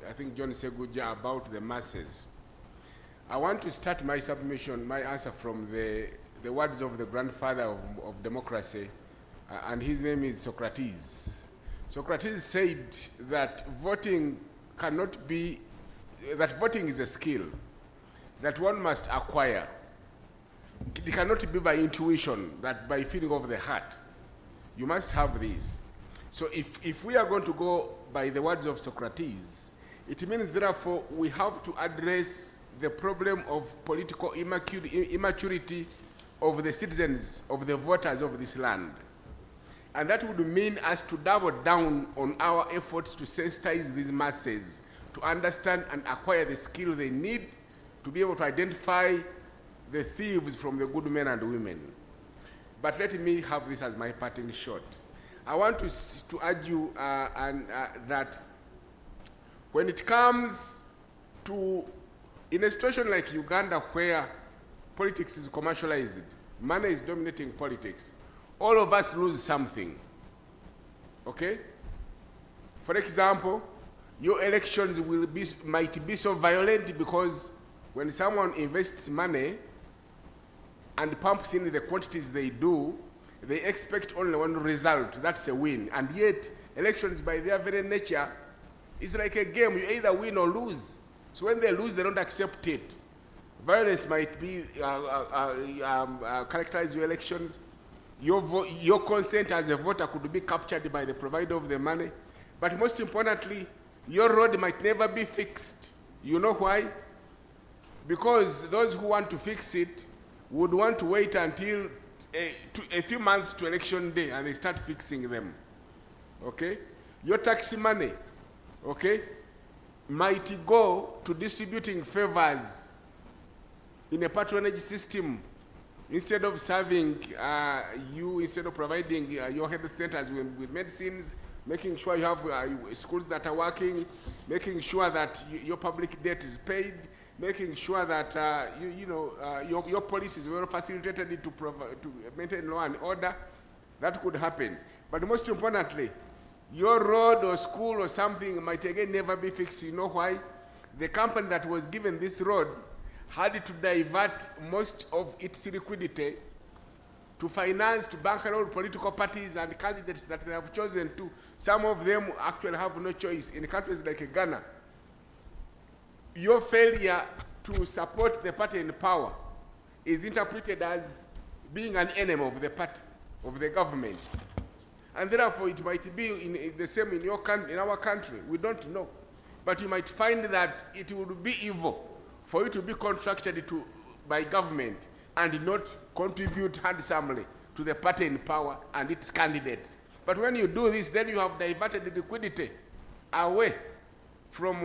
I think John Seguja about the masses. I want to start my submission, my answer from the words of the grandfather of democracy, and his name is Socrates. Socrates said that voting cannot be, that voting is a skill that one must acquire. It cannot be by intuition, that by feeling of the heart. You must have this. So if we are going to go by the words of Socrates, it means therefore we have to address the problem of political immaturity of the citizens, of the voters of this land. And that would mean us to double down on our efforts to sensitize these masses, to understand and acquire the skill they need to be able to identify the thieves from the good men and women. But let me have this as my parting shot. I want to argue that when it comes to, in a situation like Uganda where politics is commercialized, money is dominating politics, all of us lose something, okay? For example, your elections might be so violent because when someone invests money and pumps in the quantities they do, they expect only one result, that's a win. And yet, elections by their very nature is like a game, you either win or lose. So when they lose, they don't accept it. Violence might be characterize your elections. Your consent as a voter could be captured by the provider of the money. But most importantly, your road might never be fixed. You know why? Because those who want to fix it would want to wait until a few months to election day and they start fixing them, okay? Your tax money, okay, might go to distributing favors in a patronage system instead of serving you, instead of providing your health centers with medicines, making sure you have schools that are working, making sure that your public debt is paid, making sure that your police is well facilitated to maintain law and order. That could happen. But most importantly, your road or school or something might again never be fixed. You know why? The company that was given this road had to divert most of its liquidity to finance, to bankroll political parties and candidates that they have chosen to. Some of them actually have no choice. In countries like Ghana, your failure to support the party in power is interpreted as being an enemy of the party, of the government. And therefore it might be the same in our country. We don't know. But you might find that it would be evil for you to be contracted by government and not contribute handsomely to the party in power and its candidates. But when you do this, then you have diverted the liquidity away from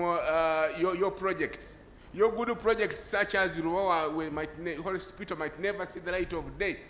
your projects. Your good projects such as Ruawa, hospital might never see the light of day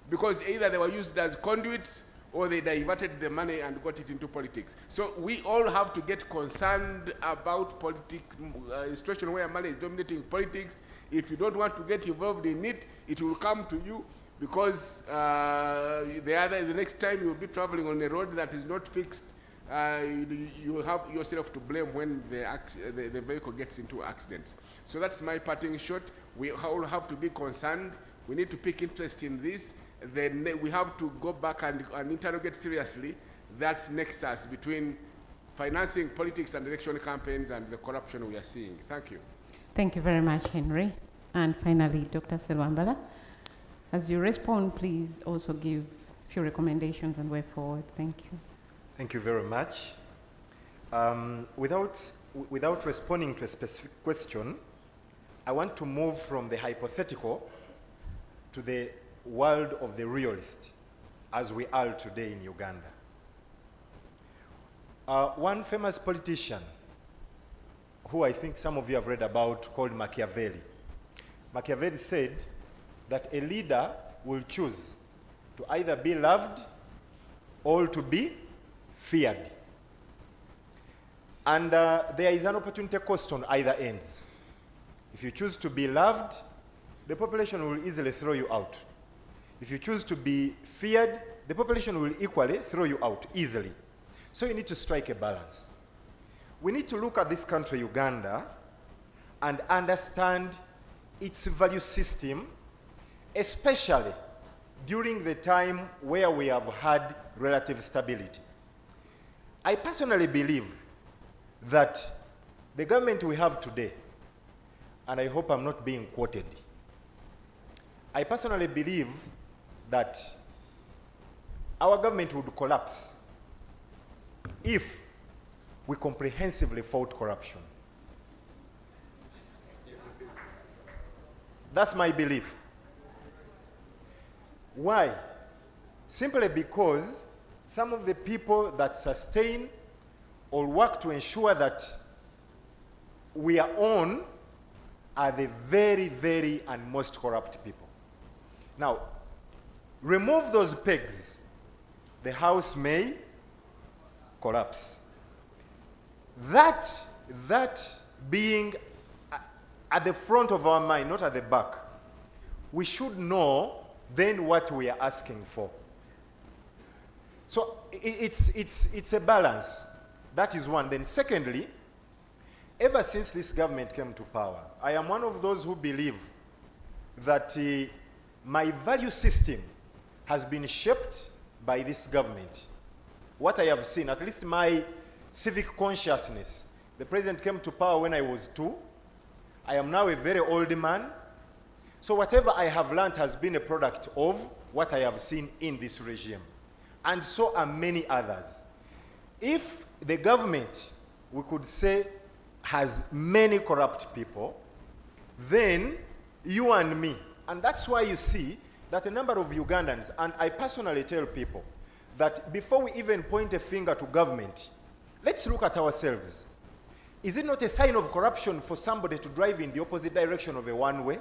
because either they were used as conduits or they diverted the money and got it into politics. So we all have to get concerned about politics, a situation where money is dominating politics. If you don't want to get involved in it, it will come to you because the next time you'll be traveling on a road that is not fixed, you have yourself to blame when the vehicle gets into accidents. So that's my parting shot. We all have to be concerned. We need to pick interest in this. Then we have to go back and interrogate seriously that nexus between financing politics and election campaigns and the corruption we are seeing. Thank you. Thank you very much, Henry. And finally, Dr. Selwambala, as you respond, please also give a few recommendations and way forward. Thank you. Thank you very much. Without responding to a specific question, I want to move from the hypothetical to the world of the realist as we are today in Uganda. One famous politician who I think some of you have read about called Machiavelli. Machiavelli said that a leader will choose to either be loved or to be feared. And there is an opportunity cost on either ends. If you choose to be loved, the population will easily throw you out. If you choose to be feared, the population will equally throw you out easily. So you need to strike a balance. We need to look at this country, Uganda, and understand its value system, especially during the time where we have had relative stability. I personally believe that the government we have today, and I hope I'm not being quoted, I personally believe that our government would collapse if we comprehensively fought corruption. That's my belief. Why? Simply because some of the people that sustain or work to ensure that we are on are the very, very and most corrupt people. Now, remove those pegs, the house may collapse. That being at the front of our mind, not at the back, we should know then what we are asking for. So it's a balance. That is one. Then secondly, ever since this government came to power, I am one of those who believe that my value system has been shaped by this government. What I have seen, at least my civic consciousness, the president came to power when I was 2. I am now a very old man. So whatever I have learned has been a product of what I have seen in this regime. And so are many others. If the government, we could say, has many corrupt people, then you and me, and that's why you see that a number of Ugandans, and I personally tell people that before we even point a finger to government, let's look at ourselves. Is it not a sign of corruption for somebody to drive in the opposite direction of a one-way,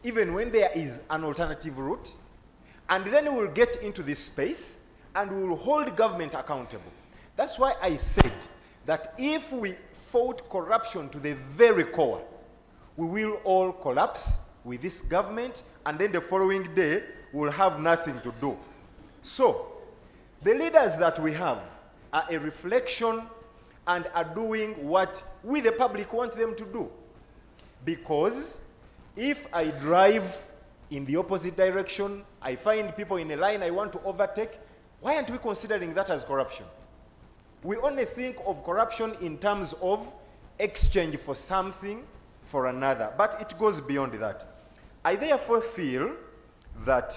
even when there is an alternative route? And then we will get into this space and we will hold government accountable. That's why I said that if we fought corruption to the very core, we will all collapse with this government, and then the following day we'll have nothing to do. So, the leaders that we have are a reflection and are doing what we, the public, want them to do. Because if I drive in the opposite direction, I find people in a line I want to overtake, why aren't we considering that as corruption? We only think of corruption in terms of exchange for something for another, but it goes beyond that. I therefore feel that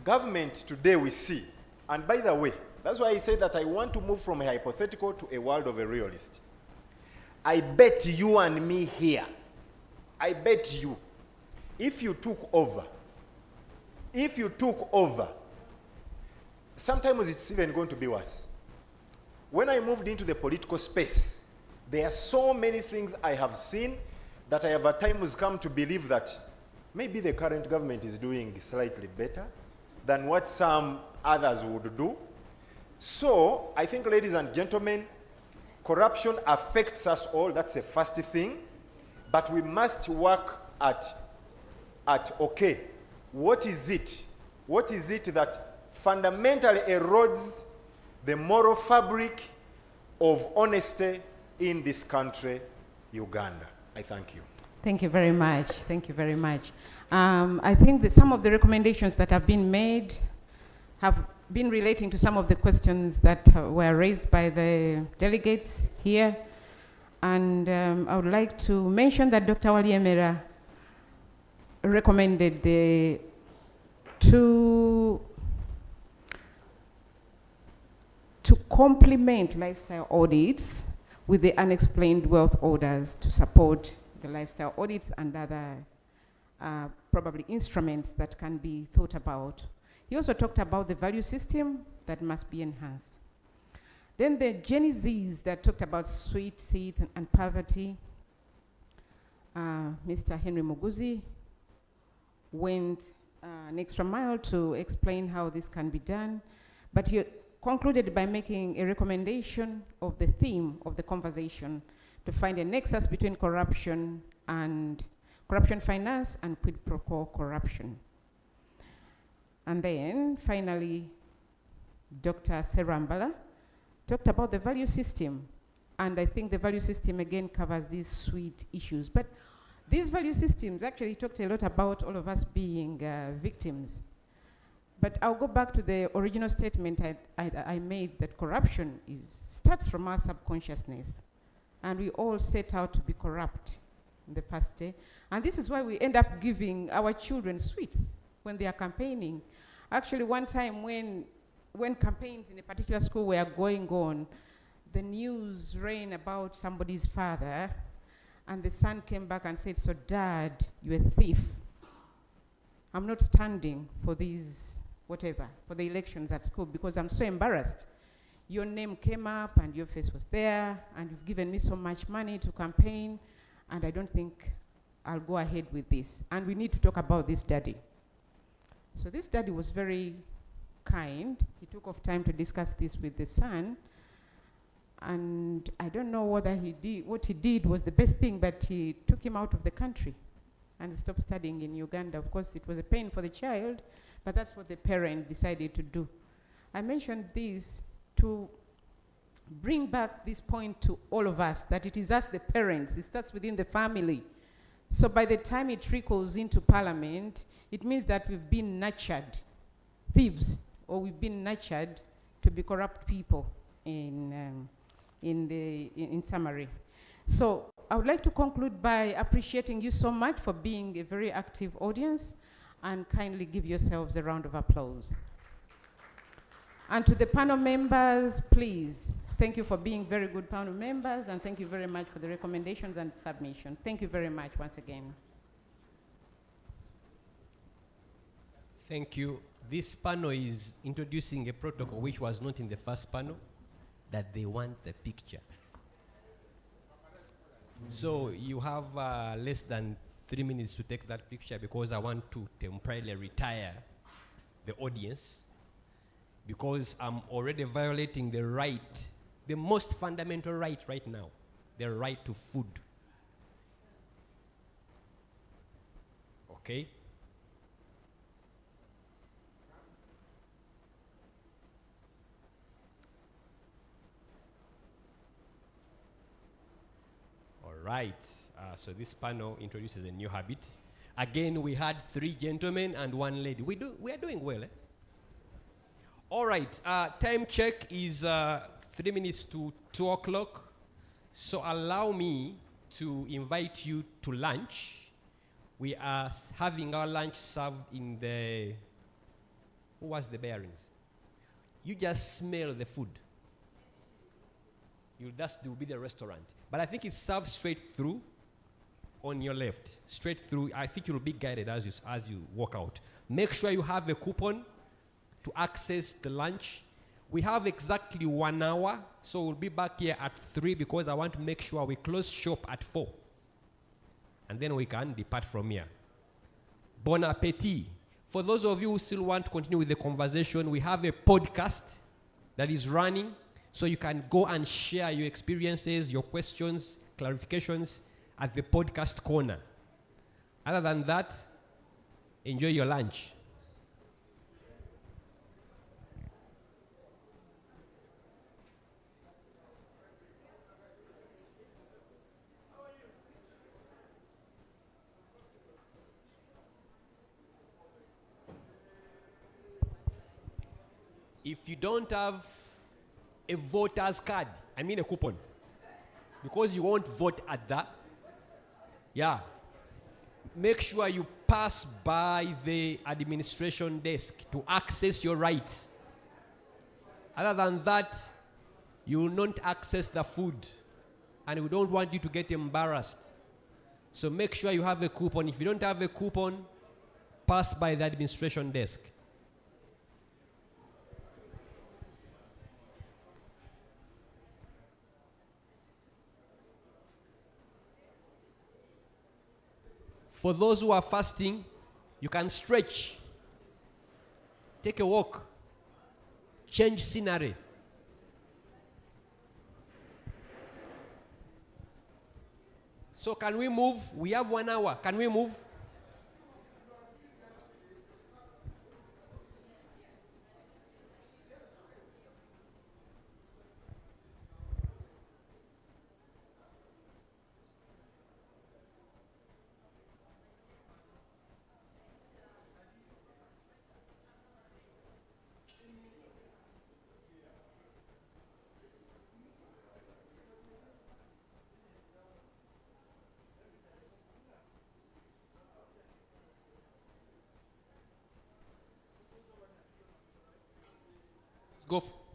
government today we see, and by the way, that's why I say that I want to move from a hypothetical to a world of a realist. I bet you and me here, I bet you, if you took over, sometimes it's even going to be worse. When I moved into the political space, there are so many things I have seen that I have at times come to believe that maybe the current government is doing slightly better than what some others would do. So I think, ladies and gentlemen, corruption affects us all. That's the first thing. But we must work at okay, what is it? What is it that fundamentally erodes the moral fabric of honesty in this country, Uganda? I thank you. Thank you very much. Thank you very much. I think that some of the recommendations that have been made have been relating to some of the questions that were raised by the delegates here. And I would like to mention that Dr. Waliemera recommended to complement lifestyle audits with the unexplained wealth orders to support the lifestyle audits and other probably instruments that can be thought about. He also talked about the value system that must be enhanced. Then the Gen Zs that talked about sweet seeds and poverty. Mr. Henry Muguzi went an extra mile to explain how this can be done, but he concluded by making a recommendation of the theme of the conversation to find a nexus between corruption finance and quid pro quo corruption. And then finally, Dr. Serambala talked about the value system. And I think the value system again covers these sweet issues. But these value systems actually talked a lot about all of us being victims. But I'll go back to the original statement I made that corruption starts from our subconsciousness. And we all set out to be corrupt in the past day. And this is why we end up giving our children sweets when they are campaigning. Actually, one time when campaigns in a particular school were going on, the news ran about somebody's father, and the son came back and said, "So Dad, you're a thief. I'm not standing for these, whatever, for the elections at school because I'm so embarrassed. Your name came up and your face was there, and you've given me so much money to campaign, and I don't think I'll go ahead with this. And we need to talk about this daddy." So this daddy was very kind. He took off time to discuss this with the son. And I don't know whether what he did was the best thing, but he took him out of the country and stopped studying in Uganda. Of course, it was a pain for the child, but that's what the parent decided to do. I mentioned this to bring back this point to all of us, that it is us, the parents. It starts within the family. So by the time it trickles into Parliament, it means that we've been nurtured thieves, or we've been nurtured to be corrupt people in summary. So I would like to conclude by appreciating you so much for being a very active audience, and kindly give yourselves a round of applause. And to the panel members, please, thank you for being very good panel members, and thank you very much for the recommendations and submission. Thank you very much once again. Thank you. This panel is introducing a protocol which was not in the first panel, that they want the picture. So you have less than 3 minutes to take that picture, because I want to temporarily retire the audience, because I'm already violating the right, the most fundamental right right now, the right to food. Okay? Right, so this panel introduces a new habit. Again, we had 3 gentlemen and 1 lady. We are doing well, eh? All right, time check is 3 minutes to 2 o'clock. So allow me to invite you to lunch We are having our lunch served in the, who was the bearings? You just smell the food. That will be the restaurant. But I think it's served straight through on your left. Straight through. I think you'll be guided as you walk out. Make sure you have a coupon to access the lunch. We have exactly 1 hour, so we'll be back here at 3 because I want to make sure we close shop at 4. And then we can depart from here. Bon appetit. For those of you who still want to continue with the conversation, we have a podcast that is running, so you can go and share your experiences, your questions, clarifications at the podcast corner. Other than that, enjoy your lunch. If you don't have a voter's card, I mean a coupon, because you won't vote at that, make sure you pass by the administration desk to access your rights. Other than that, you will not access the food, and we don't want you to get embarrassed. So make sure you have a coupon. If you don't have a coupon, pass by the administration desk. For those who are fasting, you can stretch, take a walk, change scenery. So can we move? We have 1 hour. Can we move?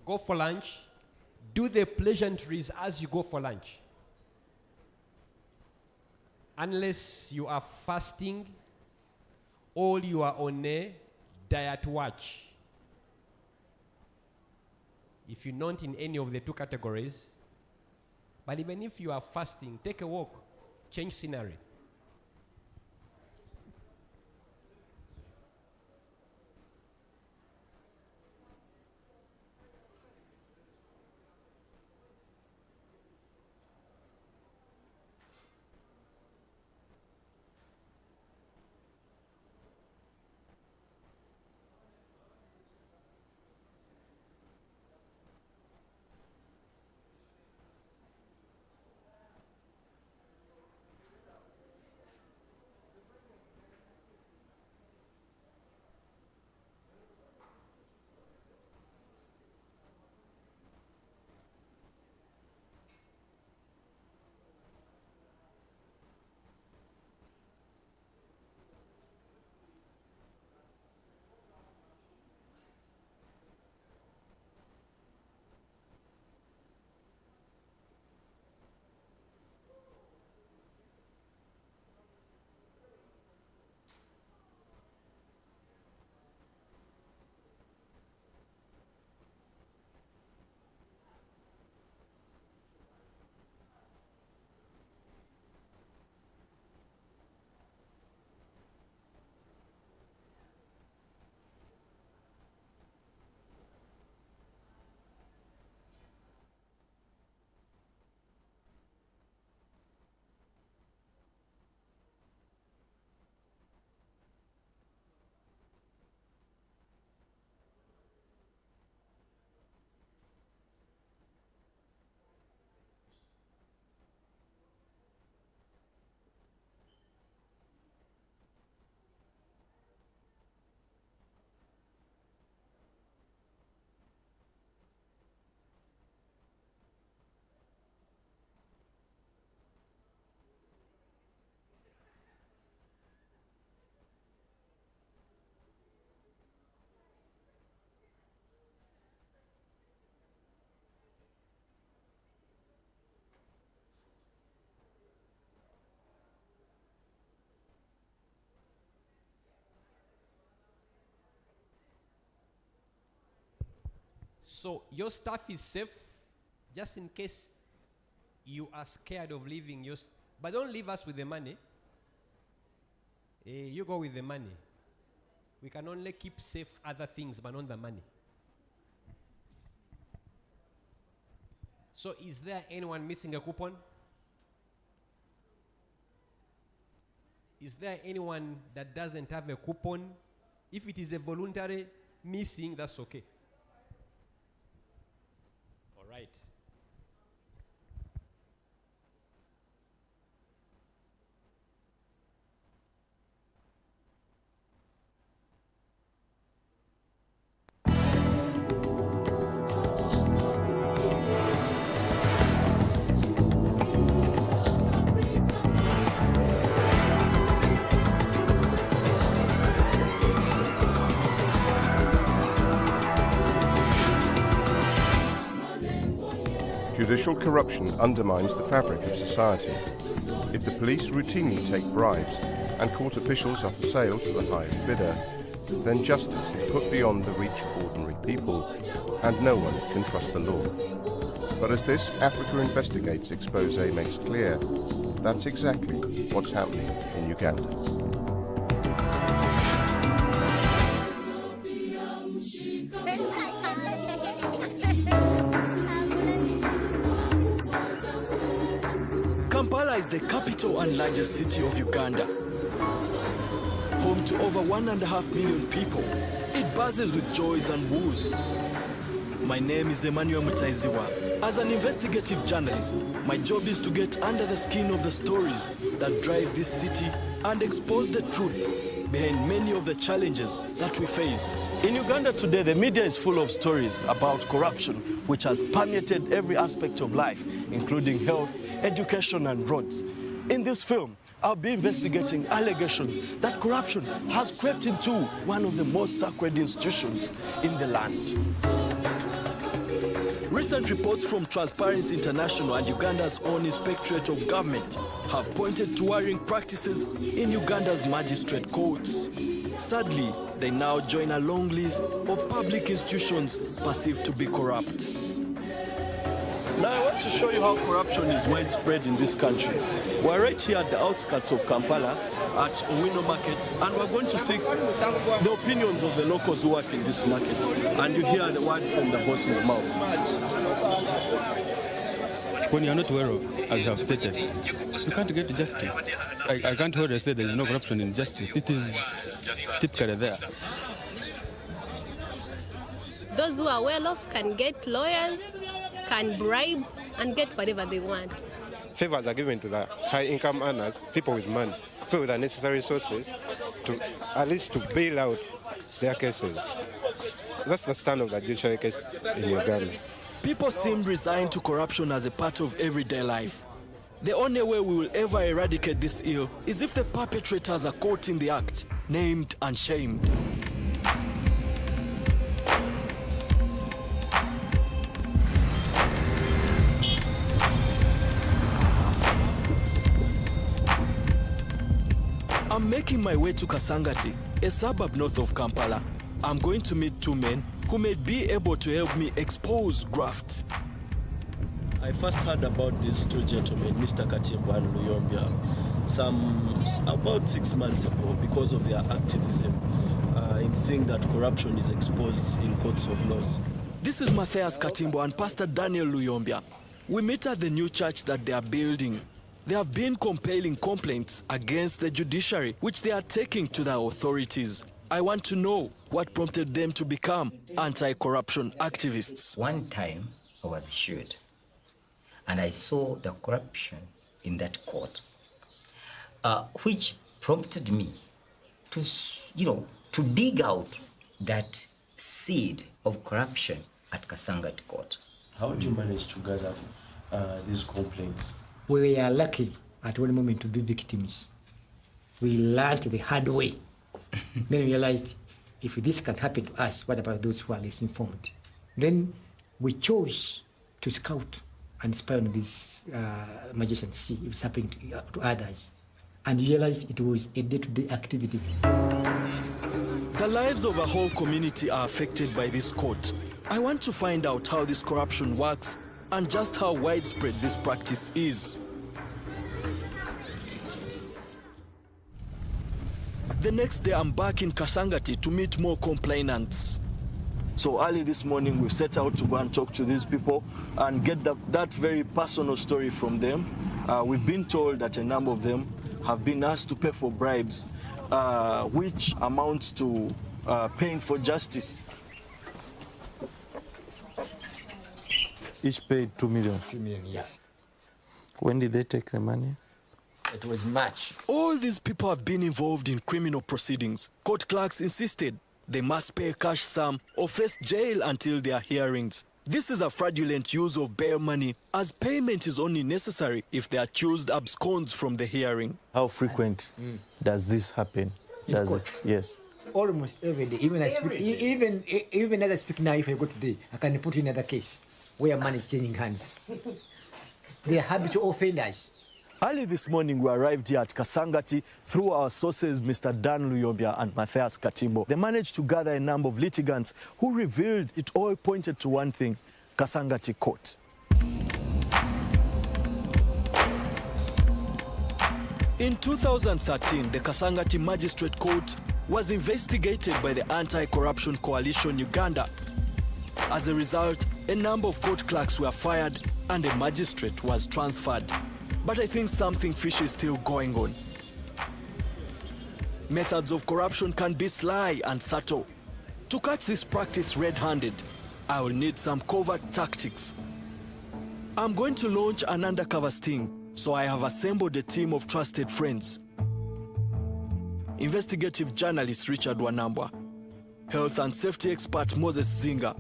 Go for lunch. Do the pleasantries as you go for lunch. Unless you are fasting or you are on a diet watch. If you're not in any of the two categories, but even if you are fasting, take a walk, change scenery. So your staff is safe, just in case you are scared of leaving your. But don't leave us with the money. You go with the money. We can only keep safe other things, but not the money. So is there anyone missing a coupon? Is there anyone that doesn't have a coupon? If it is a voluntary missing, that's okay. All right. Judicial corruption undermines the fabric of society. If the police routinely take bribes and court officials are for sale to the highest bidder, then justice is put beyond the reach of ordinary people, and no one can trust the law. But as this Africa Investigates expose makes clear, that's exactly what's happening in Uganda. Kampala is the capital and largest city of Uganda. Home to over 1.5 million people, it buzzes with joys and woes. My name is Emmanuel Mutaiziwa. As an investigative journalist, my job is to get under the skin of the stories that drive this city and expose the truth behind many of the challenges that we face. In Uganda today, the media is full of stories about corruption, which has permeated every aspect of life, including health, education, and roads. In this film, I'll be investigating allegations that corruption has crept into one of the most sacred institutions in the land. Recent reports from Transparency International and Uganda's own Inspectorate of Government have pointed to worrying practices in Uganda's magistrate courts. Sadly, they now join a long list of public institutions perceived to be corrupt. Now I want to show you how corruption is widespread in this country. We're right here at the outskirts of Kampala at Owino Market, and we're going to seek the opinions of the locals who work in this market. And you hear the word from the horse's mouth. When you're not aware of, as you have stated, you can't get justice. I can't hold and say there is no corruption in justice. It is typically there. Those who are well off can get lawyers, can bribe, and get whatever they want. Favors are given to the high-income earners, people with money, people with the necessary resources, to at least to bail out their cases. That's the stand of the judiciary case in Uganda. People seem resigned to corruption as a part of everyday life. The only way we will ever eradicate this ill is if the perpetrators are caught in the act, named and shamed. I'm making my way to Kasangati, a suburb north of Kampala. I'm going to meet two men who may be able to help me expose graft. I first heard about these two gentlemen, Mr. Katimbo and Luyombia, about 6 months ago because of their activism in seeing that corruption is exposed in courts of laws. This is Matthias Katimbo and Pastor Daniel Luyombia. We meet at the new church that they are building. There have been compelling complaints against the judiciary, which they are taking to the authorities. I want to know what prompted them to become anti-corruption activists. One time I was assured, and I saw the corruption in that court, which prompted me to, to dig out that seed of corruption at Kasangati Court. How do you manage to gather these complaints? We are lucky at one moment to be victims. We learned the hard way. Then we realized, if this can happen to us, what about those who are less informed? Then we chose to scout and spy on this magician, see if it's happening to others. And realized it was a day-to-day activity. The lives of a whole community are affected by this court. I want to find out how this corruption works and just how widespread this practice is. The next day, I'm back in Kasangati to meet more complainants. So early this morning, we set out to go and talk to these people and get that very personal story from them. We've been told that a number of them have been asked to pay for bribes, which amounts to paying for justice. Each paid 2 million. 2 million, yes. When did they take the money? It was March. All these people have been involved in criminal proceedings. Court clerks insisted they must pay a cash sum or face jail until their hearings. This is a fraudulent use of bail money, as payment is only necessary if the accused absconds from the hearing. How frequent does this happen? Does it? Yes. Almost every day. Even as I speak now, if I go today, I can put in another case where money is changing hands. They are habitual offenders. Early this morning, we arrived here at Kasangati through our sources, Mr. Dan Luyombia and Matthias Katimbo. They managed to gather a number of litigants who revealed it all pointed to one thing: Kasangati Court. In 2013, the Kasangati Magistrate Court was investigated by the Anti-Corruption Coalition Uganda. As a result, a number of court clerks were fired and a magistrate was transferred. But I think something fishy is still going on. Methods of corruption can be sly and subtle. To catch this practice red-handed, I will need some covert tactics. I'm going to launch an undercover sting, so I have assembled a team of trusted friends. Investigative journalist Richard Wanambwa, health and safety expert Moses Zinga,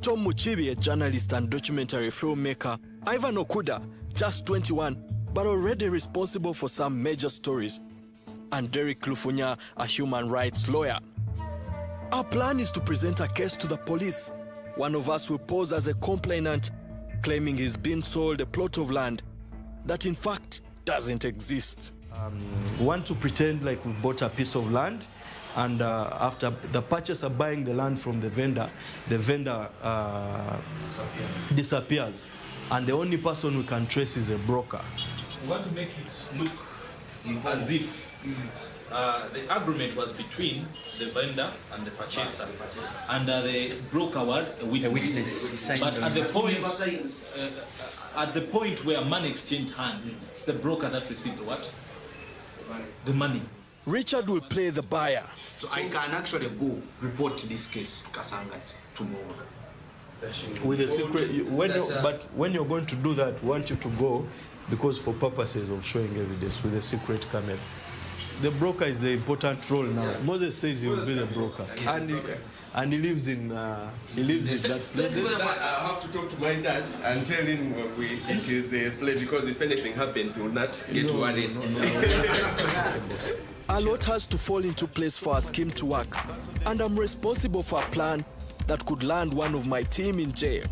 Tom Muchibi, a journalist and documentary filmmaker, Ivan Okuda, just 21, but already responsible for some major stories, and Derek Lufunya, a human rights lawyer. Our plan is to present a case to the police. One of us will pose as a complainant, claiming he's been sold a plot of land that in fact doesn't exist. We want to pretend like we bought a piece of land, and after the purchaser buying the land from the vendor disappears. And the only person we can trace is a broker. We want to make it look as if the agreement was between the vendor and the purchaser, and the broker was a witness. But at the point where money exchanged hands, it's the broker that received what? The money. Richard will play the buyer. So I can actually go report this case to Kasangati tomorrow. With a secret, but when you're going to do that, we want you to go, because for purposes of showing evidence, with a secret camera. The broker is the important role now. Moses says he will be the broker, and he lives in that place. I have to talk to my dad and tell him it is a play, because if anything happens, he will not get worried. A lot has to fall into place for our scheme to work, and I'm responsible for a plan that could land one of my team in jail.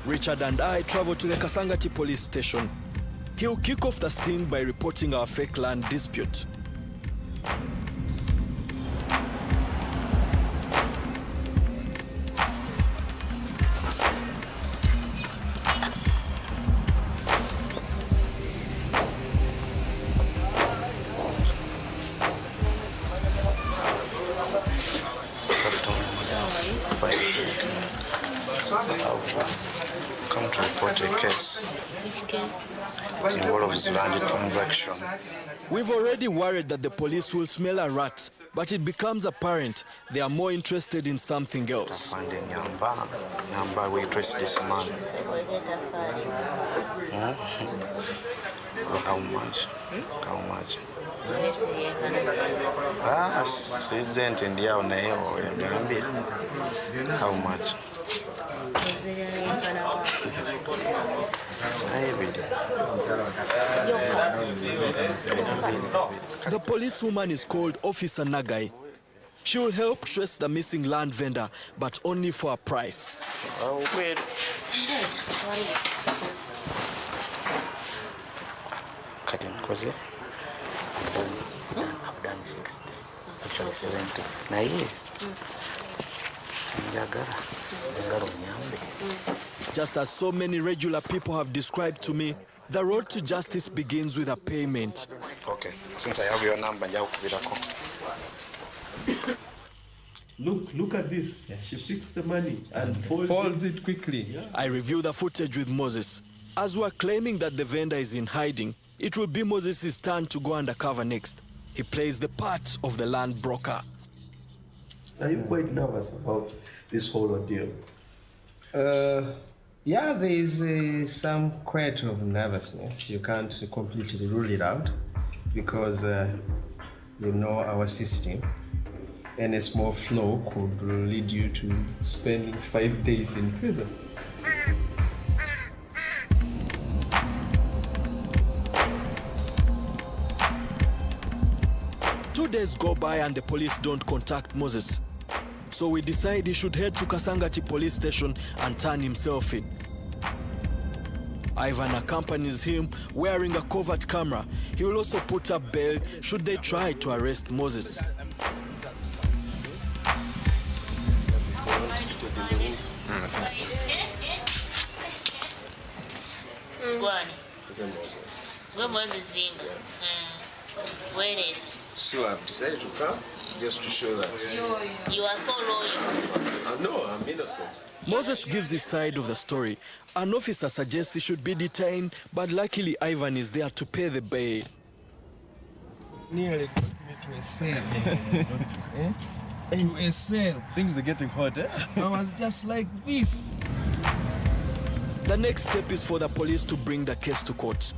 Richard and I travel to the Kasangati police station. He'll kick off the sting by reporting our fake land dispute. Come to report a case. It involves land transaction. We've already worried that the police will smell a rat, but it becomes apparent they are more interested in something else. Nyamba, we trace this man. How much? How much? Seasoned in the how much? The policewoman is called Officer Nagai. She will help trace the missing land vendor, but only for a price. I've done 60. Actually 70. Now here. Just as so many regular people have described to me, the road to justice begins with a payment. Okay, since I have your number, Look at this. She fixed the money and folds it quickly. I review the footage with Moses. As we are claiming that the vendor is in hiding, it will be Moses' turn to go undercover next. He plays the part of the land broker. Are you quite nervous about this whole ordeal? Yeah, there is some quite of nervousness. You can't completely rule it out because you know our system. Any small flaw could lead you to spending 5 days in prison. Two days go by and the police don't contact Moses. So we decide he should head to Kasangati police station and turn himself in. Ivan accompanies him wearing a covert camera. He will also put up bail should they try to arrest Moses. I think so. Where Moses is? Where is he? So I've decided to come just to show that. You are so loyal. No, I'm innocent. Moses gives his side of the story. An officer suggests he should be detained, but luckily Ivan is there to pay the bail. Nearly got me to a cell. To a cell. Things are getting hot, eh? I was just like this. The next step is for the police to bring the case to court.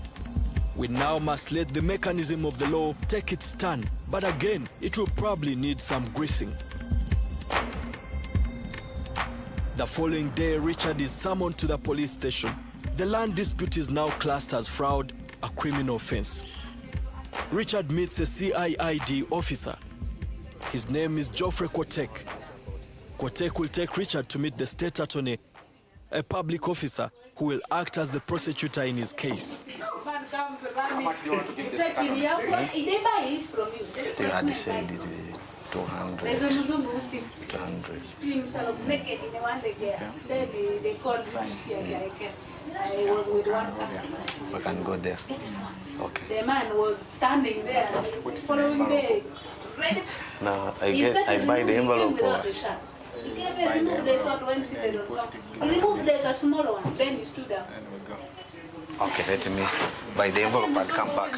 We now must let the mechanism of the law take its turn, but again, it will probably need some greasing. The following day, Richard is summoned to the police station. The land dispute is now classed as fraud, a criminal offense. Richard meets a CIID officer. His name is Geoffrey Kotek. Kotek will take Richard to meet the state attorney, a public officer who will act as the prosecutor in his case. How much do you want to give this car? You had decided 200. 200. I was with one customer. We can go there. Okay. The man was standing there following the... Now I buy the envelope. Or... Remove the short one, seated on top. Remove the smaller one, then you stood up. Okay, let me buy the envelope and come back.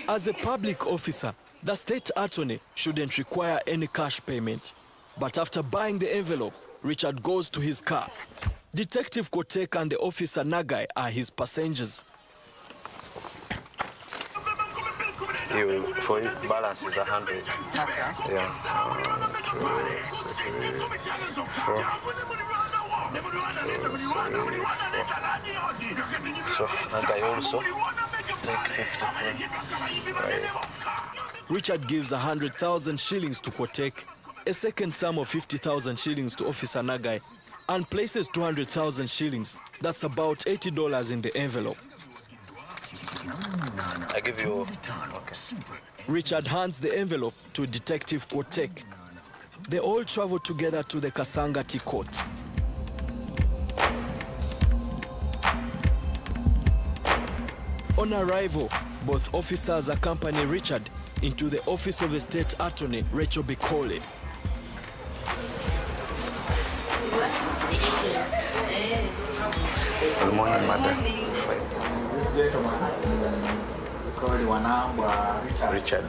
As a public officer, the state attorney shouldn't require any cash payment. But after buying the envelope, Richard goes to his car. Detective Kotek and the officer Nagai are his passengers. For you, balance is 100. Okay. Yeah. 4. So, Nagai also take 50. Right. Richard gives 100,000 shillings to Kotek, a second sum of 50,000 shillings to Officer Nagai, and places 200,000 shillings. That's about $80 in the envelope. I give you... Okay. Richard hands the envelope to Detective Kotek. They all travel together to the Kasangati court. On arrival, both officers accompany Richard into the office of the state attorney, Rachel Bikole. Good morning, madam. This gentleman is called Richard.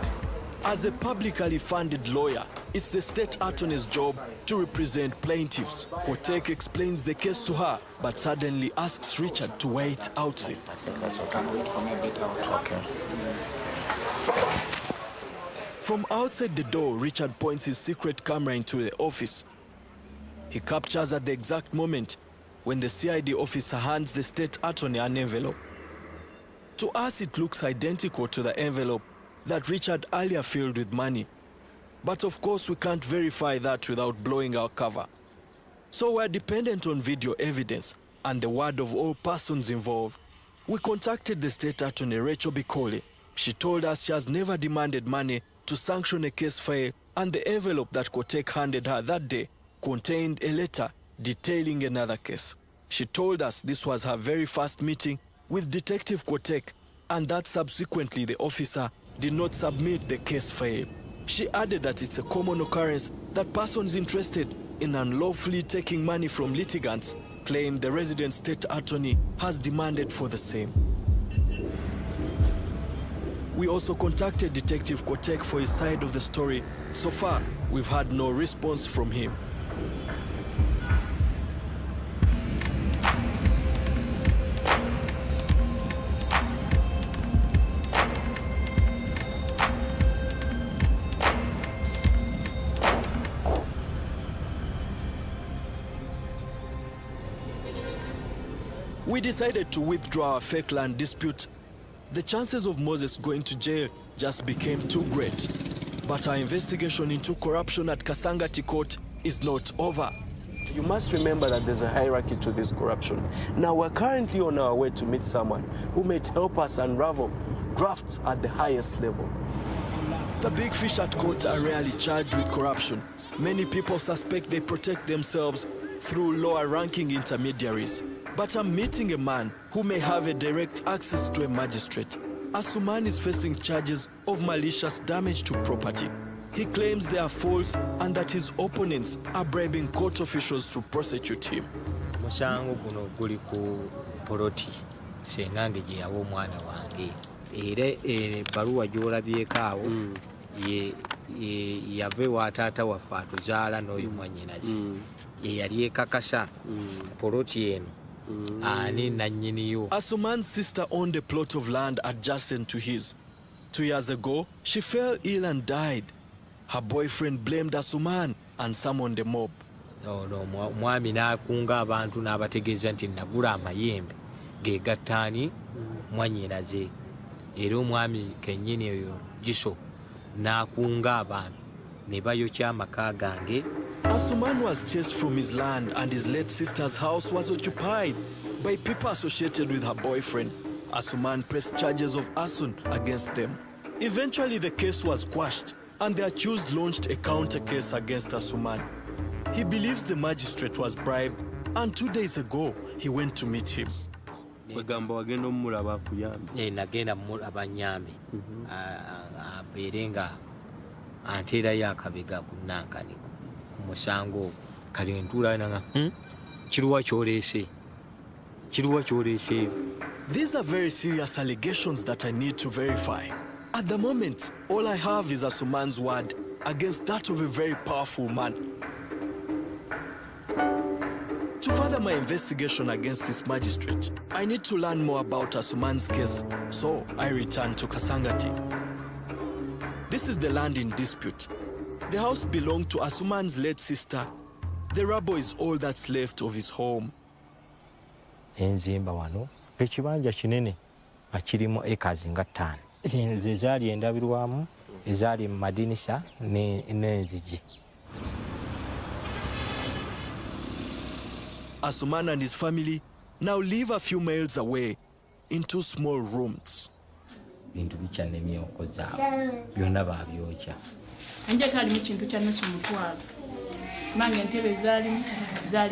As a publicly funded lawyer, it's the state attorney's job to represent plaintiffs. Kotek explains the case to her, but suddenly asks Richard to wait outside. I think that's okay. Wait for me a bit out. Okay. From outside the door, Richard points his secret camera into the office. He captures at the exact moment when the CID officer hands the state attorney an envelope. To us, it looks identical to the envelope that Richard earlier filled with money. But of course, we can't verify that without blowing our cover. So we're dependent on video evidence and the word of all persons involved. We contacted the state attorney, Rachel Bikole. She told us she has never demanded money to sanction a case file, and the envelope that Kotek handed her that day contained a letter detailing another case. She told us this was her very first meeting with Detective Kotek and that subsequently the officer did not submit the case file. She added that it's a common occurrence that persons interested in unlawfully taking money from litigants claim the resident state attorney has demanded for the same. We also contacted Detective Kotek for his side of the story. So far, we've had no response from him. We decided to withdraw our fake land dispute. The chances of Moses going to jail just became too great. But our investigation into corruption at Kasangati Court is not over. You must remember that there's a hierarchy to this corruption. Now we're currently on our way to meet someone who may help us unravel grafts at the highest level. The big fish at court are rarely charged with corruption. Many people suspect they protect themselves through lower-ranking intermediaries. But I'm meeting a man who may have a direct access to a magistrate. Asuman is facing charges of malicious damage to property. He claims they are false and that his opponents are bribing court officials to prosecute him. Musango guno guli ku poloti sengange je yawo mwana wange era baruwa gyolabyeko awo yave wa taata waffe atuzaala n'oyo mwannyinaze ye yali ekakasa poloti eno. Asuman's sister owned a plot of land adjacent to his. 2 years ago, she fell ill and died. Her boyfriend blamed Asuman and summoned the mob. Mwami n'akunga abantu n'abategeeza nti nagula amayembe gegattaani mwannyinaze era omwami kennyini oyo Giso n'akunga abantu ne bayokya amaka gange. Asuman was chased from his land and his late sister's house was occupied by people associated with her boyfriend. Asuman pressed charges of arson against them. Eventually the case was quashed and the accused launched a counter case against Asuman. He believes the magistrate was bribed and 2 days ago he went to meet him. Nagenda mulaba nyambe abeere nga anteerayo akabega ku Nankani ku musango kali ntuula nanga kiruwa kyoleese. These are very serious allegations that I need to verify. At the moment, all I have is Asuman's word against that of a very powerful man. To further my investigation against this magistrate, I need to learn more about Asuman's case, so I return to Kasangati. This is the land in dispute. The house belonged to Asuman's late sister. The rubble is all that's left of his home. Enzimba wano ekibanja kinene akirimu ekazi nga 5 ze zaali endabirwamu ezaali mu madinisa n'enzigi. Asuman and his family now live a few miles away in 2 small rooms. Bintu bikyanemye okozaawo byonna baabyokya. Anje kalimu kintu kya nusu mutwalo. Mange entebe zaali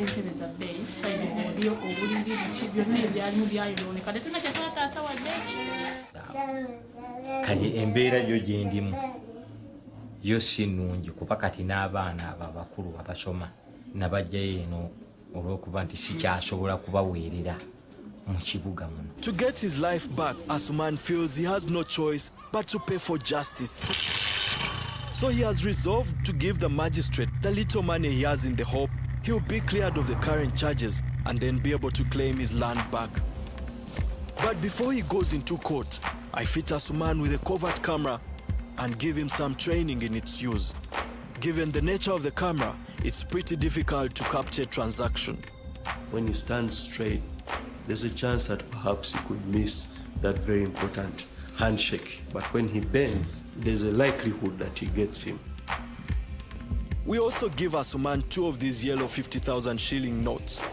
ntebe za bbeeyi saidi bwoliyo obuliri byonna ebyalimu byayonooneka tetuna kyetwataasa wadde kati embeera yo gye ndimu yo si nnungi kuba kati n'abaana abo abakulu abasoma nabajjayo eno olw'okuba nti sikyasobola kubaweerera mu kibuga muno. To get his life back, Asuman feels he has no choice but to pay for justice. So he has resolved to give the magistrate the little money he has in the hope he'll be cleared of the current charges and then be able to claim his land back. But before he goes into court, I fit Asuman with a covert camera and give him some training in its use. Given the nature of the camera, it's pretty difficult to capture a transaction. When he stands straight, there's a chance that perhaps he could miss that very important handshake. But when he bends, there's a likelihood that he gets him. We also give Asuman 2 of these yellow 50,000 shilling notes.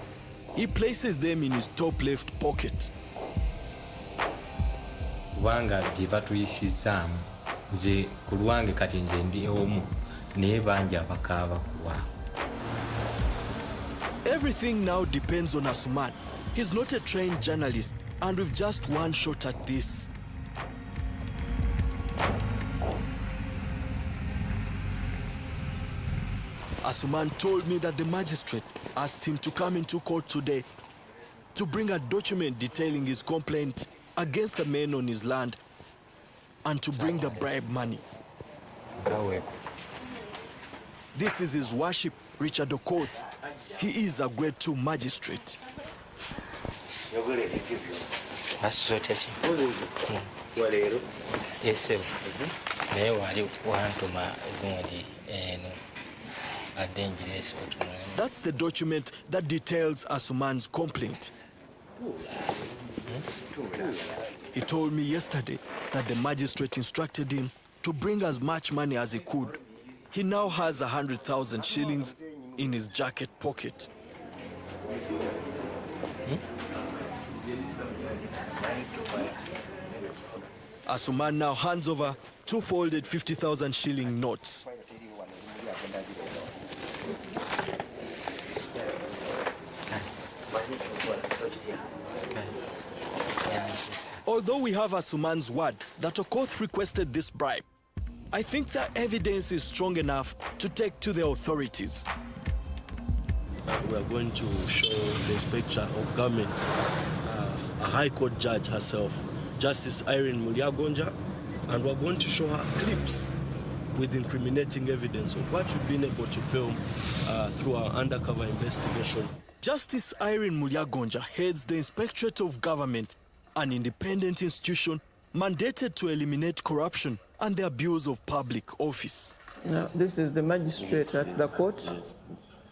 He places them in his top left pocket. Kubanga gye batuyisizaamu nze ku lwange kati nze ndi omu naye bangi abakaaba kuwaawo. Everything now depends on Asuman. He's not a trained journalist, and with just one shot at this. Asuman told me that the magistrate asked him to come into court today to bring a document detailing his complaint against the men on his land and to bring the bribe money. This is His Worship Richard Okoth. He is a grade 2 magistrate. That's the document that details Asuman's complaint. He told me yesterday that the magistrate instructed him to bring as much money as he could. He now has 100,000 shillings in his jacket pocket. Asuman now hands over 2 folded 50,000 shilling notes. Although we have Asuman's word that Okoth requested this bribe, I think the evidence is strong enough to take to the authorities. We are going to show the Inspector of Government, a High Court judge herself, Justice Irene Mulyagonja, and we're going to show her clips with incriminating evidence of what we've been able to film through our undercover investigation. Justice Irene Mulyagonja heads the Inspectorate of Government, an independent institution mandated to eliminate corruption and the abuse of public office. Now, this is the magistrate at the court.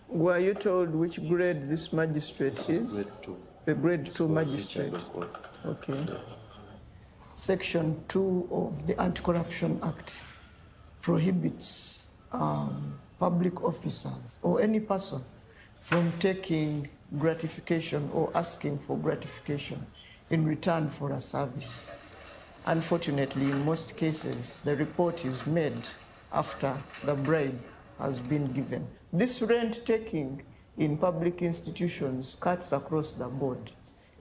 Were you told which grade this magistrate is? A grade 2 magistrate. Okay. Section 2 of the Anti-Corruption Act prohibits public officers or any person from taking gratification or asking for gratification in return for a service. Unfortunately, in most cases, the report is made after the bribe has been given. This rent-taking in public institutions cuts across the board.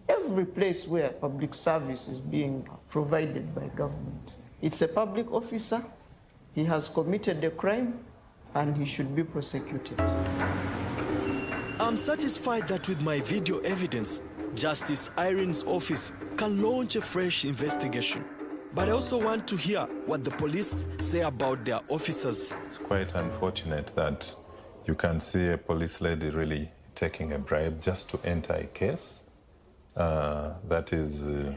Every place where public service is being provided by government. It's a public officer, he has committed a crime, and he should be prosecuted. I'm satisfied that with my video evidence, Justice Irene's office can launch a fresh investigation. But I also want to hear what the police say about their officers. It's quite unfortunate that you can see a police lady really taking a bribe just to enter a case. That is a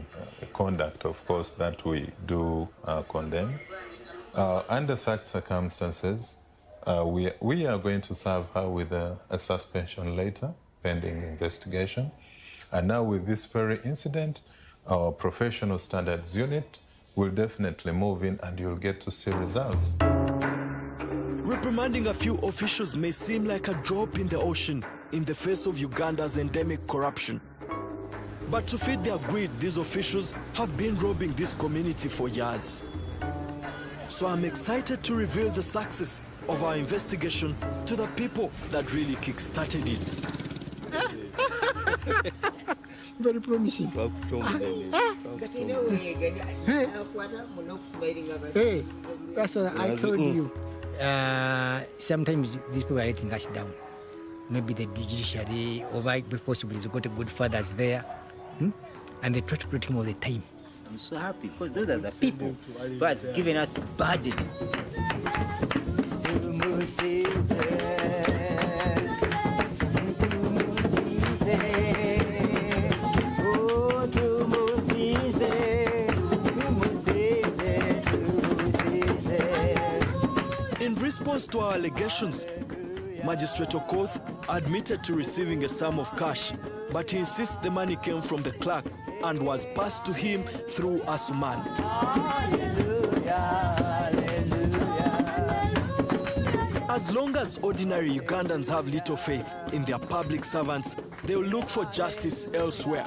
conduct, of course, that we do condemn. Under such circumstances, we are going to serve her with a suspension later, pending investigation. And now with this very incident, our professional standards unit will definitely move in and you'll get to see results. Reprimanding a few officials may seem like a drop in the ocean in the face of Uganda's endemic corruption. But to feed their greed, these officials have been robbing this community for years. So I'm excited to reveal the success of our investigation to the people that really kick-started it. Very promising. Hey, that's what I told you. Sometimes these people are letting us down. Maybe the judiciary, or possibly they've got good fathers there, and they try to protect him all the time. I'm so happy because those are the people who has given us burden. In response to our allegations, Magistrate Okoth admitted to receiving a sum of cash, but he insists the money came from the clerk and was passed to him through Asuman. As long as ordinary Ugandans have little faith in their public servants, they will look for justice elsewhere.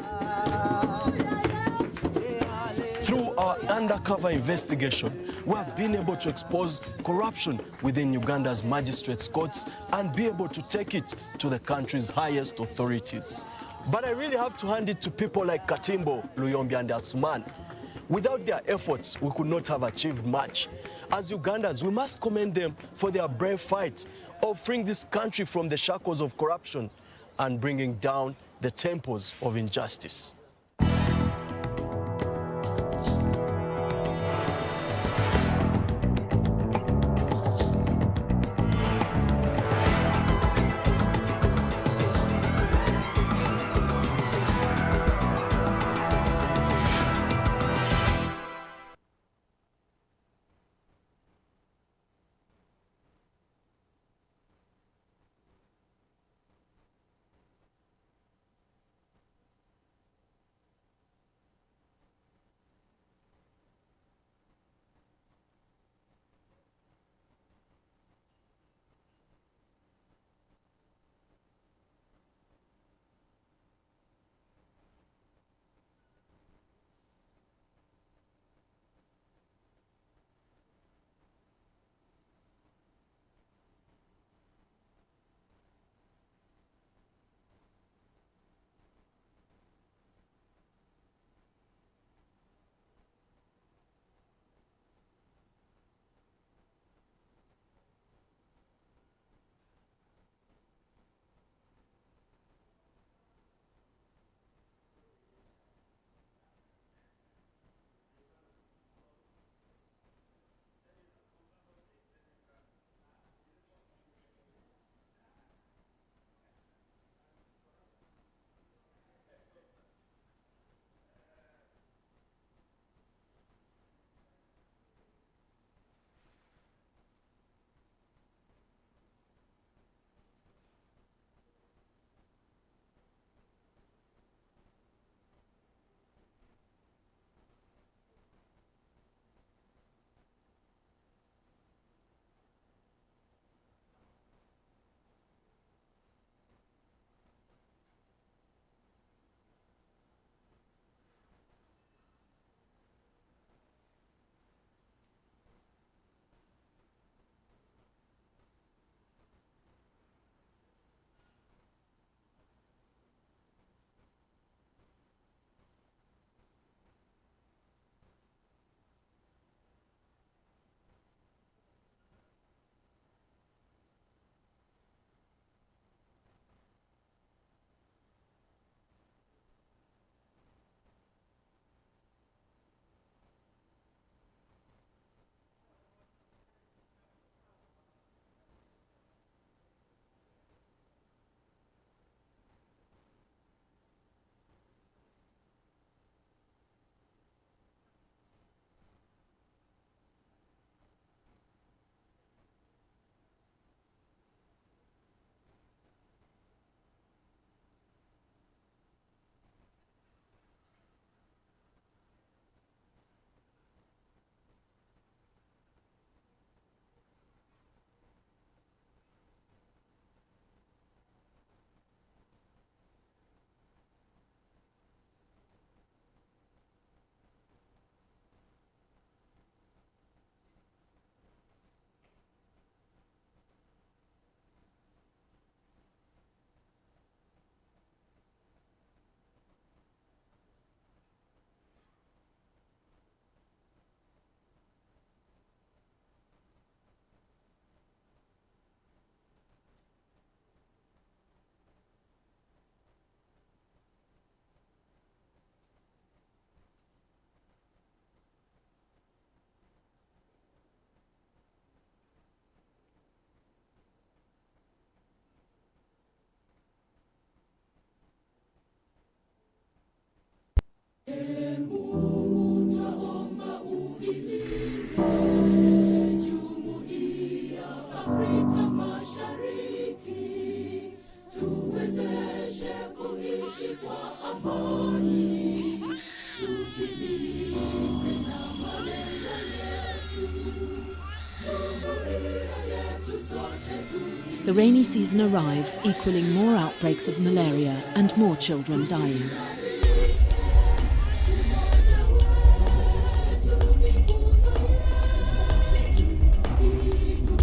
Through our undercover investigation, we have been able to expose corruption within Uganda's magistrates' courts and be able to take it to the country's highest authorities. But I really have to hand it to people like Katimbo, Luyombi, and Asuman. Without their efforts, we could not have achieved much. As Ugandans, we must commend them for their brave fight of freeing this country from the shackles of corruption and bringing down the temples of injustice. The rainy season arrives, equaling more outbreaks of malaria and more children dying.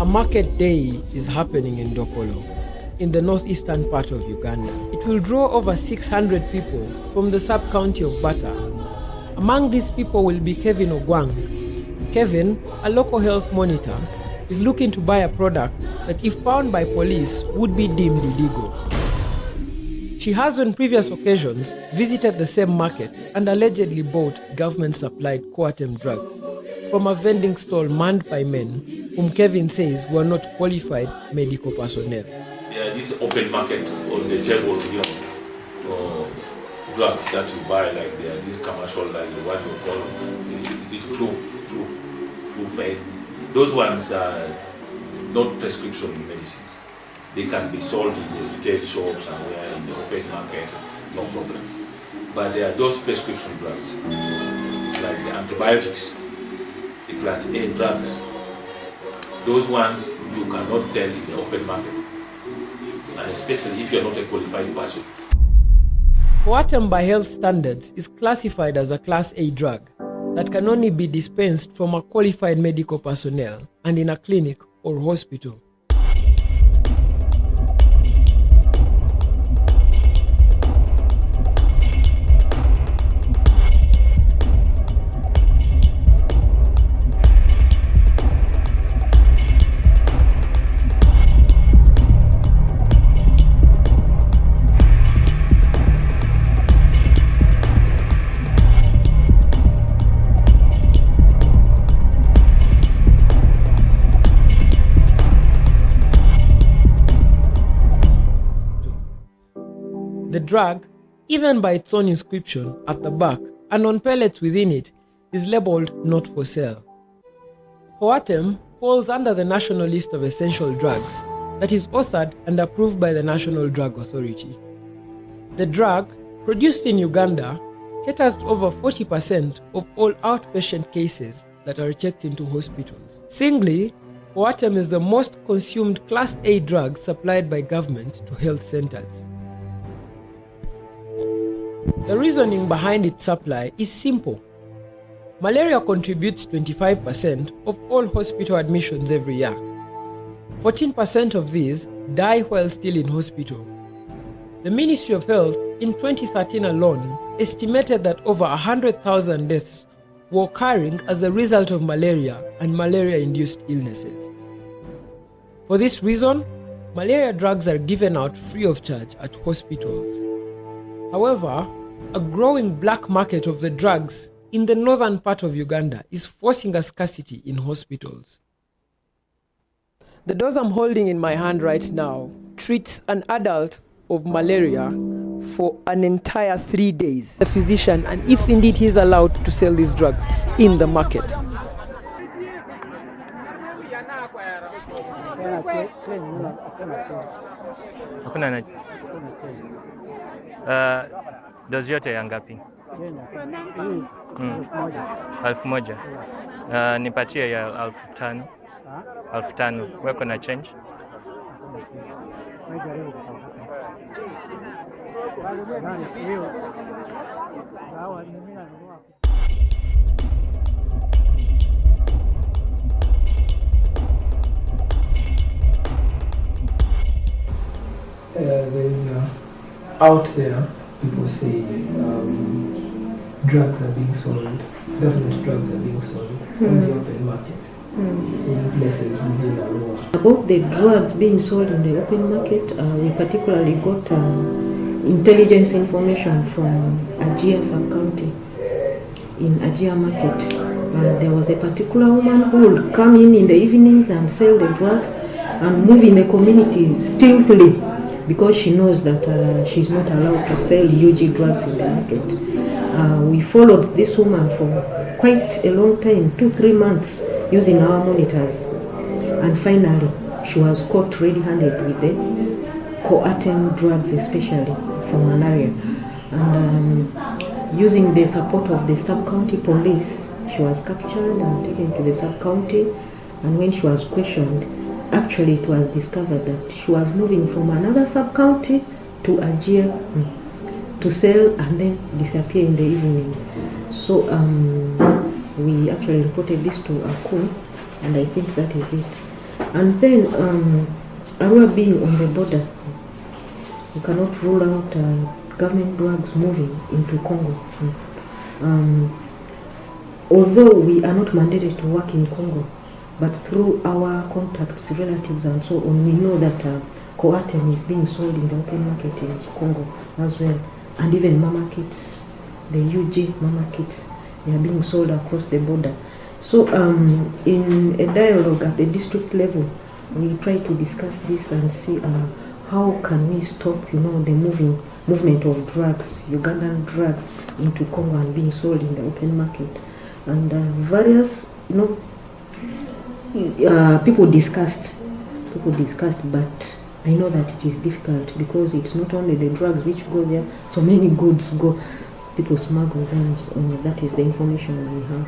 A market day is happening in Dokolo, in the northeastern part of Uganda. It will draw over 600 people from the sub-county of Bata. Among these people will be Kevin Ogwang. Kevin, a local health monitor, is looking to buy a product that, if found by police, would be deemed illegal. She has on previous occasions visited the same market and allegedly bought government-supplied Coartem drugs from a vending stall manned by men whom Kevin says were not qualified medical personnel. Yeah, this open market on the table, drugs that you buy, like there are these commercial, like what you call, is it flu fed? Those ones are not prescription medicines. They can be sold in the retail shops and where in the open market, no problem. But there are those prescription drugs, like the antibiotics, the class A drugs. Those ones you cannot sell in the open market, and especially if you're not a qualified person. Coartem by health standards is classified as a Class A drug that can only be dispensed from a qualified medical personnel and in a clinic or hospital. The drug, even by its own inscription at the back and on pellets within it, is labeled not for sale. Coartem falls under the National List of Essential Drugs that is authored and approved by the National Drug Authority. The drug, produced in Uganda, caters to over 40% of all outpatient cases that are checked into hospitals. Singly, Coartem is the most consumed Class A drug supplied by government to health centers. The reasoning behind its supply is simple. Malaria contributes 25% of all hospital admissions every year. 14% of these die while still in hospital. The Ministry of Health in 2013 alone estimated that over 100,000 deaths were occurring as a result of malaria and malaria-induced illnesses. For this reason, malaria drugs are given out free of charge at hospitals. However, a growing black market of the drugs in the northern part of Uganda is forcing a scarcity in hospitals. The dose I'm holding in my hand right now treats an adult of malaria for an entire 3 days. The physician, and if indeed he's allowed to sell these drugs in the market. Dozi yote ya ngapi? 1,000. Nipatie ya 5,000. 5,000. Weko na change? There's out there, people say drugs are being sold, government drugs are being sold on the open market in places within Arua. About the drugs being sold in the open market, we particularly got intelligence information from Ajia sub-county. In Ajia market, there was a particular woman who would come in the evenings and sell the drugs and move in the communities stealthily, because she knows that she's not allowed to sell UG drugs in the market. We followed this woman for quite a long time, 2-3 months, using our monitors. And finally, she was caught red-handed with the Coartem drugs, especially for malaria. And using the support of the sub-county police, she was captured and taken to the sub-county. And when she was questioned, actually, it was discovered that she was moving from another sub-county to Ajia to sell and then disappear in the evening. So we actually reported this to ACU, and I think that is it. And then Arua being on the border, you cannot rule out government drugs moving into Congo. Although we are not mandated to work in Congo, but through our contacts, relatives and so on, we know that Coartem is being sold in the open market in Congo as well. And even mama kits, the UG mama kits, they are being sold across the border. So in a dialogue at the district level, we try to discuss this and see how can we stop, the movement of drugs, Ugandan drugs, into Congo and being sold in the open market. And various, people discussed, but I know that it is difficult because it's not only the drugs which go there, so many goods go, people smuggle them, so that is the information we have.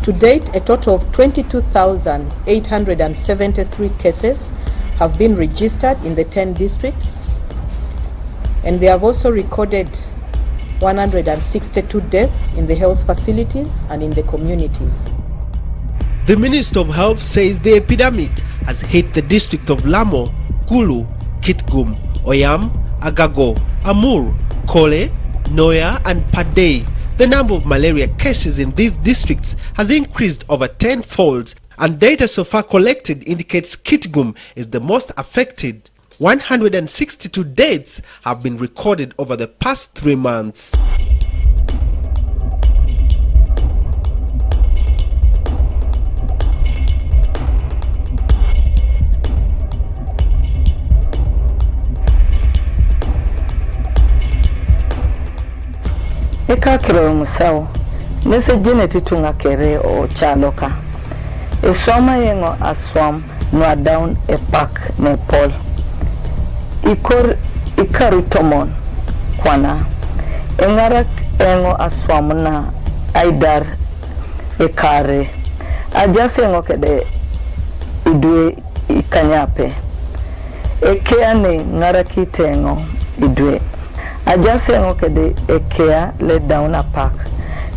To date, a total of 22,873 cases have been registered in the 10 districts, and they have also recorded 162 deaths in the health facilities and in the communities. The Minister of Health says the epidemic has hit the district of Lamo, Gulu, Kitgum, Oyam, Agago, Amur, Kole, Noya and Padei. The number of malaria cases in these districts has increased over 10-fold, and data so far collected indicates Kitgum is the most affected. 162 deaths have been recorded over the past 3 months. Ekakiro musawo message ne titunga kere o chaloka eswama yengo aswam no down a park ne pol ikaritomon kwana engara engo aswam na aidar ekare ajase ngo kede idwe ikanyape ekeane ngara kitengo idwe ajase ngo kede ekea le down a park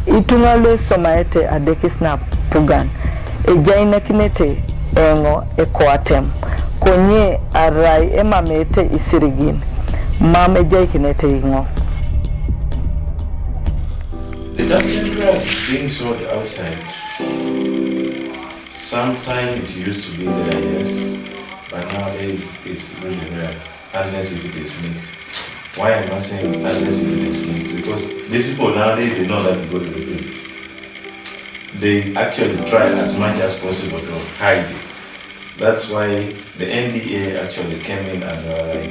itunga le somaete adekisna pugan ejaina kinete engo ekoatem konye arai emamete isirigin mame jai kinete ingo. The government being sold outside, sometimes it used to be there, yes, but nowadays it's really rare, unless if it is linked. Why am I saying unless if it is linked? Because these people nowadays, they know that you go to the field. They actually try as much as possible to hide it. That's why the NDA actually came in and like,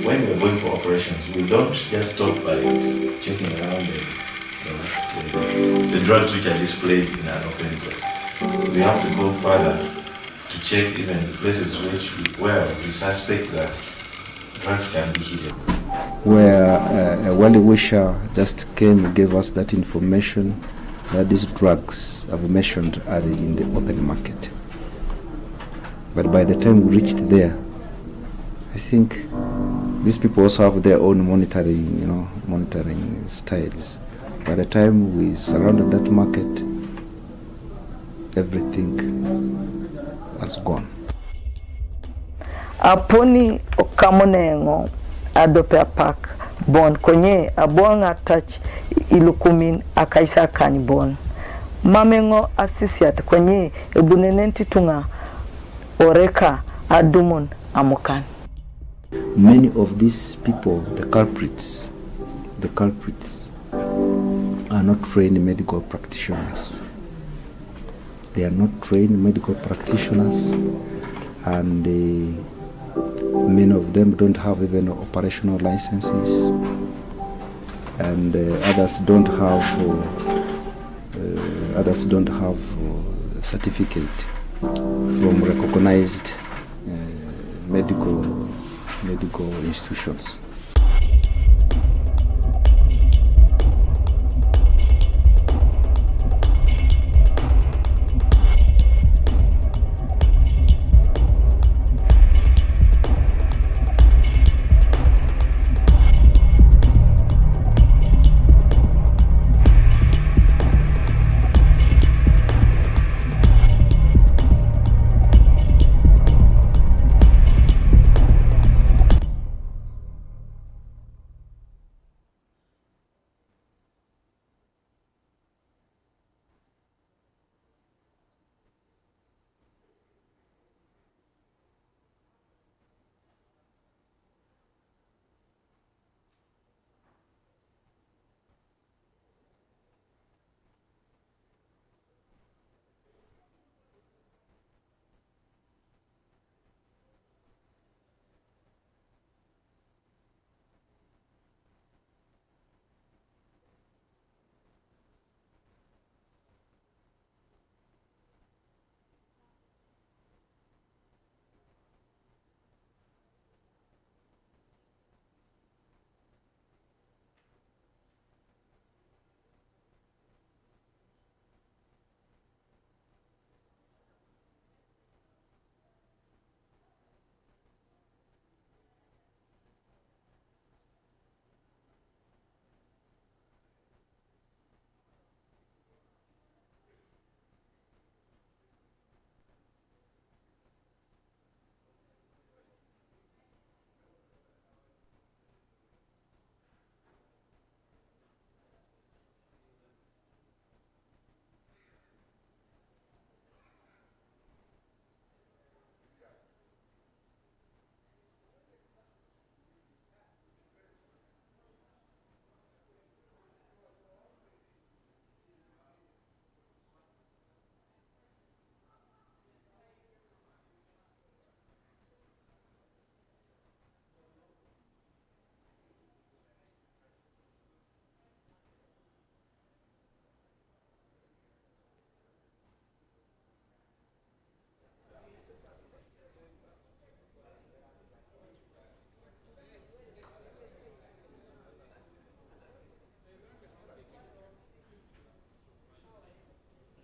when we're going for operations, we don't just stop by checking around the drugs which are displayed in an open place. We have to go further to check even the places where we suspect that drugs can be hidden. Where a well-wisher just came and gave us that information that these drugs I've mentioned are in the open market. But by the time we reached there, I think these people also have their own monitoring styles. By the time we surrounded that market, everything has gone. Aponi okamonengo adope park bon konye abonga touch ilukumin akaisa kanibon mamengo asisiat konye ebunenenti tunga oreka adumon amokan. Many of these people, the culprits are not trained medical practitioners. They are not trained medical practitioners, and many of them don't have even operational licenses, and others don't have certificate from recognized medical institutions.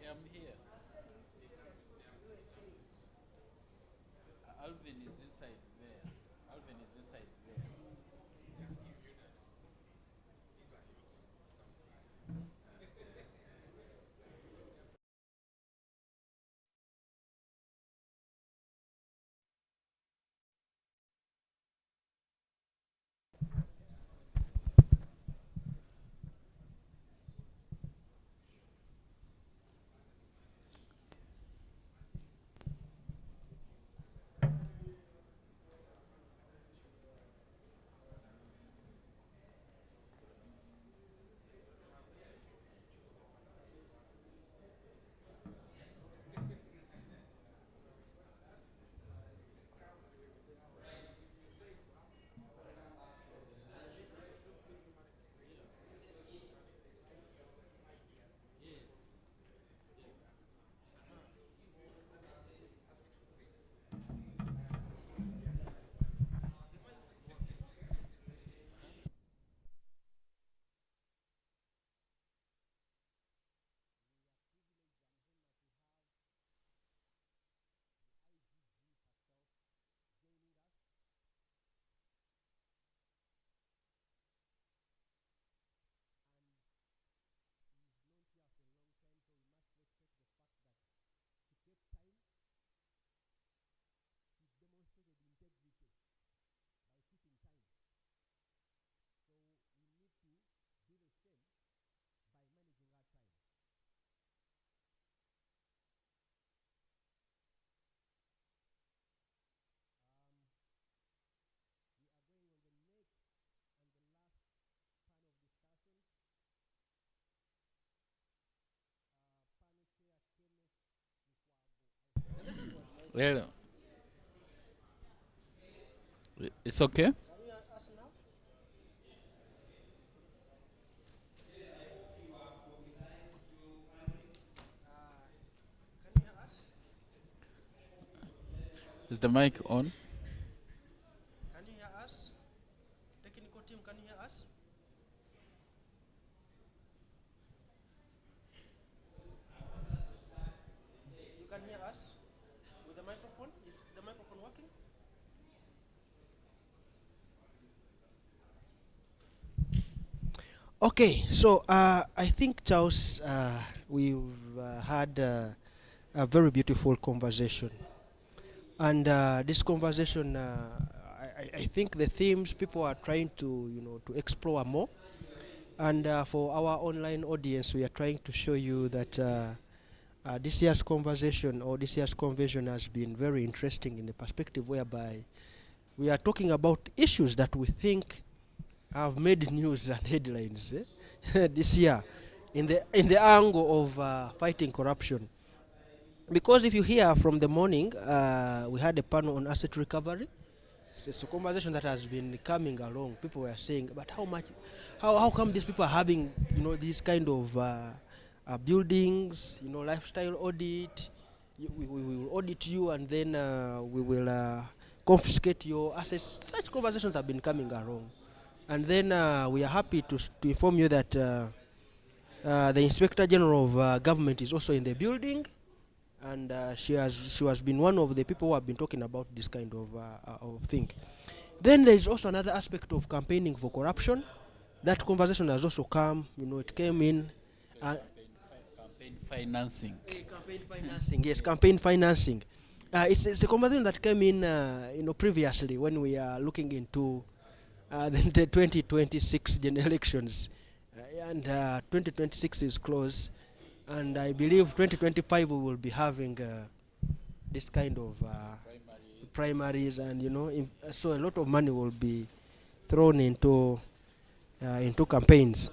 I'm here. Alvin is inside there. Alvin is inside there. Well, it's okay. Is the mic on? Can you hear us? Technical team, can you hear us? You can hear us with the microphone? Is the microphone working? Okay, so I think, Charles, we've had a very beautiful conversation. And this conversation, I think the themes people are trying to, to explore more. And for our online audience, we are trying to show you that this year's conversation or this year's convention has been very interesting in the perspective whereby we are talking about issues that we think have made news and headlines this year in the angle of fighting corruption. Because if you hear from the morning, we had a panel on asset recovery. It's a conversation that has been coming along. People were saying, but how come these people are having, these kind of buildings, lifestyle audit? We will audit you and then we will confiscate your assets. Such conversations have been coming along. And then we are happy to inform you that the Inspector General of Government is also in the building. And she has been one of the people who have been talking about this kind of thing. Then there is also another aspect of campaigning for corruption. That conversation has also come, it came in. Campaign financing. Campaign financing, yes, campaign financing. It's a conversation that came in, previously when we are looking into the 2026 general elections. And 2026 is close. And I believe 2025 we will be having this kind of primaries, and so a lot of money will be thrown into campaigns.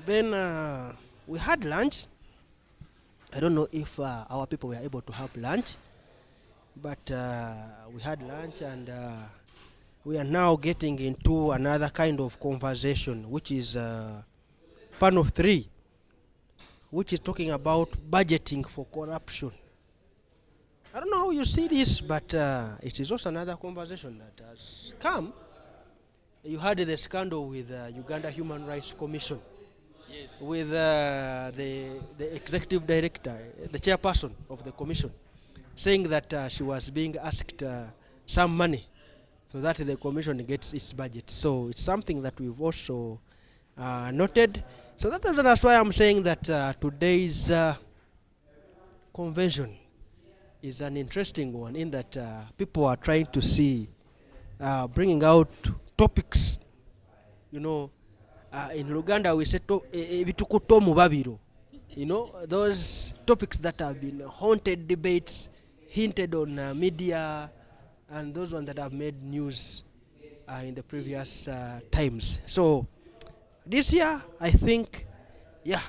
Then we had lunch. I don't know if our people were able to have lunch, but we had lunch, and we are now getting into another kind of conversation, which is panel 3. Which is talking about budgeting for corruption. I don't know how you see this, but it is also another conversation that has come. You had the scandal with Uganda Human Rights Commission. with the executive director, the chairperson of the commission, saying that she was being asked some money so that the commission gets its budget. So it's something that we've also noted. So that's why I'm saying that today's convention is an interesting one, in that people are trying to see, bringing out topics. You know, in Luganda we say ebitukuto mu babiro. You know, those topics that have been haunted debates, hinted on media, and those ones that have made news in the previous times. So this year, I think, yeah,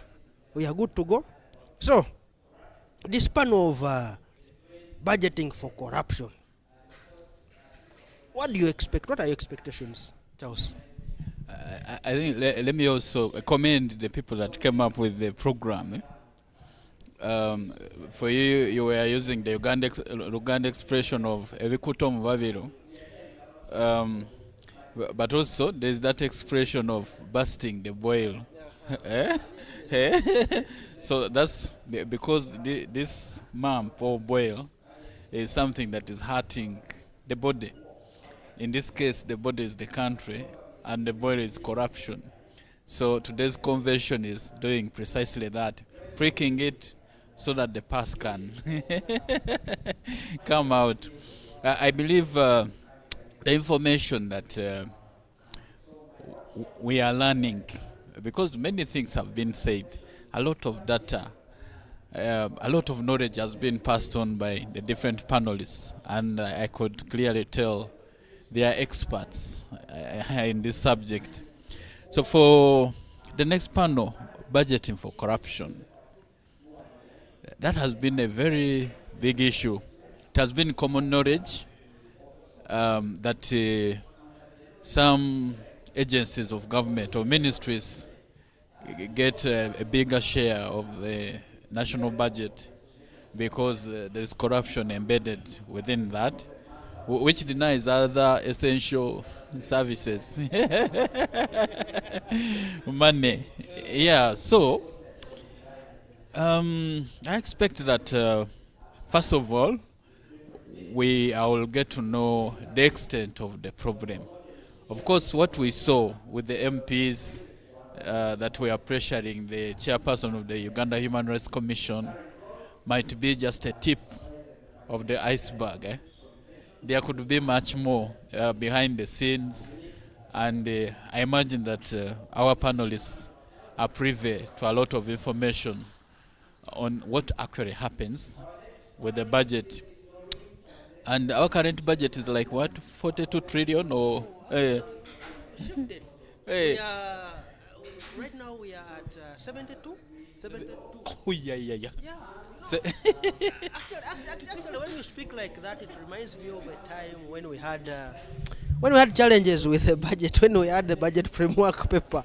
we are good to go. So this panel of budgeting for corruption, what do you expect? What are your expectations, Charles? I think let me also commend the people that came up with the program. For you were using the Uganda expression of ebikuto mu babiro, but also there's that expression of bursting the boil. So that's because this mump or boil is something that is hurting the body. In this case, the body is the country, and the boil is corruption. So today's convention is doing precisely that, pricking it so that the past can come out. I believe the information that we are learning, because many things have been said, a lot of data, a lot of knowledge has been passed on by the different panelists, and I could clearly tell they are experts in this subject. So for the next panel, budgeting for corruption, that has been a very big issue. It has been common knowledge that some agencies of government or ministries get a bigger share of the national budget because there is corruption embedded within that, which denies other essential services. Money. Yeah, so I expect that first of all, I will get to know the extent of the problem. Of course, what we saw with the MPs that were pressuring the chairperson of the Uganda Human Rights Commission might be just a tip of the iceberg. There could be much more behind the scenes, and I imagine that our panelists are privy to a lot of information on what actually happens with the budget. And our current budget is like what, 42 trillion or? Shifted. Right now we are at 72. Oh yeah. So actually, when you speak like that, it reminds me of a time when we had challenges with the budget, when we had the budget framework paper,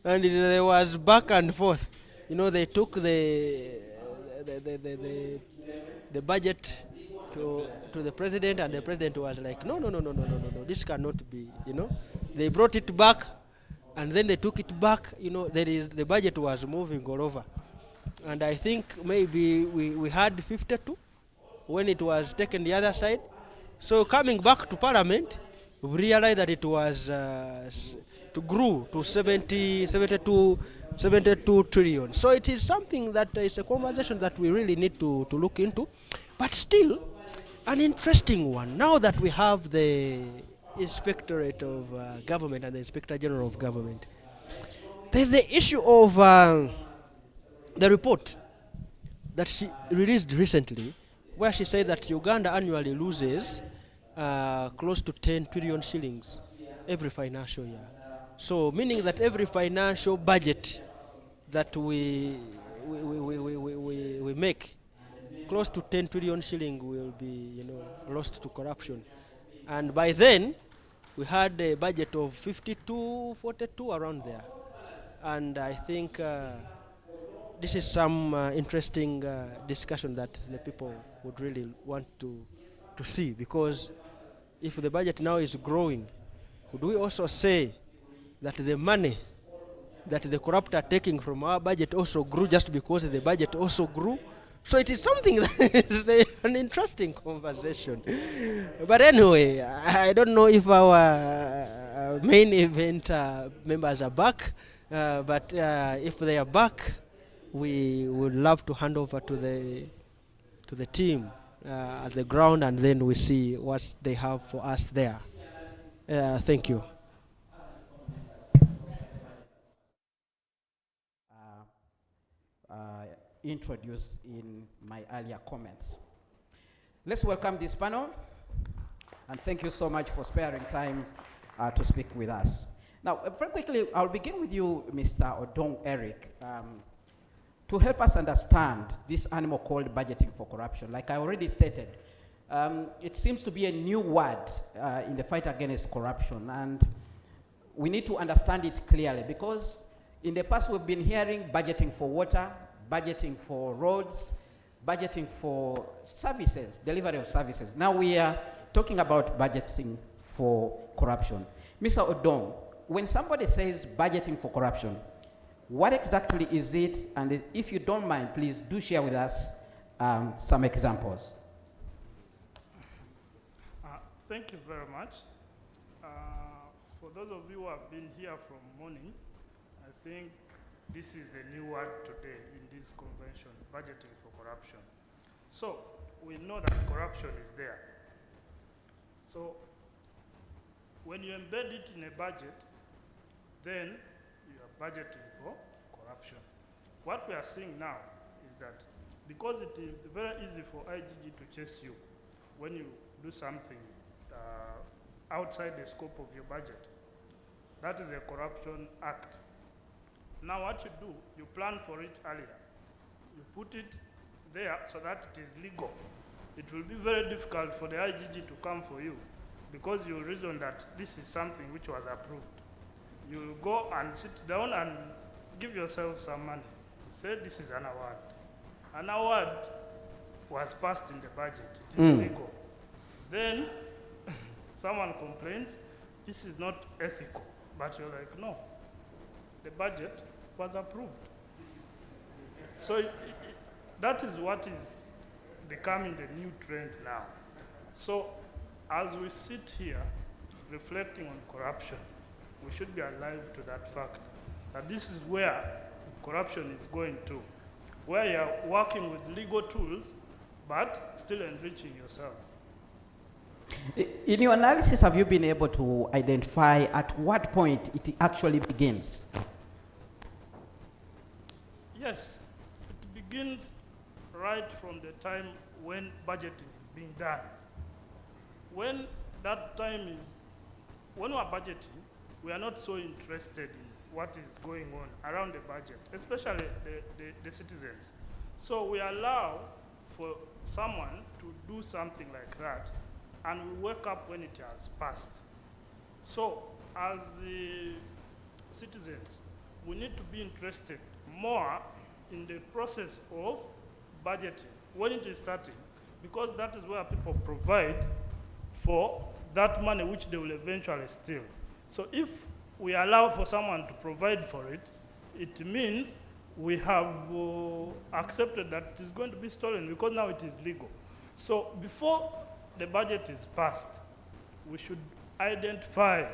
and there was back and forth. You know, they took the budget to the president, and the president was like, no, this cannot be. You know, they brought it back, and then they took it back. You know, the budget was moving all over. And I think maybe we had 52 when it was taken the other side. So coming back to Parliament, we realized that it was to grew to 72 trillion. So it is something that is a conversation that we really need to look into. But still, an interesting one. Now that we have the Inspectorate of Government and the Inspector General of Government, there's the issue of the report that she released recently, where she said that Uganda annually loses close to 10 trillion shillings every financial year. So meaning that every financial budget that we make, close to 10 trillion shilling will be, lost to corruption. And by then, we had a budget of 52, 42 around there. And I think this is some interesting discussion that the people would really want to see, because if the budget now is growing, would we also say that the money that the corrupt are taking from our budget also grew just because the budget also grew. So it is something that is an interesting conversation. But anyway, I don't know if our main event members are back, but if they are back, we would love to hand over to the team at the ground, and then we see what they have for us there. Thank you. Introduced in my earlier comments. Let's welcome this panel, and thank you so much for sparing time to speak with us. Now, very quickly, I'll begin with you, Mr. Odong Eric, to help us understand this animal called budgeting for corruption. Like I already stated, it seems to be a new word in the fight against corruption, and we need to understand it clearly, because in the past we've been hearing budgeting for water, budgeting for roads, budgeting for services, delivery of services. Now we are talking about budgeting for corruption. Mr. Odong, when somebody says budgeting for corruption, what exactly is it? And if you don't mind, please do share with us some examples. Thank you very much. For those of you who have been here from morning, I think this is the new word today in this convention, budgeting for corruption. So we know that corruption is there. So when you embed it in a budget, then you are budgeting for corruption. What we are seeing now is that because it is very easy for IGG to chase you when you do something outside the scope of your budget, that is a corruption act. Now what you do, you plan for it earlier. You put it there so that it is legal. It will be very difficult for the IGG to come for you because you reason that this is something which was approved. You go and sit down and give yourself some money. Say this is an award. An award was passed in the budget. It is legal. Then someone complains, this is not ethical. But you're like, no. The budget was approved. So that is what is becoming the new trend now. So as we sit here reflecting on corruption, we should be alive to that fact that this is where corruption is going to, where you're working with legal tools but still enriching yourself. In your analysis, have you been able to identify at what point it actually begins? Yes, it begins right from the time when budgeting is being done. When that time is, when we are budgeting, we are not so interested in what is going on around the budget, especially the citizens. So we allow for someone to do something like that, and we wake up when it has passed. So as the citizens, we need to be interested more in the process of budgeting when it is starting, because that is where people provide for that money which they will eventually steal. So if we allow for someone to provide for it, it means we have accepted that it is going to be stolen because now it is legal. So before the budget is passed, we should identify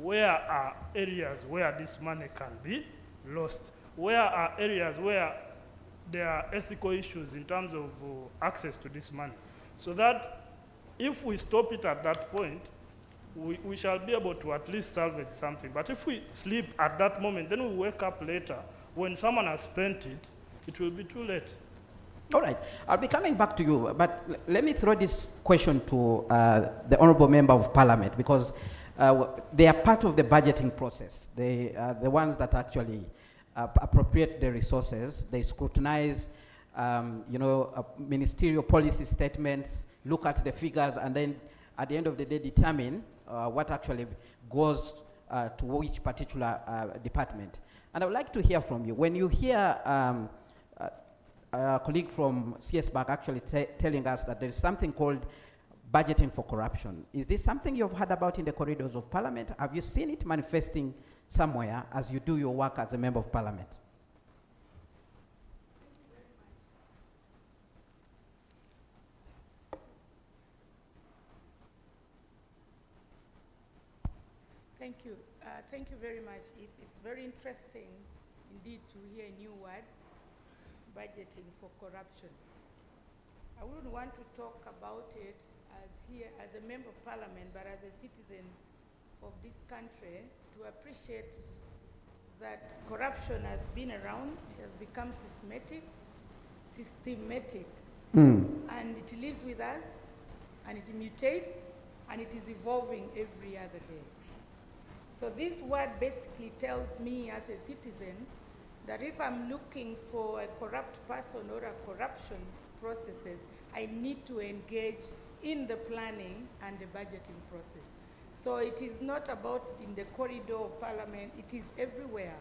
where are areas where this money can be lost, where are areas where there are ethical issues in terms of access to this money, so that if we stop it at that point, we shall be able to at least salvage something. But if we sleep at that moment, then we wake up later, when someone has spent it, it will be too late. All right, I'll be coming back to you, but let me throw this question to the Honorable Member of Parliament, because they are part of the budgeting process. They are the ones that actually appropriate the resources. They scrutinize, ministerial policy statements, look at the figures, and then at the end of the day determine what actually goes to which particular department. And I would like to hear from you. When you hear a colleague from CS-BAC actually telling us that there is something called budgeting for corruption, is this something you've heard about in the corridors of Parliament? Have you seen it manifesting somewhere as you do your work as a member of parliament. Thank you. Thank you very much. It's very interesting indeed to hear a new word, budgeting for corruption. I wouldn't want to talk about it as here as a member of parliament, but as a citizen of this country, to appreciate that corruption has been around, it has become systematic, and it lives with us, and it mutates, and it is evolving every other day. So this word basically tells me as a citizen that if I'm looking for a corrupt person or a corruption processes, I need to engage in the planning and the budgeting process. So it is not about in the corridor of parliament, it is everywhere.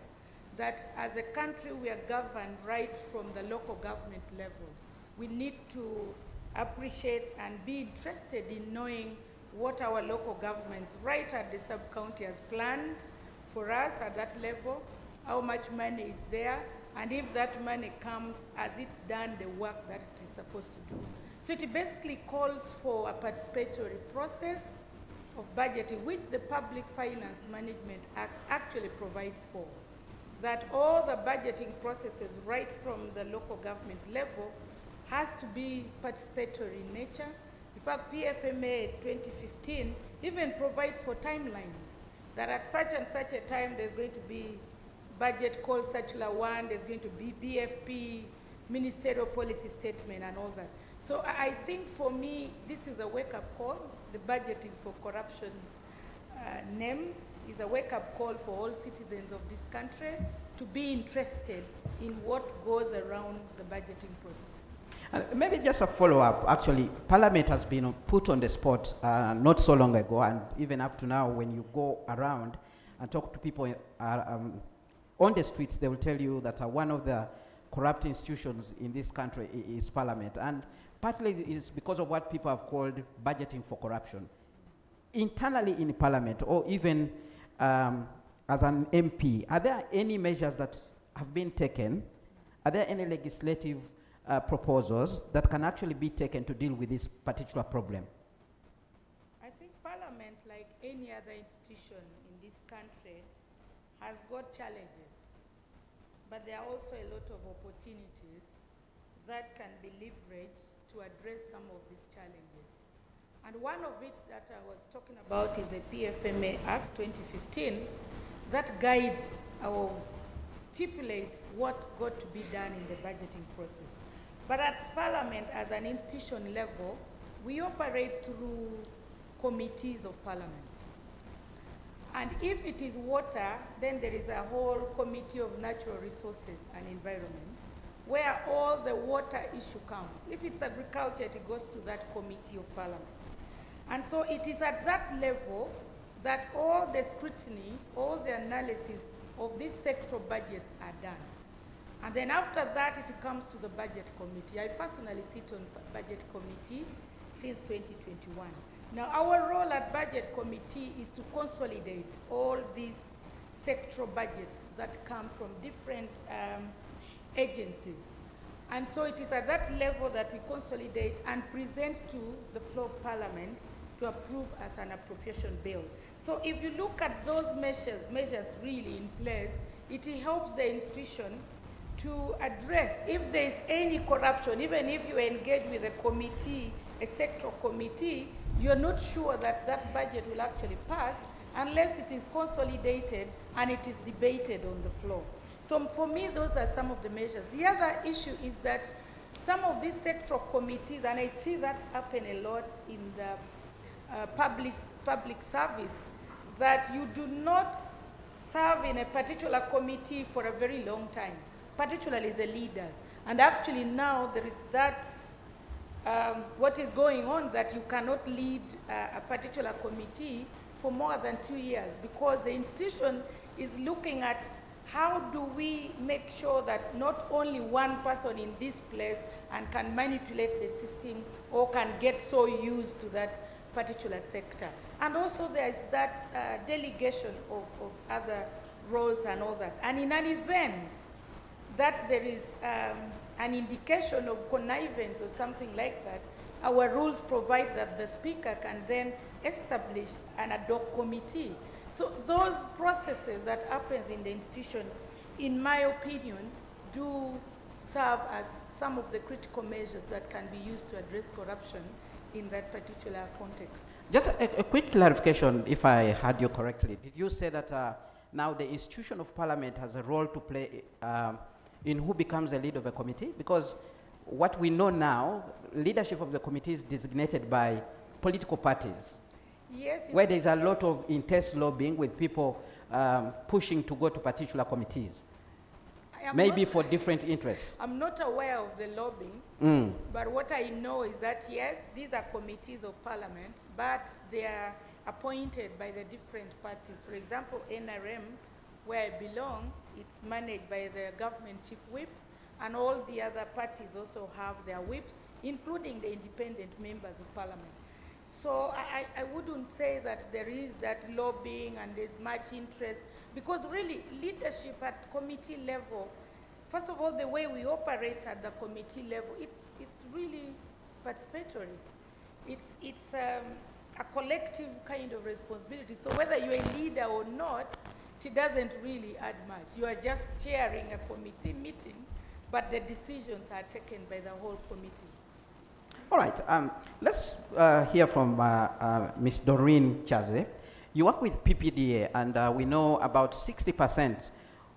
That as a country we are governed right from the local government levels. We need to appreciate and be interested in knowing what our local governments right at the sub-county has planned for us at that level, how much money is there, and if that money comes, has it done the work that it is supposed to do. So it basically calls for a participatory process of budgeting, which the Public Finance Management Act actually provides for. That all the budgeting processes right from the local government level has to be participatory in nature. In fact, PFMA 2015 even provides for timelines, that at such and such a time there's going to be budget call circular 1, there's going to be BFP, ministerial policy statement and all that. So I think for me, this is a wake-up call. The budgeting for corruption name is a wake-up call for all citizens of this country to be interested in what goes around the budgeting process. Maybe just a follow-up. Actually, Parliament has been put on the spot not so long ago, and even up to now, when you go around and talk to people on the streets, they will tell you that one of the corrupt institutions in this country is Parliament. And partly it is because of what people have called budgeting for corruption. Internally in Parliament, or even as an MP, are there any measures that have been taken? Are there any legislative proposals that can actually be taken to deal with this particular problem? I think Parliament, like any other institution in this country, has got challenges, but there are also a lot of opportunities that can be leveraged to address some of these challenges. And one of it that I was talking about is the PFMA Act 2015 that guides or stipulates what got to be done in the budgeting process. But at Parliament, as an institution level, we operate through committees of Parliament. And if it is water, then there is a whole committee of natural resources and environment, where all the water issue comes. If it's agriculture, it goes to that committee of Parliament. And so it is at that level that all the scrutiny, all the analysis of these sectoral budgets are done. And then after that, it comes to the budget committee. I personally sit on budget committee since 2021. Now, our role at budget committee is to consolidate all these sectoral budgets that come from different agencies. And so it is at that level that we consolidate and present to the floor of Parliament to approve as an appropriation bill. So if you look at those measures really in place, it helps the institution to address if there is any corruption. Even if you engage with a committee, a sectoral committee, you're not sure that that budget will actually pass unless it is consolidated and it is debated on the floor. So for me, those are some of the measures. The other issue is that some of these sectoral committees, and I see that happen a lot in the public service, that you do not serve in a particular committee for a very long time, particularly the leaders. And actually now there is that, what is going on, that you cannot lead a particular committee for more than 2 years, because the institution is looking at how do we make sure that not only one person in this place and can manipulate the system or can get so used to that particular sector. And also there is that delegation of other roles and all that. And in an event that there is an indication of connivance or something like that, our rules provide that the speaker can then establish an ad hoc committee. So those processes that happens in the institution, in my opinion, do serve as some of the critical measures that can be used to address corruption in that particular context. Just a quick clarification, if I heard you correctly. Did you say that now the institution of parliament has a role to play in who becomes the lead of a committee? Because what we know now, leadership of the committee is designated by political parties. Yes. Where there's a lot of intense lobbying with people pushing to go to particular committees. Maybe for different interests. I'm not aware of the lobbying, but what I know is that yes, these are committees of parliament, but they are appointed by the different parties. For example, NRM, where I belong, it's managed by the government chief whip, and all the other parties also have their whips, including the independent members of parliament. So I wouldn't say that there is that lobbying and there's much interest, because really leadership at committee level, first of all, the way we operate at the committee level, it's really participatory. It's a collective kind of responsibility. So whether you're a leader or not, it doesn't really add much. You are just chairing a committee meeting, but the decisions are taken by the whole committee. All right, let's hear from Ms. Doreen Chaze. You work with PPDA, and we know about 60%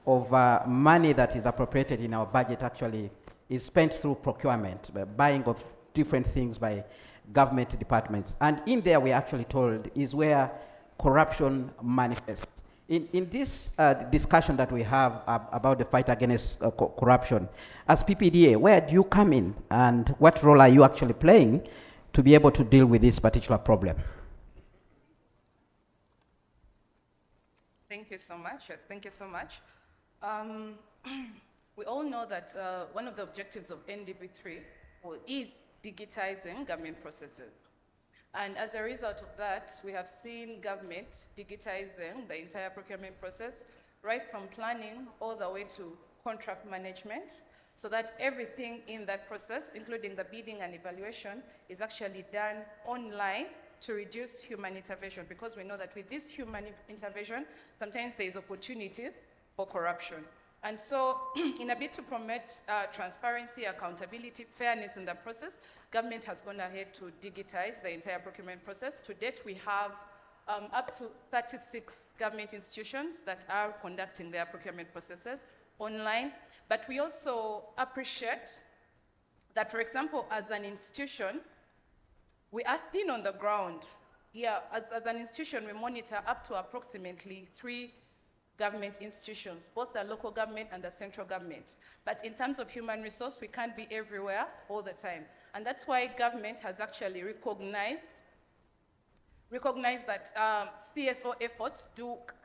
of money that is appropriated in our budget actually is spent through procurement, buying of different things by government departments. And in there, we're actually told, is where corruption manifests. In this discussion that we have about the fight against corruption, as PPDA, where do you come in, and what role are you actually playing to be able to deal with this particular problem? Thank you so much. Yes, thank you so much. We all know that one of the objectives of NDP3 is digitizing government processes. And as a result of that, we have seen government digitizing the entire procurement process, right from planning all the way to contract management, so that everything in that process, including the bidding and evaluation, is actually done online to reduce human intervention, because we know that with this human intervention, sometimes there is opportunities for corruption. And so in a bid to promote transparency, accountability, fairness in the process, government has gone ahead to digitize the entire procurement process. To date, we have up to 36 government institutions that are conducting their procurement processes online. But we also appreciate that, for example, as an institution, we are thin on the ground. Yeah, as an institution, we monitor up to approximately 3 government institutions, both the local government and the central government. But in terms of human resource, we can't be everywhere all the time. And that's why government has actually recognized that CSO efforts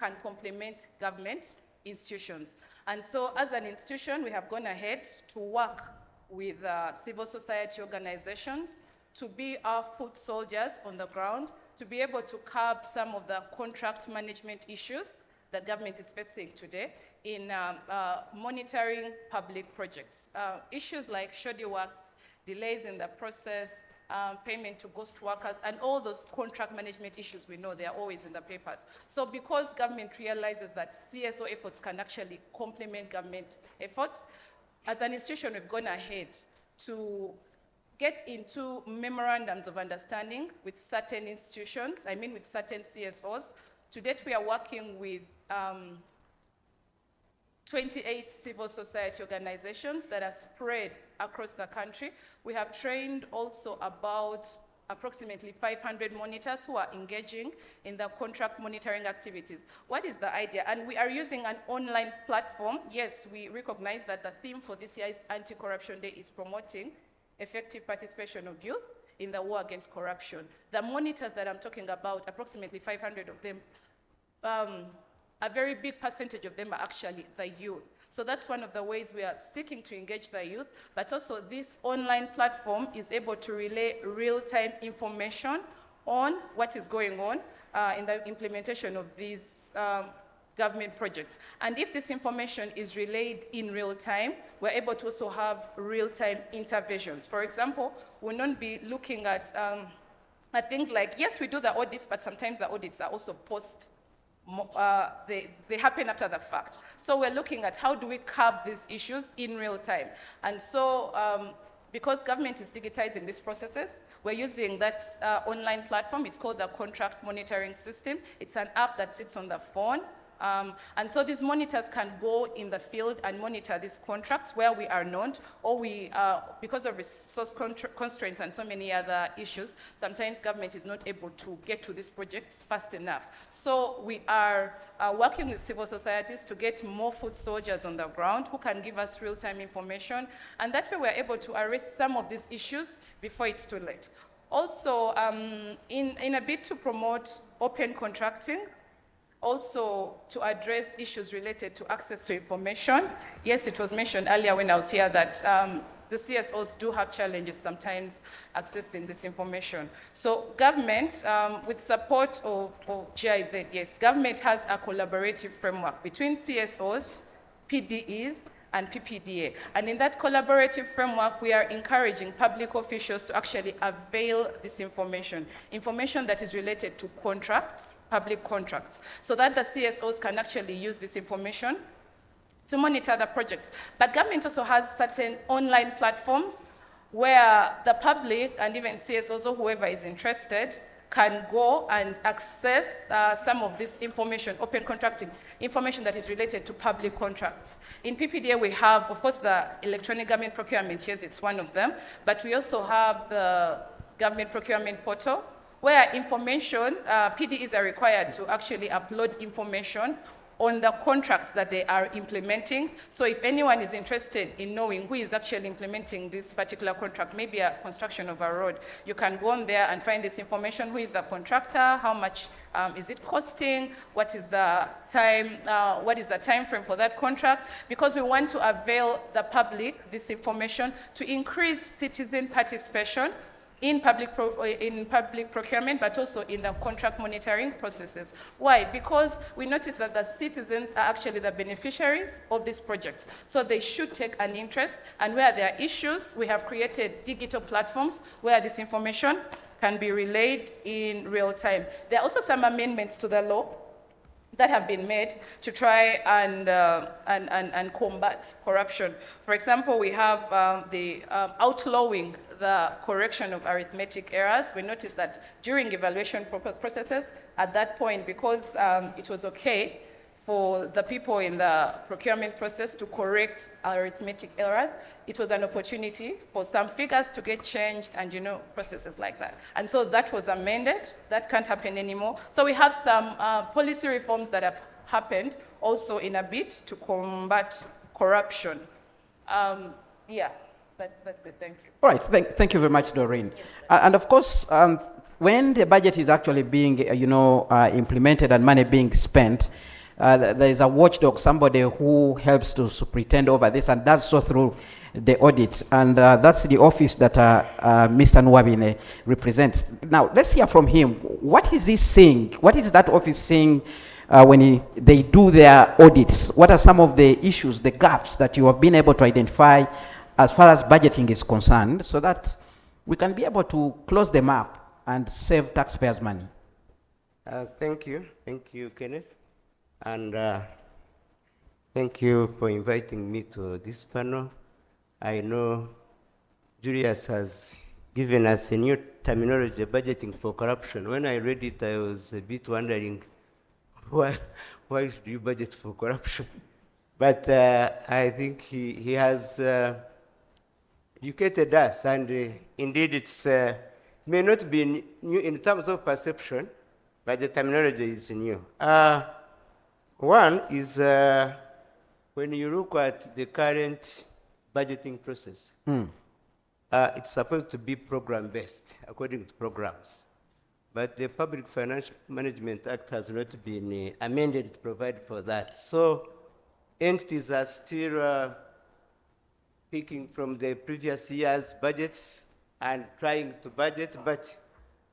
can complement government institutions. And so as an institution, we have gone ahead to work with civil society organizations to be our foot soldiers on the ground, to be able to curb some of the contract management issues that government is facing today in monitoring public projects. Issues like shoddy works, delays in the process, payment to ghost workers, and all those contract management issues, we know they are always in the papers. So because government realizes that CSO efforts can actually complement government efforts, as an institution, we've gone ahead to get into memorandums of understanding with certain institutions, with certain CSOs. To date, we are working with 28 civil society organizations that are spread across the country. We have trained also about approximately 500 monitors who are engaging in the contract monitoring activities. What is the idea? And we are using an online platform. Yes, we recognize that the theme for this year's Anti-Corruption Day is promoting effective participation of youth in the war against corruption. The monitors that I'm talking about, approximately 500 of them, a very big percentage of them are actually the youth. So that's one of the ways we are seeking to engage the youth, but also this online platform is able to relay real-time information on what is going on in the implementation of these government projects. And if this information is relayed in real time, we're able to also have real-time interventions. For example, we'll not be looking at things like, yes, we do the audits, but sometimes the audits are also they happen after the fact. So we're looking at how do we curb these issues in real time. And so because government is digitizing these processes, we're using that online platform. It's called the Contract Monitoring System. It's an app that sits on the phone. And so these monitors can go in the field and monitor these contracts where we are not, or because of resource constraints and so many other issues, sometimes government is not able to get to these projects fast enough. So we are working with civil societies to get more foot soldiers on the ground who can give us real-time information, and that way we're able to arrest some of these issues before it's too late. Also, in a bid to promote open contracting, also to address issues related to access to information. Yes, it was mentioned earlier when I was here that the CSOs do have challenges sometimes accessing this information. So government, with support of GIZ, yes, government has a collaborative framework between CSOs, PDEs, and PPDA. And in that collaborative framework, we are encouraging public officials to actually avail this information that is related to contracts, public contracts, so that the CSOs can actually use this information to monitor the projects. But government also has certain online platforms where the public and even CSOs or whoever is interested can go and access some of this information, open contracting information that is related to public contracts. In PPDA, we have, of course, the electronic government procurement. Yes, it's one of them, but we also have the government procurement portal, where information, PDEs are required to actually upload information on the contracts that they are implementing. So if anyone is interested in knowing who is actually implementing this particular contract, maybe a construction of a road, you can go on there and find this information. Who is the contractor? How much is it costing? What is the time frame for that contract? Because we want to avail the public this information to increase citizen participation in public procurement, but also in the contract monitoring processes. Why? Because we notice that the citizens are actually the beneficiaries of these projects. So they should take an interest, and where there are issues, we have created digital platforms where this information can be relayed in real time. There are also some amendments to the law that have been made to try and combat corruption. For example, we have outlawing the correction of arithmetic errors. We noticed that during evaluation processes, at that point, because it was okay for the people in the procurement process to correct arithmetic errors, it was an opportunity for some figures to get changed and, processes like that. And so that was amended. That can't happen anymore. So we have some policy reforms that have happened also in a bid to combat corruption. That's it, thank you. All right, thank you very much, Doreen. Yes. And of course, when the budget is actually being, implemented and money being spent, there is a watchdog, somebody who helps to superintend over this, and does so through the audit. And that's the office that Mr. Nwabine represents. Now, let's hear from him. What is he saying? What is that office saying when they do their audits? What are some of the issues, the gaps that you have been able to identify as far as budgeting is concerned, so that we can be able to close them up and save taxpayers' money? Thank you, Kenneth, and thank you for inviting me to this panel. I know Julius has given us a new terminology, budgeting for corruption. When I read it, I was a bit wondering, why should you budget for corruption? But I think he has educated us, and indeed it's may not be new in terms of perception, but the terminology is new. One is when you look at the current budgeting process, it's supposed to be program-based, according to programs. But the Public Financial Management Act has not been amended to provide for that. So entities are still picking from the previous year's budgets and trying to budget, but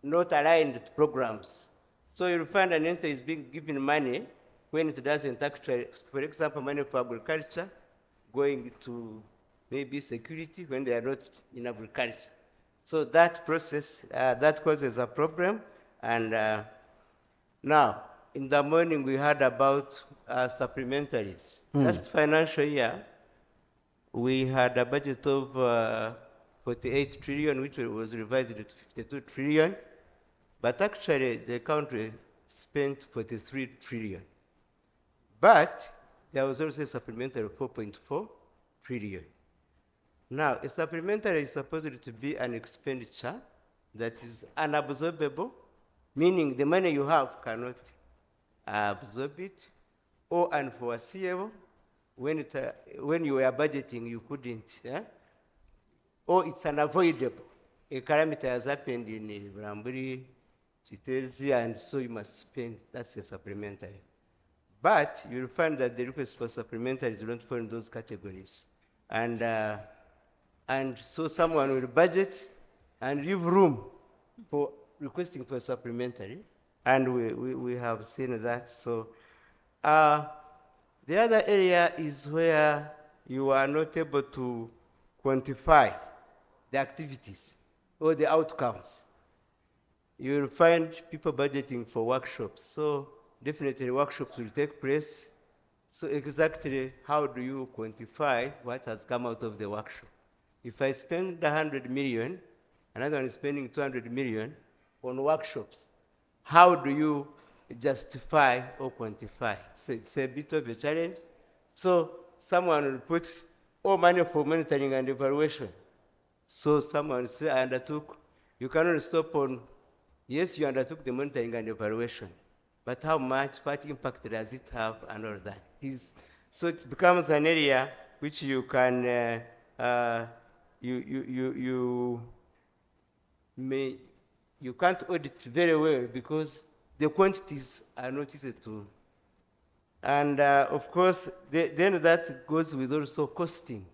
not aligned to programs. So you'll find an entity is being given money when it doesn't actually, for example, money for agriculture going to maybe security when they are not in agriculture. So that process, that causes a problem. And now, in the morning, we heard about supplementaries. Last financial year, we had a budget of 48 trillion, which was revised to 52 trillion. But actually, the country spent 43 trillion. But there was also a supplementary of 4.4 trillion. Now, a supplementary is supposed to be an expenditure that is unabsorbable, meaning the money you have cannot absorb it, or unforeseeable. When you were budgeting, you couldn't, or it's unavoidable. A calamity has happened in Ramburi, Chitezi, and so you must spend. That's a supplementary. But you'll find that the request for supplementaries don't fall in those categories. And so someone will budget and leave room for requesting for supplementary. And we have seen that. So the other area is where you are not able to quantify the activities or the outcomes. You will find people budgeting for workshops. So definitely workshops will take place. So exactly how do you quantify what has come out of the workshop? If I spend 100 million, another one is spending 200 million on workshops, how do you justify or quantify? So it's a bit of a challenge. So someone will put all money for monitoring and evaluation. So someone will say, I undertook. You cannot stop on, yes, you undertook the monitoring and evaluation, but how much, what impact does it have, and all that. So it becomes an area which you can, you can't audit very well because the quantities are not easy to. And of course, then that goes with also costing.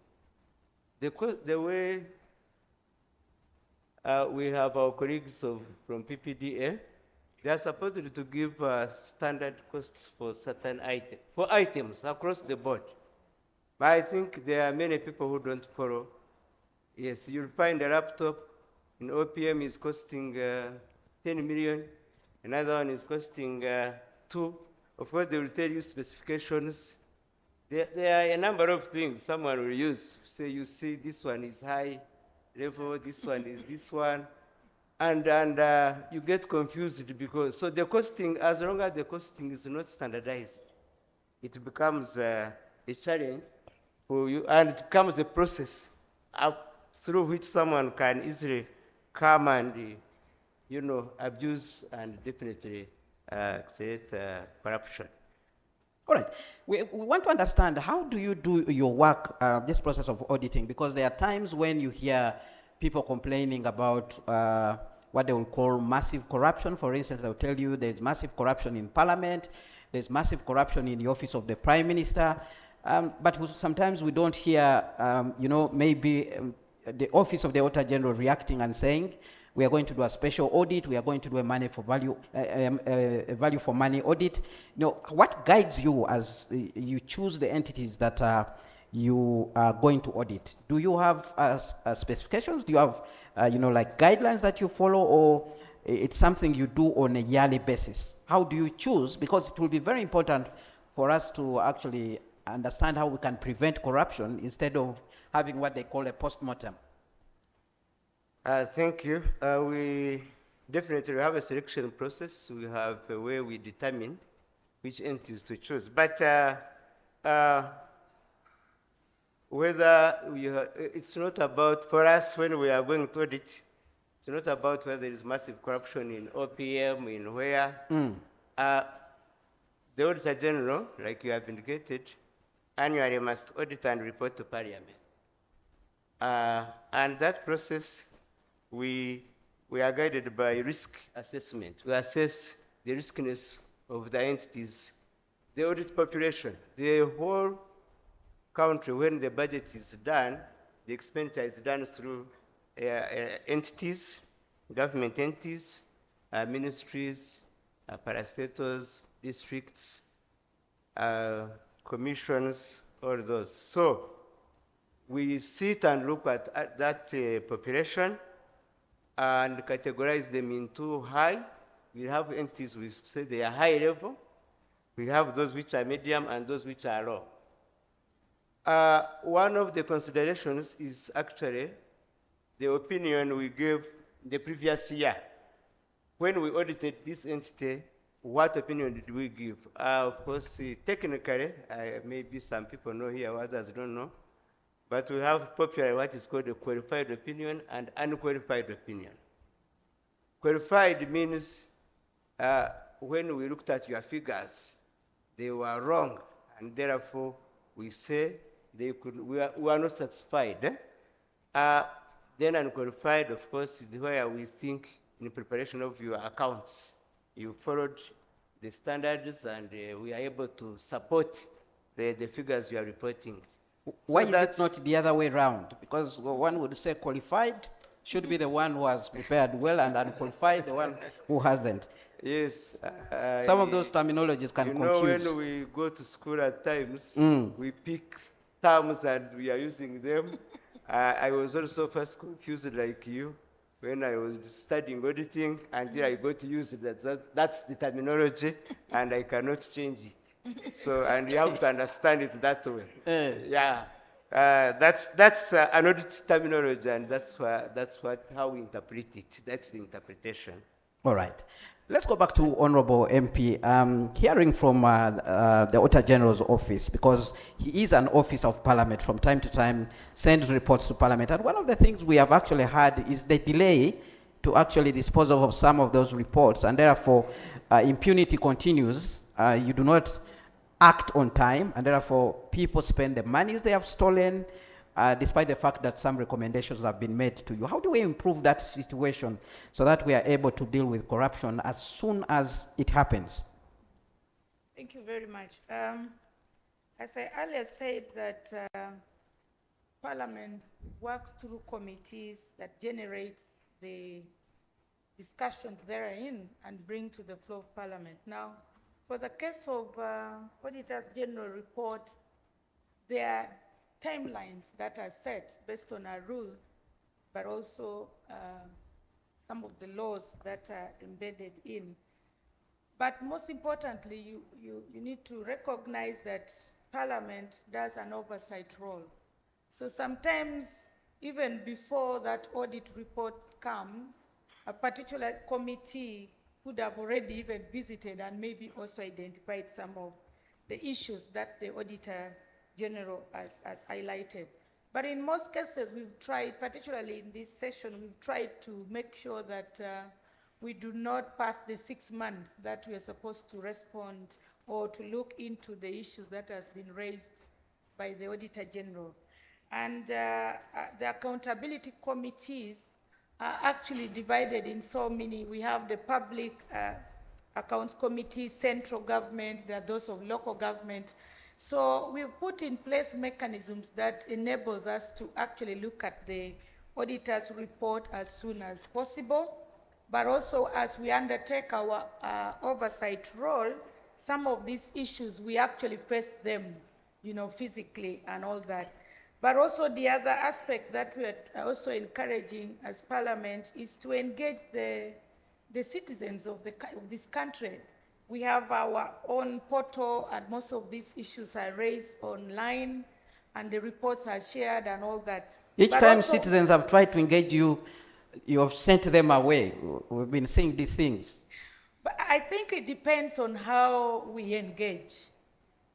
The way we have our colleagues from PPDA, they are supposed to give standard costs for certain items across the board. But I think there are many people who don't follow. Yes, you'll find a laptop in OPM is costing 10 million. Another one is costing 2. Of course, they will tell you specifications. There are a number of things someone will use. Say, you see, this one is high level, this one is this one. And you get confused because, so the costing, as long as the costing is not standardized, it becomes a challenge for you, and it becomes a process through which someone can easily come and, abuse and definitely create corruption. All right. We want to understand, how do you do your work, this process of auditing? Because there are times when you hear people complaining about what they will call massive corruption. For instance, they'll tell you there's massive corruption in Parliament, there's massive corruption in the office of the Prime Minister, but sometimes we don't hear, maybe the office of the Auditor General reacting and saying, we are going to do a special audit, we are going to do a value for money audit. What guides you as you choose the entities that you are going to audit? Do you have specifications? Do you have, like guidelines that you follow, or it's something you do on a yearly basis? How do you choose? Because it will be very important for us to actually understand how we can prevent corruption instead of having what they call a post-mortem. Thank you. We definitely have a selection process. We have a way we determine which entities to choose. But whether it's not about, for us, when we are going to audit, it's not about whether there is massive corruption in OPM, in where. The Auditor General, like you have indicated, annually must audit and report to Parliament. And that process, we are guided by risk assessment. We assess the riskiness of the entities, the audit population, the whole country. When the budget is done, the expenditure is done through entities, government entities, ministries, parastatals, districts, commissions, all those. So we sit and look at that population and categorize them into high. We have entities we say they are high level. We have those which are medium and those which are low. One of the considerations is actually the opinion we gave the previous year. When we audited this entity, what opinion did we give? Of course, technically, maybe some people know here, others don't know, but we have popularly what is called a qualified opinion and unqualified opinion. Qualified means when we looked at your figures, they were wrong, and therefore we say we are not satisfied. Then unqualified, of course, is where we think in preparation of your accounts, you followed the standards and we are able to support the figures you are reporting. Why is it not the other way around? Because one would say qualified should be the one who has prepared well and unqualified the one who hasn't. Yes. Some of those terminologies can confuse. You know, when we go to school at times, we pick terms and we are using them. I was also first confused like you when I was studying auditing until I got to use it. That's the terminology and I cannot change it. So, and you have to understand it that way. Yeah. That's an audit terminology and that's how we interpret it. That's the interpretation. All right. Let's go back to Honorable MP. Hearing from the Auditor General's office, because he is an office of Parliament, from time to time sends reports to Parliament. And one of the things we have actually had is the delay to actually dispose of some of those reports, and therefore impunity continues. You do not act on time, and therefore people spend the monies they have stolen, despite the fact that some recommendations have been made to you. How do we improve that situation so that we are able to deal with corruption as soon as it happens? Thank you very much. As I earlier said that Parliament works through committees that generates the discussions therein and bring to the floor of Parliament. Now, for the case of Auditor General report, there are timelines that are set based on our rules, but also some of the laws that are embedded in. But most importantly, you need to recognize that Parliament does an oversight role. So sometimes, even before that audit report comes, a particular committee would have already even visited and maybe also identified some of the issues that the Auditor General has highlighted. But in most cases, we've tried, particularly in this session, we've tried to make sure that we do not pass the 6 months that we are supposed to respond or to look into the issues that has been raised by the Auditor General. And the accountability committees are actually divided in so many. We have the Public Accounts Committee, central government, there are those of local government. So we've put in place mechanisms that enables us to actually look at the auditor's report as soon as possible, but also as we undertake our oversight role, some of these issues, we actually face them, physically and all that. But also the other aspect that we are also encouraging as Parliament is to engage the citizens of this country. We have our own portal, and most of these issues are raised online, and the reports are shared and all that. Each time citizens have tried to engage you, you have sent them away. We've been seeing these things. But I think it depends on how we engage.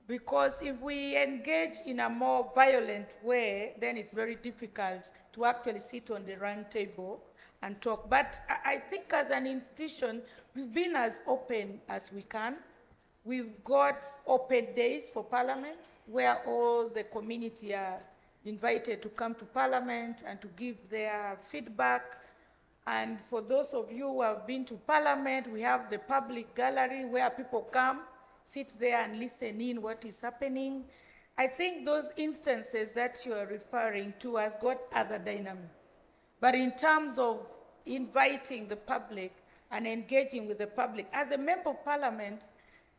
Because if we engage in a more violent way, then it's very difficult to actually sit on the round table and talk. But I think as an institution, we've been as open as we can. We've got open days for Parliament where all the community are invited to come to Parliament and to give their feedback. And for those of you who have been to Parliament, we have the public gallery where people come, sit there and listen in what is happening. I think those instances that you are referring to has got other dynamics. But in terms of inviting the public and engaging with the public, as a member of Parliament,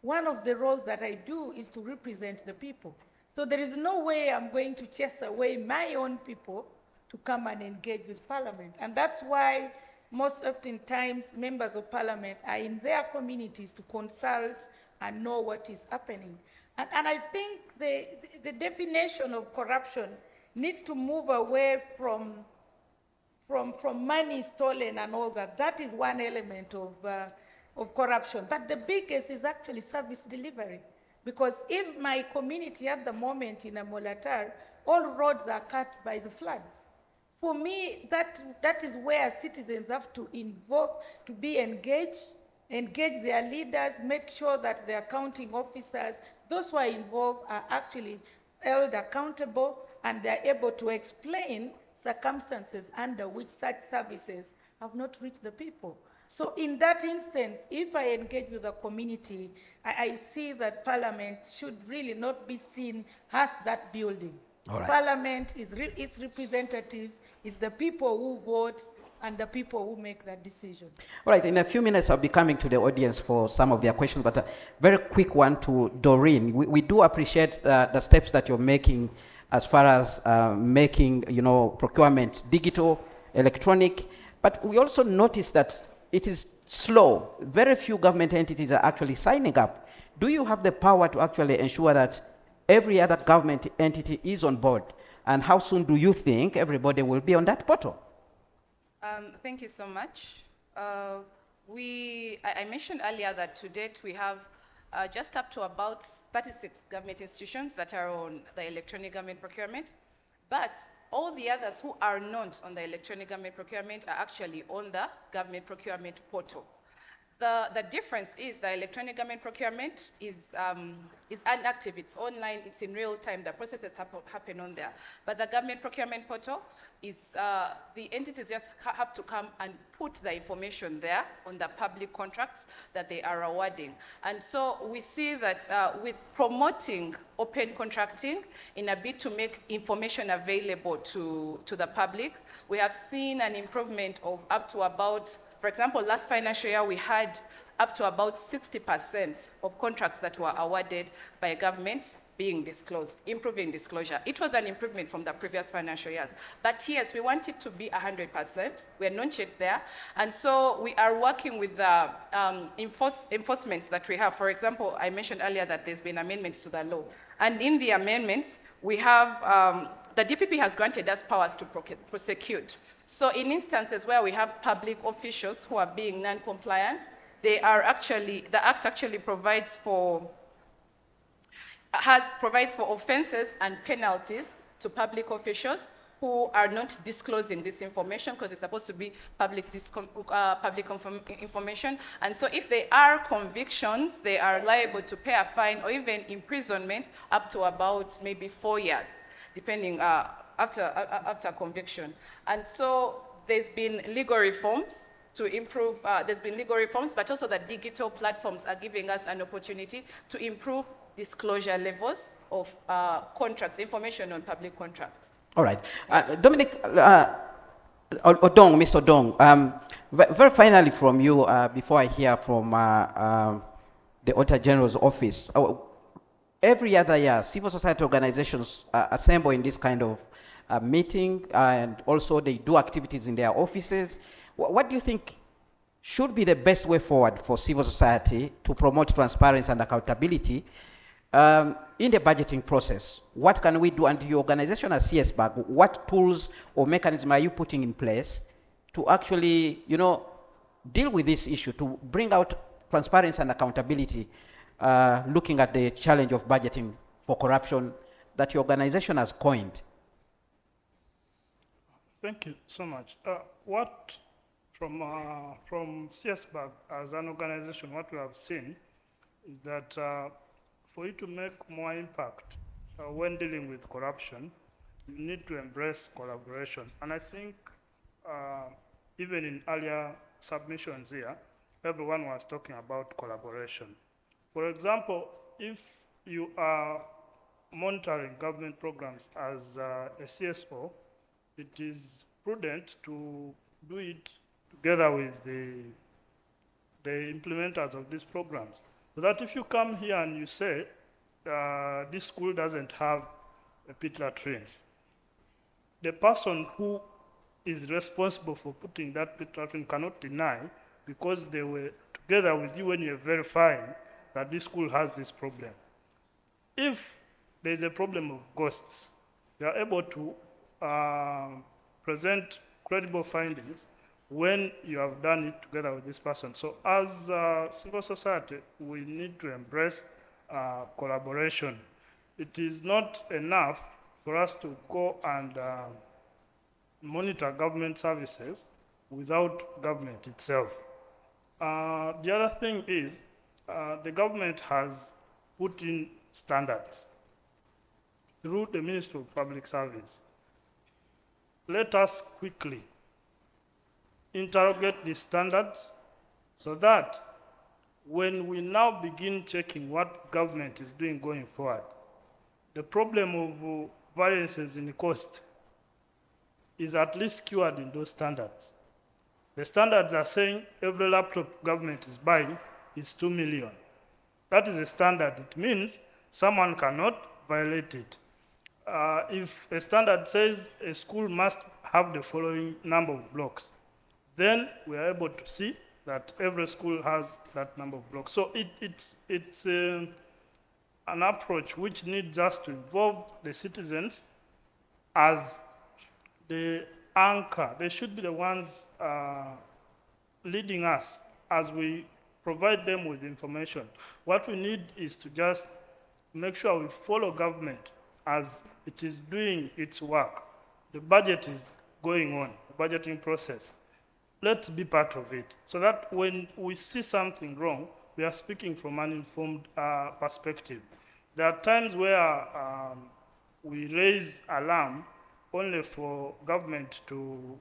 one of the roles that I do is to represent the people. So there is no way I'm going to chase away my own people to come and engage with Parliament. And that's why most often times members of Parliament are in their communities to consult and know what is happening. And I think the definition of corruption needs to move away from money stolen and all that. That is one element of corruption. But the biggest is actually service delivery. Because if my community at the moment in Amolatar, all roads are cut by the floods, for me, that is where citizens have to involve, to be engaged, engage their leaders, make sure that the accounting officers, those who are involved, are actually held accountable, and they're able to explain circumstances under which such services have not reached the people. So in that instance, if I engage with the community, I see that Parliament should really not be seen as that building. All right. Parliament is its representatives, it's the people who vote and the people who make that decision. All right, in a few minutes I'll be coming to the audience for some of their questions, but a very quick one to Doreen. We do appreciate the steps that you're making as far as making, procurement digital, electronic, but we also notice that it is slow. Very few government entities are actually signing up. Do you have the power to actually ensure that every other government entity is on board? And how soon do you think everybody will be on that portal? Thank you so much. I mentioned earlier that to date we have just up to about 36 government institutions that are on the electronic government procurement, but all the others who are not on the electronic government procurement are actually on the government procurement portal. The difference is the electronic government procurement is inactive, it's online, it's in real time, the processes happen on there. But the government procurement portal is, the entities just have to come and put the information there on the public contracts that they are awarding. And so we see that with promoting open contracting in a bid to make information available to the public, we have seen an improvement of up to about, for example, last financial year, we had up to about 60% of contracts that were awarded by government being disclosed, improving disclosure. It was an improvement from the previous financial years. But yes, we want it to be 100%. We're not yet there. And so we are working with the enforcements that we have. For example, I mentioned earlier that there's been amendments to the law. And in the amendments, we have, the DPP has granted us powers to prosecute. So in instances where we have public officials who are being non-compliant, the Act actually provides for offenses and penalties to public officials who are not disclosing this information, because it's supposed to be public information. And so if there are convictions, they are liable to pay a fine or even imprisonment up to about maybe 4 years, depending after conviction. And so there's been legal reforms to improve, but also the digital platforms are giving us an opportunity to improve disclosure levels of contracts, information on public contracts. All right. Dominic, Odong, Mr. Odong, very finally from you, before I hear from the Auditor General's office, every other year, civil society organizations assemble in this kind of meeting, and also they do activities in their offices. What do you think should be the best way forward for civil society to promote transparency and accountability in the budgeting process? What can we do? And your organization as CSBAG, what tools or mechanism are you putting in place to actually, deal with this issue, to bring out transparency and accountability, looking at the challenge of budgeting for corruption that your organization has coined? Thank you so much. From CSBAG as an organization, what we have seen is that for you to make more impact when dealing with corruption, you need to embrace collaboration. And I think even in earlier submissions here, everyone was talking about collaboration. For example, if you are monitoring government programs as a CSO, it is prudent to do it together with the implementers of these programs, So that if you come here and you say, this school doesn't have a pit latrine, the person who is responsible for putting that pit latrine cannot deny, because they were together with you when you're verifying that this school has this problem. If there's a problem of ghosts, they are able to present credible findings when you have done it together with this person. So as civil society, we need to embrace collaboration. It is not enough for us to go and monitor government services without government itself. The other thing is, the government has put in standards through the Ministry of Public Service. Let us quickly interrogate these standards so that when we now begin checking what government is doing going forward, the problem of variances in cost is at least cured in those standards. The standards are saying every laptop government is buying is 2 million. That is a standard. It means someone cannot violate it. If a standard says a school must have the following number of blocks, then we are able to see that every school has that number of blocks. So it's an approach which needs us to involve the citizens as the anchor. They should be the ones leading us as we provide them with information. What we need is to just make sure we follow government as it is doing its work. The budget is going on, the budgeting process. Let's be part of it, so that when we see something wrong, we are speaking from an informed perspective. There are times where we raise alarm only for government to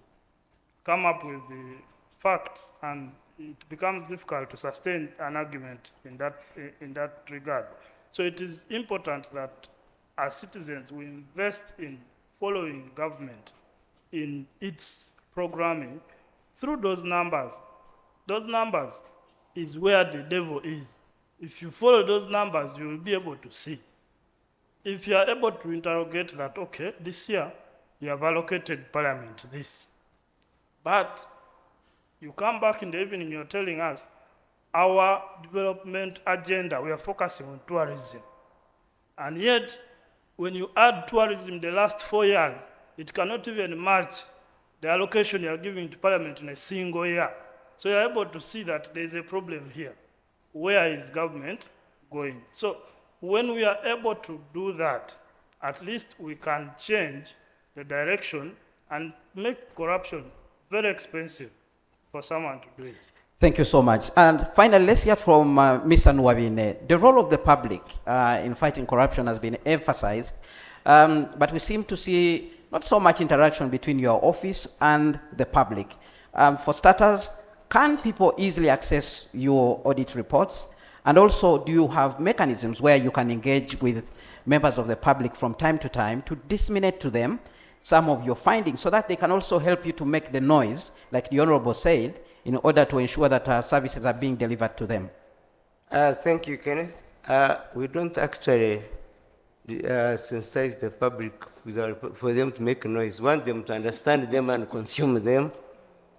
come up with the facts, and it becomes difficult to sustain an argument in that regard. So it is important that as citizens we invest in following government in its programming through those numbers. Those numbers is where the devil is. If you follow those numbers, you will be able to see. If you are able to interrogate that, okay, this year you have allocated parliament this, but you come back in the evening, you're telling us our development agenda, we are focusing on tourism. And yet, when you add tourism the last 4 years, it cannot even match the allocation you are giving to parliament in a single year. So you're able to see that there's a problem here. Where is government going? So when we are able to do that, at least we can change the direction and make corruption very expensive for someone to do it. Thank you so much. And finally, let's hear from Mr. Nwabine. The role of the public in fighting corruption has been emphasized, but we seem to see not so much interaction between your office and the public. For starters, can people easily access your audit reports? And also, do you have mechanisms where you can engage with members of the public from time to time to disseminate to them some of your findings so that they can also help you to make the noise, like the Honorable said, in order to ensure that services are being delivered to them? Thank you, Kenneth. We don't actually sensitize the public for them to make noise. We want them to understand them and consume them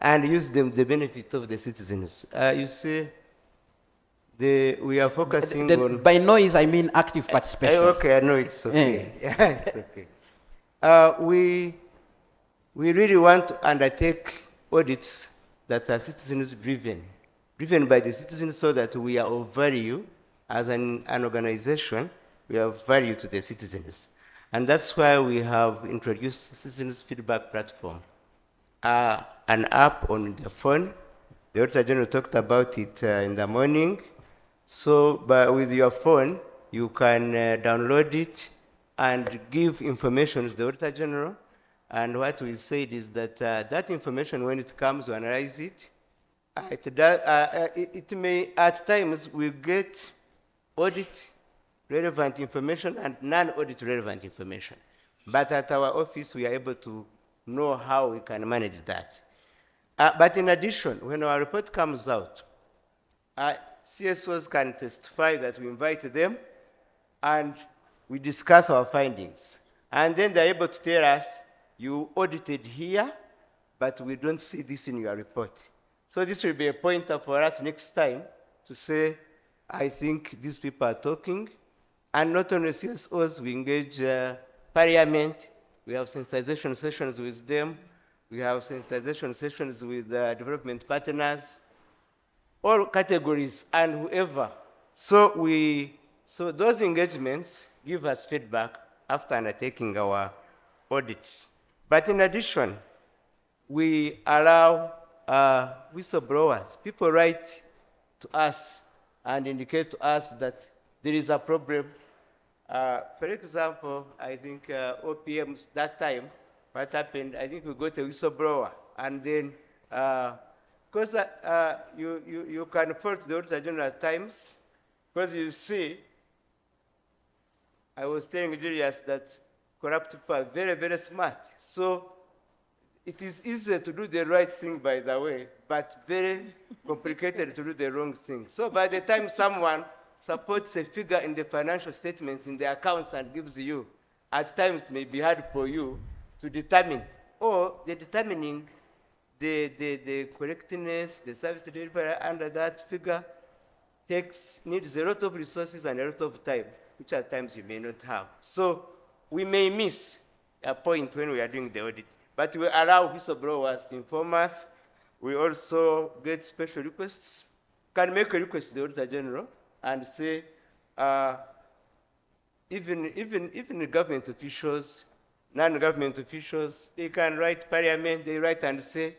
and use them the benefit of the citizens. You see, we are focusing on... By noise, I mean active participation. Okay, I know it's okay. Yeah, it's okay. We really want to undertake audits that are citizens-driven, driven by the citizens, so that we are of value as an organization. We are of value to the citizens. And that's why we have introduced Citizens Feedback Platform, an app on the phone. The Auditor General talked about it in the morning. So with your phone, you can download it and give information to the Auditor General. And what we said is that that information, when it comes to analyze it, it may, at times, we get audit relevant information and non-audit relevant information. But at our office, we are able to know how we can manage that. But in addition, when our report comes out, CSOs can testify that we invite them and we discuss our findings. And then they're able to tell us, you audited here, but we don't see this in your report. So this will be a pointer for us next time to say, I think these people are talking. And not only CSOs, we engage Parliament. We have sensitization sessions with them. We have sensitization sessions with development partners, all categories and whoever. So those engagements give us feedback after undertaking our audits. But in addition, we allow whistleblowers. People write to us and indicate to us that there is a problem. For example, I think OPM that time, what happened, I think we got a whistleblower, and then, because you can fault the Auditor General at times, because you see, I was telling Julius that corrupt people are very, very smart. So it is easy to do the right thing, by the way, but very complicated to do the wrong thing. So by the time someone supports a figure in the financial statements, in the accounts, and gives you, at times it may be hard for you to determine, or the determining the correctness, the service delivery under that figure needs a lot of resources and a lot of time, which at times you may not have. So we may miss a point when we are doing the audit, but we allow whistleblowers to inform us. We also get special requests. Can make a request to the Auditor General and say, even government officials, non-government officials, they can write Parliament, they write and say,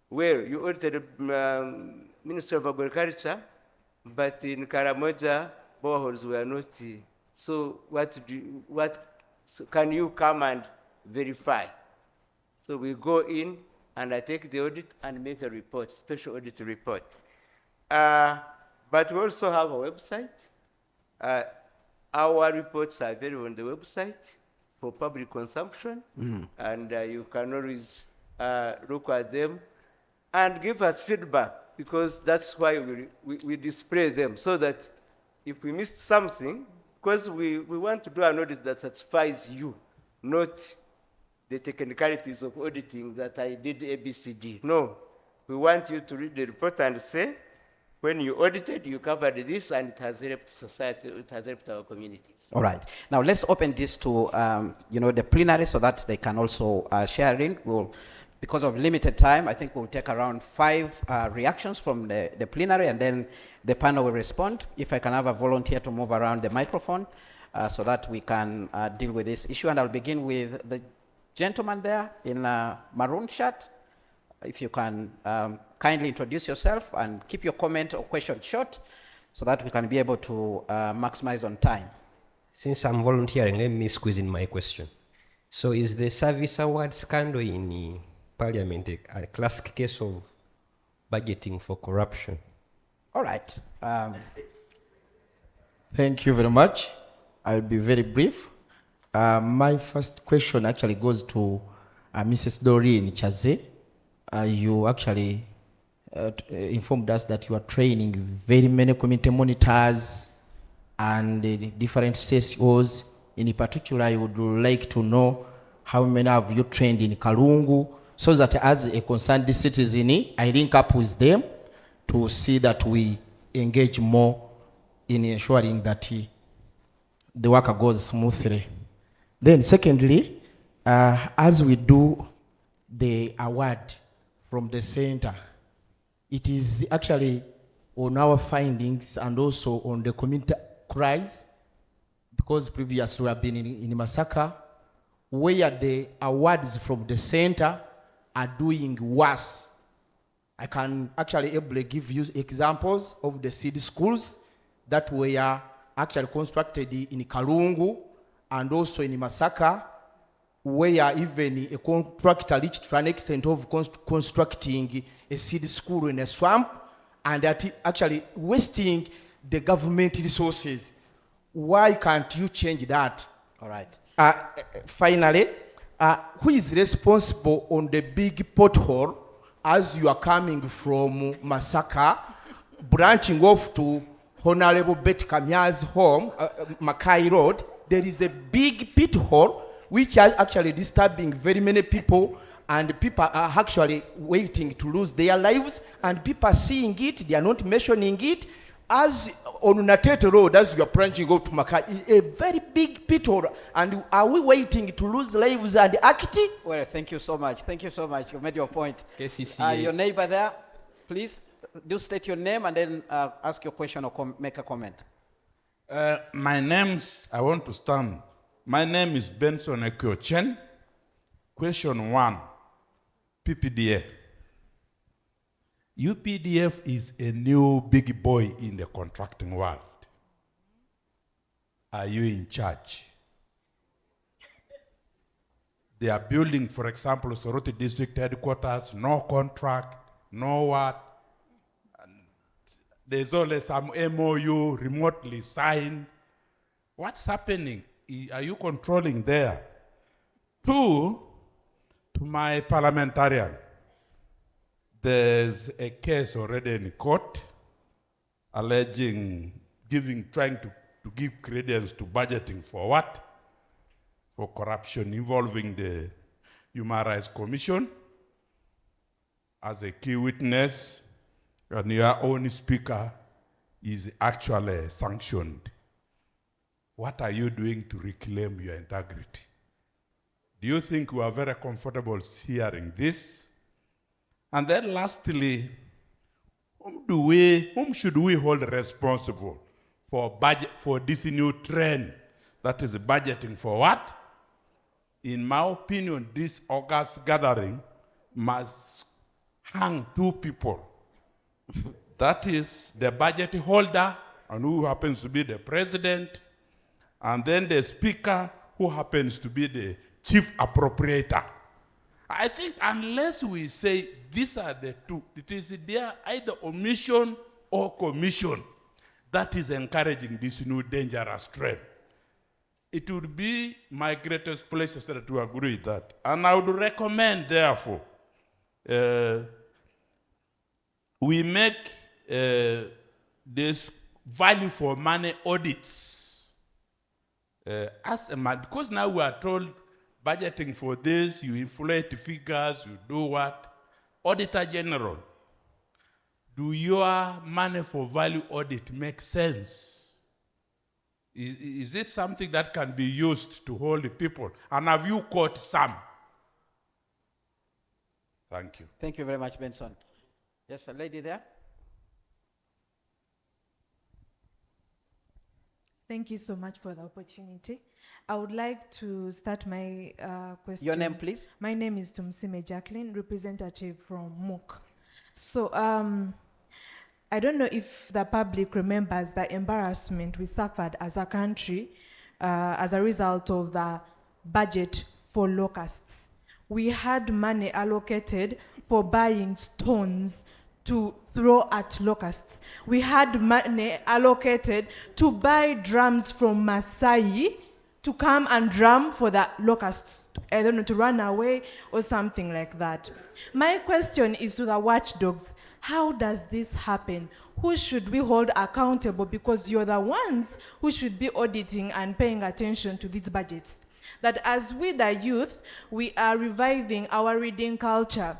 well, you audited the Ministry of Agriculture, but in Karamoja, boreholes were not. So so can you come and verify? So we go in and I take the audit and make a report, special audit report. But we also have a website. Our reports are available on the website for public consumption, and you can always look at them and give us feedback, because that's why we display them, so that if we missed something, because we want to do an audit that satisfies you, not the technicalities of auditing that I did ABCD. No, we want you to read the report and say, when you audited, you covered this, and it has helped society, it has helped our communities. All right. Now let's open this to the plenary so that they can also share in. Because of limited time, I think we'll take around 5 reactions from the plenary, and then the panel will respond. If I can have a volunteer to move around the microphone so that we can deal with this issue. And I'll begin with the gentleman there in a maroon shirt. If you can kindly introduce yourself and keep your comment or question short so that we can be able to maximize on time. Since I'm volunteering, let me squeeze in my question. So is the service award scandal in Parliament a classic case of budgeting for corruption? All right. Thank you very much. I'll be very brief. My first question actually goes to Mrs. Doreen Chaze. You actually informed us that you are training very many community monitors and different CSOs. In particular, I would like to know how many have you trained in Kalungu, so that as a concerned citizen, I link up with them to see that we engage more in ensuring that the work goes smoothly. Then secondly, as we do the award from the center, it is actually on our findings and also on the community cries, because previously we have been in Masaka, where the awards from the center are doing worse. I can actually able give you examples of the seed schools that were actually constructed in Kalungu and also in Masaka, where even a contractor reached to an extent of constructing a seed school in a swamp and actually wasting the government resources. Why can't you change that? All right. Finally, who is responsible on the big pothole as you are coming from Masaka branching off to Honorable Betty Kamya's home, Mackay Road, there is a big pit hole which are actually disturbing very many people, and people are actually waiting to lose their lives, and people are seeing it, they are not mentioning it. As on Natete Road, as you are branching off to Mackay, a very big pit hole, and are we waiting to lose lives and act? Well, thank you so much. Thank you so much. You made your point. KCCA. Your neighbor there, please do state your name and then ask your question or make a comment. My name is Benson Ekiochen. Question 1, PPDF. UPDF is a new big boy in the contracting world. Are you in charge? They are building, for example, Soroti District Headquarters, no contract, no what. And there's only some MOU remotely signed. What's happening? Are you controlling there? 2, to my parliamentarian, there's a case already in court alleging trying to give credence to budgeting for what? For corruption involving the Human Rights Commission as a key witness, and your own speaker is actually sanctioned. What are you doing to reclaim your integrity? Do you think we are very comfortable hearing this? And then lastly, whom should we hold responsible for this new trend that is budgeting for what? In my opinion, this August gathering must hang 2 people. That is the budget holder, and who happens to be the president, and then the speaker, who happens to be the chief appropriator. I think unless we say these are the 2, it is there either omission or commission that is encouraging this new dangerous trend. It would be my greatest pleasure to agree with that. And I would recommend, therefore, we make this value for money audits. Because now we are told budgeting for this, you inflate figures, you do what? Auditor General, do your money for value audit make sense? Is it something that can be used to hold the people? And have you caught some? Thank you. Thank you very much, Benson. Yes, a lady there. Thank you so much for the opportunity. I would like to start my question. Your name, please? My name is Tumsime Jacqueline, representative from MOOC. So I don't know if the public remembers the embarrassment we suffered as a country as a result of the budget for locusts. We had money allocated for buying stones to throw at locusts. We had money allocated to buy drums from Masai to come and drum for the locusts, I don't know, to run away or something like that. My question is to the watchdogs. How does this happen? Who should we hold accountable? Because you're the ones who should be auditing and paying attention to these budgets. That as we, the youth, we are reviving our reading culture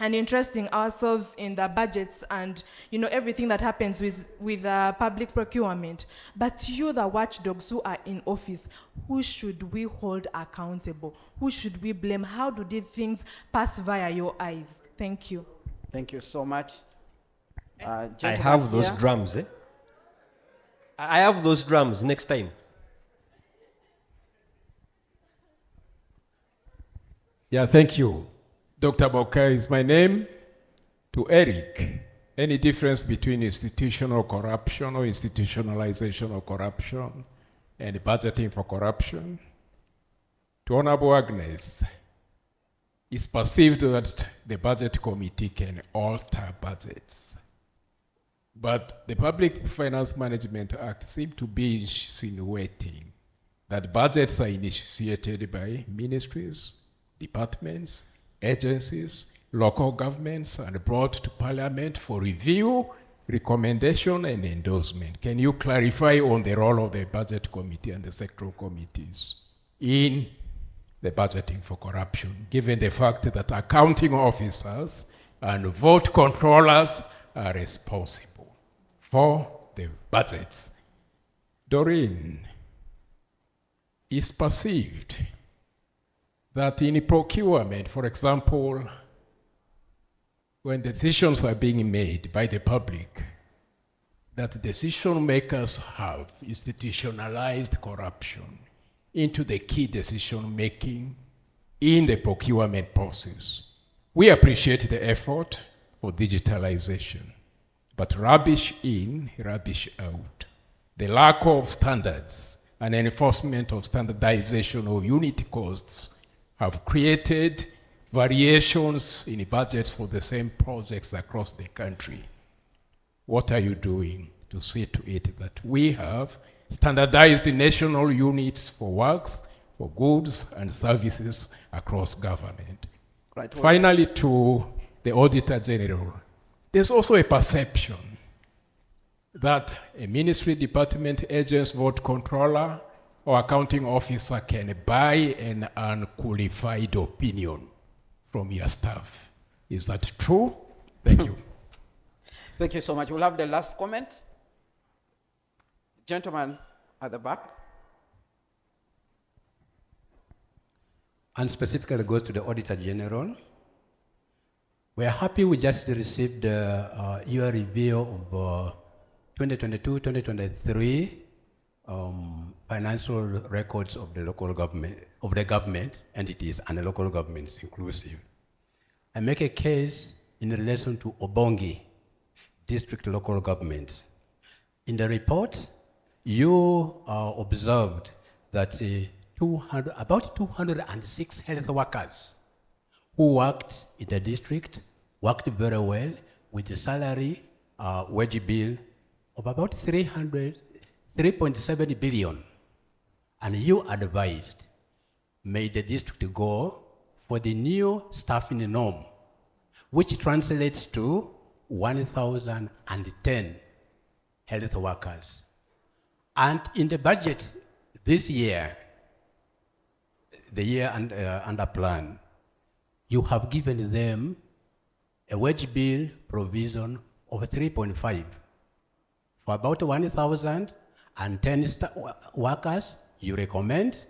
and interesting ourselves in the budgets and everything that happens with public procurement. But you, the watchdogs who are in office, who should we hold accountable? Who should we blame? How do these things pass via your eyes? Thank you. Thank you so much. I have those drums. I have those drums next time. Yeah, thank you. Dr. Boka is my name. To Eric, any difference between institutional corruption or institutionalization of corruption and budgeting for corruption? To Honorable Agnes, it's perceived that the budget committee can alter budgets. But the Public Finance Management Act seems to be insinuating that budgets are initiated by ministries, departments, agencies, local governments, and brought to Parliament for review recommendation and endorsement. Can you clarify on the role of the budget committee and the sectoral committees in the budgeting for corruption, given the fact that accounting officers and vote controllers are responsible for the budgets? Doreen, it's perceived that in procurement, for example, when decisions are being made by the public, that decision makers have institutionalized corruption into the key decision making in the procurement process. We appreciate the effort for digitalization, but rubbish in, rubbish out. The lack of standards and enforcement of standardization of unit costs have created variations in budgets for the same projects across the country. What are you doing to see to it that we have standardized the national units for works, for goods and services across government? Right. Finally, to the Auditor General, there's also a perception that a ministry, department, agents, vote controller, or accounting officer can buy an unqualified opinion from your staff. Is that true? Thank you. Thank you so much. We'll have the last comment. Gentleman at the back. And specifically goes to the Auditor General. We are happy we just received your review of 2022-2023 financial records of the local government, of the government entities and the local governments inclusive. I make a case in relation to Obongi district local government. In the report, you observed that about 206 health workers who worked in the district worked very well with the salary wage bill of about 3.7 billion. And you advised, may the district go for the new staffing norm, which translates to 1,010 health workers. And in the budget this year, the year under plan, you have given them a wage bill provision of 3.5 for about 1,010 workers. You recommend.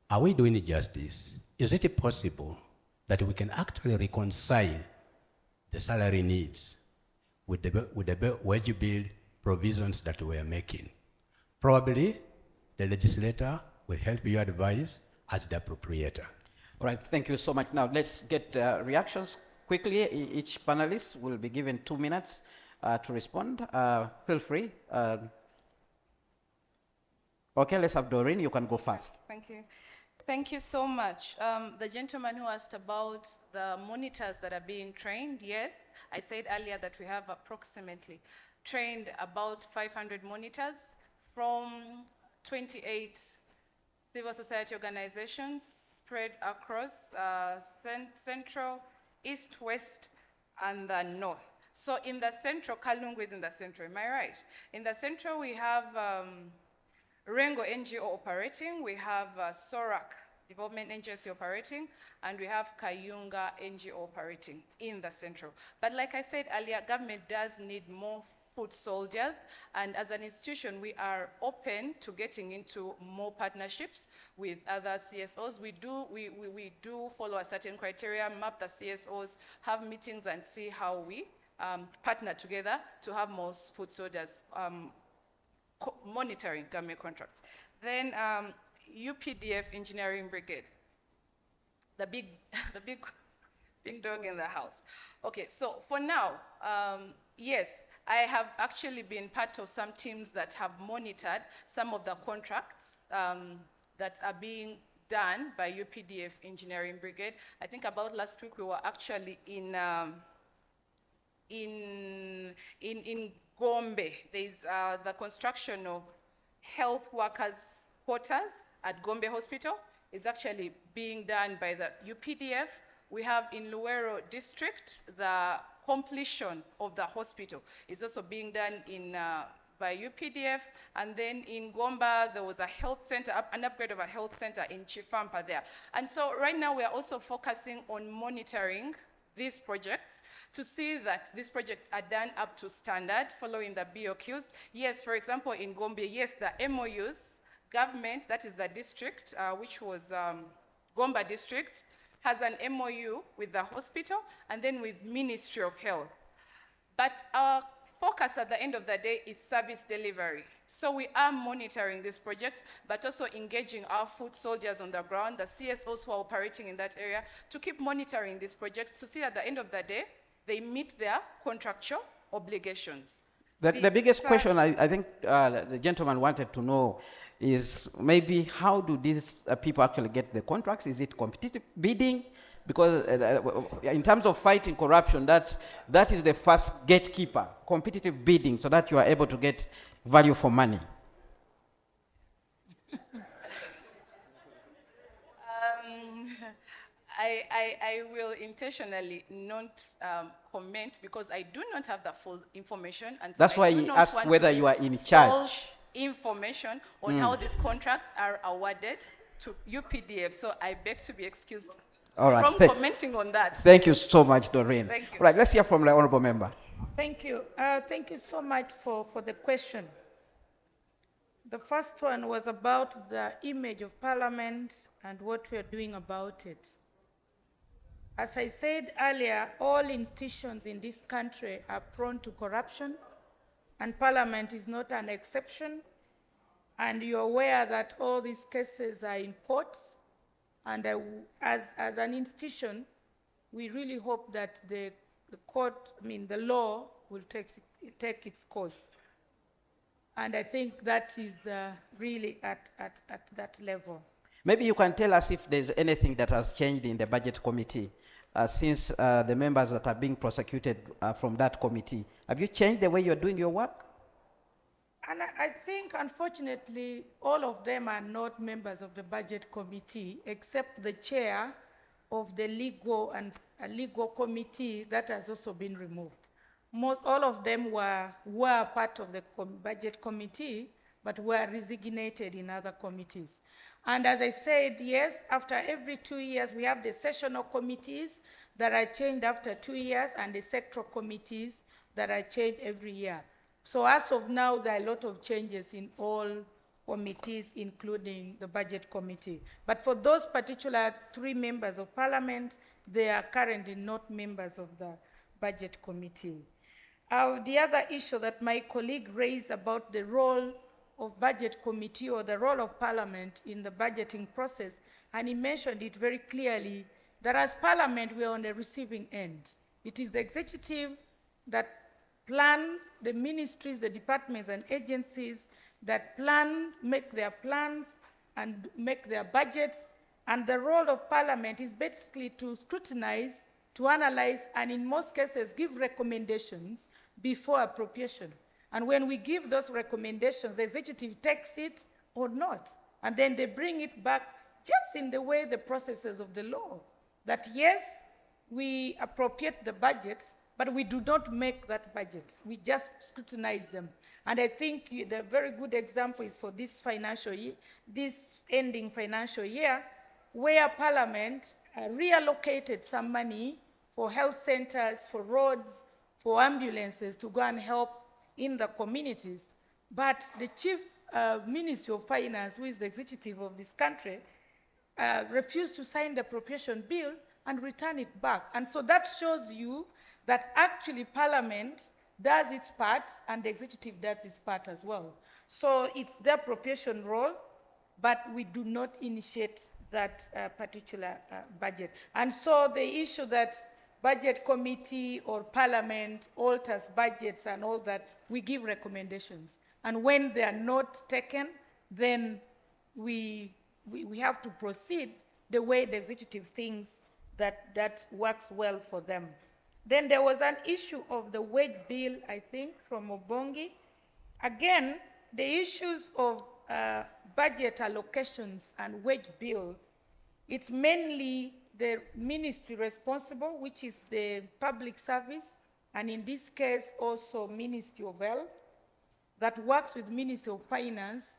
Are we doing justice? Is it possible that we can actually reconcile the salary needs with the wage bill provisions that we are making? Probably the legislator will help you advise as the appropriator. All right, thank you so much. Now let's get reactions quickly. Each panelist will be given 2 minutes to respond. Feel free. Okay, let's have Doreen. You can go first. Thank you. Thank you so much. The gentleman who asked about the monitors that are being trained, yes, I said earlier that we have approximately trained about 500 monitors from 28 civil society organizations spread across Central, East, West, and the North. So in the Central, Kalungu is in the Central, am I right? In the Central, we have Rengo NGO operating, we have SORAC Development Agency operating, and we have Kayunga NGO operating in the Central. But like I said earlier, government does need more foot soldiers, and as an institution, we are open to getting into more partnerships with other CSOs. We do follow a certain criteria, map the CSOs, have meetings, and see how we partner together to have more foot soldiers monitoring government contracts. Then UPDF Engineering Brigade, the big dog in the house. Okay, so for now, yes, I have actually been part of some teams that have monitored some of the contracts that are being done by UPDF Engineering Brigade. I think about last week we were actually in Gombe. There's the construction of health workers' quarters at Gombe Hospital is actually being done by the UPDF. We have in Luero District the completion of the hospital is also being done in by UPDF, and then in Gomba there was a health center, an upgrade of a health center in Chifampa there. And so right now we are also focusing on monitoring these projects to see that these projects are done up to standard following the BOQs. Yes, for example, in Gombe, yes, the MOUs, government, that is the district, which was Gomba district, has an MOU with the hospital and then with Ministry of Health. But our focus at the end of the day is service delivery. So we are monitoring these projects, but also engaging our foot soldiers on the ground, the CSOs who are operating in that area, to keep monitoring these projects to see at the end of the day, they meet their contractual obligations. The biggest question I think the gentleman wanted to know is maybe how do these people actually get the contracts? Is it competitive bidding? Because in terms of fighting corruption, that is the first gatekeeper, competitive bidding, so that you are able to get value for money. I will intentionally not comment because I do not have the full information. And so that's why he asked whether you are in charge. Information on how these contracts are awarded to UPDF. So I beg to be excused from commenting on that. Thank you so much, Doreen. Thank you. Right, let's hear from the honorable member. Thank you. Thank you so much for the question. The first one was about the image of Parliament and what we are doing about it. As I said earlier, all institutions in this country are prone to corruption, and Parliament is not an exception. And you're aware that all these cases are in courts, and as an institution, we really hope that the law will take its course. And I think that is really at that level. Maybe you can tell us if there's anything that has changed in the budget committee since the members that are being prosecuted from that committee. Have you changed the way you're doing your work? And I think, unfortunately, all of them are not members of the budget committee, except the chair of the legal committee that has also been removed. All of them were part of the budget committee, but were resignated in other committees. And as I said, yes, after every 2 years, we have the sessional committees that are changed after 2 years, and the sectoral committees that are changed every year. So as of now, there are a lot of changes in all committees, including the budget committee. But for those particular 3 members of Parliament, they are currently not members of the budget committee. The other issue that my colleague raised about the role of budget committee or the role of Parliament in the budgeting process, and he mentioned it very clearly, that as Parliament, we are on the receiving end. It is the executive that plans, the ministries, the departments and agencies that make their plans and make their budgets, and the role of Parliament is basically to scrutinize, to analyze, and in most cases give recommendations before appropriation. And when we give those recommendations, the executive takes it or not, and then they bring it back just in the way the processes of the law, that yes, we appropriate the budgets, but we do not make that budget. We just scrutinize them. And I think the very good example is for this financial year, this ending financial year, where Parliament reallocated some money for health centers, for roads, for ambulances to go and help in the communities. But the chief Minister of Finance, who is the executive of this country, refused to sign the appropriation bill and return it back. And so that shows you that actually Parliament does its part and the executive does its part as well. So it's their appropriation role, but we do not initiate that particular budget. And so the issue that budget committee or Parliament alters budgets and all that, we give recommendations. And when they are not taken, then we have to proceed the way the executive thinks that works well for them. Then there was an issue of the wage bill, I think, from Obongi. Again, the issues of budget allocations and wage bill, it's mainly the ministry responsible, which is the public service, and in this case also Ministry of Health, that works with Ministry of Finance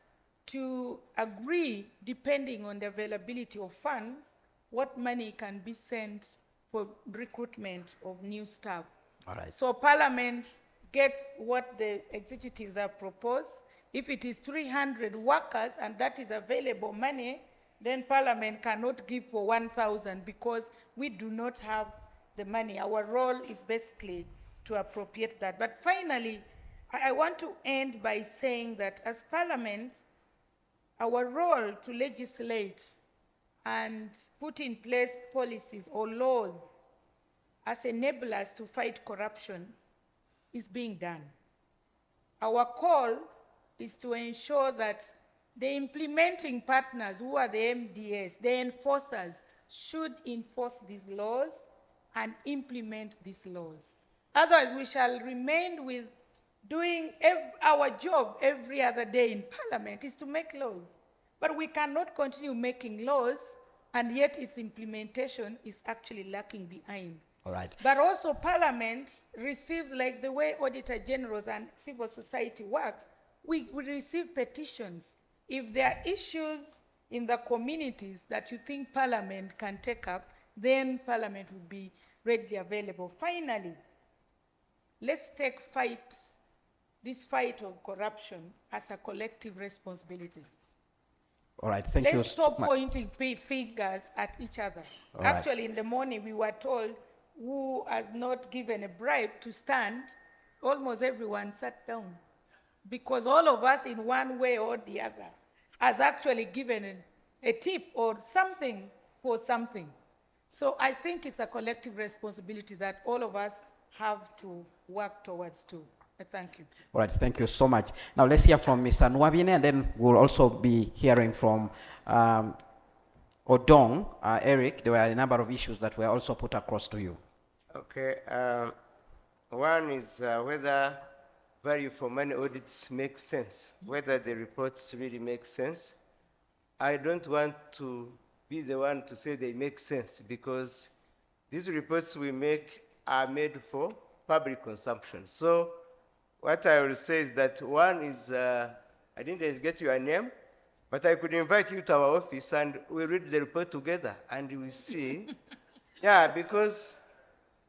to agree, depending on the availability of funds, what money can be sent for recruitment of new staff. All right. So Parliament gets what the executives have proposed. If it is 300 workers and that is available money, then Parliament cannot give for 1,000 because we do not have the money. Our role is basically to appropriate that. But finally, I want to end by saying that as Parliament, our role to legislate and put in place policies or laws as enablers to fight corruption is being done. Our call is to ensure that the implementing partners, who are the MDS, the enforcers, should enforce these laws and implement these laws. Otherwise, we shall remain with doing our job every other day in Parliament is to make laws. But we cannot continue making laws and yet its implementation is actually lacking behind. All right. But also Parliament receives, like the way Auditor Generals and civil society works, we receive petitions. If there are issues in the communities that you think Parliament can take up, then Parliament will be readily available. Finally, let's take this fight of corruption as a collective responsibility. All right, thank you. Let's stop pointing fingers at each other. All right. Actually, in the morning, we were told who has not given a bribe to stand, almost everyone sat down. Because all of us, in one way or the other, has actually given a tip or something for something. So I think it's a collective responsibility that all of us have to work towards too. Thank you. All right, thank you so much. Now let's hear from Mr. Nwabine, and then we'll also be hearing from Odong, Eric. There were a number of issues that were also put across to you. Okay. One is whether value for money audits make sense, whether the reports really make sense. I don't want to be the one to say they make sense because these reports we make are made for public consumption. So what I will say is that one is, I didn't get your name, but I could invite you to our office and we'll read the report together and we see. Yeah, because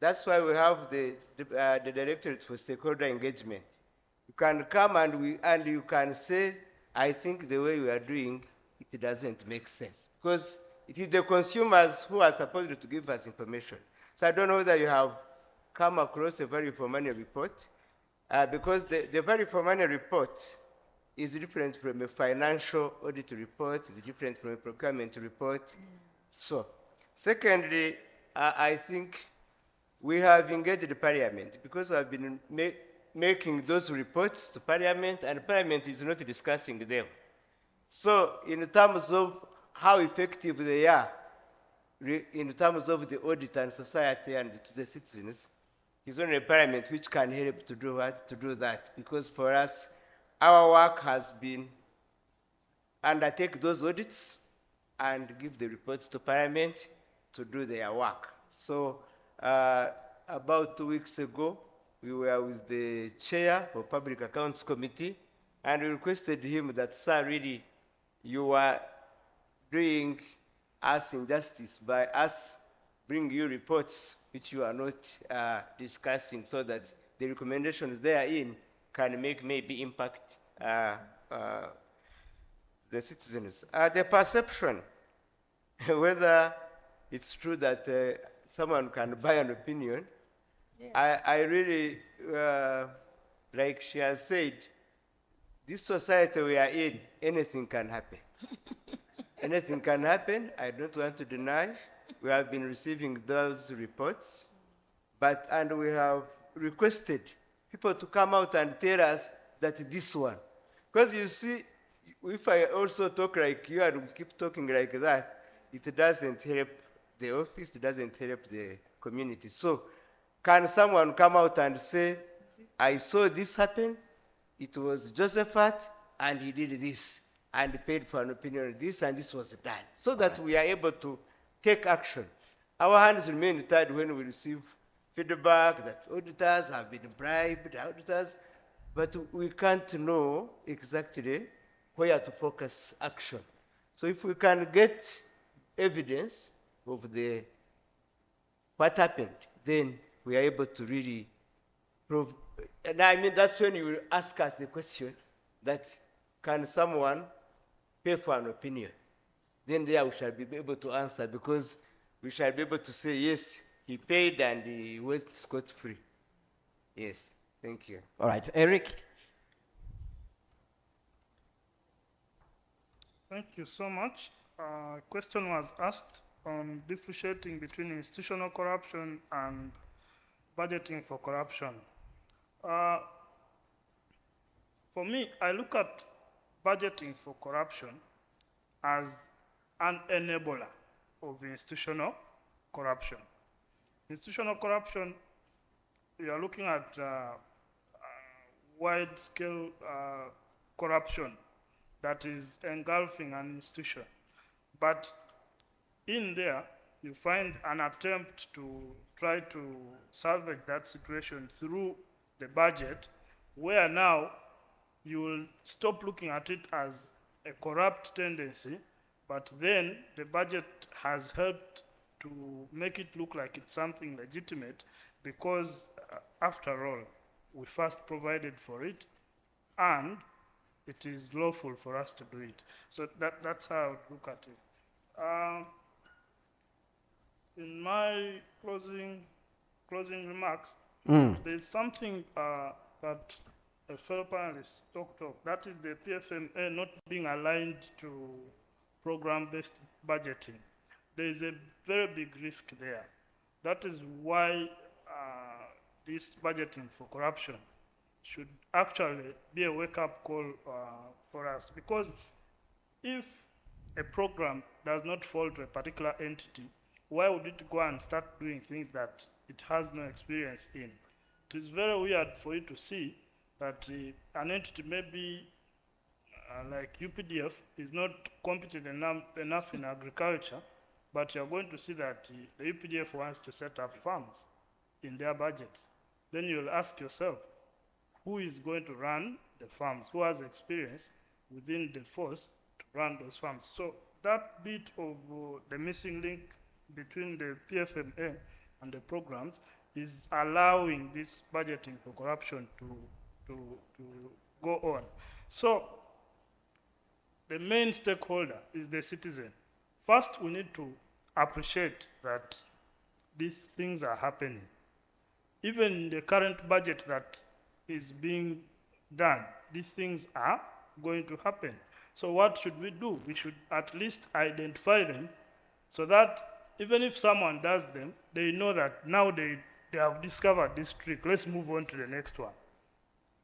that's why we have the Directorate for Stakeholder Engagement. You can come and you can say, I think the way we are doing, it doesn't make sense. Because it is the consumers who are supposed to give us information. So I don't know whether you have come across a value for money report. Because the value for money report is different from a financial audit report, is different from a procurement report. So, secondly, I think we have engaged the Parliament because we have been making those reports to Parliament and Parliament is not discussing them. So, in terms of how effective they are, in terms of the audit and society and to the citizens, it's only a Parliament which can help to do what? To do that. Because for us, our work has been undertake those audits and give the reports to Parliament to do their work. So about 2 weeks ago, we were with the chair of Public Accounts Committee and we requested him that, sir, really, you are doing us injustice by us bring you reports which you are not discussing so that the recommendations therein can maybe impact the citizens. The perception, whether it's true that someone can buy an opinion, yes. I really, like she has said, this society we are in, anything can happen. Anything can happen, I don't want to deny. We have been receiving those reports, and we have requested people to come out and tell us that this one. Because you see, if I also talk like you and keep talking like that, it doesn't help the office, it doesn't help the community. So can someone come out and say, I saw this happen, it was Josephat, and he did this, and paid for an opinion on this, and this was done. So that we are able to take action. Our hands remain tied when we receive feedback that auditors have been bribed, auditors, but we can't know exactly where to focus action. So if we can get evidence of what happened, then we are able to really prove. And I mean, that's when you will ask us the question that, can someone pay for an opinion? Then there we shall be able to answer, because we shall be able to say, yes, he paid and he went scot-free. Yes, thank you. All right, Eric. Thank you so much. Question was asked on differentiating between institutional corruption and budgeting for corruption. For me, I look at budgeting for corruption as an enabler of institutional corruption. Institutional corruption, we are looking at wide-scale corruption that is engulfing an institution. But in there, you find an attempt to try to salvage that situation through the budget, where now you will stop looking at it as a corrupt tendency, but then the budget has helped to make it look like it's something legitimate, because after all, we first provided for it, and it is lawful for us to do it. So that's how I would look at it. In my closing remarks, there's something that a fellow panelist talked of. That is the PFMA not being aligned to program-based budgeting. There is a very big risk there. That is why this budgeting for corruption should actually be a wake-up call for us. Because if a program does not fall to a particular entity, why would it go and start doing things that it has no experience in? It is very weird for you to see that an entity maybe like UPDF is not competent enough in agriculture, but you're going to see that the UPDF wants to set up farms in their budgets. Then you'll ask yourself, who is going to run the farms? Who has experience within the force to run those farms? So that bit of the missing link between the PFMA and the programs is allowing this budgeting for corruption to go on. So the main stakeholder is the citizen. First, we need to appreciate that these things are happening. Even in the current budget that is being done, these things are going to happen. So what should we do? We should at least identify them so that even if someone does them, they know that now they have discovered this trick. Let's move on to the next one.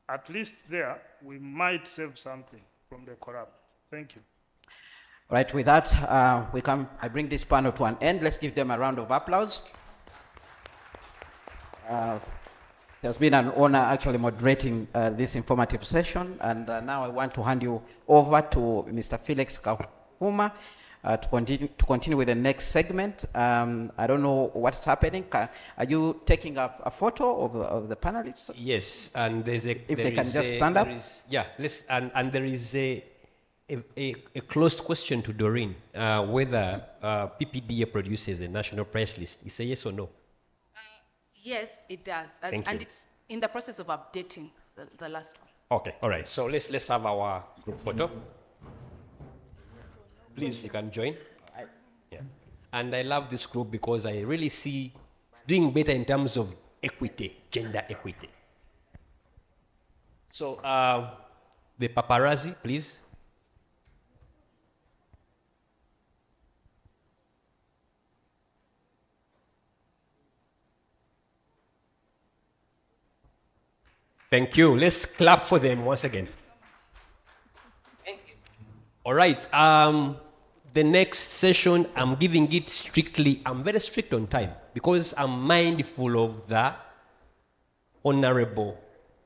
At least there, we might save something from the corrupt. Thank you. All right, with that, I bring this panel to an end. Let's give them a round of applause. It has been an honor actually moderating this informative session, and now I want to hand you over to Mr. Felix Kahuma to continue with the next segment. I don't know what's happening. Are you taking a photo of the panelists? Yes, and there's a... If they can just stand up. Yeah, and there is a closed question to Doreen, whether PPDA produces a national price list. Is a yes or no? Yes, it does. Thank you. And it's in the process of updating the last one. Okay, all right. So let's have our group photo. Please, you can join. Yeah. And I love this group because I really see it's doing better in terms of equity, gender equity. So the paparazzi, please. Thank you. Let's clap for them once again. All right. The next session, I'm giving it strictly, I'm very strict on time because I'm mindful of the honorable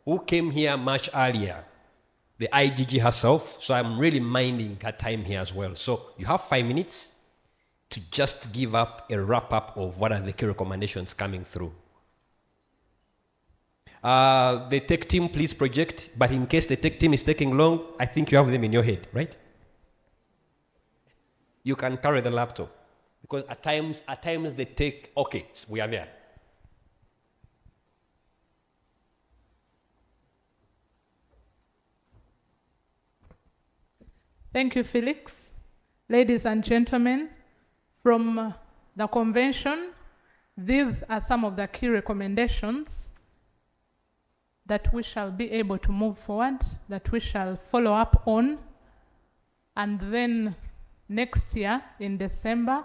who came here much earlier, the IGG herself. So I'm really minding her time here as well. So you have 5 minutes to just give up a wrap up of what are the key recommendations coming through. The tech team, please project, but in case the tech team is taking long, I think you have them in your head, right? You can carry the laptop, because at times they take, okay, we are there. Thank you, Felix. Ladies and gentlemen, from the convention, these are some of the key recommendations that we shall be able to move forward, that we shall follow up on, and then next year in December,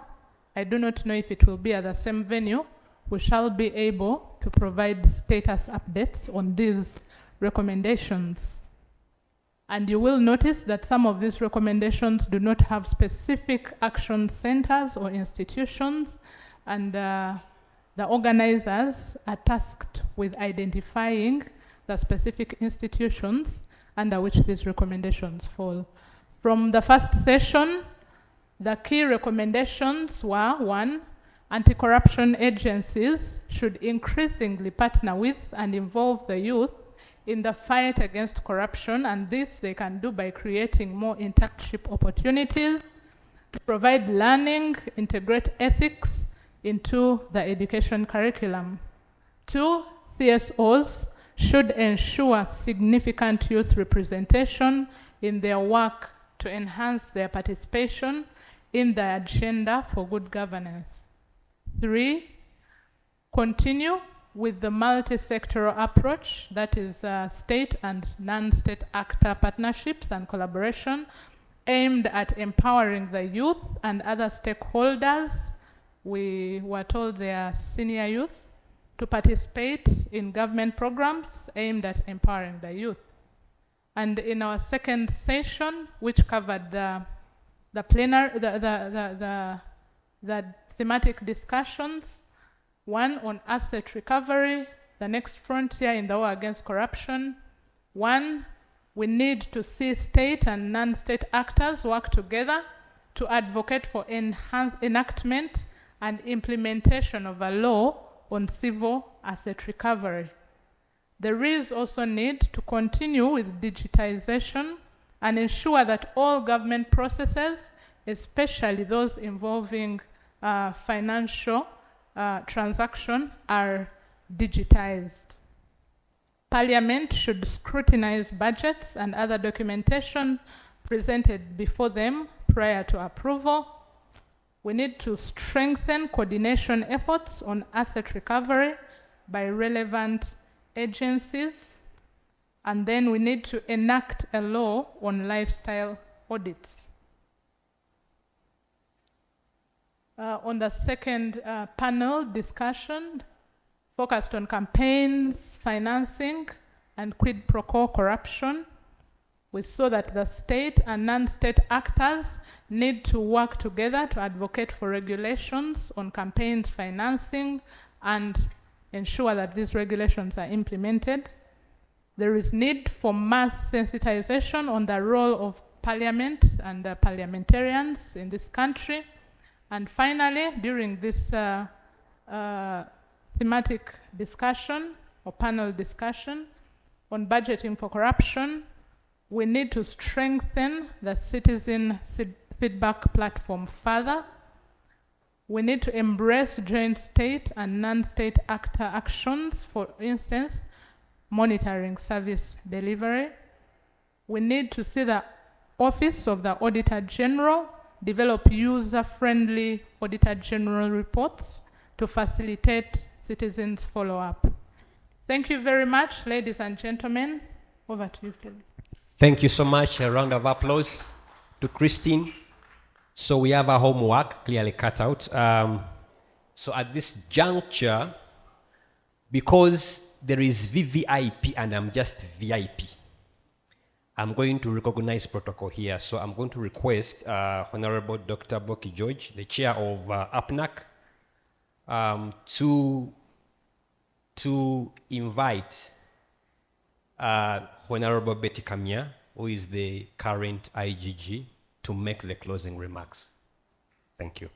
I do not know if it will be at the same venue, we shall be able to provide status updates on these recommendations. And you will notice that some of these recommendations do not have specific action centers or institutions, and the organizers are tasked with identifying the specific institutions under which these recommendations fall. From the first session, the key recommendations were: 1, anti-corruption agencies should increasingly partner with and involve the youth in the fight against corruption, and this they can do by creating more internship opportunities, to provide learning, integrate ethics into the education curriculum. 2, CSOs should ensure significant youth representation in their work to enhance their participation in the agenda for good governance. 3, continue with the multi-sectoral approach, that is state and non-state actor partnerships and collaboration aimed at empowering the youth and other stakeholders. We were told they are senior youth, to participate in government programs aimed at empowering the youth. And in our second session, which covered the thematic discussions, 1 on asset recovery, the next frontier in the war against corruption. 1, we need to see state and non-state actors work together to advocate for enactment and implementation of a law on civil asset recovery. There is also need to continue with digitization and ensure that all government processes, especially those involving financial transaction, are digitized. Parliament should scrutinize budgets and other documentation presented before them prior to approval. We need to strengthen coordination efforts on asset recovery by relevant agencies. And then we need to enact a law on lifestyle audits. On the second panel discussion, focused on campaigns, financing, and quid pro quo corruption. We saw that the state and non-state actors need to work together to advocate for regulations on campaigns financing and ensure that these regulations are implemented. There is need for mass sensitization on the role of parliament and parliamentarians in this country. And finally, during this thematic discussion or panel discussion on budgeting for corruption, we need to strengthen the citizen feedback platform further. We need to embrace joint state and non-state actor actions, for instance, monitoring service delivery. We need to see the Office of the Auditor General develop user-friendly Auditor General reports to facilitate citizens' follow-up. Thank you very much, ladies and gentlemen. Over to you, Philip. Thank you so much. A round of applause to Christine. So we have our homework clearly cut out. So at this juncture, because there is VVIP and I'm just VIP, I'm going to recognize protocol here. So I'm going to request Honorable Dr. Boki George, the chair of APNAC, to invite Honorable Betty Kamya, who is the current IGG, to make the closing remarks. Thank you.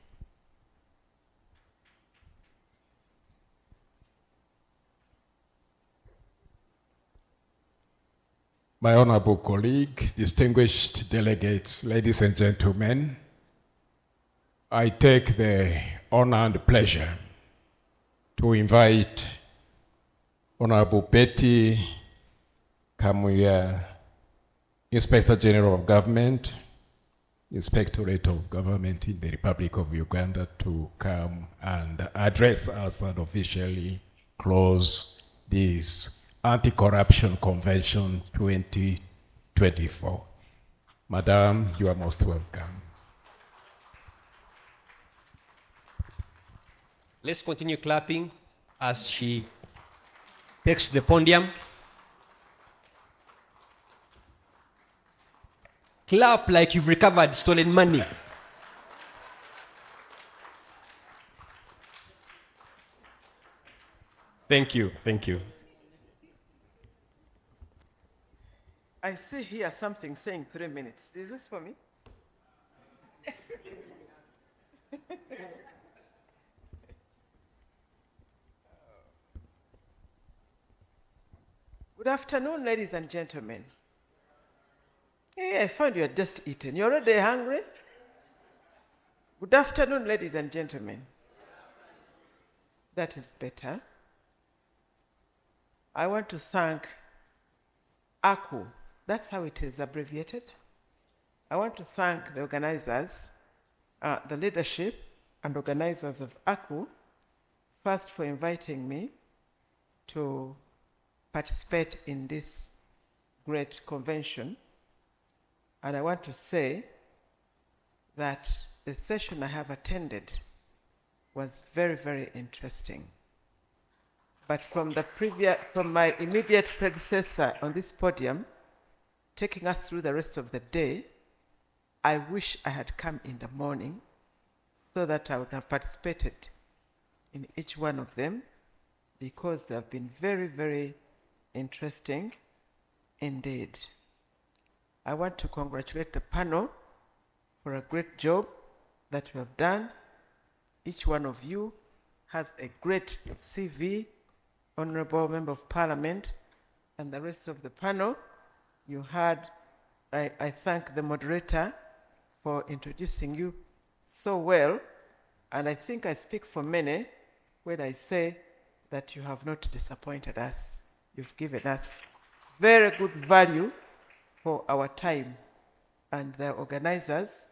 my honorable colleague, distinguished delegates, ladies and gentlemen, I take the honor and pleasure to invite Honorable Betty Kamuya, Inspector General of Government, Inspectorate of Government in the Republic of Uganda, to come and address us and officially close this Anti-Corruption Convention 2024. Madam, you are most welcome. Let's continue clapping as she takes the podium. Clap like you've recovered stolen money. Thank you, thank you. I see here something saying 3 minutes. Is this for me? Good afternoon, ladies and gentlemen. Hey, I found you had just eaten. You're already hungry? Good afternoon, ladies and gentlemen. That is better. I want to thank ACU. That's how it is abbreviated. I want to thank the organizers, the leadership and organizers of ACU, first for inviting me to participate in this great convention. And I want to say that the session I have attended was very, very interesting. But from my immediate predecessor on this podium, taking us through the rest of the day, I wish I had come in the morning so that I would have participated in each one of them, because they have been very, very interesting indeed. I want to congratulate the panel for a great job that you have done. Each one of you has a great CV, Honorable Member of Parliament, and the rest of the panel. You had, I thank the moderator for introducing you so well, and I think I speak for many when I say that you have not disappointed us. You've given us very good value for our time. And the organizers,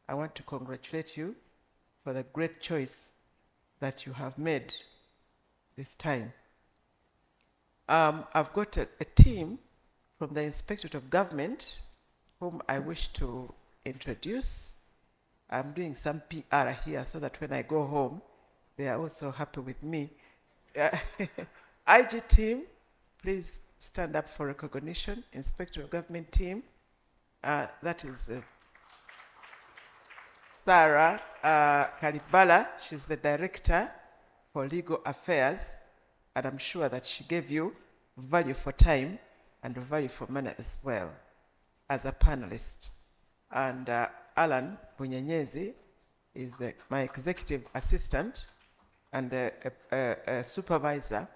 I want to congratulate you for the great choice that you have made this time. I've got a team from the Inspectorate of Government whom I wish to introduce. I'm doing some PR here so that when I go home, they are also happy with me. IG team, please stand up for recognition. Inspector of Government team, that is Sarah Karibala. She's the Director for Legal Affairs, and I'm sure that she gave you value for time and value for money as well as a panelist. And Alan Bunyenyezi is my executive assistant and a supervisor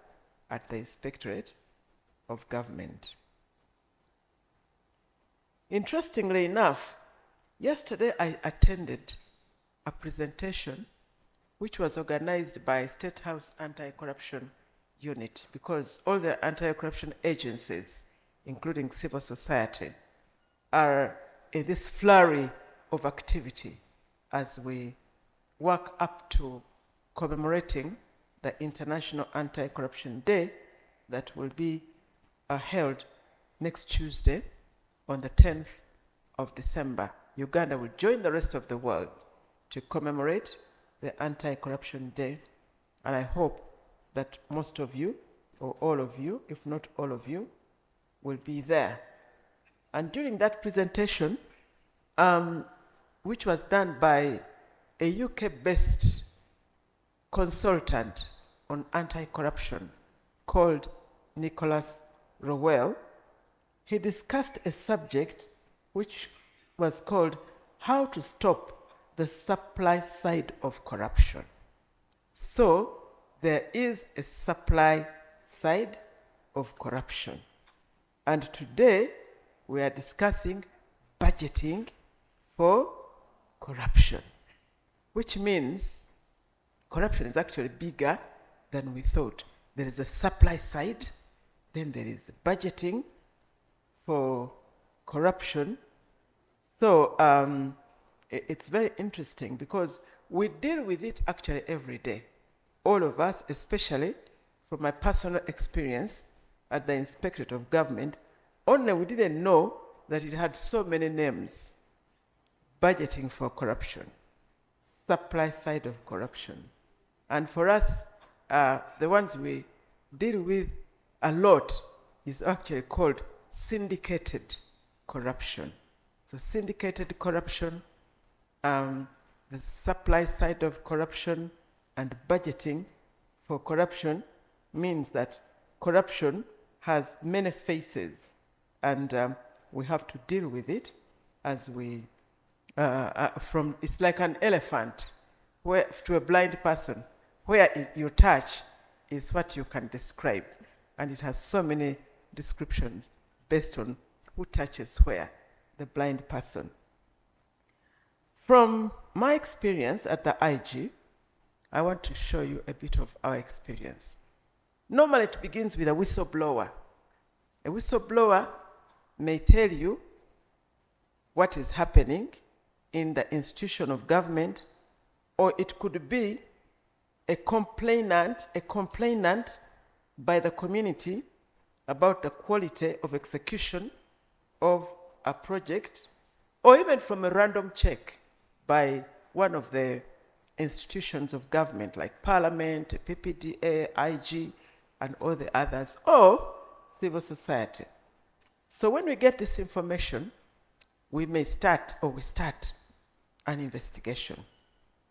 at the Inspectorate of Government. Interestingly enough, yesterday I attended a presentation which was organized by State House Anti-Corruption Unit, because all the anti-corruption agencies, including civil society, are in this flurry of activity as we work up to commemorating the International Anti-Corruption Day that will be held next Tuesday on the 10th of December. Uganda will join the rest of the world to commemorate the Anti-Corruption Day, and I hope that most of you, or all of you, if not all of you, will be there. And during that presentation, which was done by a UK-based consultant on anti-corruption called Nicholas Rowell, he discussed a subject which was called how to stop the supply side of corruption. So there is a supply side of corruption. And today we are discussing budgeting for corruption, which means corruption is actually bigger than we thought. There is a supply side, then there is budgeting for corruption. So it's very interesting because we deal with it actually every day. All of us, especially from my personal experience at the Inspectorate of Government, only we didn't know that it had so many names. Budgeting for corruption, supply side of corruption. And for us, the ones we deal with a lot is actually called syndicated corruption. So syndicated corruption, the supply side of corruption, and budgeting for corruption means that corruption has many faces, and we have to deal with it as we, it's like an elephant where, to a blind person, where you touch is what you can describe, and it has so many descriptions based on who touches where, the blind person. From my experience at the IG, I want to show you a bit of our experience. Normally it begins with a whistleblower. A whistleblower may tell you what is happening in the institution of government, or it could be a complainant by the community about the quality of execution of a project, or even from a random check by one of the institutions of government like Parliament, PPDA, IG, and all the others, or civil society. So when we get this information, we start an investigation.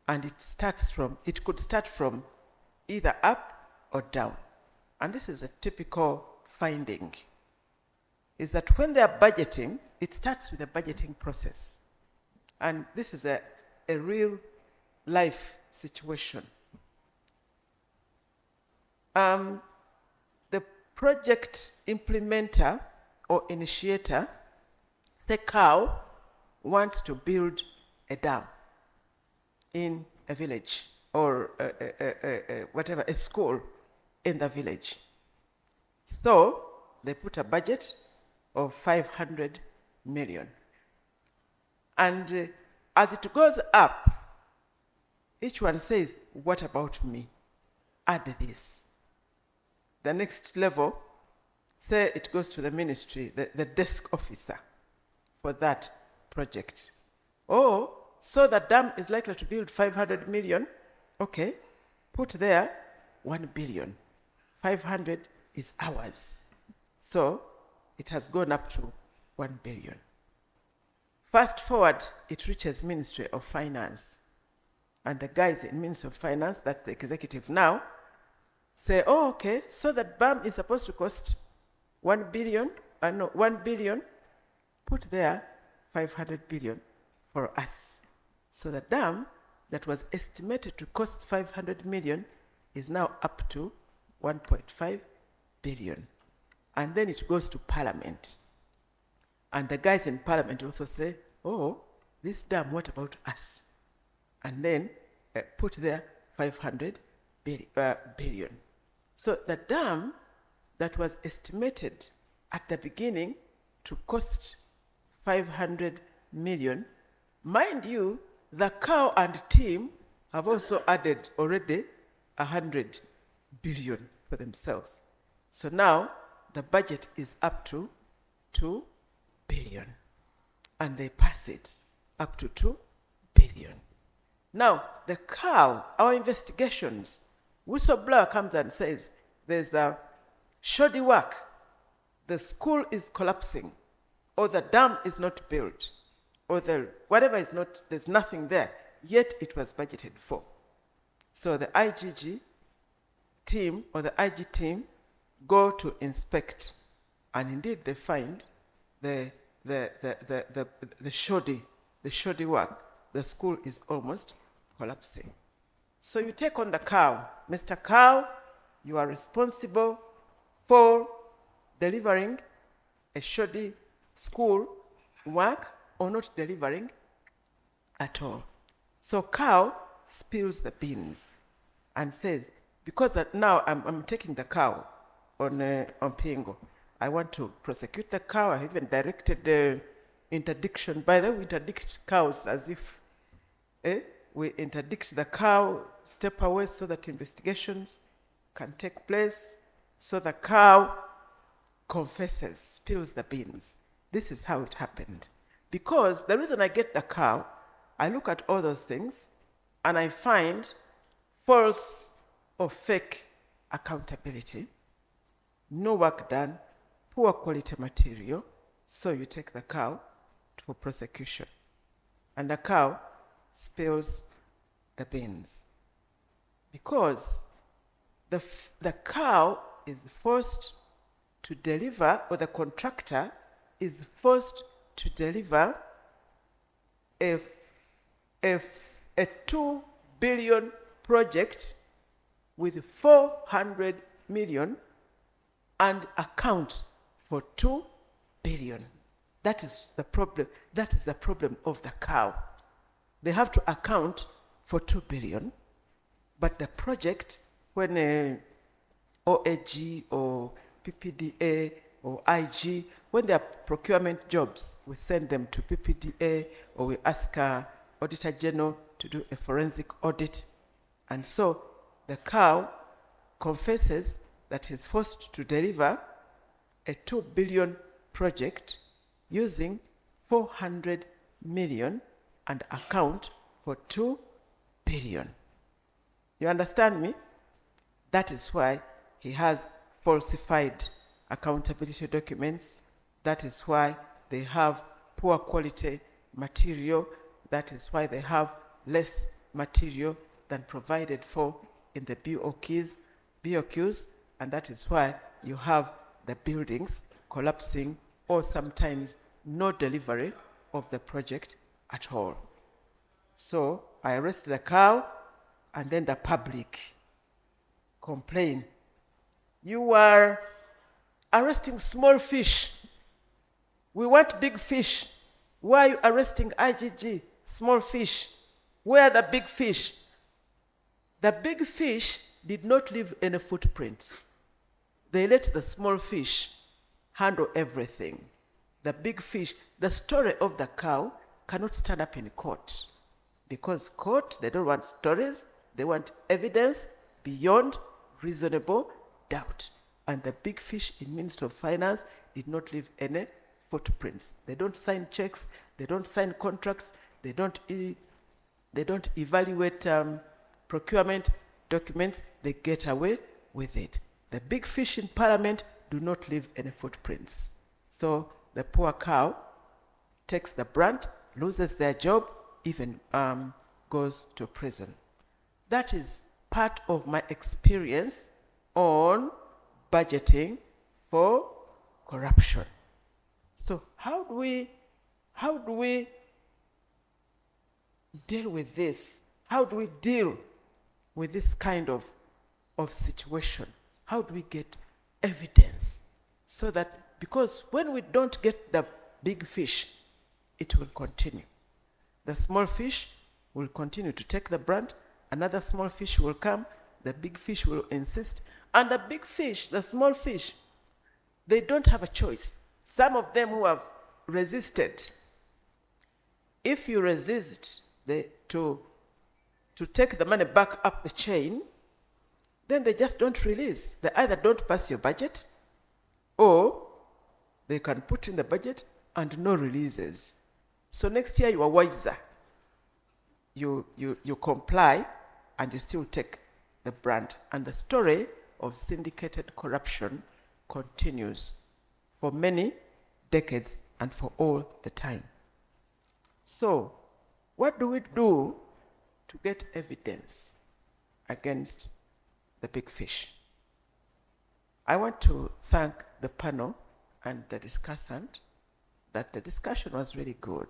And it could start from either up or down. And this is a typical finding, is that when they are budgeting, it starts with a budgeting process. And this is a real life situation. The project implementer or initiator, say cow, wants to build a dam in a village, or whatever, a school in the village. So they put a budget of 500 million. And as it goes up, each one says, what about me? Add this. The next level, say it goes to the ministry, the desk officer for that project. Oh, so the dam is likely to build 500 million. Okay, put there 1 billion. 500 is ours. So it has gone up to 1 billion. Fast forward, it reaches Ministry of Finance. And the guys in Ministry of Finance, that's the executive now, say, oh, okay, so that BAM is supposed to cost 1 billion, put there 500 billion for us. So the dam that was estimated to cost 500 million is now up to 1.5 billion. And then it goes to Parliament. And the guys in Parliament also say, oh, this dam, what about us? And then put there 500 billion. So the dam that was estimated at the beginning to cost 500 million, mind you, the cow and team have also added already 100 billion for themselves. So now the budget is up to 2 billion. And they pass it up to 2 billion. Now, the cow, our investigations, whistleblower comes and says, there's a shoddy work, the school is collapsing, or the dam is not built, or the whatever is not, there's nothing there, yet it was budgeted for. So the IGG team, or the IG team, go to inspect, and indeed they find the shoddy work. The school is almost collapsing. So you take on the cow. Mr. Cow, you are responsible for delivering a shoddy school, work, or not delivering at all. So cow spills the beans and says, because now I'm taking the cow on Pingo. I want to prosecute the cow. I even directed the interdiction. By the way, we interdict cows as if we interdict the cow, step away so that investigations can take place. So the cow confesses, spills the beans. This is how it happened. Because the reason I get the cow, I look at all those things and I find false or fake accountability, no work done, poor quality material, so you take the cow for prosecution. And the cow spills the beans. Because the cow is forced to deliver, or the contractor is forced to deliver a 2 billion project with 400 million and account for 2 billion. That is the problem. That is the problem of the cow. They have to account for 2 billion, but the project, when OAG or PPDA or IG, when they are procurement jobs, we send them to PPDA, or we ask Auditor General to do a forensic audit. And so the cow confesses that he's forced to deliver a 2 billion project using 400 million and account for 2 billion. You understand me? That is why he has falsified accountability documents. That is why they have poor quality material. That is why they have less material than provided for in the BOQs, and that is why you have the buildings collapsing, or sometimes no delivery of the project at all. So I arrest the cow, and then the public complain. You are arresting small fish. We want big fish. Why are you arresting IGG? Small fish. Where are the big fish? The big fish did not leave any footprints. They let the small fish handle everything. The big fish, the story of the cow cannot stand up in court, because court, they don't want stories, they want evidence beyond reasonable doubt. And the big fish in Ministry of Finance did not leave any footprints. They don't sign checks, they don't sign contracts, they don't evaluate procurement documents, they get away with it. The big fish in Parliament do not leave any footprints. So the poor cow takes the brunt, loses their job, even goes to prison. That is part of my experience on budgeting for corruption. So how do we deal with this? How do we deal with this kind of situation? How do we get evidence? So that, because when we don't get the big fish, it will continue. The small fish will continue to take the brunt, another small fish will come, the big fish will insist, and the big fish, the small fish, they don't have a choice. Some of them who have resisted, if you resist to take the money back up the chain, then they just don't release. They either don't pass your budget, or they can put in the budget and no releases. So next year you are wiser. You comply, and you still take the brunt. And the story of syndicated corruption continues for many decades and for all the time. So what do we do to get evidence against the big fish? I want to thank the panel and the discussant, that the discussion was really good,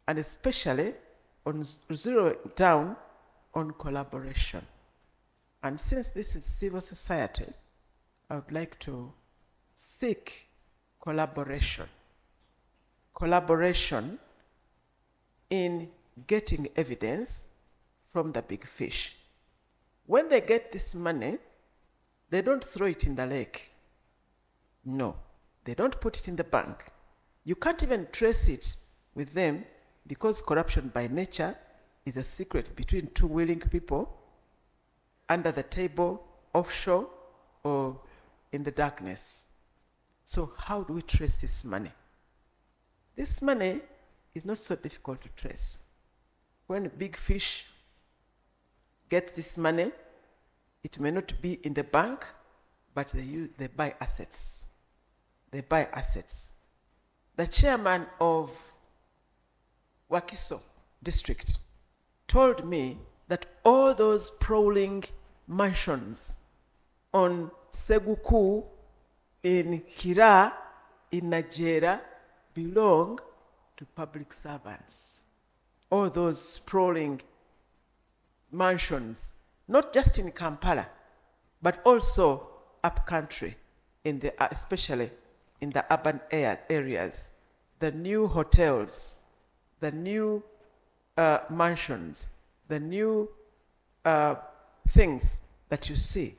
and especially on zeroing down on collaboration. And since this is civil society, I would like to seek collaboration collaboration in getting evidence from the big fish. When they get this money, they don't throw it in the lake. No, they don't put it in the bank. You can't even trace it with them because corruption by nature is a secret between two willing people under the table, offshore, or in the darkness. So how do we trace this money? This money is not so difficult to trace. When a big fish gets this money, it may not be in the bank, but they buy assets. They buy assets. The chairman of Wakiso district told me that all those prowling mansions on Seguku, in Kira, in Nigeria, belong to public servants. All those sprawling mansions, not just in Kampala, but also up country, especially in the urban areas, the new hotels, the new mansions, the new things that you see,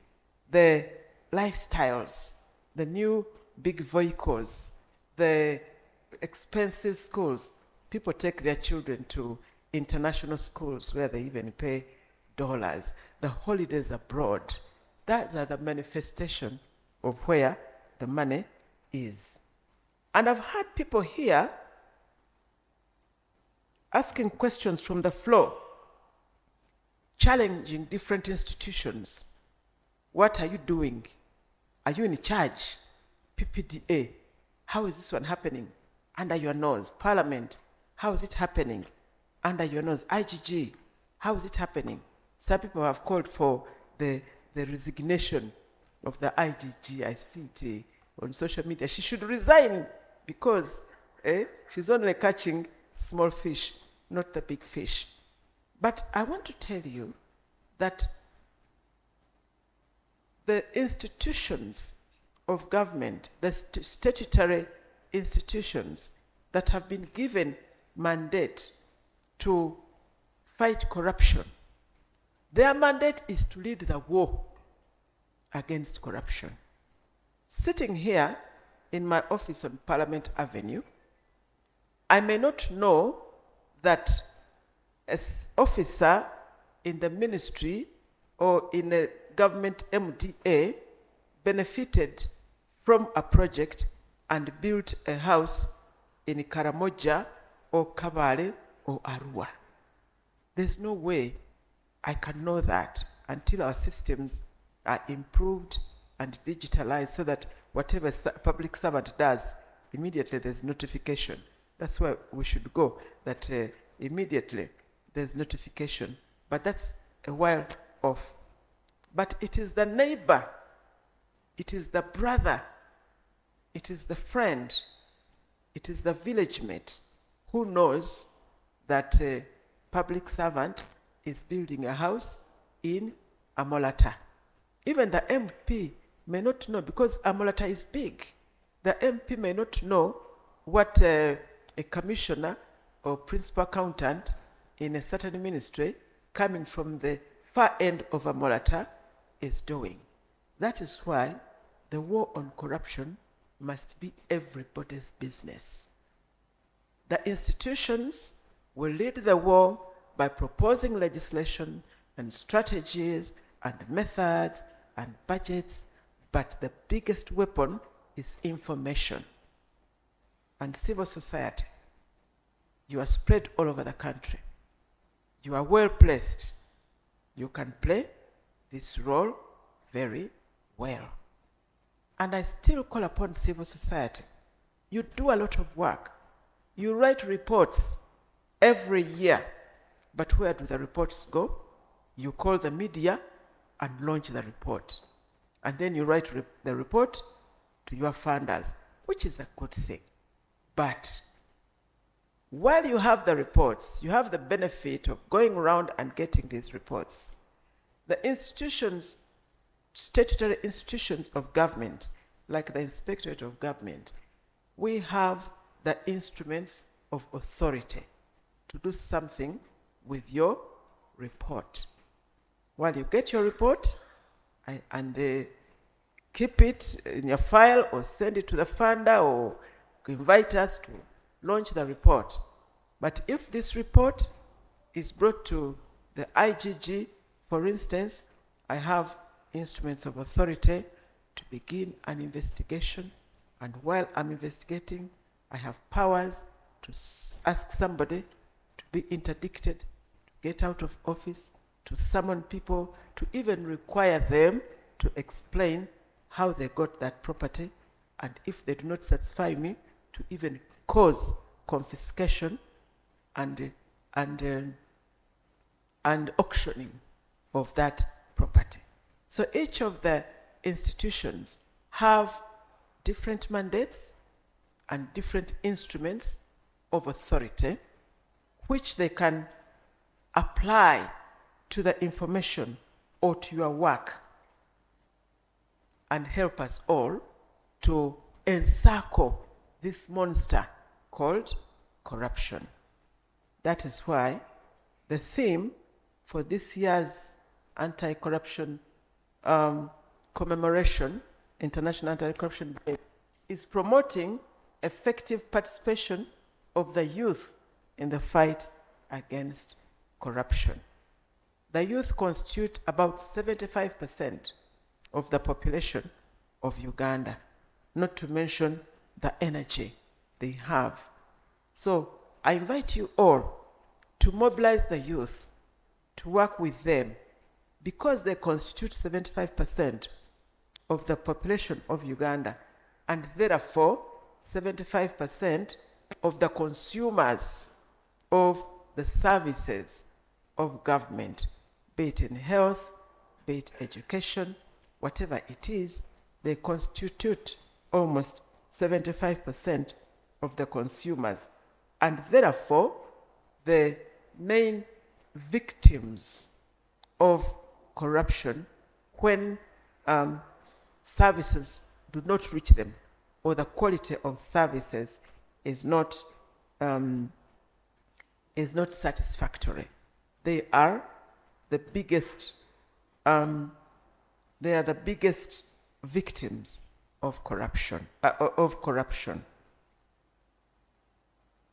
the lifestyles, the new big vehicles, the expensive schools. People take their children to international schools where they even pay dollars. The holidays abroad. That's the manifestation of where the money is. And I've had people here asking questions from the floor, challenging different institutions. What are you doing? Are you in charge? PPDA, how is this one happening? Under your nose. Parliament, how is it happening? Under your nose. IGG, how is it happening? Some people have called for the resignation of the IGG. I see it on social media. She should resign because she's only catching small fish, not the big fish. But I want to tell you that the institutions of government, the statutory institutions that have been given mandate to fight corruption, their mandate is to lead the war against corruption. Sitting here in my office on Parliament Avenue, I may not know that an officer in the ministry or in a government MDA benefited from a project and built a house in Karamoja or Kabale or Arua. There's no way I can know that until our systems are improved and digitalized so that whatever public servant does, immediately there's notification. That's where we should go, that immediately there's notification. But that's a while off. But it is the neighbor, it is the brother, it is the friend, it is the village mate who knows that a public servant is building a house in Amolata. Even the MP may not know because Amolata is big. The MP may not know what a commissioner or principal accountant in a certain ministry coming from the far end of Amolata is doing. That is why the war on corruption must be everybody's business. The institutions will lead the war by proposing legislation and strategies and methods and budgets, but the biggest weapon is information. And civil society, you are spread all over the country. You are well placed. You can play this role very well. And I still call upon civil society. You do a lot of work. You write reports every year. But where do the reports go? You call the media and launch the report. And then you write the report to your funders, which is a good thing. But while you have the reports, you have the benefit of going around and getting these reports. The institutions, statutory institutions of government, like the Inspectorate of Government, we have the instruments of authority to do something with your report. While you get your report and keep it in your file or send it to the funder or invite us to launch the report. But if this report is brought to the IGG, for instance, I have instruments of authority to begin an investigation, and while I'm investigating, I have powers to ask somebody to be interdicted, to get out of office, to summon people, to even require them to explain how they got that property, and if they do not satisfy me, to even cause confiscation and auctioning of that property. So each of the institutions have different mandates and different instruments of authority which they can apply to the information or to your work and help us all to encircle this monster called corruption. That is why the theme for this year's anti-corruption commemoration, International Anti-Corruption Day, is promoting effective participation of the youth in the fight against corruption. The youth constitute about 75% of the population of Uganda, not to mention the energy they have. So I invite you all to mobilize the youth, to work with them, because they constitute 75% of the population of Uganda, and therefore 75% of the consumers of the services of government, be it in health, be it education, whatever it is, they constitute almost 75% of the consumers, and therefore the main victims of corruption when services do not reach them, or the quality of services is not satisfactory. They are the biggest victims of corruption.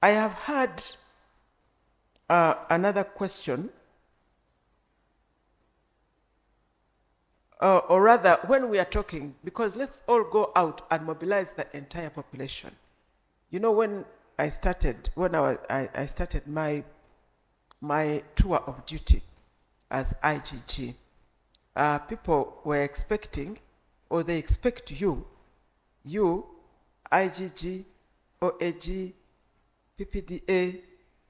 I have had another question, or rather, when we are talking, because let's all go out and mobilize the entire population. You know, when I started my tour of duty as IGG, people were expecting, or they expect you, IGG, OAG, PPDA,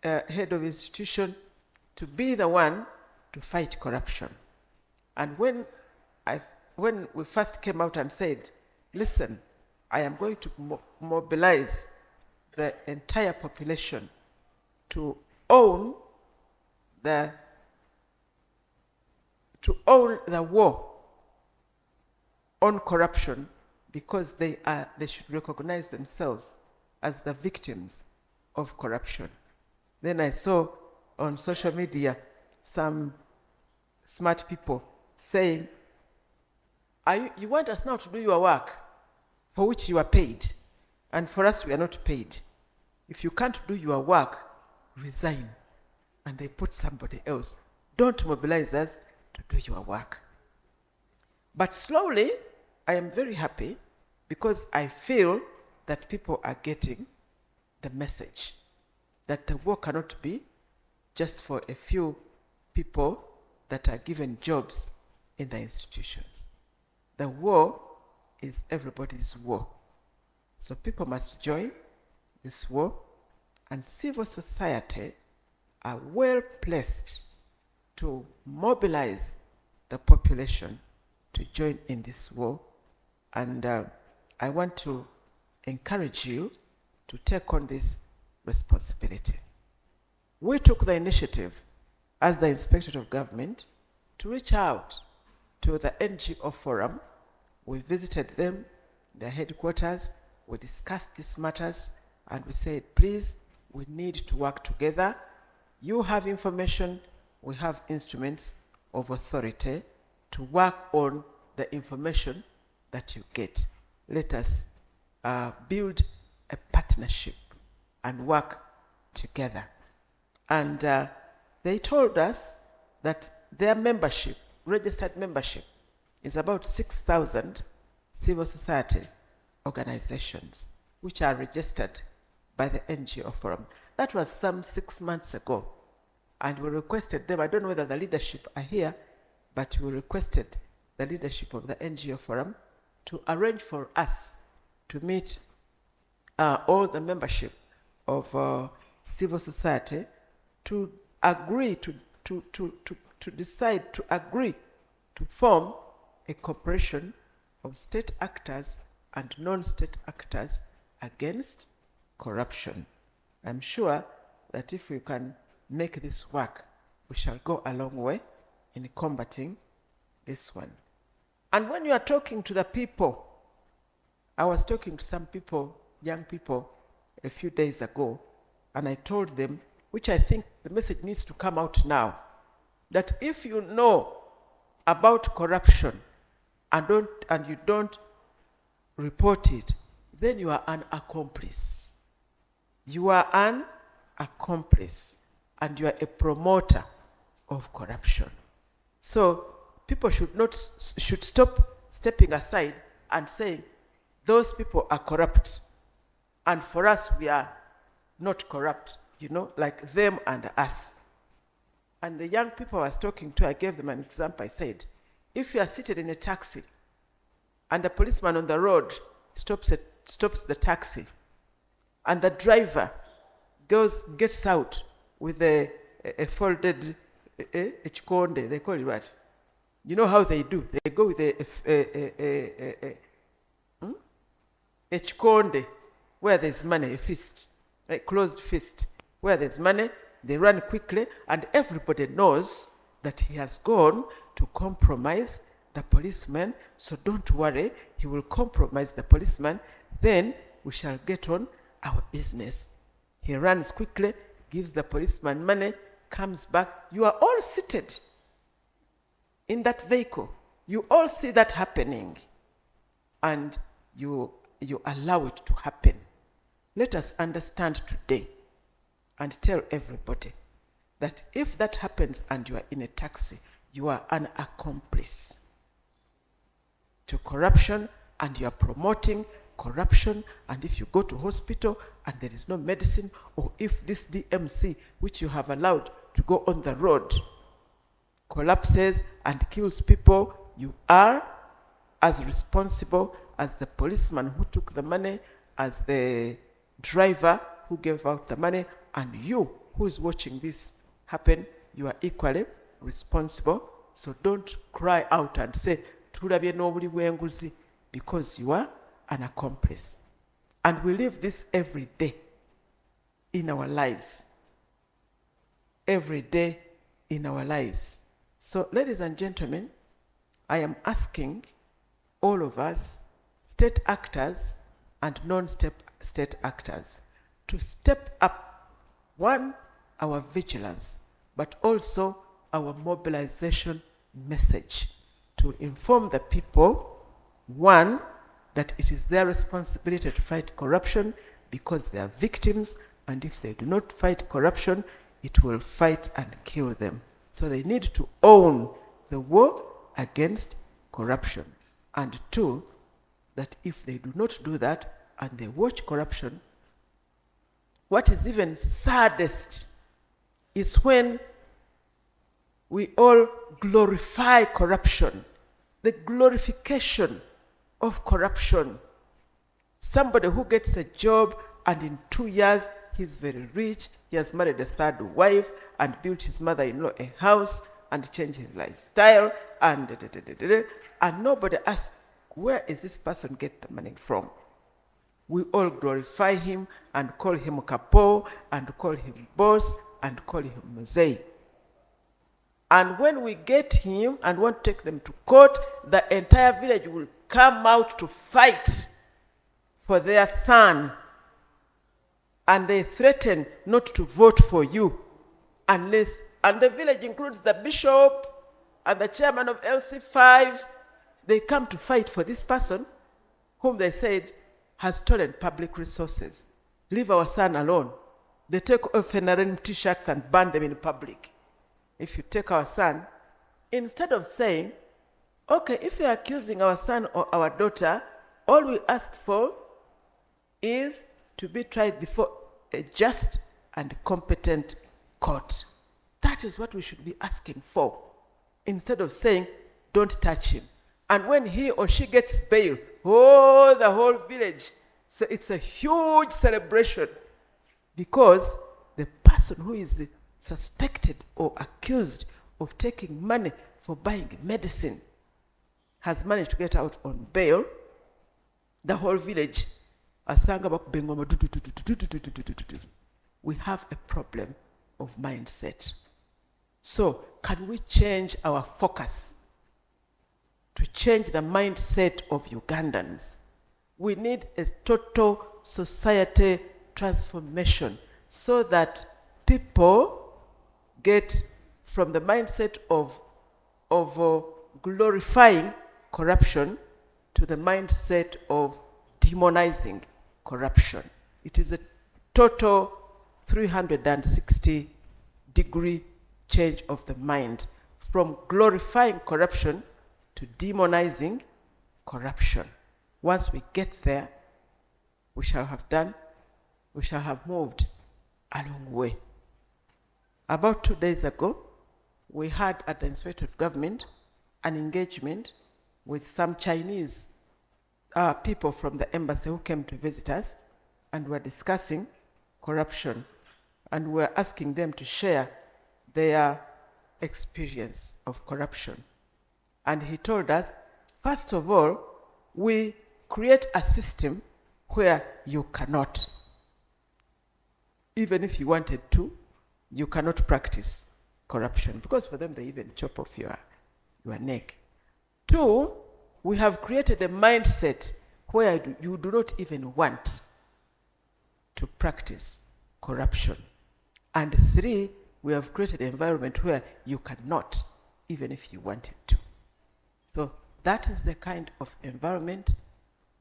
head of institution, to be the one to fight corruption. And when we first came out and said, listen, I am going to mobilize the entire population to own the war on corruption, because they should recognize themselves as the victims of corruption. Then I saw on social media some smart people saying, you want us now to do your work for which you are paid, and for us we are not paid. If you can't do your work, resign. And they put somebody else. Don't mobilize us to do your work. But slowly, I am very happy, because I feel that people are getting the message that the war cannot be just for a few people that are given jobs in the institutions. The war is everybody's war. So people must join this war, and civil society are well placed to mobilize the population to join in this war. And I want to encourage you to take on this responsibility. We took the initiative as the Inspectorate of Government to reach out to the NGO Forum. We visited them, their headquarters, we discussed these matters, And we said, please, we need to work together. You have information, we have instruments of authority to work on the information that you get. Let us build a partnership and work together. And they told us that their membership, registered membership, is about 6,000 civil society organizations which are registered by the NGO Forum. That was some 6 months ago. And we requested them, I don't know whether the leadership are here, but we requested the leadership of the NGO Forum to arrange for us to meet all the membership of civil society to agree, to decide, to agree to form a corporation of state actors and non-state actors against corruption. I'm sure that if we can make this work, we shall go a long way in combating this one. And when you are talking to the people, I was talking to some people, young people, a few days ago, and I told them, which I think the message needs to come out now, that if you know about corruption and you don't report it, then you are an accomplice. You are an accomplice, and you are a promoter of corruption. So people should stop stepping aside and saying, those people are corrupt, and for us, we are not corrupt, you know, like them and us. And the young people I was talking to, I gave them an example. I said, if you are seated in a taxi and the policeman on the road stops the taxi, and the driver gets out with a folded chikonde, they call it what? You know how they do? They go with a chikonde where there's money, a fist, a closed fist. Where there's money, they run quickly, and everybody knows that he has gone to compromise the policeman. So don't worry, he will compromise the policeman. Then we shall get on our business. He runs quickly, gives the policeman money, comes back. You are all seated in that vehicle. You all see that happening, and you allow it to happen. Let us understand today and tell everybody that if that happens and you are in a taxi, you are an accomplice to corruption, and you are promoting corruption. And if you go to hospital and there is no medicine, or if this DMC, which you have allowed to go on the road, collapses and kills people, you are as responsible as the policeman who took the money, as the driver who gave out the money, and you who is watching this happen, you are equally responsible. So don't cry out and say, "Tulabye n'obuli bw'enguzi," because you are an accomplice. And we live this every day in our lives. Every day in our lives. So, ladies and gentlemen, I am asking all of us, state actors and non-state actors, to step up, one, our vigilance, but also our mobilization message to inform the people, one, that it is their responsibility to fight corruption because they are victims, and if they do not fight corruption, it will fight and kill them. So they need to own the war against corruption. And two, that if they do not do that and they watch corruption, what is even saddest is when we all glorify corruption, the glorification of corruption. Somebody who gets a job and in 2 years he's very rich, he has married a third wife and built his mother-in-law a house and changed his lifestyle and nobody asks, where is this person get the money from? We all glorify him and call him Kapo and call him boss and call him Mzee. And when we get him and want to take them to court, the entire village will come out to fight for their son. and they threaten not to vote for you unless, and the village includes the bishop and the chairman of LC5, they come to fight for this person whom they said has stolen public resources. Leave our son alone. They take off NRM t-shirts and burn them in public. If you take our son, instead of saying, okay, if you're accusing our son or our daughter, all we ask for is to be tried before a just and competent court. That is what we should be asking for, instead of saying, don't touch him. And when he or she gets bail, oh, the whole village, so it's a huge celebration, because the person who is suspected or accused of taking money for buying medicine has managed to get out on bail. The whole village, we have a problem of mindset. So can we change our focus to change the mindset of Ugandans? We need a total society transformation so that people get from the mindset of glorifying corruption to the mindset of demonizing corruption. It is a total 360-degree change of the mind, from glorifying corruption to demonizing corruption. Once we get there, we shall have moved a long way. About 2 days ago, we had at the Inspectorate of Government an engagement with some Chinese people from the embassy who came to visit us, and were discussing corruption, and we're asking them to share their experience of corruption. And he told us, first of all, we create a system where you cannot, even if you wanted to, you cannot practice corruption, because for them they even chop off your neck. 2, we have created a mindset where you do not even want to practice corruption. And 3, we have created an environment where you cannot, even if you wanted to. So that is the kind of environment,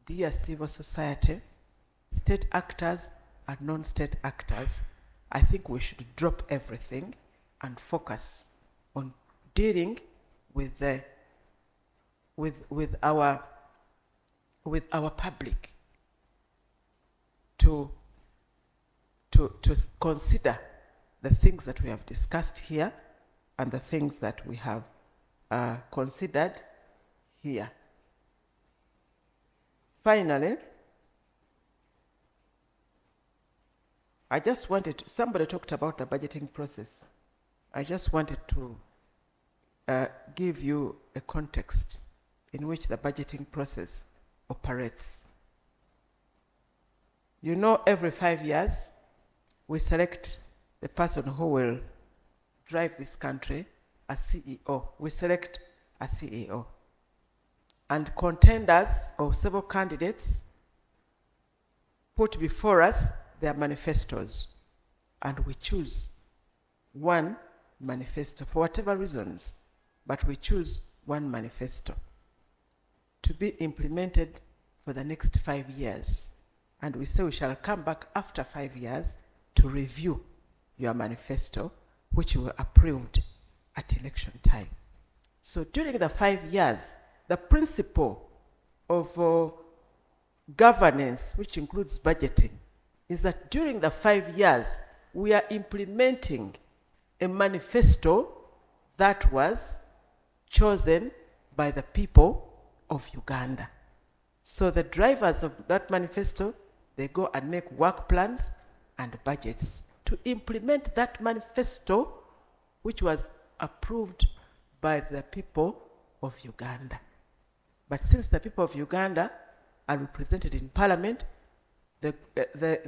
dear civil society, state actors and non-state actors, I think we should drop everything and focus on dealing with our public, to consider the things that we have discussed here and the things that we have considered here. Finally, I just wanted to, somebody talked about the budgeting process. I just wanted to give you a context in which the budgeting process operates. You know, every 5 years, we select the person who will drive this country as CEO. We select a CEO. And contenders or several candidates put before us their manifestos. And we choose one manifesto for whatever reasons, but we choose one manifesto to be implemented for the next 5 years. And we say we shall come back after 5 years to review your manifesto, which were approved at election time. So during the 5 years, the principle of governance, which includes budgeting, is that during the 5 years, we are implementing a manifesto that was chosen by the people of Uganda. So the drivers of that manifesto, they go and make work plans and budgets to implement that manifesto, which was approved by the people of Uganda. But since the people of Uganda are represented in Parliament, the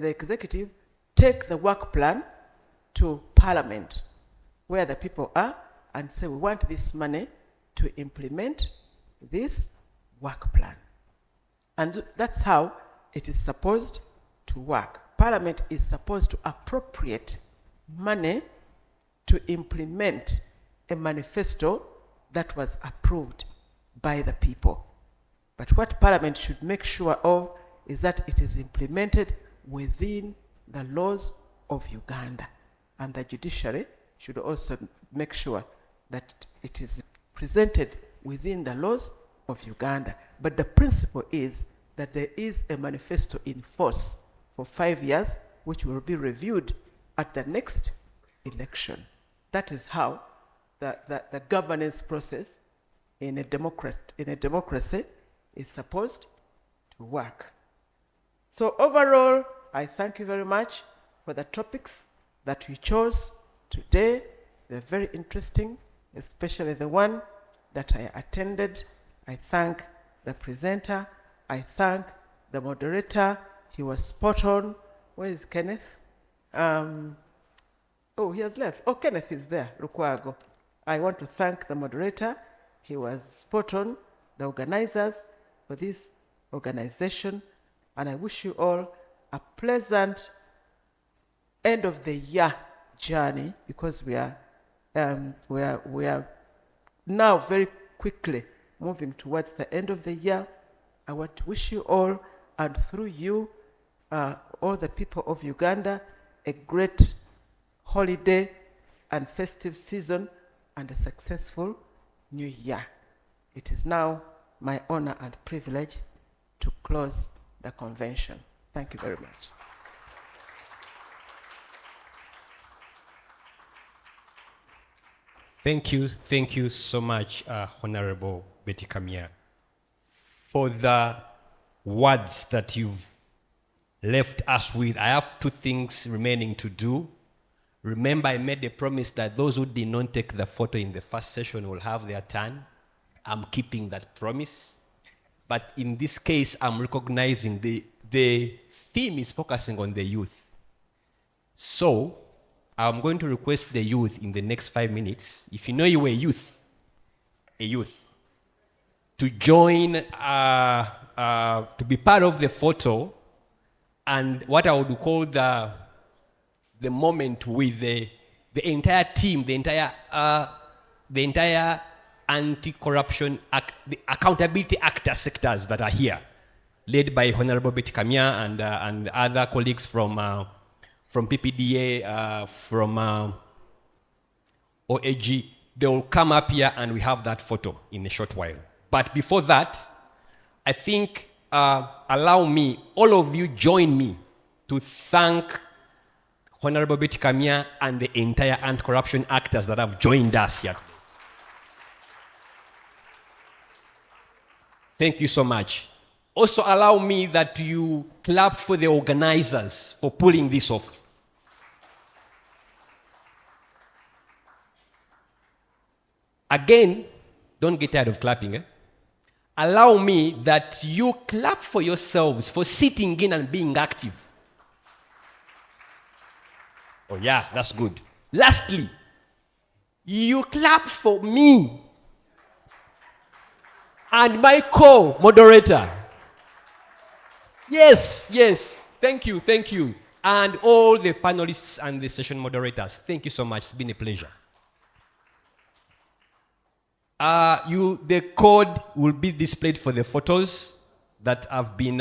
executive take the work plan to Parliament, where the people are, and say, we want this money to implement this work plan. And that's how it is supposed to work. Parliament is supposed to appropriate money to implement a manifesto that was approved by the people. But what Parliament should make sure of is that it is implemented within the laws of Uganda. And the judiciary should also make sure that it is presented within the laws of Uganda. But the principle is that there is a manifesto in force for 5 years, which will be reviewed at the next election. That is how the governance process in a democracy is supposed to work. So overall, I thank you very much for the topics that you chose today. They're very interesting, especially the one that I attended. I thank the presenter. I thank the moderator. He was spot on. Where is Kenneth? Oh, he has left. Oh, Kenneth is there, Lukwago. I want to thank the moderator. He was spot on, the organizers for this organization, and I wish you all a pleasant end of the year journey, because we are now very quickly moving towards the end of the year. I want to wish you all, and through you, all the people of Uganda, a great holiday and festive season and a successful new year. It is now my honor and privilege to close the convention. Thank you very much. Thank you so much, Honorable Betty Kamya, for the words that you've left us with. I have 2 things remaining to do. Remember, I made a promise that those who did not take the photo in the first session will have their turn. I'm keeping that promise. But in this case, I'm recognizing the theme is focusing on the youth. So I'm going to request the youth in the next 5 minutes, if you know you were a youth, to join, to be part of the photo, and what I would call the moment with the entire team, the entire anti-corruption, the accountability actor sectors that are here, led by Honorable Betty Kamya and other colleagues from PPDA, from OAG. They will come up here and we have that photo in a short while. But before that, I think, allow me, all of you join me to thank Honorable Betty Kamya and the entire anti-corruption actors that have joined us here. Thank you so much. Also allow me that you clap for the organizers for pulling this off. Again, don't get tired of clapping. Allow me that you clap for yourselves for sitting in and being active. Oh yeah, that's good. Lastly, you clap for me and my co-moderator. Yes. Thank you. And all the panelists and the session moderators. Thank you so much. It's been a pleasure. The code will be displayed for the photos that have been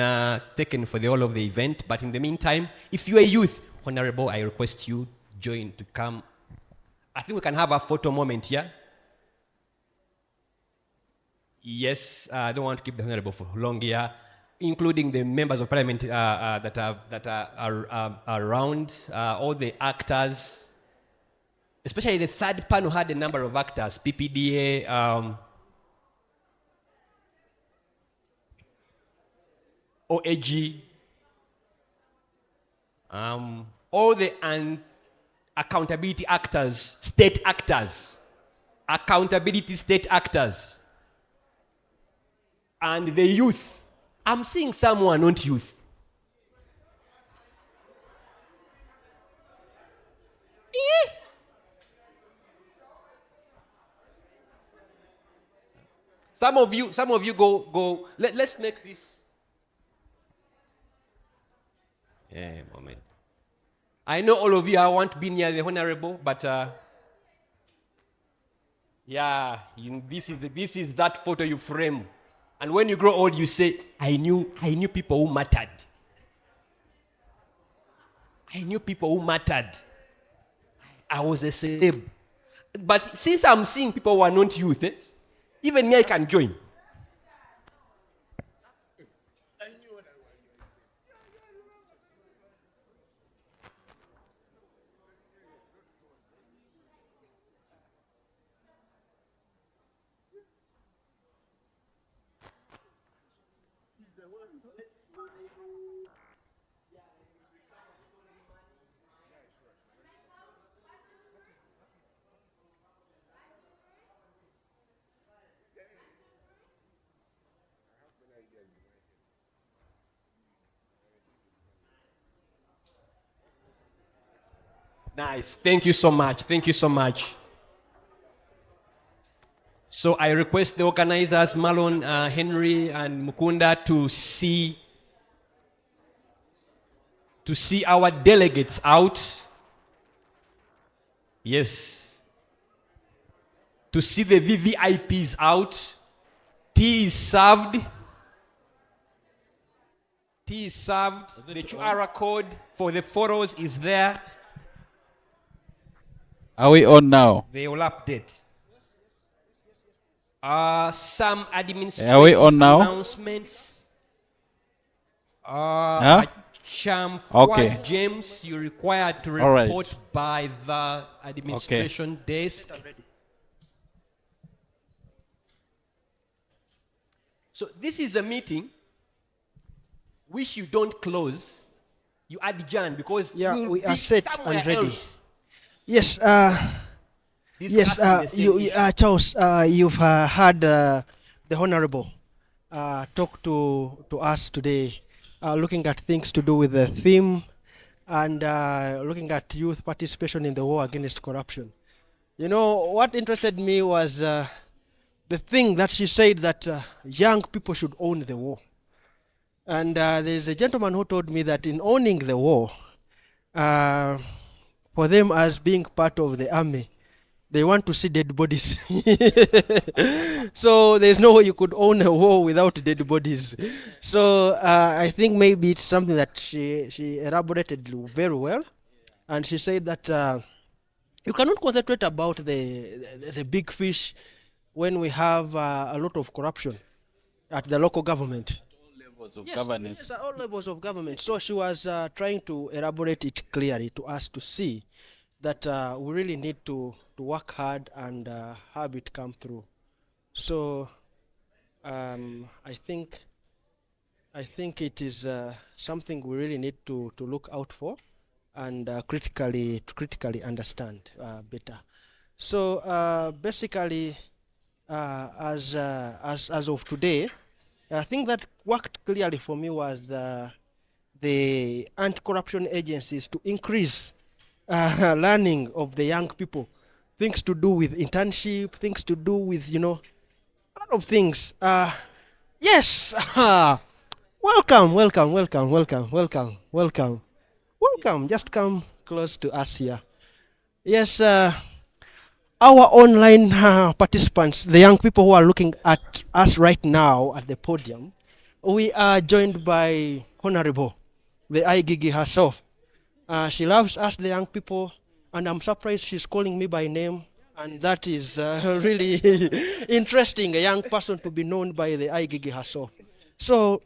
taken for the whole of the event. But in the meantime, if you're a youth, Honorable, I request you join to come. I think we can have a photo moment here. Yes, I don't want to keep the Honorable for long here, including the members of Parliament that are around, all the actors, especially the third panel had a number of actors, PPDA, OAG, all the accountability actors, state actors, accountability state actors, and the youth. I'm seeing someone, not youth. Some of you go. Let's make this. Moment. I know all of you, I want to be near the Honorable, but this is that photo you frame. And when you grow old, you say, I knew people who mattered. I knew people who mattered. I was a celeb. But since I'm seeing people who are not youth, even me, I can join. Nice. Thank you so much. Thank you so much. So I request the organizers, Marlon, Henry, and Mukunda, to see our delegates out. Yes. To see the VVIPs out. Tea is served. Tea is served. The QR code for the photos is there. Are we on now? They will update. Some administrative Are we on now? announcements. Huh? Cham Okay. James, you're required to All right. report by the administration desk. So this is a meeting which you don't close. You adjourn because Yeah, you'll we are be set somewhere and ready. else. Yes, Discussing the same issue. Charles, you've heard the Honorable talk to us today, looking at things to do with the theme and looking at youth participation in the war against corruption. You know, what interested me was the thing that she said that young people should own the war. And there's a gentleman who told me that in owning the war, for them as being part of the army, they want to see dead bodies. So there's no way you could own a war without dead bodies. So I think maybe it's something that she elaborated very well. And she said that you cannot concentrate about the big fish when we have a lot of corruption at the local government. Levels of governance. Yes, at all levels of government. So she was trying to elaborate it clearly to us to see that we really need to work hard and have it come through. So I think it is something we really need to look out for and critically understand better. So basically, as of today, I think that worked clearly for me was the anti-corruption agencies to increase learning of the young people, things to do with internship, things to do with, a lot of things. Yes, welcome. Just come close to us here. Yes, our online participants, the young people who are looking at us right now at the podium, we are joined by Honorable, the Aigigi herself. She loves us, the young people, and I'm surprised she's calling me by name, and that is really interesting, a young person to be known by the Aigigi herself. So,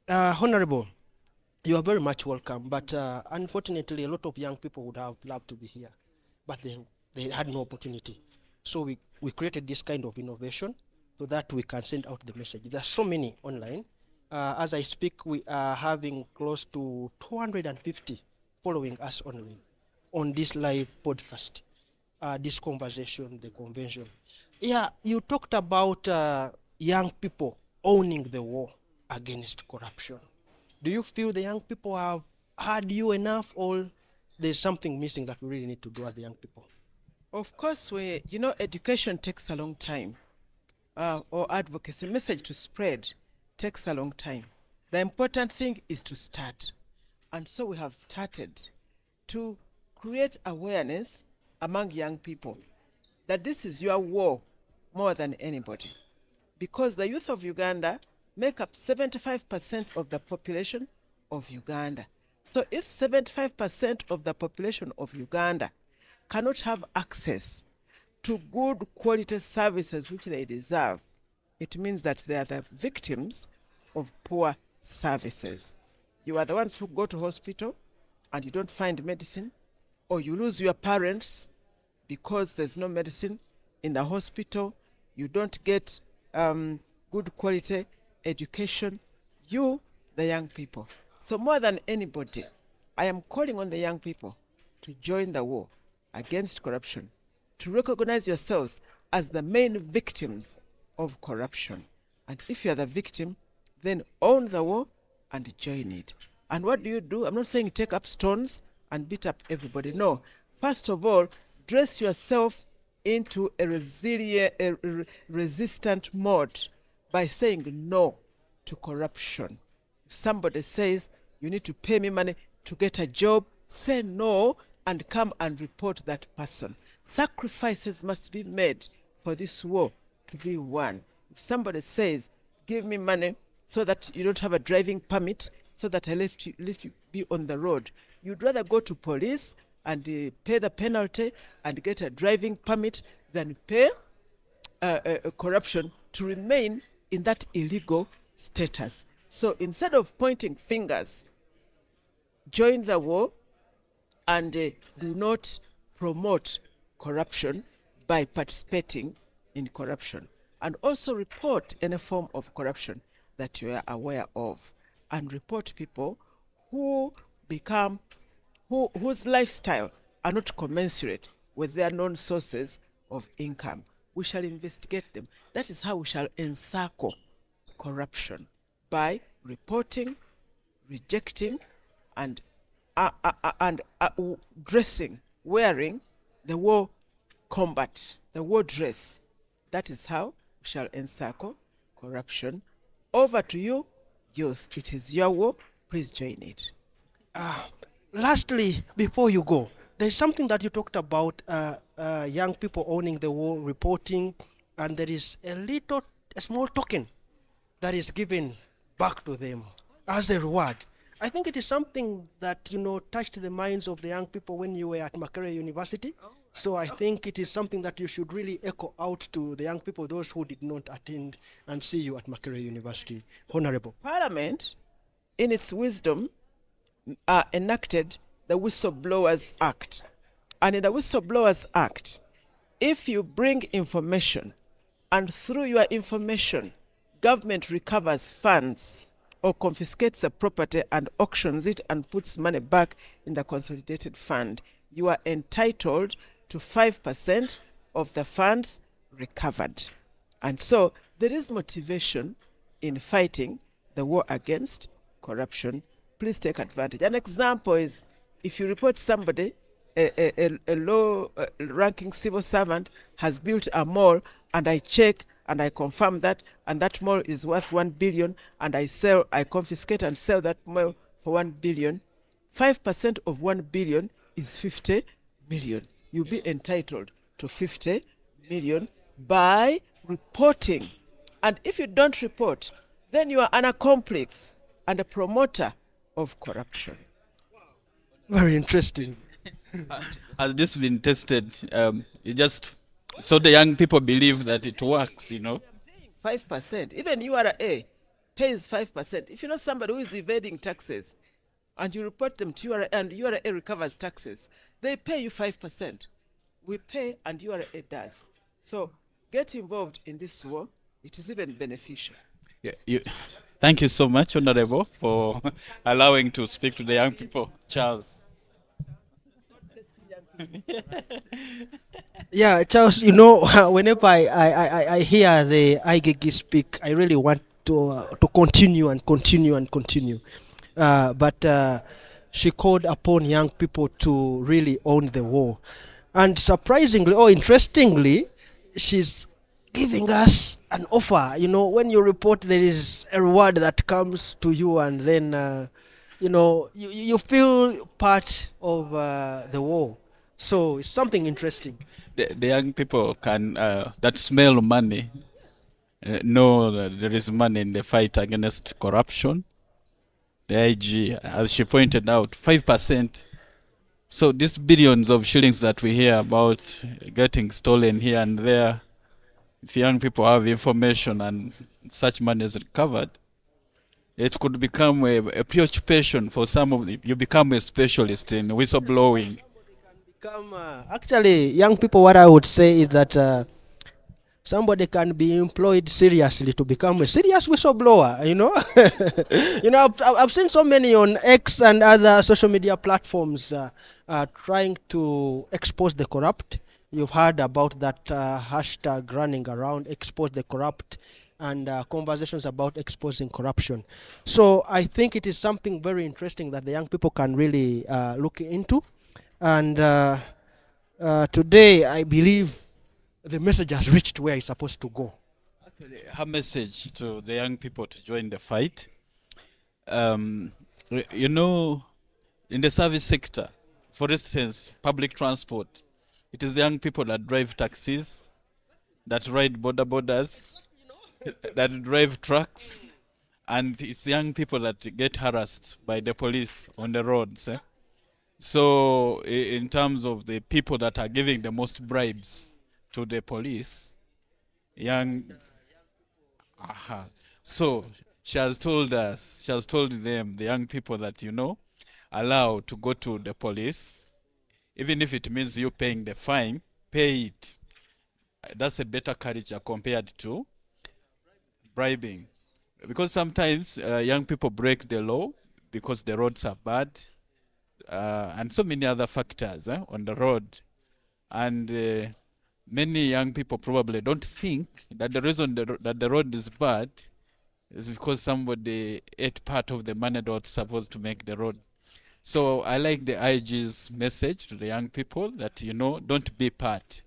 Honorable, you are very much welcome, but unfortunately, a lot of young people would have loved to be here, but they had no opportunity. So we created this kind of innovation so that we can send out the message. There's so many online. As I speak, we are having close to 250 following us online on this live podcast, this conversation, the convention. Yeah, you talked about young people owning the war against corruption. Do you feel the young people have heard you enough, or there's something missing that we really need to do as the young people? Of course, education takes a long time, or advocacy, message to spread takes a long time. The important thing is to start. And so we have started to create awareness among young people that this is your war more than anybody. Because the youth of Uganda make up 75% of the population of Uganda. So if 75% of the population of Uganda cannot have access to good quality services which they deserve, it means that they are the victims of poor services. You are the ones who go to hospital and you don't find medicine, or you lose your parents because there's no medicine in the hospital. You don't get good quality education. You, the young people. So more than anybody, I am calling on the young people to join the war against corruption, to recognize yourselves as the main victims of corruption. And if you are the victim, then own the war and join it. And what do? I'm not saying take up stones and beat up everybody. No. First of all, dress yourself into a resilient, resistant mode by saying no to corruption. If somebody says you need to pay me money to get a job, say no and come and report that person. Sacrifices must be made for this war to be won. If somebody says, give me money so that you don't have a driving permit, so that I let you be on the road, you'd rather go to police and pay the penalty and get a driving permit than pay corruption to remain in that illegal status. So instead of pointing fingers, join the war and do not promote corruption by participating in corruption. And also report any form of corruption that you are aware of, and report people who whose lifestyle are not commensurate with their known sources of income. We shall investigate them. That is how we shall encircle corruption, by reporting, rejecting, and dressing, wearing the war combat, the war dress. That is how we shall encircle corruption. Over to you, youth. It is your war. Please join it. Lastly, before you go, there's something that you talked about, young people owning the war, reporting, and there is a small token that is given back to them as a reward. I think it is something that, touched the minds of the young people when you were at Makerere University. So I think it is something that you should really echo out to the young people, those who did not attend and see you at Makerere University. Honorable. Parliament, in its wisdom, enacted the Whistleblowers Act. And in the Whistleblowers Act, if you bring information and through your information, government recovers funds or confiscates a property and auctions it and puts money back in the consolidated fund, you are entitled to 5% of the funds recovered. And so there is motivation in fighting the war against corruption. Please take advantage. An example is if you report somebody, a low-ranking civil servant has built a mall, and I check and I confirm that, and that mall is worth 1 billion, and I confiscate and sell that mall for 1 billion, 5% of 1 billion is 50 million. You'll be entitled to 50 million by reporting. And if you don't report, then you are an accomplice and a promoter of corruption. Very interesting. Has this been tested? So the young people believe that it works, 5%. Even URA pays 5%. If you know somebody who is evading taxes and you report them to URA and URA recovers taxes, they pay you 5%. We pay and URA does. So get involved in this war. It is even beneficial. Yeah, thank you so much, Honorable, for allowing to speak to the young people. Charles. Yeah, Charles, whenever I hear the IGG speak, I really want to continue and continue and continue. But she called upon young people to really own the war. And surprisingly, or interestingly, she's giving us an offer. When you report, there is a reward that comes to you, and then you feel part of the war. So it's something interesting. The young people can that smell money know that there is money in the fight against corruption. The IG, as she pointed out, 5%. So these billions of shillings that we hear about getting stolen here and there, if young people have information and such money is recovered, it could become a preoccupation for some of you. Become a specialist in whistleblowing. Actually, young people, what I would say is that somebody can be employed seriously to become a serious whistleblower, I've seen so many on X and other social media platforms trying to expose the corrupt. You've heard about that hashtag running around, expose the corrupt, and conversations about exposing corruption. So I think it is something very interesting that the young people can really look into. And today, I believe the message has reached where it's supposed to go. Actually, her message to the young people to join the fight. In the service sector, for instance, public transport, it is the young people that drive taxis, that ride borders, that drive trucks, and it's young people that get harassed by the police on the roads. So in terms of the people that are giving the most bribes to the police, so she has told them, the young people, that allow to go to the police, even if it means you paying the fine, pay it. That's a better culture compared to bribing, because sometimes young people break the law because the roads are bad, and so many other factors on the road, and many young people probably don't think that the reason that the road is bad is because somebody ate part of the money that was supposed to make the road. So I like the IG's message to the young people that, don't be part.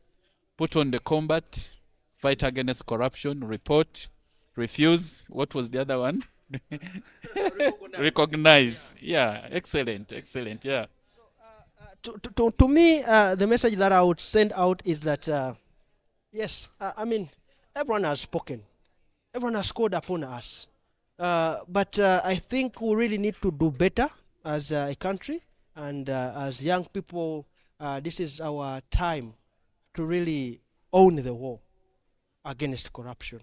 Put on the combat, fight against corruption, report, refuse. What was the other one? Recognize. Yeah, excellent, yeah. To me, the message that I would send out is that, yes, everyone has spoken. Everyone has called upon us. But I think we really need to do better as a country, and as young people, this is our time to really own the war against corruption.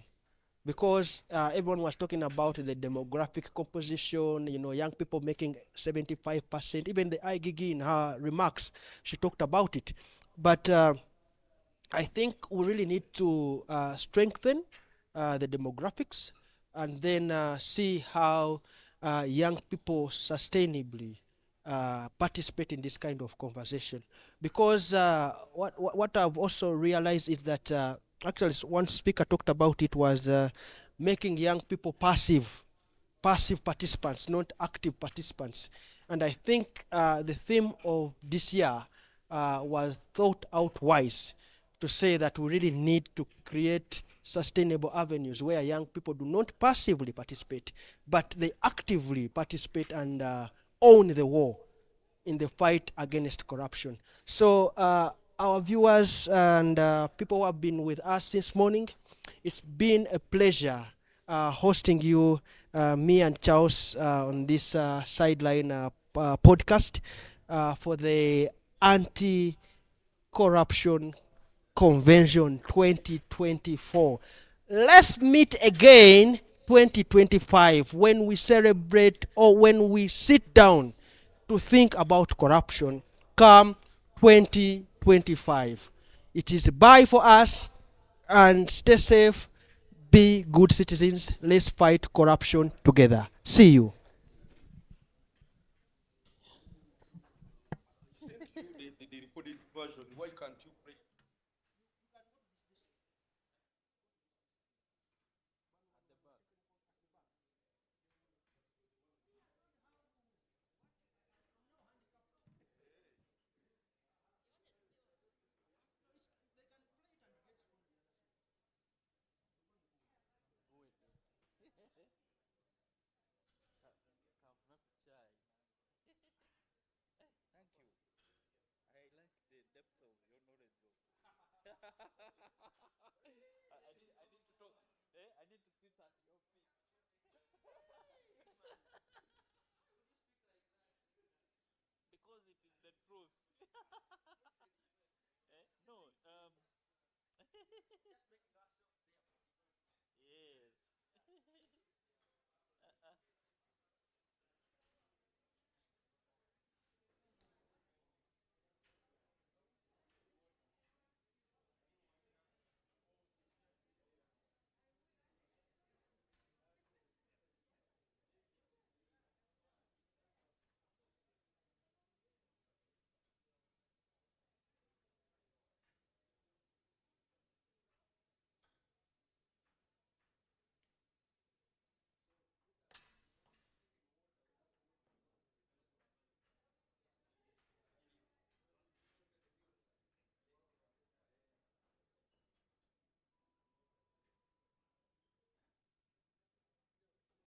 Because everyone was talking about the demographic composition, young people making 75%. Even the IGG in her remarks, she talked about it. But I think we really need to strengthen the demographics, and then see how young people sustainably participate in this kind of conversation. Because what I've also realized is that actually one speaker talked about it was making young people passive participants, not active participants. And I think the theme of this year was thought out wise, to say that we really need to create sustainable avenues where young people do not passively participate, but they actively participate and own the war in the fight against corruption. So our viewers and people who have been with us since morning, it's been a pleasure hosting you, me and Charles, on this sideline podcast for the Anti-Corruption Convention 2024. Let's meet again 2025 when we celebrate, or when we sit down to think about corruption come 2025. It is bye for us, and stay safe, be good citizens. Let's fight corruption together. See you. Why can't you break? depth of your knowledge of. I need to talk. I need to sit at your feet. Because it is the truth. No. Just making us